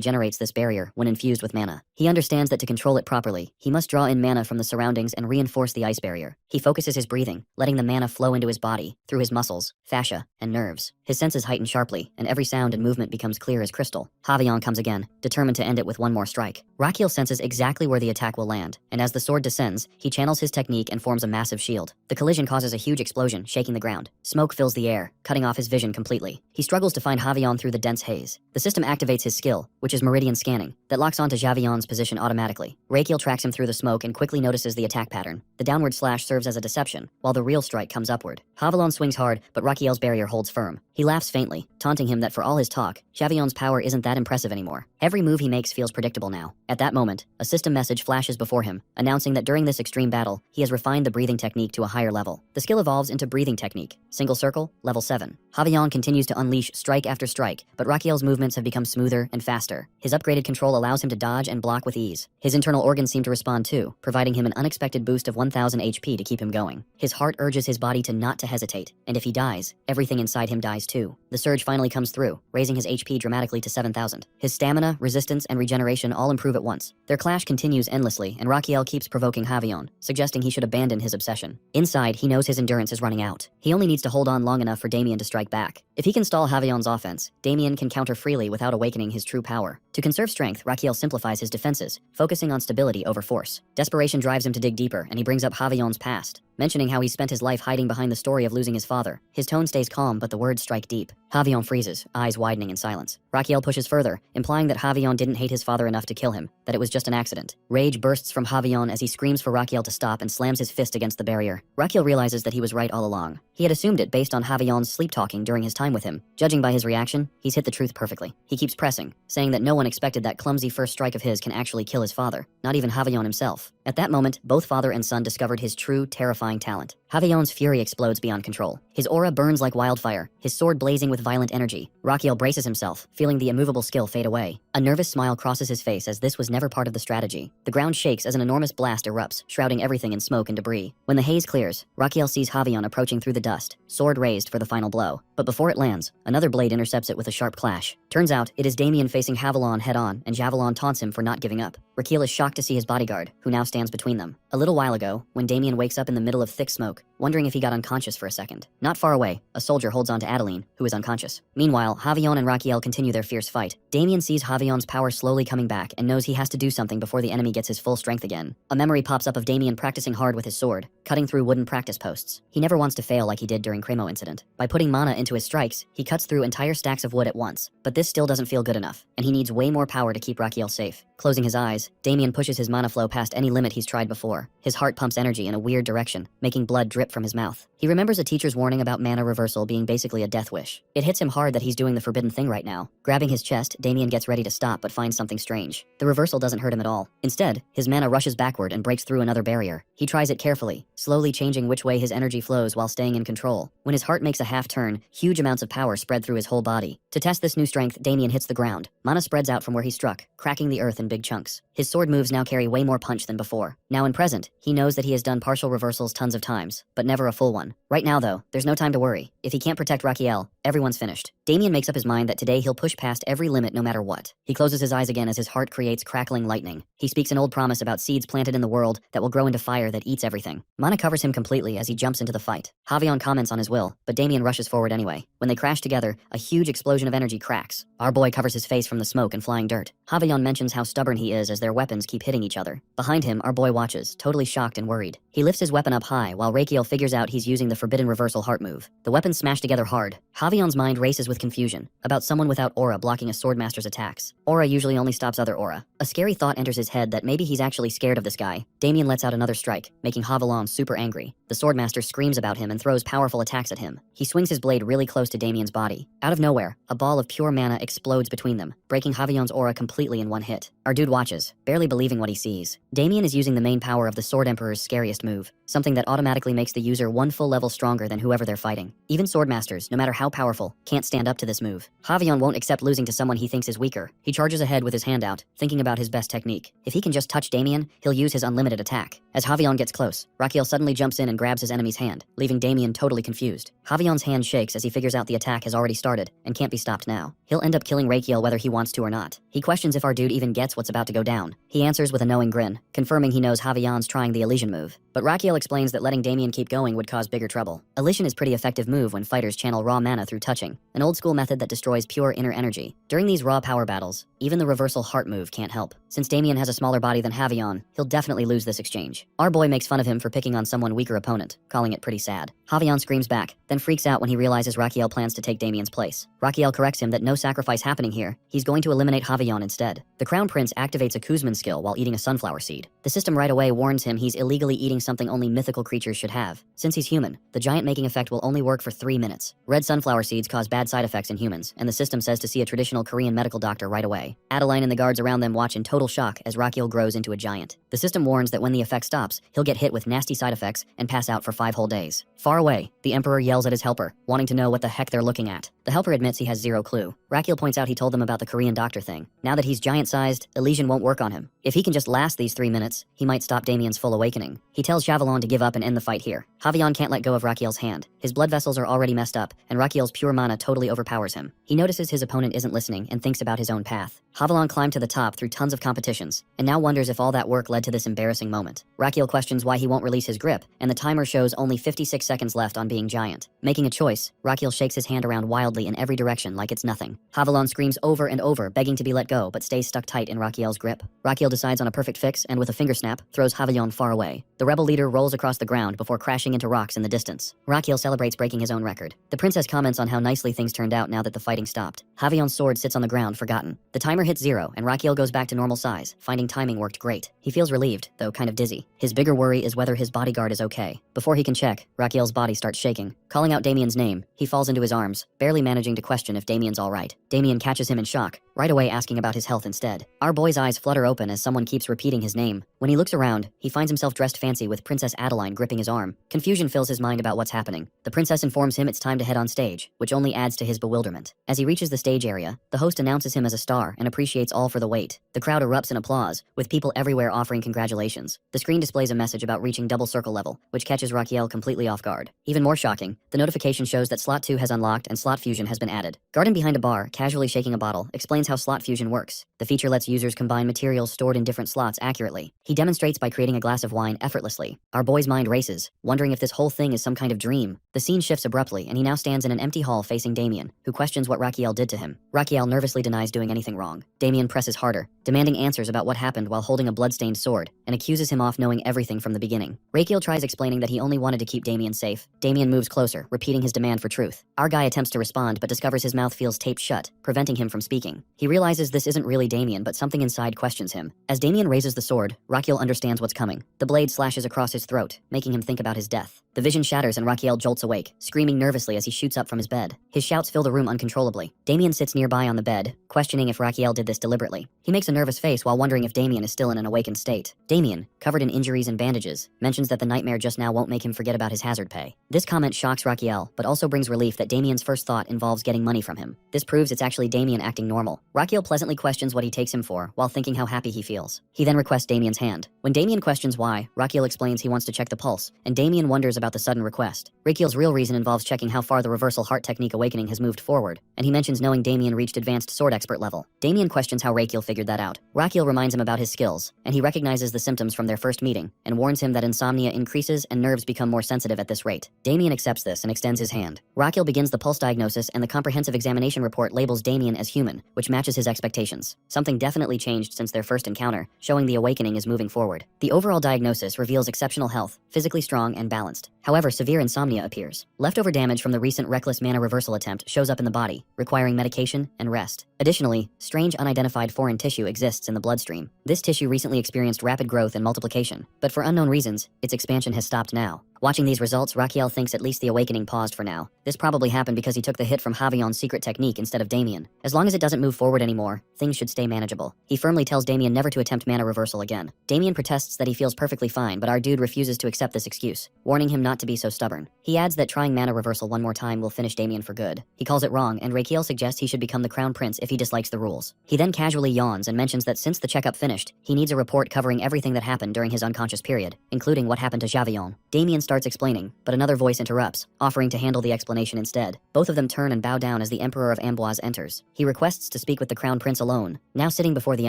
generates this barrier when infused with mana. He understands that to control it properly, he must draw in mana from the surroundings and reinforce the ice barrier. He focuses his breathing, letting the mana flow into his body, through his muscles, fascia, and nerves. His senses heighten sharply, and every sound and movement becomes clear as crystal. Javelin comes again, determined to end it with one more strike. Rakiel senses exactly where the attack will land, and as the sword descends, he channels his technique and forms a massive shield. The collision causes a huge explosion, shaking the ground. Smoke fills the air, cutting off his vision completely. He struggles to find Javelin through the dense haze. The system activates his skill, which is meridian scanning, that locks onto Javelin's position automatically. Rakiel tracks him through the smoke and quickly notices the attack pattern. The downward slash serves as a deception, while the real strike comes upward. Javelin swings hard, but Rakiel's barrier holds firm. He laughs faintly, taunting him that for all his talk, Javelin's power isn't that impressive anymore. Every move he makes feels predictable now. At that moment, a system message flashes before him, announcing that during this extreme battle, he has refined the breathing technique to a higher level. The skill evolves into breathing technique, single circle, level 7. Javelin continues to unleash strike after strike, but Rakiel's movements have become smoother and faster. His upgraded control allows him to dodge and block with ease. His internal organs seem to respond too, providing him an unexpected boost of 1000 HP to keep him going. His heart urges his body to not to hesitate, and if he dies, everything inside him dies too. The surge finally comes through, raising his HP dramatically to 7000. His stamina, resistance, and regeneration all improve at once. Their clash continues endlessly, and Rakiel keeps provoking Javelin, suggesting he should abandon his obsession. Inside, he knows his endurance is running out. He only needs to hold on long enough for Damien to strike back. If he can stall Javelin's offense, Damien can counter freely without awakening his true power. To conserve strength, Rakiel simplifies his defenses, focusing on stability over force. Desperation drives him to dig deeper, and he brings up Javelin's past, mentioning how he spent his life hiding behind the story of losing his father. His tone stays calm, but the words strike deep. Javelin freezes, eyes widening in silence. Rakiel pushes further, implying that Javelin didn't hate his father enough to kill him, that it was just an accident. Rage bursts from Javelin as he screams for Rakiel to stop and slams his fist against the barrier. Rakiel realizes that he was right all along. He had assumed it based on Javelin's sleep-talking during his time with him. Judging by his reaction, he's hit the truth perfectly. He keeps pressing, saying that no one expected that clumsy first strike of his can actually kill his father, not even Javelin himself. At that moment, both father and son discovered his true, terrifying talent. Javelin's fury explodes beyond control. His aura burns like wildfire, his sword blazing with violent energy. Rakiel braces himself, feeling the immovable skill fade away. A nervous smile crosses his face as this was never part of the strategy. The ground shakes as an enormous blast erupts, shrouding everything in smoke and debris. When the haze clears, Rakiel sees Javelin approaching through the dust, sword raised for the final blow. But before it lands, another blade intercepts it with a sharp clash. Turns out, it is Damien facing Javelin head-on, and Javelin taunts him for not giving up. Rakiel is shocked to see his bodyguard, who now stands between them. A little while ago, when Damien wakes up in the middle of thick smoke, wondering if he got unconscious for a second. Not far away, a soldier holds on to Adeline, who is unconscious. Meanwhile, Javelin and Rakiel continue their fierce fight. Damien sees Javelin's power slowly coming back and knows he has to do something before the enemy gets his full strength again. A memory pops up of Damien practicing hard with his sword, cutting through wooden practice posts. He never wants to fail like he did during Cremo incident. By putting mana into his strikes, he cuts through entire stacks of wood at once. But this still doesn't feel good enough, and he needs way more power to keep Rakiel safe. Closing his eyes, Damien pushes his mana flow past any limit he's tried before. His heart pumps energy in a weird direction, making blood drip from his mouth. He remembers a teacher's warning about mana reversal being basically a death wish. It hits him hard that he's doing the forbidden thing right now. Grabbing his chest, Damien gets ready to stop but finds something strange. The reversal doesn't hurt him at all. Instead, his mana rushes backward and breaks through another barrier. He tries it carefully, slowly changing which way his energy flows while staying in control. When his heart makes a half turn, huge amounts of power spread through his whole body. To test this new strength, Damien hits the ground. Mana spreads out from where he struck, cracking the earth in big chunks. His sword moves now carry way more punch than before. Now in present, he knows that he has done partial reversals tons of times, but never a full one. Right now though, there's no time to worry. If he can't protect Rakiel, everyone's finished. Damien makes up his mind that today he'll push past every limit no matter what. He closes his eyes again as his heart creates crackling lightning. He speaks an old promise about seeds planted in the world that will grow into fire that eats everything. Mana covers him completely as he jumps into the fight. Javelin comments on his will, but Damien rushes forward anyway. When they crash together, a huge explosion of energy cracks. Our boy covers his face from the smoke and flying dirt. Javelin mentions how stubborn he is as their weapons keep hitting each other. Behind him, our boy watches, totally shocked and worried. He lifts his weapon up high while Rakiel Rakiel figures out he's using the forbidden reversal heart move. The weapons smash together hard. Havion's mind races with confusion about someone without aura blocking a swordmaster's attacks. Aura usually only stops other aura. A scary thought enters his head that maybe he's actually scared of this guy. Damien lets out another strike, making Haviland super angry. The swordmaster screams about him and throws powerful attacks at him. He swings his blade really close to Damien's body. Out of nowhere, a ball of pure mana explodes between them, breaking Havion's aura completely in one hit. Our dude watches, barely believing what he sees. Damien is using the main power of the Sword Emperor's scariest move, something that automatically makes the user one full level stronger than whoever they're fighting. Even swordmasters, no matter how powerful, can't stand up to this move. Havion won't accept losing to someone he thinks is weaker. He charges ahead with his hand out, thinking about his best technique. If he can just touch Damien, he'll use his unlimited attack. As Havion gets close, Rakiel suddenly jumps in and grabs his enemy's hand, leaving Damien totally confused. Havion's hand shakes as he figures out the attack has already started and can't be stopped now. He'll end up killing Rakiel whether he wants to or not. He questions if our dude even gets what's about to go down. He answers with a knowing grin, confirming he knows Havion's trying the Elysian move. But Rakiel explains that letting Damien keep going would cause bigger trouble. Elysian is pretty effective move when fighters channel raw mana through touching, an old school method that destroys pure inner energy. During these raw power battles, even the reversal heart move can't help. Since Damien has a smaller body than Havion, he'll definitely lose this exchange. Our boy makes fun of him for picking on someone weaker opponent, calling it pretty sad. Havion screams back, then freaks out when he realizes Rakiel plans to take Damien's place. Rakiel corrects him that no sacrifice happening here, he's going to eliminate Havion instead. The Crown Prince activates a Kuzman skill while eating a sunflower seed. The system right away warns him he's illegally eating something only mythical creatures should have. Since he's human, the giant making effect will only work for 3 minutes. Red sunflower seeds cause bad side effects in humans, and the system says to see a traditional Korean medical doctor right away. Adeline and the guards around them watch in total shock as Rakiel grows into a giant. The system warns that when the effect stops, he'll get hit with nasty side effects and pass out for 5 whole days. Far away, the Emperor yells at his helper, wanting to know what the heck they're looking at. The helper admits he has zero clue. Rakiel points out he told them about the Korean doctor thing. Now that he's giant-sized, Elysian won't work on him. If he can just last these 3 minutes, he might stop Damien's full awakening. He tells Javelin to give up and end the fight here. Havion can't let go of Rakiel's hand. His blood vessels are already messed up, and Rakiel's pure mana totally overpowers him. He notices his opponent isn't listening and thinks about his own path. Haviland climbed to the top through tons of competitions, and now wonders if all that work led to this embarrassing moment. Rakiel questions why he won't release his grip, and the timer shows only 56 seconds left on being giant. Making a choice, Rakiel shakes his hand around wildly in every direction like it's nothing. Haviland screams over and over, begging to be let go, but stays stuck tight in Rakiel's grip. Rakiel decides on a perfect fix, and with a finger snap, throws Haviland far away. The rebel leader rolls across the ground before crashing into rocks in the distance. Rakiel celebrates breaking his own record. The princess comments on how nicely things turned out now that the fighting stopped. Haviland's sword sits on the ground, forgotten. The timer hits 0, and Rakiel goes back to normal size, finding timing worked great. He feels relieved, though kind of dizzy. His bigger worry is whether his bodyguard is okay. Before he can check, Rakiel's body starts shaking. Calling out Damien's name, he falls into his arms, barely managing to question if Damien's alright. Damien catches him in shock, right away asking about his health instead. Our boy's eyes flutter open as someone keeps repeating his name. When he looks around, he finds himself dressed fancy with Princess Adeline gripping his arm. Confusion fills his mind about what's happening. The princess informs him it's time to head on stage, which only adds to his bewilderment. As he reaches the stage area, the host announces him as a star and appreciates all for the wait. The crowd erupts in applause, with people everywhere offering congratulations. The screen displays a message about reaching double circle level, which catches Rakiel completely off guard. Even more shocking, the notification shows that Slot 2 has unlocked and Slot Fusion has been added. Garden behind a bar, casually shaking a bottle, explains how Slot Fusion works. The feature lets users combine materials stored in different slots accurately. He demonstrates by creating a glass of wine effortlessly. Our boy's mind races, wondering if this whole thing is some kind of dream. The scene shifts abruptly, and he now stands in an empty hall facing Damien, who questions what Rakiel did to him. Rakiel nervously denies doing anything wrong. Damien presses harder, demanding answers about what happened while holding a bloodstained sword, and accuses him of knowing everything from the beginning. Rakiel tries explaining that he only wanted to keep Damien safe. Damien moves closer, repeating his demand for truth. Our guy attempts to respond but discovers his mouth feels taped shut, preventing him from speaking. He realizes this isn't really Damien, but something inside questions him. As Damien raises the sword, Rakiel understands what's coming. The blade slashes across his throat, making him think about his death. The vision shatters and Rakiel jolts awake, screaming nervously as he shoots up from his bed. His shouts fill the room uncontrollably. Damien sits nearby on the bed, questioning if Rakiel did this deliberately. He makes a nervous face while wondering if Damien is still in an awakened state. Damien, covered in injuries and bandages, mentions that the nightmare just now won't make him forget about his hazard pay. This comment shocks Rakiel, but also brings relief that Damien's first thought involves getting money from him. This proves it's actually Damien acting normal. Rakiel pleasantly questions what he takes him for, while thinking how happy he feels. He then requests Damien's hand. When Damien questions why, Rakiel explains he wants to check the pulse, and Damien wonders about the sudden request. Rakiel's real reason involves checking how far the reversal heart technique awakening has moved forward, and he mentions knowing Damien reached advanced sword expert level. Damien questions how Rakiel figured that out. Rakiel reminds him about his skills, and he recognizes the symptoms from their first meeting, and warns him that insomnia increases and nerves become more sensitive at this rate. Damien accepts this and extends his hand. Rakiel begins the pulse diagnosis diagnosis, and the comprehensive examination report labels Damien as human, which matches his expectations. Something definitely changed since their first encounter, showing the awakening is moving forward. The overall diagnosis reveals exceptional health, physically strong and balanced. However, severe insomnia appears. Leftover damage from the recent reckless mana reversal attempt shows up in the body, requiring medication and rest. Additionally, strange unidentified foreign tissue exists in the bloodstream. This tissue recently experienced rapid growth and multiplication, but for unknown reasons, its expansion has stopped now. Watching these results, Raquiel thinks at least the awakening paused for now. This probably happened because he took the hit from Javion's secret technique instead of Damien. As long as it doesn't move forward anymore, things should stay manageable. He firmly tells Damien never to attempt mana reversal again. Damien protests that he feels perfectly fine, but our dude refuses to accept this excuse, warning him not to be so stubborn. He adds that trying mana reversal one more time will finish Damien for good. He calls it wrong, and Raquiel suggests he should become the crown prince if he dislikes the rules. He then casually yawns and mentions that since the checkup finished, he needs a report covering everything that happened during his unconscious period, including what happened to Javion. Damien starts explaining, but another voice interrupts, offering to handle the explanation instead. Both of them turn and bow down as the Emperor of Amboise enters. He requests to speak with the Crown Prince alone. Now sitting before the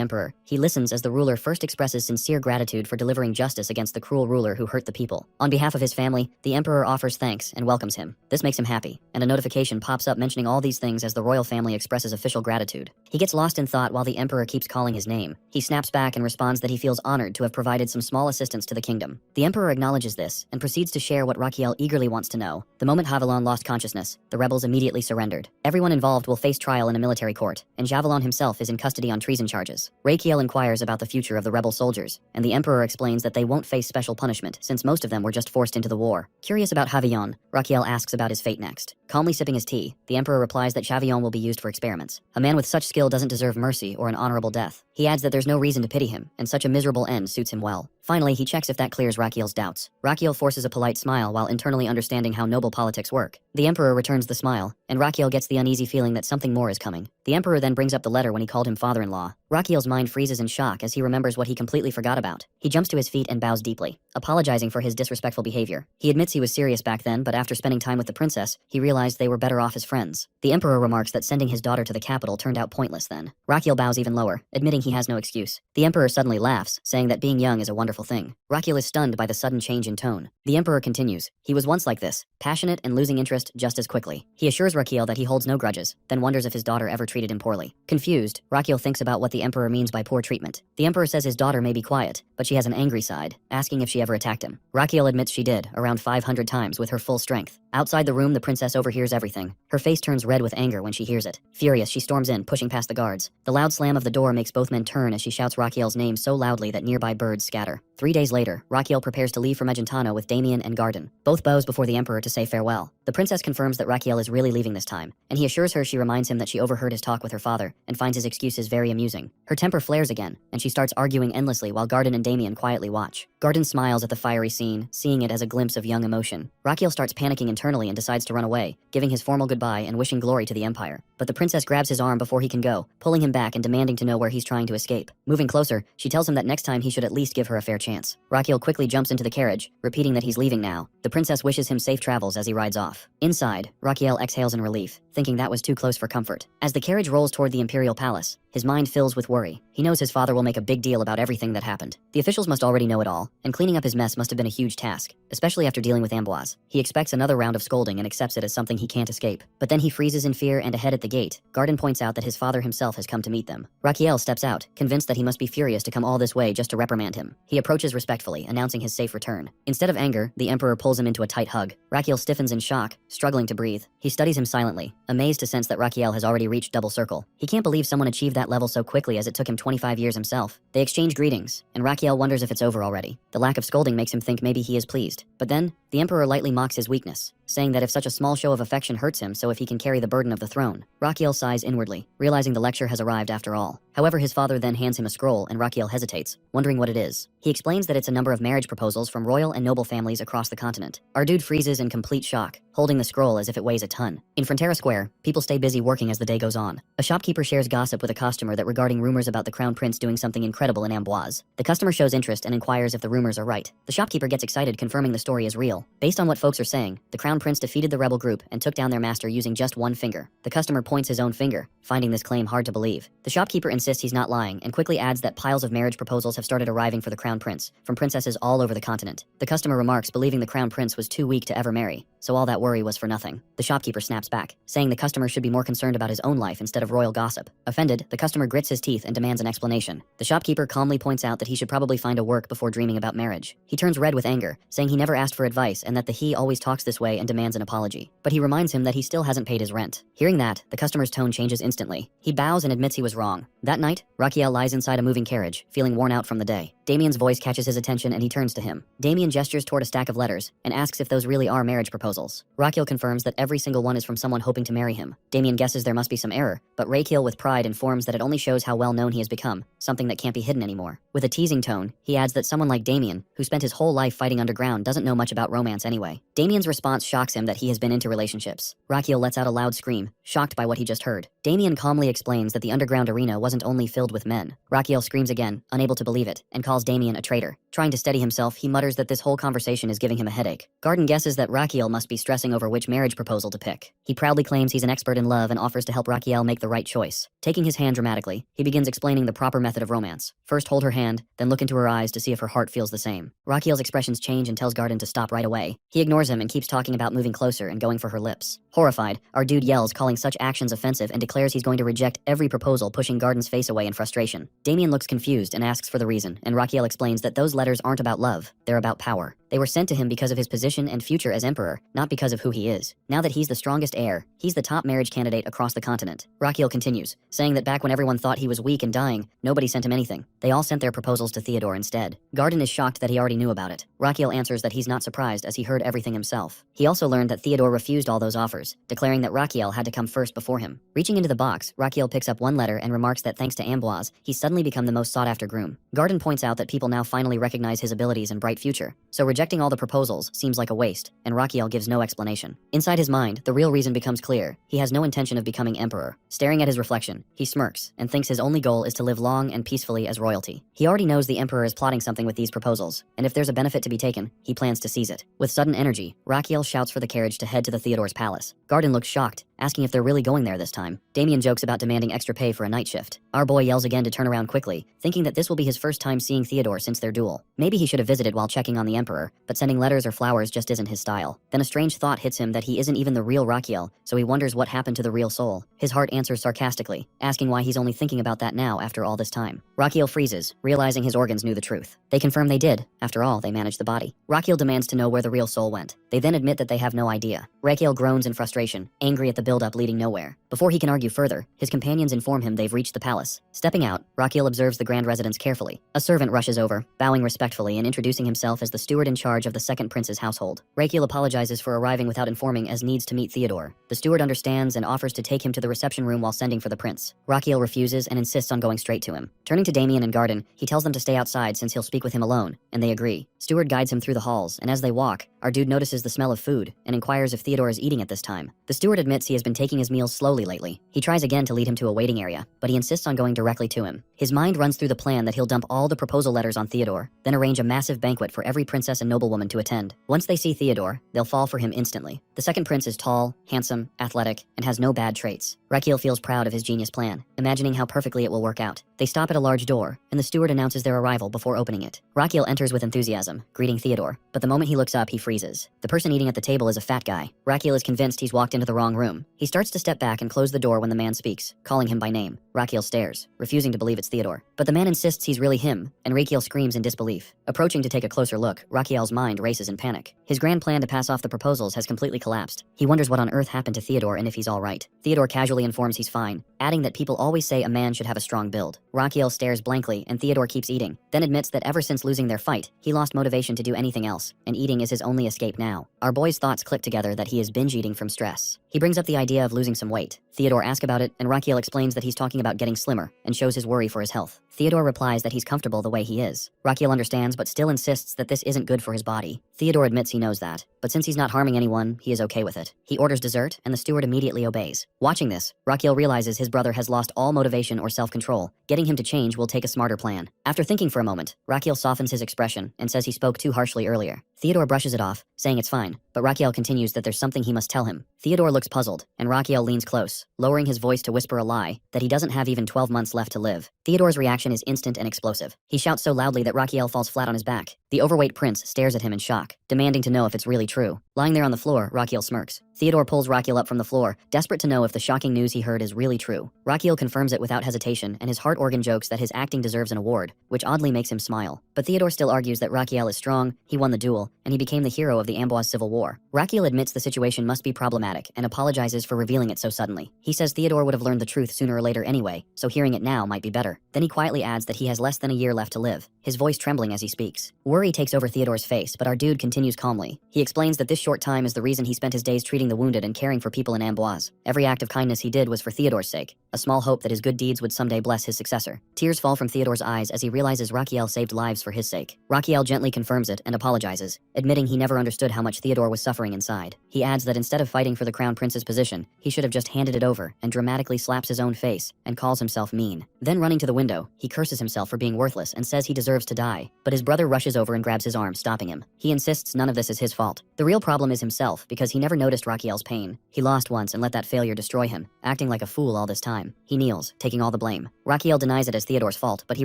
Emperor, he listens as the ruler first expresses sincere gratitude for delivering justice against the cruel ruler who hurt the people. On behalf of his family, the Emperor offers thanks and welcomes him. This makes him happy, and a notification pops up mentioning all these things as the royal family expresses official gratitude. He gets lost in thought while the Emperor keeps calling his name. He snaps back and responds that he feels honored to have provided some small assistance to the kingdom. The Emperor acknowledges this and proceeds to share what Raquiel eagerly wants to know. The moment Javelin lost consciousness, the rebels immediately surrendered. Everyone involved will face trial in a military court, and Javelin himself is in custody on treason charges. Raquiel inquires about the future of the rebel soldiers, and the Emperor explains that they won't face special punishment since most of them were just forced into the war. Curious about Javion, Raquiel asks about his fate next. Calmly sipping his tea, the Emperor replies that Javion will be used for experiments. A man with such skill doesn't deserve mercy or an honorable death. He adds that there's no reason to pity him, and such a miserable end suits him well. Finally, he checks if that clears Raquiel's doubts. Raquiel forces a polite smile while internally understanding how noble politics work. The Emperor returns the smile, and Raquiel gets the uneasy feeling that something more is coming. The Emperor then brings up the letter when he called him father-in-law. Raquiel's mind freezes in shock as he remembers what he completely forgot about. He jumps to his feet and bows deeply, apologizing for his disrespectful behavior. He admits he was serious back then, but after spending time with the princess, he realized they were better off as friends. The Emperor remarks that sending his daughter to the capital turned out pointless then. Raquiel bows even lower, admitting he has no excuse. The Emperor suddenly laughs, saying that being young is a wonderful thing. Raquiel is stunned by the sudden change in tone. The Emperor continues, he was once like this, passionate and losing interest just as quickly. He assures Raquiel that he holds no grudges, then wonders if his daughter ever treated him poorly. Confused, Raquiel thinks about what the Emperor means by poor treatment. The Emperor says his daughter may be quiet, but she has an angry side, asking if she ever attacked him. Raquiel admits she did, around 500 times with her full strength. Outside the room, the princess overhears everything. Her face turns red with anger when she hears it. Furious, she storms in, pushing past the guards. The loud slam of the door makes both men turn as she shouts Raquiel's name so loudly that nearby birds scatter. 3 days later, Raquiel prepares to leave for Megentano with Damien and Garden. Both bows before the Emperor to say farewell. The princess confirms that Raquiel is really leaving this time, and he assures her she reminds him that she overheard his talk with her father and finds his excuses very amusing. Her temper flares again, and she starts arguing endlessly while Garden and Damien quietly watch. Garden smiles at the fiery scene, seeing it as a glimpse of young emotion. Raquiel starts panicking internally and decides to run away, giving his formal goodbye and wishing glory to the Empire. But the princess grabs his arm before he can go, pulling him back and demanding to know where he's trying to escape. Moving closer, she tells him that next time he should at least give her a fair chance. Raquiel quickly jumps into the carriage, repeating that he's leaving now. The princess wishes him safe travels as he rides off. Inside, Raquiel exhales in relief, thinking that was too close for comfort. As the carriage rolls toward the Imperial Palace, his mind fills with worry. He knows his father will make a big deal about everything that happened. The officials must already know it all, and cleaning up his mess must have been a huge task, especially after dealing with Amboise. He expects another round of scolding and accepts it as something he can't escape. But then he freezes in fear, and ahead at the gate, Garden points out that his father himself has come to meet them. Raquiel steps out, convinced that he must be furious to come all this way just to reprimand him. He approaches respectfully, announcing his safe return. Instead of anger, the Emperor pulls him into a tight hug. Raquiel stiffens in shock, struggling to breathe. He studies him silently, amazed to sense that Raquiel has already reached double circle. He can't believe someone achieved that level so quickly as it took him 25 years himself. They exchange greetings, and Raquiel wonders if it's over already. The lack of scolding makes him think maybe he is pleased. But then, the Emperor lightly mocks his weakness, saying that if such a small show of affection hurts him, so if he can carry the burden of the throne. Raquiel sighs inwardly, realizing the lecture has arrived after all. However, his father then hands him a scroll, and Raquiel hesitates, wondering what it is. He explains that it's a number of marriage proposals from royal and noble families across the continent. Our dude freezes in complete shock, holding the scroll as if it weighs a ton. In Frontera Square, people stay busy working as the day goes on. A shopkeeper shares gossip with a customer that regarding rumors about the crown prince doing something incredible in Amboise. The customer shows interest and inquires if the rumors are right. The shopkeeper gets excited, confirming the story is real. Based on what folks are saying, the crown prince defeated the rebel group and took down their master using just one finger. The customer points his own finger, finding this claim hard to believe. The shopkeeper insists he's not lying and quickly adds that piles of marriage proposals have started arriving for the crown prince from princesses all over the continent. The customer remarks, believing the crown prince was too weak to ever marry, so all that worry was for nothing. The shopkeeper snaps back, saying the customer should be more concerned about his own life instead of royal gossip. Offended, the customer grits his teeth and demands an explanation. The shopkeeper calmly points out that he should probably find a work before dreaming about marriage. He turns red with anger, saying he never asked for advice and that he always talks this way, and demands an apology. But he reminds him that he still hasn't paid his rent. Hearing that, the customer's tone changes instantly. He bows and admits he was wrong. That night, Raquiel lies inside a moving carriage, feeling worn out from the day. Damien's voice catches his attention and he turns to him. Damien gestures toward a stack of letters and asks if those really are marriage proposals. Raquiel confirms that every single one is from someone hoping to marry him. Damien guesses there must be some error, but Raquiel with pride informs that it only shows how well known he has become, something that can't be hidden anymore. With a teasing tone, he adds that someone like Damien, who spent his whole life fighting underground, doesn't know much about romance anyway. Damien's response shocks him that he has been into relationships. Raquiel lets out a loud scream, shocked by what he just heard. Damien calmly explains that the underground arena wasn't only filled with men. Raquiel screams again, unable to believe it, and calls Damien a traitor. Trying to steady himself, he mutters that this whole conversation is giving him a headache. Garden guesses that Raquiel must be stressing over which marriage proposal to pick. He proudly claims he's an expert in love and offers to help Raquiel make the right choice. Taking his hand dramatically, he begins explaining the proper method of romance. First hold her hand, then look into her eyes to see if her heart feels the same. Raquiel's expressions change and tells Garden to stop right away. He ignores him and keeps talking about moving closer and going for her lips. Horrified, our dude yells, calling such actions offensive, and declares he's going to reject every proposal, pushing Garden's face away in frustration. Damien looks confused and asks for the reason, and Raquiel explains that those letters aren't about love, they're about power. They were sent to him because of his position and future as emperor, not because of who he is. Now that he's the strongest heir, he's the top marriage candidate across the continent. Raquiel continues, saying that back when everyone thought he was weak and dying, nobody sent him anything. They all sent their proposals to Theodore instead. Garden is shocked that he already knew about it. Raquiel answers that he's not surprised as he heard everything himself. He also learned that Theodore refused all those offers, declaring that Raquiel had to come first before him. Reaching into the box, Raquiel picks up one letter and remarks that thanks to Amboise, he's suddenly become the most sought-after groom. Garden points out that people now finally recognize his abilities and bright future, so rejecting all the proposals seems like a waste, and Raquiel gives no explanation. Inside his mind, the real reason becomes clear. He has no intention of becoming emperor. Staring at his reflection, he smirks and thinks his only goal is to live long and peacefully as royalty. He already knows the emperor is plotting something with these proposals, and if there's a benefit to be taken, he plans to seize it. With sudden energy, Raquiel shouts for the carriage to head to the Theodore's palace. Garden looks shocked, asking if they're really going there this time. Damien jokes about demanding extra pay for a night shift. Our boy yells again to turn around quickly, thinking that this will be his first time seeing Theodore since their duel. Maybe he should have visited while checking on the emperor, but sending letters or flowers just isn't his style. Then a strange thought hits him that he isn't even the real Raquiel, so he wonders what happened to the real soul. His heart answers sarcastically, asking why he's only thinking about that now after all this time. Raquiel freezes, realizing his organs knew the truth. They confirm they did. After all, they managed the body. Raquiel demands to know where the real soul went. They then admit that they have no idea. Raquiel groans in frustration, angry at the buildup leading nowhere. Before he can argue further, his companions inform him they've reached the palace. Stepping out, Raquiel observes the grand residence carefully. A servant rushes over, bowing respectfully and introducing himself as the steward in charge of the second prince's household. Raquiel apologizes for arriving without informing as needs to meet Theodore. The steward understands and offers to take him to the reception room while sending for the prince. Raquiel refuses and insists on going straight to him. Turning to Damien and Garden, he tells them to stay outside since he'll speak with him alone, and they agree. Steward guides him through the halls, and as they walk, our dude notices the smell of food and inquires if Theodore is eating at this time. The steward admits he has been taking his meals slowly lately. He tries again to lead him to a waiting area, but he insists on going directly to him. His mind runs through the plan that he'll dump all the proposal letters on Theodore, then arrange a massive banquet for every princess and noblewoman to attend. Once they see Theodore, they'll fall for him instantly. The second prince is tall, handsome, athletic, and has no bad traits. Raquiel feels proud of his genius plan, imagining how perfectly it will work out. They stop at a large door, and the steward announces their arrival before opening it. Raquiel enters with enthusiasm, greeting Theodore, but the moment he looks up, he freezes. The person eating at the table is a fat guy. Raquiel is convinced he's walked into the wrong room. He starts to step back and close the door when the man speaks, calling him by name. Raquiel stares, refusing to believe it's Theodore. But the man insists he's really him, and Raquiel screams in disbelief. Approaching to take a closer look, Raquiel's mind races in panic. His grand plan to pass off the proposals has completely collapsed. He wonders what on earth happened to Theodore and if he's all right. Theodore casually informs he's fine, adding that people always say a man should have a strong build. Raquiel stares blankly, and Theodore keeps eating, then admits that ever since losing their fight, he lost motivation to do anything else, and eating is his only escape now. Our boy's thoughts click together that he is binge eating from stress. He brings up the idea of losing some weight. Theodore asks about it, and Raquiel explains that he's talking about getting slimmer, and shows his worry for his health. Theodore replies that he's comfortable the way he is. Raquiel understands but still insists that this isn't good for his body. Theodore admits he knows that, but since he's not harming anyone, he is okay with it. He orders dessert, and the steward immediately obeys. Watching this, this, Raquiel realizes his brother has lost all motivation or self-control. Getting him to change will take a smarter plan. After thinking for a moment, Raquiel softens his expression and says he spoke too harshly earlier. Theodore brushes it off, saying it's fine, but Raquiel continues that there's something he must tell him. Theodore looks puzzled, and Raquiel leans close, lowering his voice to whisper a lie, that he doesn't have even 12 months left to live. Theodore's reaction is instant and explosive. He shouts so loudly that Raquiel falls flat on his back. The overweight prince stares at him in shock, demanding to know if it's really true. Lying there on the floor, Raquiel smirks. Theodore pulls Raquiel up from the floor, desperate to know if the shocking news he heard is really true. Raquiel confirms it without hesitation, and his heart organ jokes that his acting deserves an award, which oddly makes him smile. But Theodore still argues that Raquiel is strong, he won the duel, and he became the hero of the Amboise Civil War. Raquiel admits the situation must be problematic and apologizes for revealing it so suddenly. He says Theodore would have learned the truth sooner or later anyway, so hearing it now might be better. Then he quietly adds that he has less than a year left to live, his voice trembling as he speaks. Worry takes over Theodore's face, but our dude continues calmly. He explains that this short time is the reason he spent his days treating the wounded and caring for people in Amboise. Every act of kindness he did was for Theodore's sake, a small hope that his good deeds would someday bless his successor. Tears fall from Theodore's eyes as he realizes Raquiel saved lives for his sake. Raquiel gently confirms it and apologizes, admitting he never understood how much Theodore was suffering inside. He adds that instead of fighting for the crown prince's position, he should have just handed it over, and dramatically slaps his own face and calls himself mean. Then running to the window, he curses himself for being worthless and says he deserves to die. But his brother rushes over and grabs his arm, stopping him. He insists none of this is his fault. The real problem is himself, because he never noticed Raquiel's pain. He lost once and let that failure destroy him, acting like a fool all this time. He kneels, taking all the blame. Raquiel denies it as Theodore's fault, but he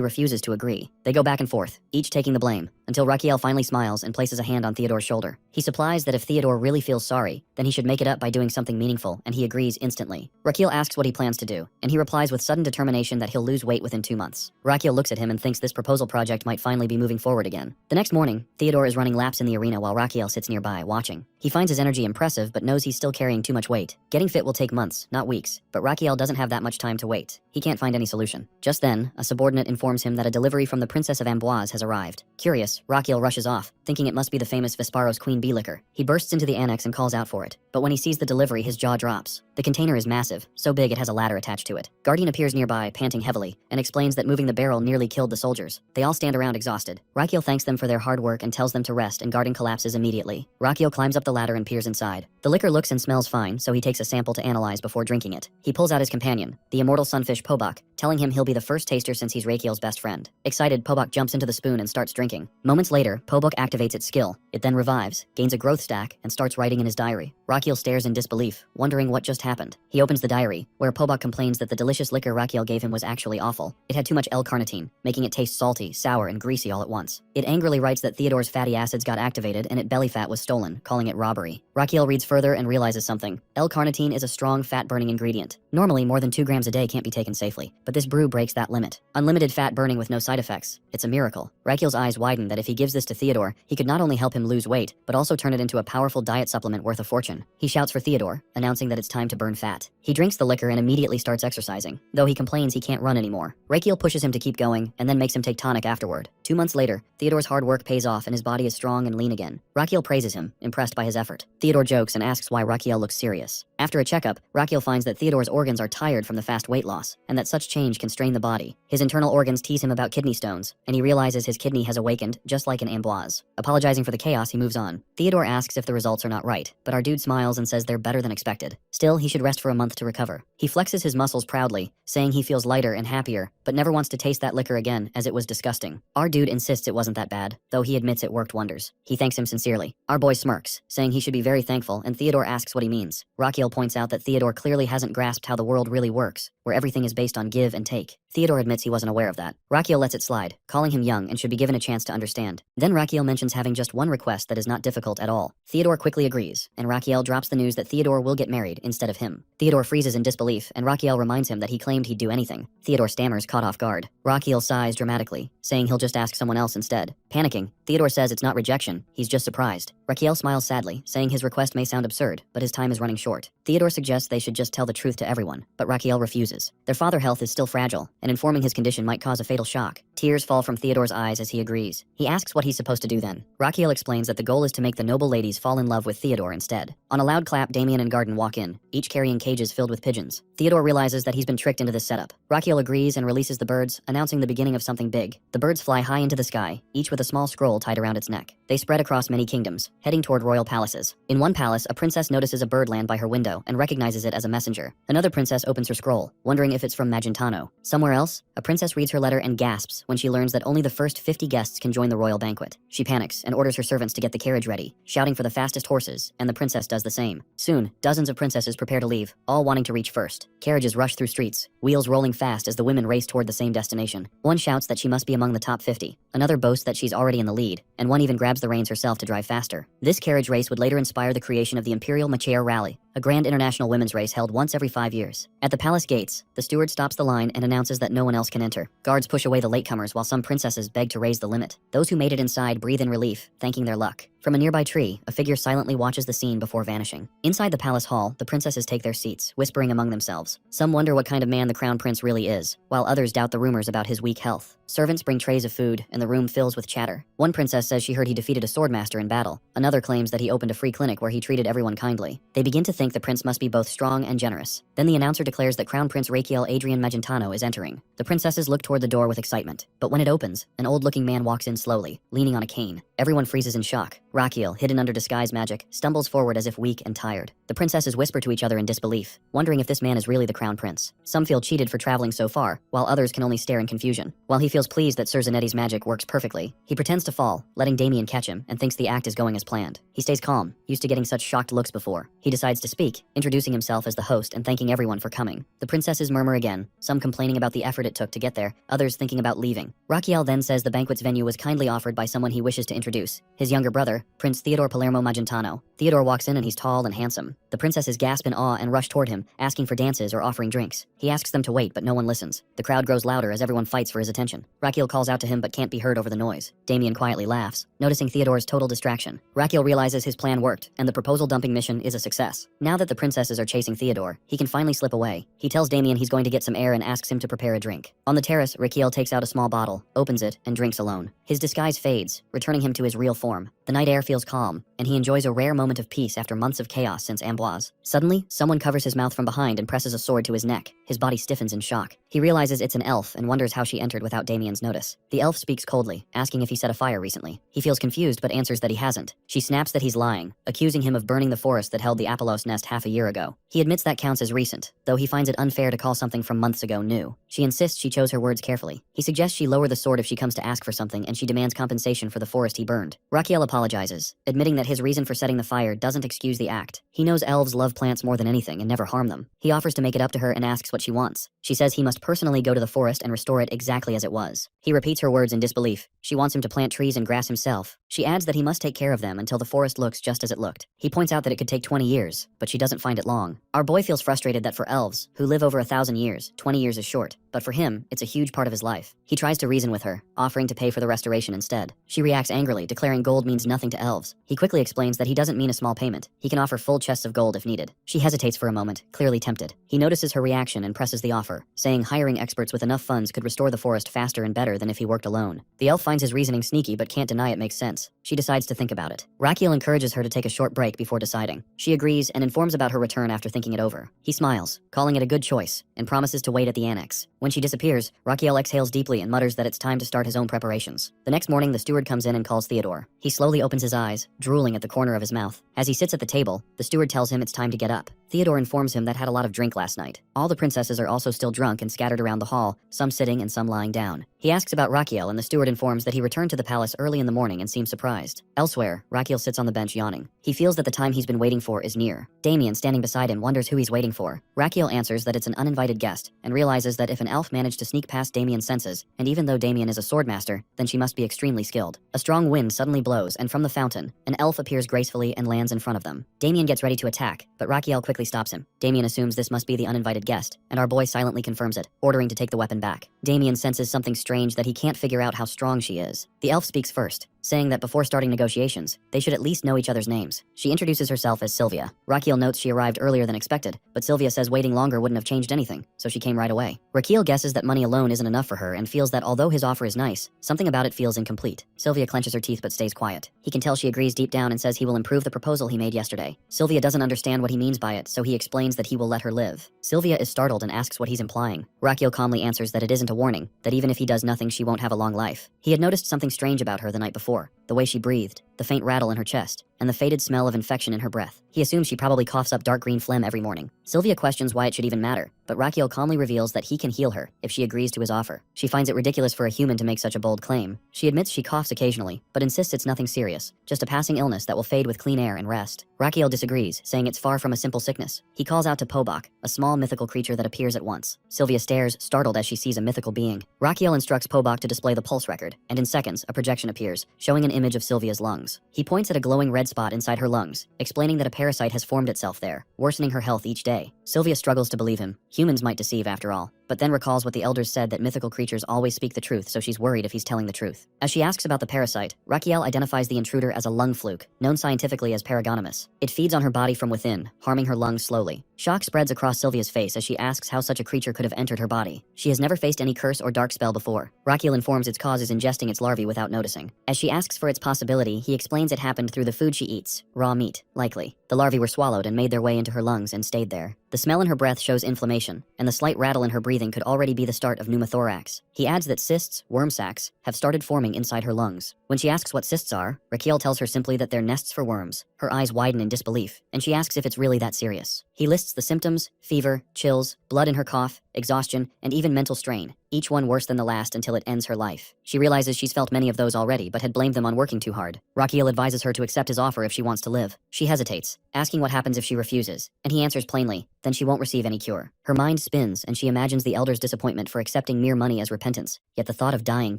refuses to agree. They go back and forth, each taking the blame, until Raquiel finally smiles and places a hand on Theodore's shoulder. He supplies that if Theodore really feels sorry, then he should make it up by doing something meaningful, and he agrees instantly. Raquiel asks what he plans to do, and he replies with sudden determination that he'll lose weight within 2 months. Raquiel looks at him and thinks this proposal project might finally be moving forward again. The next morning, Theodore is running laps in the arena while Raquiel sits nearby, watching. He finds his energy impressive, but knows he's still carrying too much weight. Getting fit will take months, not weeks, but Raquiel doesn't have that much time to wait. He can't find any solution. Just then, a subordinate informs him that a delivery from the Princess of Amboise has arrived. Curious, Raquiel rushes off, thinking it must be the famous Vesparos Queen Bee liquor. He bursts into the annex and calls out for it, but when he sees the delivery, his jaw drops. The container is massive, so big it has a ladder attached to it. Guardian appears nearby, panting heavily, and explains that moving the barrel nearly killed the soldiers. They all stand around exhausted. Raquiel thanks them for their hard work and tells them to rest, and Guardian collapses immediately. Raquiel climbs up the ladder and peers inside. The liquor looks and smells fine, so he takes a sample to analyze before drinking it. He pulls out his companion, the immortal sunfish Pobok, telling him he'll be the first taster since he's Raquiel's best friend. Excited, Pobok jumps into the spoon and starts drinking. Moments later, Pobok activates its skill. It then revives, gains a growth stack, and starts writing in his diary. Raquiel stares in disbelief, wondering what just happened. He opens the diary, where Pobok complains that the delicious liquor Raquiel gave him was actually awful. It had too much L-carnitine, making it taste salty, sour, and greasy all at once. It angrily writes that Theodore's fatty acids got activated and its belly fat was stolen, calling it robbery. Raquiel reads further and realizes something. L-carnitine is a strong fat-burning ingredient. Normally, more than 2 grams a day can't be taken safely, but this brew breaks that limit. Unlimited fat burning with no side effects. It's a miracle. Raquiel's eyes widen that if he gives this to Theodore, he could not only help him lose weight, but also turn it into a powerful diet supplement worth a fortune. He shouts for Theodore, announcing that it's time to burn fat. He drinks the liquor and immediately starts exercising, though he complains he can't run anymore. Raquiel pushes him to keep going, and then makes him take tonic afterward. 2 months later, Theodore's hard work pays off and his body is strong and lean again. Raquiel praises him, impressed by his effort. Theodore jokes and asks why Raquiel looks serious. After a checkup, Raquiel finds that Theodore's organs are tired from the fast weight loss, and that such change can strain the body. His internal organs tease him about kidney stones, and he realizes his kidney has awakened, just like in Amboise. Apologizing for the chaos, he moves on. Theodore asks if the results are not right, but our dude smiles and says they're better than expected. Still, he should rest for a month to recover. He flexes his muscles proudly, saying he feels lighter and happier, but never wants to taste that liquor again, as it was disgusting. Our dude insists it wasn't that bad, though he admits it worked wonders. He thanks him sincerely. Our boy smirks, saying he should be very thankful, and Theodore asks what he means. Raquiel points out that Theodore clearly hasn't grasped how the world really works, where everything is based on give and take. Theodore admits he wasn't aware of that. Raquiel lets it slide, calling him young and should be given a chance to understand. Then Raquiel mentions having just one request that is not difficult at all. Theodore quickly agrees, and Raquiel drops the news that Theodore will get married instead of him. Theodore freezes in disbelief, and Raquiel reminds him that he claimed he'd do anything. Theodore stammers, caught off guard. Raquiel sighs dramatically, saying he'll just ask someone else instead. Panicking, Theodore says it's not rejection, he's just surprised. Raquiel smiles sadly, saying his request may sound absurd, but his time is running short. Theodore suggests they should just tell the truth to everyone, but Raquiel refuses. Their father health is still fragile, and informing his condition might cause a fatal shock. Tears fall from Theodore's eyes as he agrees. He asks what he's supposed to do then. Raquiel explains that the goal is to make the noble ladies fall in love with Theodore instead. On a loud clap, Damien and Garden walk in, each carrying cages filled with pigeons. Theodore realizes that he's been tricked into this setup. Rakiel agrees and releases the birds, announcing the beginning of something big. The birds fly high into the sky, each with a small scroll tied around its neck. They spread across many kingdoms, heading toward royal palaces. In one palace, a princess notices a bird land by her window and recognizes it as a messenger. Another princess opens her scroll, wondering if it's from Magentano. Somewhere else, a princess reads her letter and gasps when she learns that only the first 50 guests can join the royal banquet. She panics and orders her servants to get the carriage ready, shouting for the fastest horses, and the princess does the same. Soon, dozens of princesses prepare to leave, all wanting to reach first. Carriages rush through streets, wheels rolling fast as the women race toward the same destination. One shouts that she must be among the top 50. Another boasts that she's already in the lead, and one even grabs the reins herself to drive faster. This carriage race would later inspire the creation of the Imperial Machair Rally, a grand international women's race held once every 5 years. At the palace gates, the steward stops the line and announces that no one else can enter. Guards push away the latecomers while some princesses beg to raise the limit. Those who made it inside breathe in relief, thanking their luck. From a nearby tree, a figure silently watches the scene before vanishing. Inside the palace hall, the princesses take their seats, whispering among themselves. Some wonder what kind of man the crown prince really is, while others doubt the rumors about his weak health. Servants bring trays of food, and the room fills with chatter. One princess says she heard he defeated a swordmaster in battle. Another claims that he opened a free clinic where he treated everyone kindly. They begin to think the prince must be both strong and generous. Then the announcer declares that Crown Prince Rakiel Adrian Magentano is entering. The princesses look toward the door with excitement. But when it opens, an old-looking man walks in slowly, leaning on a cane. Everyone freezes in shock. Rakiel, hidden under disguise magic, stumbles forward as if weak and tired. The princesses whisper to each other in disbelief, wondering if this man is really the crown prince. Some feel cheated for traveling so far, while others can only stare in confusion. While he feels pleased that Sir Zanetti's magic works perfectly, he pretends to fall, letting Damien catch him, and thinks the act is going as planned. He stays calm, used to getting such shocked looks before. He decides to speak, introducing himself as the host and thanking everyone for coming. The princesses murmur again, some complaining about the effort it took to get there, others thinking about leaving. Rakiel then says the banquet's venue was kindly offered by someone he wishes to introduce, his younger brother, Prince Theodore Palermo Magentano. Theodore walks in and he's tall and handsome. The princesses gasp in awe and rush toward him, asking for dances or offering drinks. He asks them to wait, but no one listens. The crowd grows louder as everyone fights for his attention. Rakiel calls out to him but can't be heard over the noise. Damien quietly laughs, noticing Theodore's total distraction. Rakiel realizes his plan worked, and the proposal dumping mission is a success. Now that the princesses are chasing Theodore, he can finally slip away. He tells Damien he's going to get some air and asks him to prepare a drink. On the terrace, Rakiel takes out a small bottle, opens it, and drinks alone. His disguise fades, returning him to his real form. The night air feels calm, and he enjoys a rare moment of peace after months of chaos since Amboise. Suddenly, someone covers his mouth from behind and presses a sword to his neck. His body stiffens in shock. He realizes it's an elf and wonders how she entered without Damien's notice. The elf speaks coldly, asking if he set a fire recently. He feels confused but answers that he hasn't. She snaps that he's lying, accusing him of burning the forest that held the Apollos nest half a year ago. He admits that counts as recent, though he finds it unfair to call something from months ago new. She insists she chose her words carefully. He suggests she lower the sword if she comes to ask for something, and she demands compensation for the forest he burned. Rakiel apologizes, admitting that his reason for setting the fire doesn't excuse the act. He knows elves love plants more than anything and never harm them. He offers to make it up to her and asks what she wants. She says he must personally go to the forest and restore it exactly as it was. He repeats her words in disbelief. She wants him to plant trees and grass himself. She adds that he must take care of them until the forest looks just as it looked. He points out that it could take 20 years, but she doesn't find it long. Our boy feels frustrated that for elves, who live over 1,000 years, 20 years is short, but for him, it's a huge part of his life. He tries to reason with her, offering to pay for the restoration instead. She reacts angrily, declaring gold means nothing to elves. He quickly explains that he doesn't mean a small payment. He can offer full chests of gold if needed. She hesitates for a moment, clearly tempted. He notices her reaction and presses the offer, saying hiring experts with enough funds could restore the forest faster and better than if he worked alone. The elf finds his reasoning sneaky but can't deny it makes sense. She decides to think about it. Rakiel encourages her to take a short break before deciding. She agrees and informs about her return after thinking it over. He smiles, calling it a good choice, and promises to wait at the annex. When she disappears, Rakiel exhales deeply and mutters that it's time to start his own preparations. The next morning, the steward comes in and calls Theodore. He slowly opens his eyes, drooling at the corner of his mouth. As he sits at the table, the steward tells him it's time to get up. Theodore informs him that had a lot of drink last night. All the princesses are also still drunk and scattered around the hall, some sitting and some lying down. He asks about Rakiel, and the steward informs that he returned to the palace early in the morning and seems surprised. Elsewhere, Rakiel sits on the bench yawning. He feels that the time he's been waiting for is near. Damien, standing beside him, wonders who he's waiting for. Rakiel answers that it's an uninvited guest, and realizes that if an elf managed to sneak past Damien's senses, and even though Damien is a swordmaster, then she must be extremely skilled. A strong wind suddenly blows, and from the fountain, an elf appears gracefully and lands in front of them. Damien gets ready to attack, but Rakiel quickly stops him. Damien assumes this must be the uninvited guest, and our boy silently confirms it, ordering to take the weapon back. Damien senses something strange that he can't figure out how strong she is. The elf speaks first. saying that before starting negotiations, they should at least know each other's names. She introduces herself as Sylvia. Raquel notes she arrived earlier than expected, but Sylvia says waiting longer wouldn't have changed anything, so she came right away. Raquel guesses that money alone isn't enough for her and feels that although his offer is nice, something about it feels incomplete. Sylvia clenches her teeth but stays quiet. He can tell she agrees deep down and says he will improve the proposal he made yesterday. Sylvia doesn't understand what he means by it, so he explains that he will let her live. Sylvia is startled and asks what he's implying. Raquel calmly answers that it isn't a warning, that even if he does nothing she won't have a long life. He had noticed something strange about her the night before, the way she breathed, the faint rattle in her chest, and the faded smell of infection in her breath. He assumes she probably coughs up dark green phlegm every morning. Sylvia questions why it should even matter, but Raquel calmly reveals that he can heal her if she agrees to his offer. She finds it ridiculous for a human to make such a bold claim. She admits she coughs occasionally, but insists it's nothing serious, just a passing illness that will fade with clean air and rest. Raquel disagrees, saying it's far from a simple sickness. He calls out to Pobok, a small mythical creature that appears at once. Sylvia stares, startled as she sees a mythical being. Raquel instructs Pobok to display the pulse record, and in seconds, a projection appears, showing an image of Sylvia's lungs. He points at a glowing red spot inside her lungs, explaining that a parasite has formed itself there, worsening her health each day. Sylvia struggles to believe him. Humans might deceive after all, but then recalls what the elders said, that mythical creatures always speak the truth, so she's worried if he's telling the truth. As she asks about the parasite, Raquel identifies the intruder as a lung fluke, known scientifically as Paragonomus. It feeds on her body from within, harming her lungs slowly. Shock spreads across Sylvia's face as she asks how such a creature could have entered her body. She has never faced any curse or dark spell before. Raquel informs its cause is ingesting its larvae without noticing. As she asks for its possibility, he explains it happened through the food she eats, raw meat, likely. The larvae were swallowed and made their way into her lungs and stayed there. The smell in her breath shows inflammation, and the slight rattle in her breathing could already be the start of pneumothorax. He adds that cysts, worm sacs, have started forming inside her lungs. When she asks what cysts are, Raquel tells her simply that they're nests for worms. Her eyes widen in disbelief, and she asks if it's really that serious. He lists the symptoms: fever, chills, blood in her cough, exhaustion, and even mental strain, each one worse than the last until it ends her life. She realizes she's felt many of those already, but had blamed them on working too hard. Raquel advises her to accept his offer if she wants to live. She hesitates, asking what happens if she refuses, and he answers plainly, then she won't receive any cure. Her mind spins, and she imagines the elders' disappointment for accepting mere money as repentance, yet the thought of dying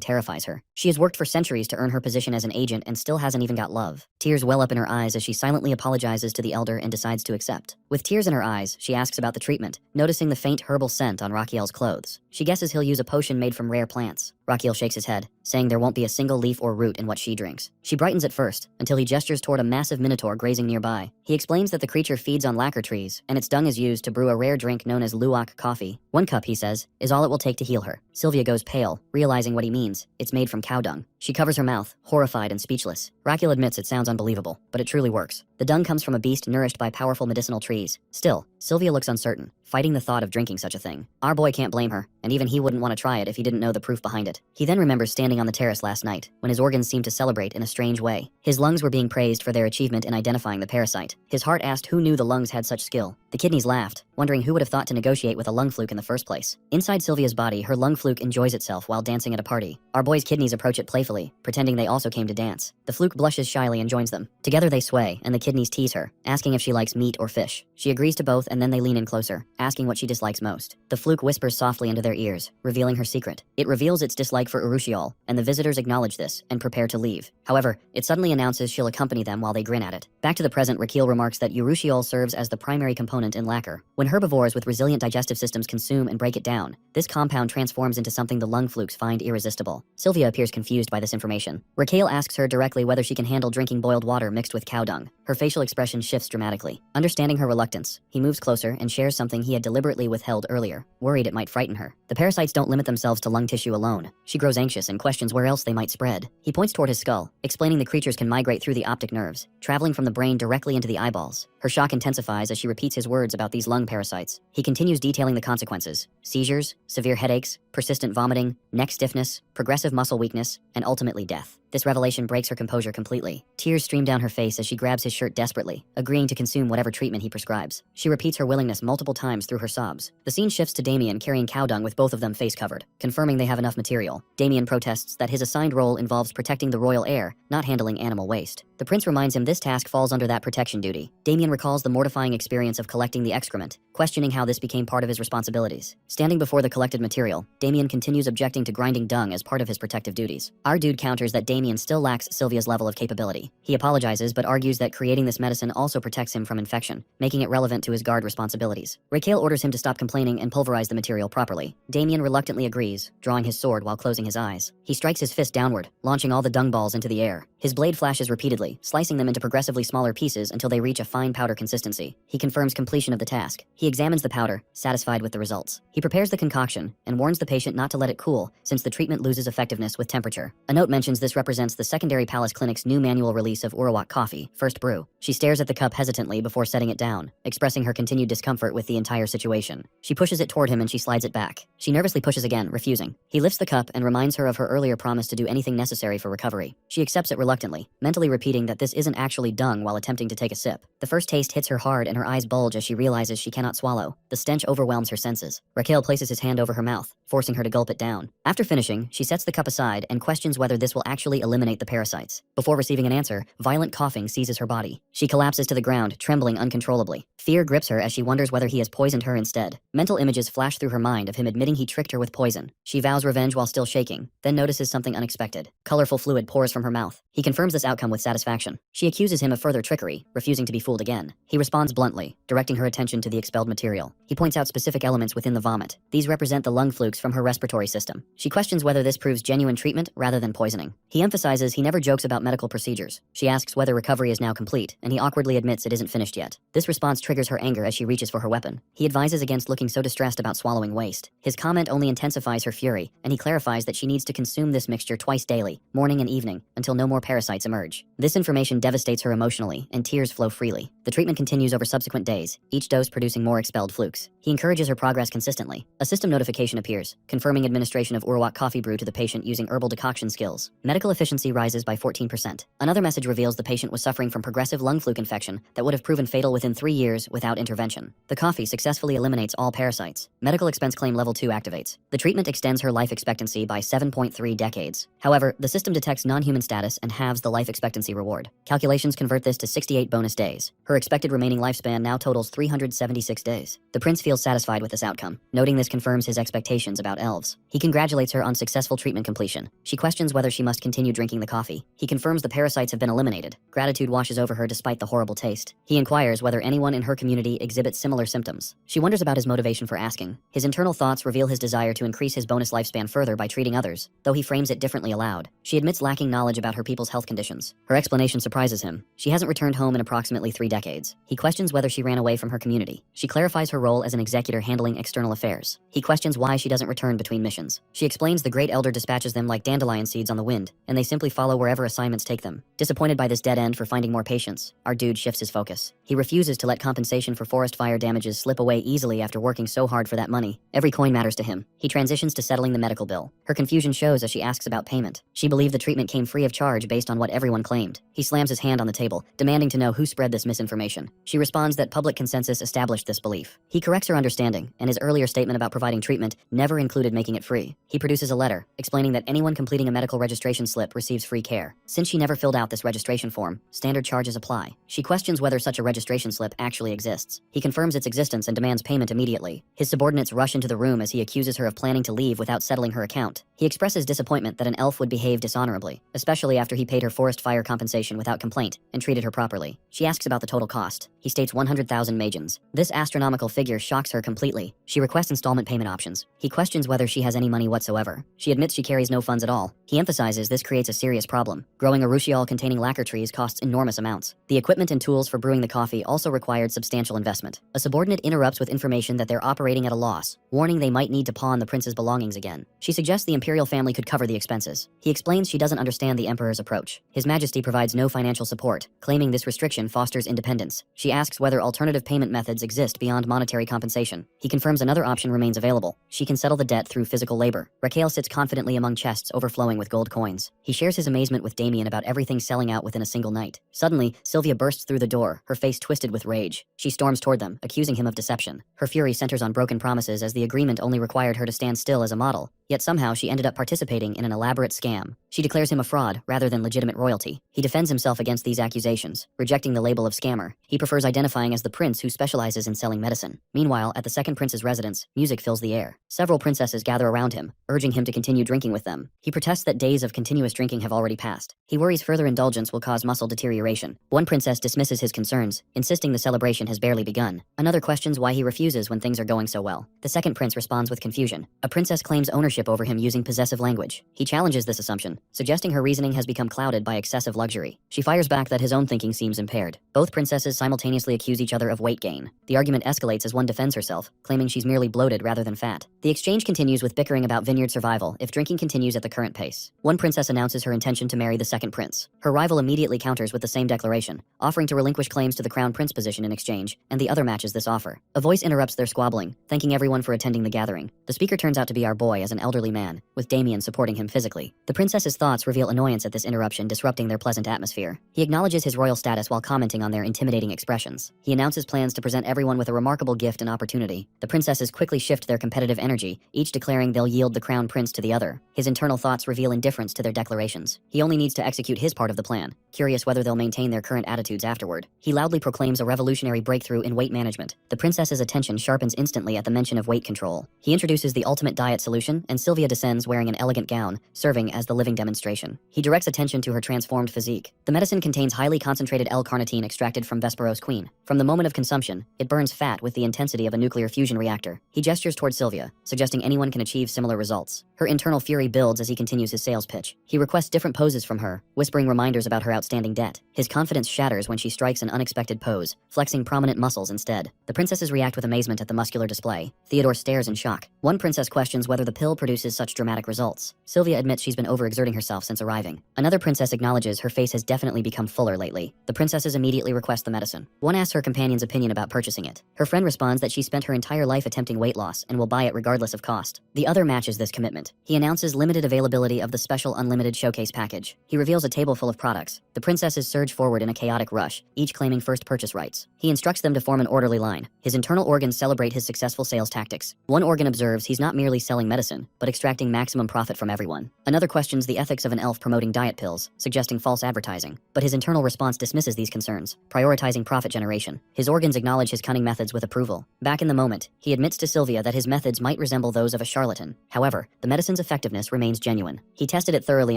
terrifies her. She has worked for centuries to earn her position as an agent and still hasn't even got love. Tears well up in her eyes as she silently apologizes to the elder and decides to accept. With tears in her eyes, she asks about the treatment, noticing the faint herbal scent on Raquel's clothes. She guesses he'll use a potion made from rare plants. Raquel shakes his head, saying there won't be a single leaf or root in what she drinks. She brightens at first, until he gestures toward a massive minotaur grazing nearby. He explains that the creature feeds on lacquer trees, and its dung is used to brew a rare drink known as luwak coffee. 1 cup, he says, is all it will take to heal her. Sylvia goes pale, realizing what he means. It's made from cow dung. She covers her mouth, horrified and speechless. Raquel admits it sounds unbelievable, but it truly works. The dung comes from a beast nourished by powerful medicinal trees. Still, Sylvia looks uncertain, fighting the thought of drinking such a thing. Our boy can't blame her, and even he wouldn't want to try it if he didn't know the proof behind it. He then remembers standing on the terrace last night, when his organs seemed to celebrate in a strange way. His lungs were being praised for their achievement in identifying the parasite. His heart asked who knew the lungs had such skill. The kidneys laughed, wondering who would have thought to negotiate with a lung fluke in the first place. Inside Sylvia's body, her lung fluke enjoys itself while dancing at a party. Our boy's kidneys approach it playfully, pretending they also came to dance. The fluke blushes shyly and joins them. Together they sway, and the kidneys tease her, asking if she likes meat or fish. She agrees to both, and then they lean in closer, asking what she dislikes most. The fluke whispers softly into their ears, revealing her secret. It reveals its dislike for Urushiol, and the visitors acknowledge this and prepare to leave. However, it suddenly announces she'll accompany them while they grin at it. Back to the present, Raquel remarks that Urushiol serves as the primary component in lacquer. When herbivores with resilient digestive systems consume and break it down, this compound transforms into something the lung flukes find irresistible. Sylvia appears confused by this information. Raquel asks her directly whether she can handle drinking boiled water mixed with cow dung. Her facial expression shifts dramatically. Understanding her reluctance, he moves closer and shares something he had deliberately withheld earlier, worried it might frighten her. The parasites don't limit themselves to lung tissue alone. She grows anxious and questions where else they might spread. He points toward his skull, explaining the creatures can migrate through the optic nerves, traveling from the brain directly into the eyeballs. Her shock intensifies as she repeats his words about these lung parasites. He continues detailing the consequences: seizures, severe headaches, persistent vomiting, neck stiffness, progressive muscle weakness, and ultimately death. This revelation breaks her composure completely. Tears stream down her face as she grabs his shirt desperately, agreeing to consume whatever treatment he prescribes. She repeats her willingness multiple times through her sobs. The scene shifts to Damien carrying cow dung with both of them face covered, confirming they have enough material. Damien protests that his assigned role involves protecting the royal heir, not handling animal waste. The prince reminds him this task falls under that protection duty. Damien recalls the mortifying experience of collecting the excrement, questioning how this became part of his responsibilities. Standing before the collected material, Damien continues objecting to grinding dung as part of his protective duties. Our dude counters that Damien still lacks Sylvia's level of capability. He apologizes but argues that creating this medicine also protects him from infection, making it relevant to his guard responsibilities. Raquel orders him to stop complaining and pulverize the material properly. Damien reluctantly agrees, drawing his sword while closing his eyes. He strikes his fist downward, launching all the dung balls into the air. His blade flashes repeatedly, slicing them into progressively smaller pieces until they reach a fine powder consistency. He confirms completion of the task. He examines the powder, satisfied with the results. He prepares the concoction and warns the patient not to let it cool, since the treatment loses effectiveness with temperature. A note mentions this represents the Secondary Palace Clinic's new manual release of Urawak coffee, first brew. She stares at the cup hesitantly before setting it down, expressing her continued discomfort with the entire situation. She pushes it toward him and she slides it back. She nervously pushes again, refusing. He lifts the cup and reminds her of her earlier promise to do anything necessary for recovery. She accepts it reluctantly, mentally repeating that this isn't actually dung while attempting to take a sip. The first taste hits her hard and her eyes bulge as she realizes she cannot swallow. The stench overwhelms her senses. Raquel places his hand over her mouth, forcing her to gulp it down. After finishing, she sets the cup aside and questions whether this will actually eliminate the parasites. Before receiving an answer, violent coughing seizes her body. She collapses to the ground, trembling uncontrollably. Fear grips her as she wonders whether he has poisoned her instead. Mental images flash through her mind of him admitting he tricked her with poison. She vows revenge while still shaking, then notices something unexpected. Colorful fluid pours from her mouth. He confirms this outcome with satisfaction. She accuses him of further trickery, refusing to be fooled again. He responds bluntly, directing her attention to the expelled material. He points out specific elements within the vomit. These represent the lung flukes from her respiratory system. She questions whether this proves genuine treatment rather than poisoning. He emphasizes he never jokes about medical procedures. She asks whether recovery is now complete, and he awkwardly admits it isn't finished yet. This response triggers her anger as she reaches for her weapon. He advises against looking so distressed about swallowing waste. His comment only intensifies her fury, and he clarifies that she needs to consume this mixture twice daily, morning and evening, until no more parasites emerge. This information devastates her emotionally, and tears flow freely. The treatment continues over subsequent days, each dose producing more expelled flukes. He encourages her progress consistently. A system notification appears, confirming administration of Urawak coffee brew to the patient using herbal decoction skills. Medical efficiency rises by 14%. Another message reveals the patient was suffering from progressive lung fluke infection that would have proven fatal within 3 years without intervention. The coffee successfully eliminates all parasites. Medical expense claim level 2 activates. The treatment extends her life expectancy by 7.3 decades. However, the system detects non-human status and halves the life expectancy reward. Calculations convert this to 68 bonus days. Her expected remaining lifespan now totals 376 days. The prince feels satisfied with this outcome, noting this confirms his expectations about elves. He congratulates her on successful treatment completion. She questions whether she must continue drinking the coffee. He confirms the parasites have been eliminated. Gratitude washes over her despite the horrible taste. He inquires whether anyone in her community exhibits similar symptoms. She wonders about his motivation for asking. His internal thoughts reveal his desire to increase his bonus lifespan further by treating others, though he frames it differently aloud. She admits lacking knowledge about her people's health conditions. Her explanation surprises him. She hasn't returned home in approximately 3 decades. He questions whether she ran away from her community. She clarifies her role as an executor handling external affairs. He questions why she doesn't return between missions. She explains the Great Elder dispatches them like dandelion seeds on the wind, and they simply follow wherever assignments take them. Disappointed by this dead end for finding more patients, our dude shifts his focus. He refuses to let compensation for forest fire damages slip away easily after working so hard for that money. Every coin matters to him. He transitions to settling the medical bill. Her confusion shows as she asks about payment. She believed the treatment came free of charge based on what everyone claimed. He slams his hand on the table, demanding to know who spread this misinformation. She responds that public consensus established this belief. He corrects her understanding, and his earlier statement about providing treatment never included making it free. He produces a letter, explaining that anyone completing a medical registration slip receives free care. Since she never filled out this registration form, standard charges apply. She questions whether such a registration slip actually exists. He confirms its existence and demands payment immediately. His subordinates rush into the room as he accuses her of planning to leave without settling her account. He expresses disappointment that an elf would behave dishonorably, especially after he paid her forest fire compensation without complaint and treated her properly. She asks about the total cost. He states 100,000 magians. This astronomical figure shocks her completely. She requests installment payment options. He questions whether she has any money whatsoever. She admits she carries no funds at all. He emphasizes this creates a serious problem. Growing a rushiol containing lacquer trees costs enormous amounts. The equipment and tools for brewing the coffee also required substantial investment. A subordinate interrupts with information that they're operating at a loss, warning they might need to pawn the prince's belongings again. She suggests the imperial family could cover the expenses. He explains she doesn't understand the emperor's approach. His majesty provides no financial support, claiming this restriction fosters independence. She asks whether alternative payment methods exist beyond monetary compensation. He confirms another option remains available. She can settle the debt through physical labor. Raquel sits confidently among chests overflowing with gold coins. He shares his amazement with Damien about everything selling out within a single night. Suddenly, Sylvia bursts through the door, her face twisted with rage. She storms toward them, accusing him of deception. Her fury centers on broken promises as the agreement only required her to stand still as a model. Yet somehow she ended up participating in an elaborate scam. She declares him a fraud rather than legitimate royalty. He defends himself against these accusations, rejecting the label of scammer. He prefers identifying as the prince who specializes in selling medicine. Meanwhile, at the second prince's residence, music fills the air. Several princesses gather around him, urging him to continue continue drinking with them. He protests that days of continuous drinking have already passed. He worries further indulgence will cause muscle deterioration. One princess dismisses his concerns, insisting the celebration has barely begun. Another questions why he refuses when things are going so well. The second prince responds with confusion. A princess claims ownership over him using possessive language. He challenges this assumption, suggesting her reasoning has become clouded by excessive luxury. She fires back that his own thinking seems impaired. Both princesses simultaneously accuse each other of weight gain. The argument escalates as one defends herself, claiming she's merely bloated rather than fat. The exchange continues with bickering about vineyard survival if drinking continues at the current pace. One princess announces her intention to marry the second prince. Her rival immediately counters with the same declaration, offering to relinquish claims to the crown prince position in exchange, and the other matches this offer. A voice interrupts their squabbling, thanking everyone for attending the gathering. The speaker turns out to be our boy as an elderly man, with Damien supporting him physically. The princess's thoughts reveal annoyance at this interruption disrupting their pleasant atmosphere. He acknowledges his royal status while commenting on their intimidating expressions. He announces plans to present everyone with a remarkable gift and opportunity. The princesses quickly shift their competitive energy, each declaring they'll yield the crown prince to the other. His internal thoughts reveal indifference to their declarations. He only needs to execute his part of the plan, curious whether they'll maintain their current attitudes afterward. He loudly proclaims a revolutionary breakthrough in weight management. The princess's attention sharpens instantly at the mention of weight control. He introduces the ultimate diet solution, and Sylvia descends wearing an elegant gown, serving as the living demonstration. He directs attention to her transformed physique. The medicine contains highly concentrated L-carnitine extracted from Vesperos queen. From the moment of consumption, it burns fat with the intensity of a nuclear fusion reactor. He gestures toward Sylvia, suggesting anyone can achieve similar results. Her internal fury builds as he continues his sales pitch. He requests different poses from her, whispering reminders about her outstanding debt. His confidence shatters when she strikes an unexpected pose, flexing prominent muscles instead. The princesses react with amazement at the muscular display. Theodore stares in shock. One princess questions whether the pill produces such dramatic results. Sylvia admits she's been overexerting herself since arriving. Another princess acknowledges her face has definitely become fuller lately. The princesses immediately request the medicine. One asks her companion's opinion about purchasing it. Her friend responds that she spent her entire life attempting weight loss and will buy it regardless of cost. The other matches this commitment. He announces limited availability of the special unlimited showcase package. He reveals a table full of products. The princesses surge forward in a chaotic rush, each claiming first purchase rights. He instructs them to form an orderly line. His internal organs celebrate his successful sales tactics. One organ observes he's not merely selling medicine, but extracting maximum profit from everyone. Another questions the ethics of an elf promoting diet pills, suggesting false advertising. But his internal response dismisses these concerns, prioritizing profit generation. His organs acknowledge his cunning methods with approval. Back in the moment, he admits to Sylvia that his methods might resemble those of a charlatan. However, the medicine's effectiveness remains genuine. He tested it thoroughly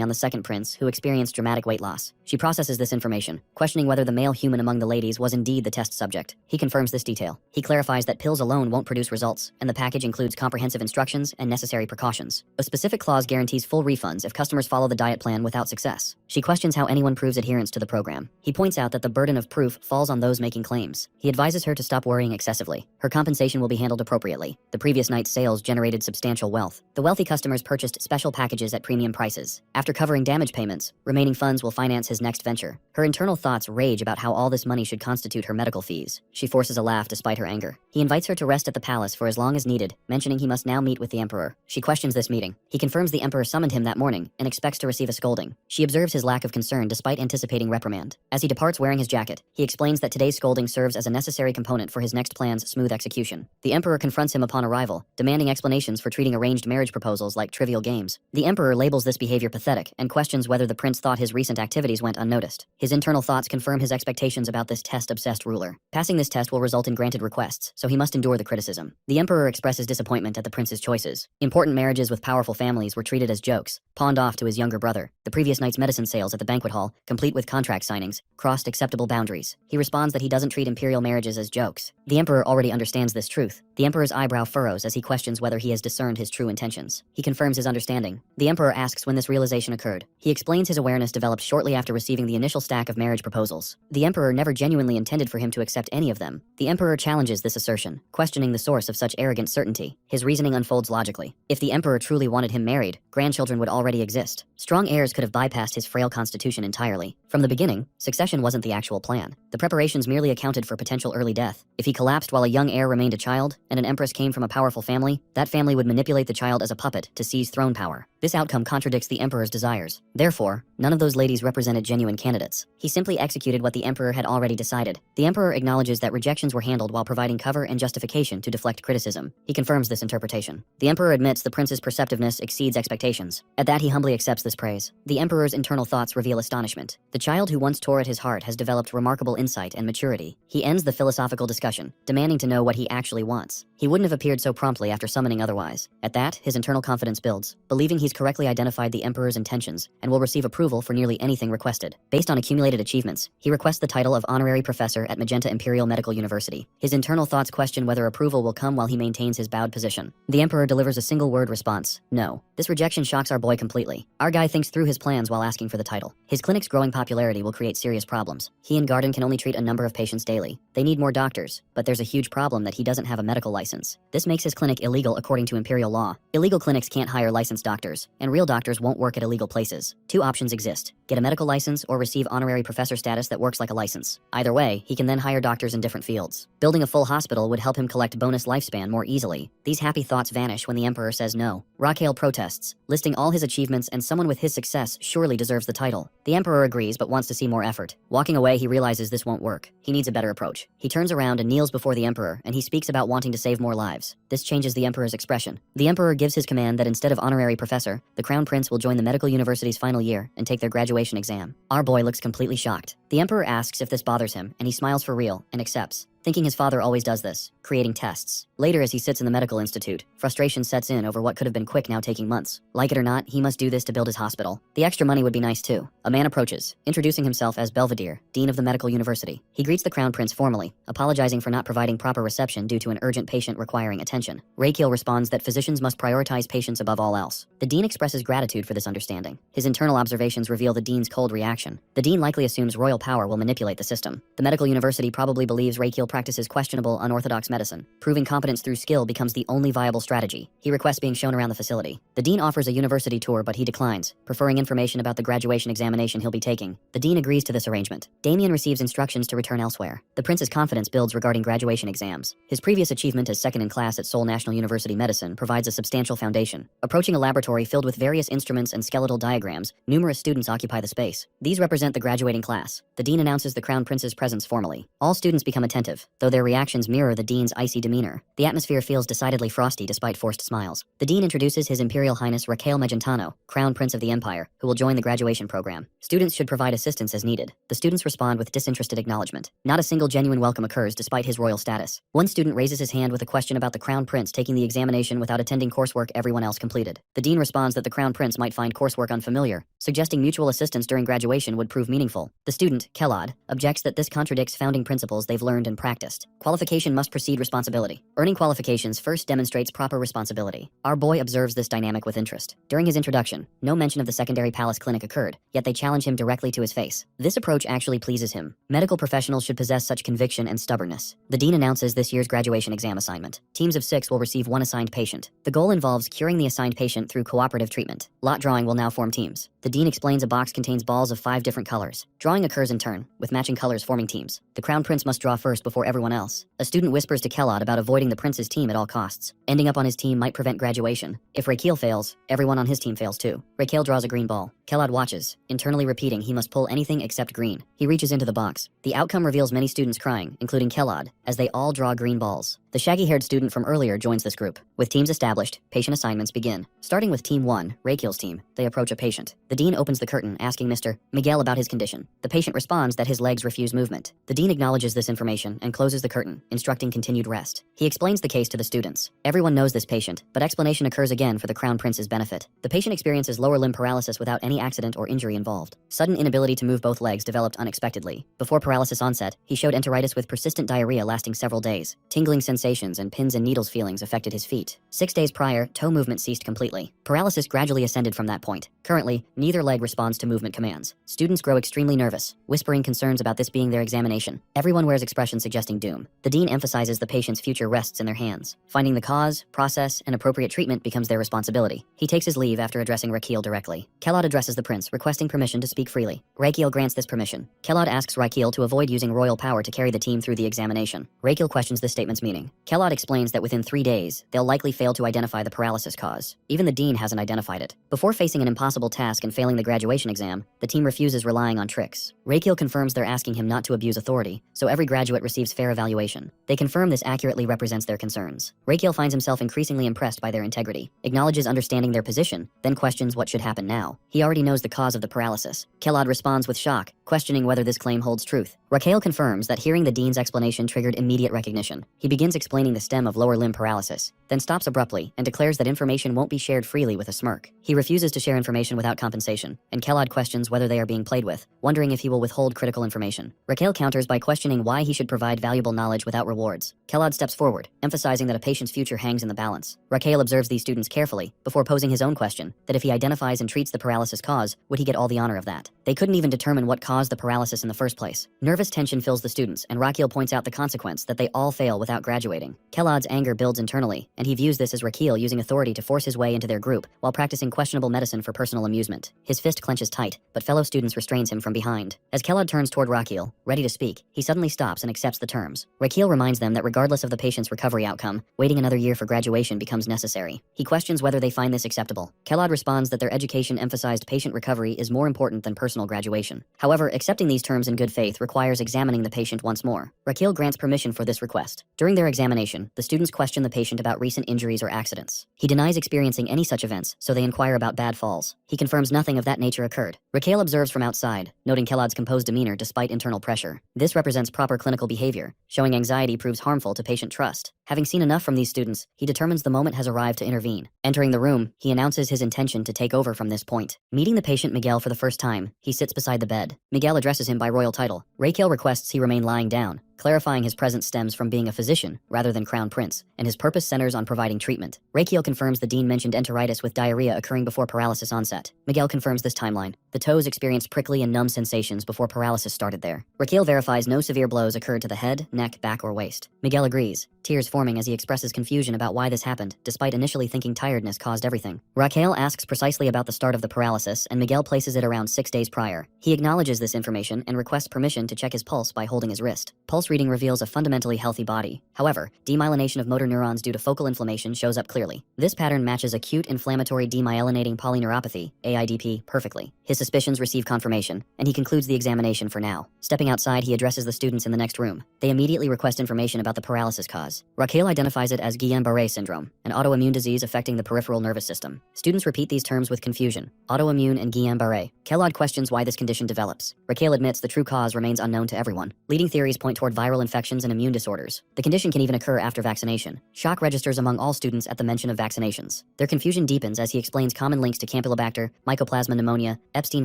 on the second prince, who experienced dramatic weight loss. She processes this information, questioning whether the male human among the ladies was indeed the test subject. He confirms this detail. He clarifies that pills alone won't produce results, and the package includes comprehensive instructions and necessary precautions. A specific clause guarantees full refunds if customers follow the diet plan without success. She questions how anyone proves adherence to the program. He points out that the burden of proof falls on those making claims. He advises her to stop worrying excessively. Her compensation will be handled appropriately. The previous night's sales generated substantial wealth. The wealthy customers purchased special packages at premium prices. After covering damage payments, remaining funds will finance his next venture. Her internal thoughts rage about how all this money should constitute her medical fees. She forces a laugh despite her anger. He invites her to rest at the palace for as long as needed, mentioning he must now meet with the emperor. She questions this meeting. He confirms the emperor summoned him that morning and expects to receive a scolding. She observes his lack of concern despite anticipating reprimand. As he departs wearing his jacket, he explains that today's scolding serves as a necessary component for his next plan's smooth execution. The emperor confronts him upon arrival, demanding explanations for treating arranged marriage proposals like trivial games. The emperor labels this behavior pathetic and questions whether the prince thought his recent activities went unnoticed. His internal thoughts confirm his expectations about this test-obsessed ruler. Passing this test will result in granted requests, so he must endure the criticism. The emperor expresses disappointment at the prince's choices. Important marriages with powerful families were treated as jokes, pawned off to his younger brother. The previous night's medicine sales at the banquet hall, complete with contract signings, crossed acceptable boundaries. He responds that he doesn't treat imperial marriages as jokes. The emperor already understands this truth. The emperor's eyebrow furrows as he questions whether he has discerned his true intentions. He confirms his understanding. The emperor asks when this realization occurred. He explains his awareness developed shortly after receiving the initial stack of marriage proposals. The emperor never genuinely intended for him to accept any of them. The emperor challenges this assertion, questioning the source of such arrogant certainty. His reasoning unfolds logically. If the emperor truly wanted him married, grandchildren would already exist. Strong heirs could have bypassed his frail constitution entirely. From the beginning, succession wasn't the actual plan. The preparations merely accounted for potential early death. If he collapsed while a young heir remained a child, and an empress came from a powerful family, that family would manipulate the child as a puppet to seize throne power. This outcome contradicts the emperor's desires. Therefore, none of those ladies represented genuine candidates. He simply executed what the emperor had already decided. The emperor acknowledges that rejections were handled while providing cover and justification to deflect criticism. He confirms this interpretation. The emperor admits the prince's perceptiveness exceeds expectations. At that, he humbly accepts this praise. The emperor's internal thoughts reveal astonishment. The child who once tore at his heart has developed remarkable insight and maturity. He ends the philosophical discussion, demanding to know what he actually wants. He wouldn't have appeared so promptly after summoning otherwise. At that, his internal confidence builds, believing he's correctly identified the Emperor's intentions and will receive approval for nearly anything requested. Based on accumulated achievements, he requests the title of honorary professor at Magenta Imperial Medical University. His internal thoughts question whether approval will come while he maintains his bowed position. The Emperor delivers a single-word response, no. This rejection shocks our boy completely. Our guy thinks through his plans while asking for the title. His clinic's growing popularity will create serious problems. He and Garden can only treat a number of patients daily. They need more doctors, but there's a huge problem that he doesn't have a medical license. This makes his clinic illegal according to Imperial law. Illegal clinics can't hire licensed doctors, and real doctors won't work at illegal places. Two options exist: get a medical license or receive honorary professor status that works like a license. Either way, he can then hire doctors in different fields. Building a full hospital would help him collect bonus lifespan more easily. These happy thoughts vanish when the Emperor says no. Raquel protests, listing all his achievements, and someone with his success surely deserves the title. The Emperor agrees but wants to see more effort. Walking away, he realizes this won't work. He needs a better approach. He turns around and kneels before the Emperor, and he speaks about wanting to save more lives. This changes the Emperor's expression. The Emperor gives his command that instead of honorary professor, the Crown Prince will join the medical university's final year and take their graduation exam. Our boy looks completely shocked. The Emperor asks if this bothers him, and he smiles for real and accepts, thinking his father always does this, creating tests. Later, as he sits in the medical institute, frustration sets in over what could have been quick now taking months. Like it or not, he must do this to build his hospital. The extra money would be nice too. A man approaches, introducing himself as Belvedere, Dean of the Medical University. He greets the Crown Prince formally, apologizing for not providing proper reception due to an urgent patient requiring attention. Raquel responds that physicians must prioritize patients above all else. The Dean expresses gratitude for this understanding. His internal observations reveal the Dean's cold reaction. The Dean likely assumes royal power will manipulate the system. The medical university probably believes Raquel practices questionable, unorthodox medicine. Proving competence through skill becomes the only viable strategy. He requests being shown around the facility. The Dean offers a university tour, but he declines, preferring information about the graduation examination he'll be taking. The Dean agrees to this arrangement. Damien receives instructions to return elsewhere. The Prince's confidence builds regarding graduation exams. His previous achievement as second in class at Seoul National University Medicine provides a substantial foundation. Approaching a laboratory filled with various instruments and skeletal diagrams, numerous students occupy the space. These represent the graduating class. The Dean announces the Crown Prince's presence formally. All students become attentive, though their reactions mirror the Dean's icy demeanor. The atmosphere feels decidedly frosty despite forced smiles. The Dean introduces His Imperial Highness Raquel Magentano, Crown Prince of the Empire, who will join the graduation program. Students should provide assistance as needed. The students respond with disinterested acknowledgement. Not a single genuine welcome occurs despite his royal status. One student raises his hand with a question about the Crown Prince taking the examination without attending coursework everyone else completed. The Dean responds that the Crown Prince might find coursework unfamiliar, suggesting mutual assistance during graduation would prove meaningful. The student, Kellod, objects that this contradicts founding principles they've learned and practiced. Qualification must precede responsibility. Earning qualifications first demonstrates proper responsibility. Our boy observes this dynamic with interest. During his introduction, no mention of the secondary palace clinic occurred, yet they challenge him directly to his face. This approach actually pleases him. Medical professionals should possess such conviction and stubbornness. The Dean announces this year's graduation exam assignment. Teams of 6 will receive one assigned patient. The goal involves curing the assigned patient through cooperative treatment. Lot drawing will now form teams. The Dean explains a box contains balls of 5 different colors. Drawing occurs in turn, with matching colors forming teams. The Crown Prince must draw first before everyone else. A student whispers to Kellod about avoiding the Prince's team at all costs. Ending up on his team might prevent graduation. If Raquel fails, everyone on his team fails too. Raquel draws a green ball. Kellod watches, internally repeating he must pull anything except green. He reaches into the box. The outcome reveals many students crying, including Kellod, as they all draw green balls. The shaggy-haired student from earlier joins this group. With teams established, patient assignments begin. Starting with Team 1, Raquel's team, they approach a patient. The Dean opens the curtain, asking Mr. Miguel about his condition. The patient responds that his legs refuse movement. The Dean acknowledges this information and closes the curtain, instructing continued rest. He explains the case to the students. Everyone knows this patient, but explanation occurs again for the Crown Prince's benefit. The patient experiences lower limb paralysis without any accident or injury involved. Sudden inability to move both legs developed unexpectedly. Before paralysis onset, he showed enteritis with persistent diarrhea lasting several days. Tingling sensations and pins and needles feelings affected his feet. 6 days prior, toe movement ceased completely. Paralysis gradually ascended from that point. Currently, neither leg responds to movement commands. Students grow extremely nervous, whispering concerns about this being their examination. Everyone wears expressions suggesting doom. The Dean emphasizes the patient's future rests in their hands. Finding the cause, process, and appropriate treatment becomes their responsibility. He takes his leave after addressing Raquel directly. Kellod addresses the prince, requesting permission to speak freely. Raquel grants this permission. Kellod asks Raquel to avoid using royal power to carry the team through the examination. Raquel questions this statement's meaning. Kellod explains that within 3 days, they'll likely fail to identify the paralysis cause. Even the Dean hasn't identified it. Before facing an impossible task and failing the graduation exam, the team refuses relying on tricks. Raquel confirms they're asking him not to abuse authority, so every graduate receives fair evaluation. They confirm this accurately represents their concerns. Raquel finds himself increasingly impressed by their integrity, acknowledges understanding their position, then questions what should happen now. He already knows the cause of the paralysis. Kellod responds with shock, questioning whether this claim holds truth. Raquel confirms that hearing the dean's explanation triggered immediate recognition. He begins explaining the stem of lower limb paralysis, then stops abruptly and declares that information won't be shared freely with a smirk. He refuses to share information without compensation, and Kellogg questions whether they are being played with, wondering if he will withhold critical information. Raquel counters by questioning why he should provide valuable knowledge without rewards. Kellogg steps forward, emphasizing that a patient's future hangs in the balance. Raquel observes these students carefully before posing his own question, that if he identifies and treats the paralysis cause, would he get all the honor of that? They couldn't even determine what caused the paralysis in the first place. Nervous tension fills the students, and Raquel points out the consequence that they all fail without graduating. Kellogg's anger builds internally, and he views this as Raquel using authority to force his way into their group while practicing questionable medicine for personal amusement. His fist clenches tight, but fellow students restrains him from behind. As Kellogg turns toward Raquel, ready to speak, he suddenly stops and accepts the terms. Raquel reminds them that regardless of the patient's recovery outcome, waiting another year for graduation becomes necessary. He questions whether they find this acceptable. Kellogg responds that their education emphasized patient recovery is more important than personal graduation. However, accepting these terms in good faith requires examining the patient once more. Raquel grants permission for this request. During their examination, the students question the patient about recent injuries or accidents. He denies experiencing any such events, so they inquire about bad falls. He confirms nothing of that nature occurred. Raquel observes from outside, noting Kellogg's composed demeanor despite internal pressure. This represents proper clinical behavior, showing anxiety proves harmful to patient trust. Having seen enough from these students, he determines the moment has arrived to intervene. Entering the room, he announces his intention to take over from this point. Meeting the patient Miguel for the first time, he sits beside the bed. Miguel addresses him by royal title. Raquel requests he remain lying down, clarifying his presence stems from being a physician rather than crown prince, and his purpose centers on providing treatment. Raquel confirms the dean mentioned enteritis with diarrhea occurring before paralysis onset. Miguel confirms this timeline. The toes experienced prickly and numb sensations before paralysis started there. Raquel verifies no severe blows occurred to the head, neck, back, or waist. Miguel agrees, tears forming as he expresses confusion about why this happened, despite initially thinking tiredness caused everything. Raquel asks precisely about the start of the paralysis, and Miguel places it around 6 days prior. He acknowledges this information and requests permission to check his pulse by holding his wrist. Pulse reading reveals a fundamentally healthy body. However, demyelination of motor neurons due to focal inflammation shows up clearly. This pattern matches acute inflammatory demyelinating polyneuropathy, AIDP, perfectly. His suspicions receive confirmation, and he concludes the examination for now. Stepping outside, he addresses the students in the next room. They immediately request information about the paralysis cause. Raquel identifies it as Guillain-Barré syndrome, an autoimmune disease affecting the peripheral nervous system. Students repeat these terms with confusion: autoimmune and Guillain-Barré. Kellogg questions why this condition develops. Raquel admits the true cause remains unknown to everyone. Leading theories point toward viral infections and immune disorders. The condition can even occur after vaccination. Shock registers among all students at the mention of vaccinations. Their confusion deepens as he explains common links to Campylobacter, Mycoplasma pneumonia, Epstein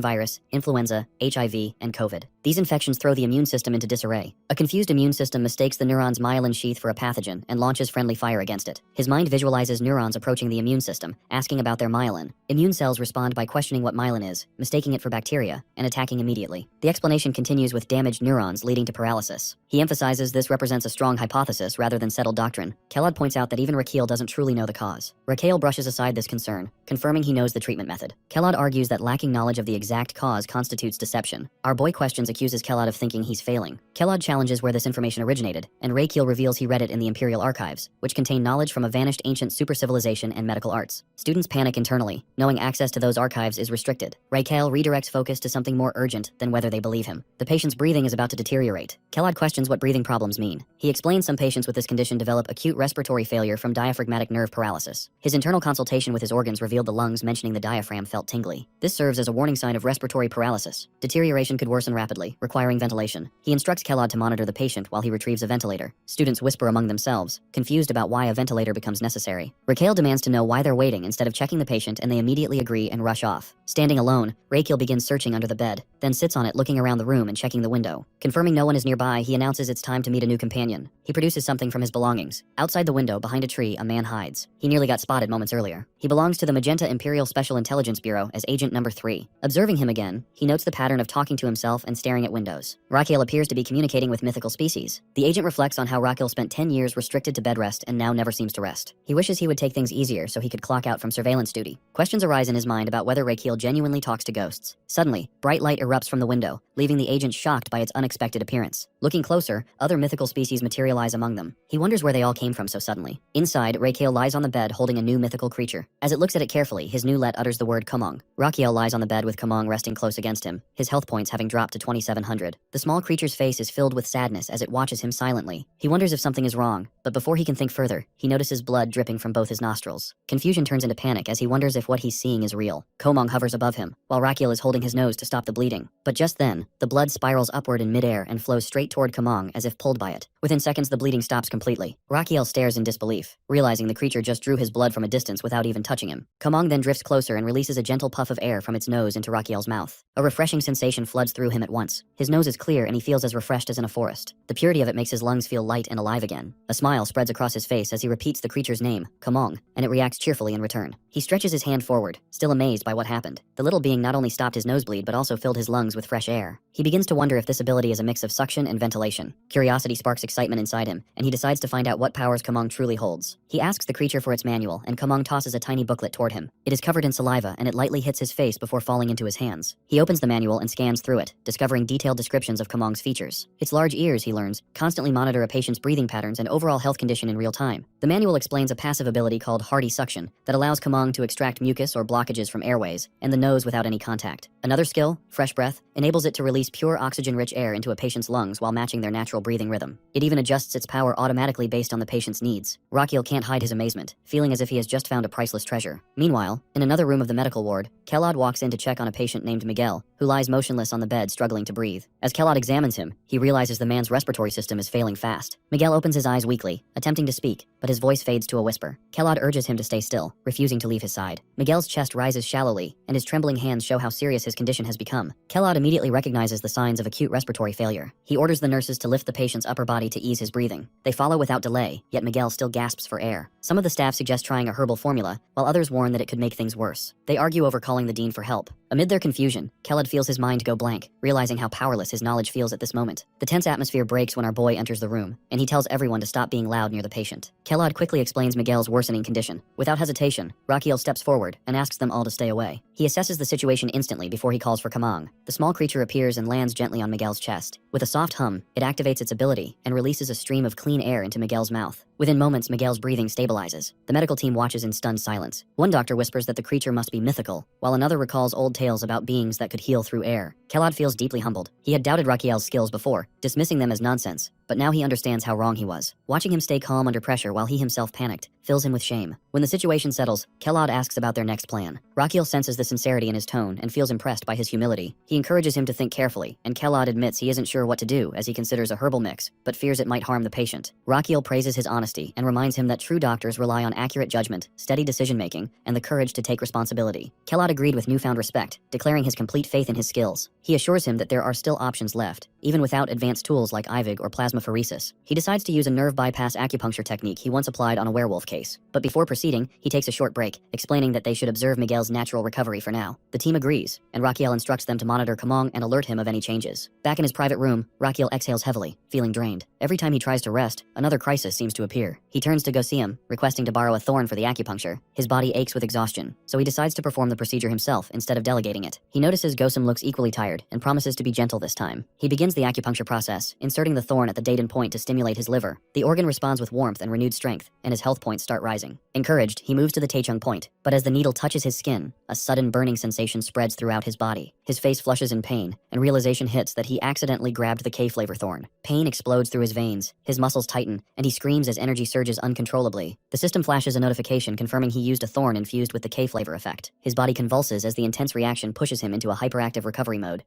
virus, influenza, HIV, and COVID. These infections throw the immune system into disarray. A confused immune system mistakes the neuron's myelin sheath for a pathogen and launches friendly fire against it. His mind visualizes neurons approaching the immune system, asking about their myelin. Immune cells respond by questioning what myelin is, mistaking it for bacteria, and attacking immediately. The explanation continues with damaged neurons leading to paralysis. He emphasizes this represents a strong hypothesis rather than settled doctrine. Kellogg points out that even Raquel doesn't truly know the cause. Raquel brushes aside this concern, confirming he knows the treatment method. Kellogg argues that lacking knowledge of the exact cause constitutes deception. Our boy questions accuses Kellogg of thinking he's failing. Kellogg challenges where this information originated, and Raquel reveals he read it in the Imperial Archives, which contain knowledge from a vanished ancient super civilization and medical arts. Students panic internally, knowing access to those archives is restricted. Raquel redirects focus to something more urgent than whether they believe him. The patient's breathing is about to deteriorate. Kellogg questions what breathing problems mean. He explains some patients with this condition develop acute respiratory failure from diaphragmatic nerve paralysis. His internal consultation with his organs revealed the lungs mentioning the diaphragm felt tingly. This serves as a warning sign of respiratory paralysis. Deterioration could worsen rapidly, requiring ventilation. He instructs Kellogg to monitor the patient while he retrieves a ventilator. Students whisper among themselves, confused about why a ventilator becomes necessary. Raquel demands to know why they're waiting instead of checking the patient, and they immediately agree and rush off. Standing alone, Raquel begins searching under the bed, then sits on it looking around the room and checking the window. Confirming no one is nearby, he announces it's time to meet a new companion. He produces something from his belongings. Outside the window, behind a tree, a man hides. He nearly got spotted moments earlier. He belongs to the Magenta Imperial Special Intelligence Bureau as Agent Number 3. Observing him again, he notes the pattern of talking to himself and staring at windows. Raquel appears to be communicating with mythical species. The agent reflects on how Raquel spent 10 years restricted to bed rest and now never seems to rest. He wishes he would take things easier so he could clock out from surveillance duty. Questions arise in his mind about whether Raquel genuinely talks to ghosts. Suddenly, bright light erupts from the window, leaving the agent shocked by its unexpected appearance. Looking closer, closer, other mythical species materialize among them. He wonders where they all came from so suddenly. Inside, Rakiel lies on the bed holding a new mythical creature. As it looks at it carefully, his new let utters the word Kamong. Rakiel lies on the bed with Kamong resting close against him, his health points having dropped to 2700. The small creature's face is filled with sadness as it watches him silently. He wonders if something is wrong, but before he can think further, he notices blood dripping from both his nostrils. Confusion turns into panic as he wonders if what he's seeing is real. Kamong hovers above him, while Rakiel is holding his nose to stop the bleeding. But just then, the blood spirals upward in midair and flows straight toward Kamong as if pulled by it. Within seconds, the bleeding stops completely. Rakiel stares in disbelief, realizing the creature just drew his blood from a distance without even touching him. Kamong then drifts closer and releases a gentle puff of air from its nose into Rakiel's mouth. A refreshing sensation floods through him at once. His nose is clear and he feels as refreshed as in a forest. The purity of it makes his lungs feel light and alive again. A smile spreads across his face as he repeats the creature's name, Kamong, and it reacts cheerfully in return. He stretches his hand forward, still amazed by what happened. The little being not only stopped his nosebleed but also filled his lungs with fresh air. He begins to wonder if this ability is a mix of suction and ventilation. Curiosity sparks excitement inside him, and he decides to find out what powers Kamong truly holds. He asks the creature for its manual, and Kamong tosses a tiny booklet toward him. It is covered in saliva, and it lightly hits his face before falling into his hands. He opens the manual and scans through it, discovering detailed descriptions of Kamong's features. Its large ears, he learns, constantly monitor a patient's breathing patterns and overall health condition in real time. The manual explains a passive ability called hardy suction that allows Kamong to extract mucus or blockages from airways and the nose without any contact. Another skill, fresh breath, enables it to release pure oxygen-rich air into a patient's lungs while matching their natural breathing rhythm. It even adjusts its power automatically based on the patient's needs. Rakiel can't hide his amazement, feeling as if he has just found a priceless treasure. Meanwhile, in another room of the medical ward, Kellod walks in to check on a patient named Miguel, who lies motionless on the bed struggling to breathe. As Kellod examines him, he realizes the man's respiratory system is failing fast. Miguel opens his eyes weakly, attempting to speak, but his voice fades to a whisper. Kellod urges him to stay still, refusing to leave his side. Miguel's chest rises shallowly, and his trembling hands show how serious his condition has become. Kellod immediately recognizes the signs of acute respiratory failure. He orders the nurses to lift the patient's upper body to ease his breathing. They follow without delay, yet Miguel still gasps for air. Some of the staff suggest trying a herbal formula, while others warn that it could make things worse. They argue over calling the dean for help. Amid their confusion, Kellod feels his mind go blank, realizing how powerless his knowledge feels at this moment. The tense atmosphere breaks when our boy enters the room, and he tells everyone to stop being loud near the patient. Kellod quickly explains Miguel's worsening condition. Without hesitation, Rakiel steps forward and asks them all to stay away. He assesses the situation instantly before he calls for Kamong. The small creature appears and lands gently on Miguel's chest. With a soft hum, it activates its ability and releases a stream of clean air into Miguel's mouth. Within moments, Miguel's breathing stabilizes. The medical team watches in stunned silence. One doctor whispers that the creature must be mythical, while another recalls old tales about beings that could heal through air. Kellod feels deeply humbled. He had doubted Rakiel's skills before, dismissing them as nonsense, but now he understands how wrong he was. Watching him stay calm under pressure while he himself panicked fills him with shame. When the situation settles, Kellod asks about their next plan. Rakiel senses the sincerity in his tone and feels impressed by his humility. He encourages him to think carefully, and Kellod admits he isn't sure what to do as he considers a herbal mix, but fears it might harm the patient. Rakiel praises his honesty and reminds him that true doctors rely on accurate judgment, steady decision-making, and the courage to take responsibility. Kellod agreed with newfound respect, declaring his complete faith in his skills. He assures him that there are still options left, even without advanced tools like IVIG or plasmapheresis. He decides to use a nerve bypass acupuncture technique he once applied on a werewolf case. But before proceeding, he takes a short break, explaining that they should observe Miguel's natural recovery for now. The team agrees, and Rakiel instructs them to monitor Kamong and alert him of any changes. Back in his private room, Rakiel exhales heavily, feeling drained. Every time he tries to rest, another crisis seems to appear. He turns to go see him, requesting to borrow a thorn for the acupuncture. His body aches with exhaustion, so he decides to perform the procedure himself instead of delegating it. He notices Gosum looks equally tired and promises to be gentle this time. He begins the acupuncture process, inserting the thorn at the date and point to stimulate his liver. The organ responds with warmth and renewed strength, and his health points start rising. Encouraged, he moves to the Taechung point, but as the needle touches his skin, a sudden burning sensation spreads throughout his body. His face flushes in pain, and realization hits that he accidentally grabbed the K-flavor thorn. Pain explodes through his veins, his muscles tighten, and he screams as energy surges uncontrollably. The system flashes a notification confirming he used a thorn infused with the K-flavor effect. His body convulses as the intense reaction pushes him into a hyperactive recovery mode.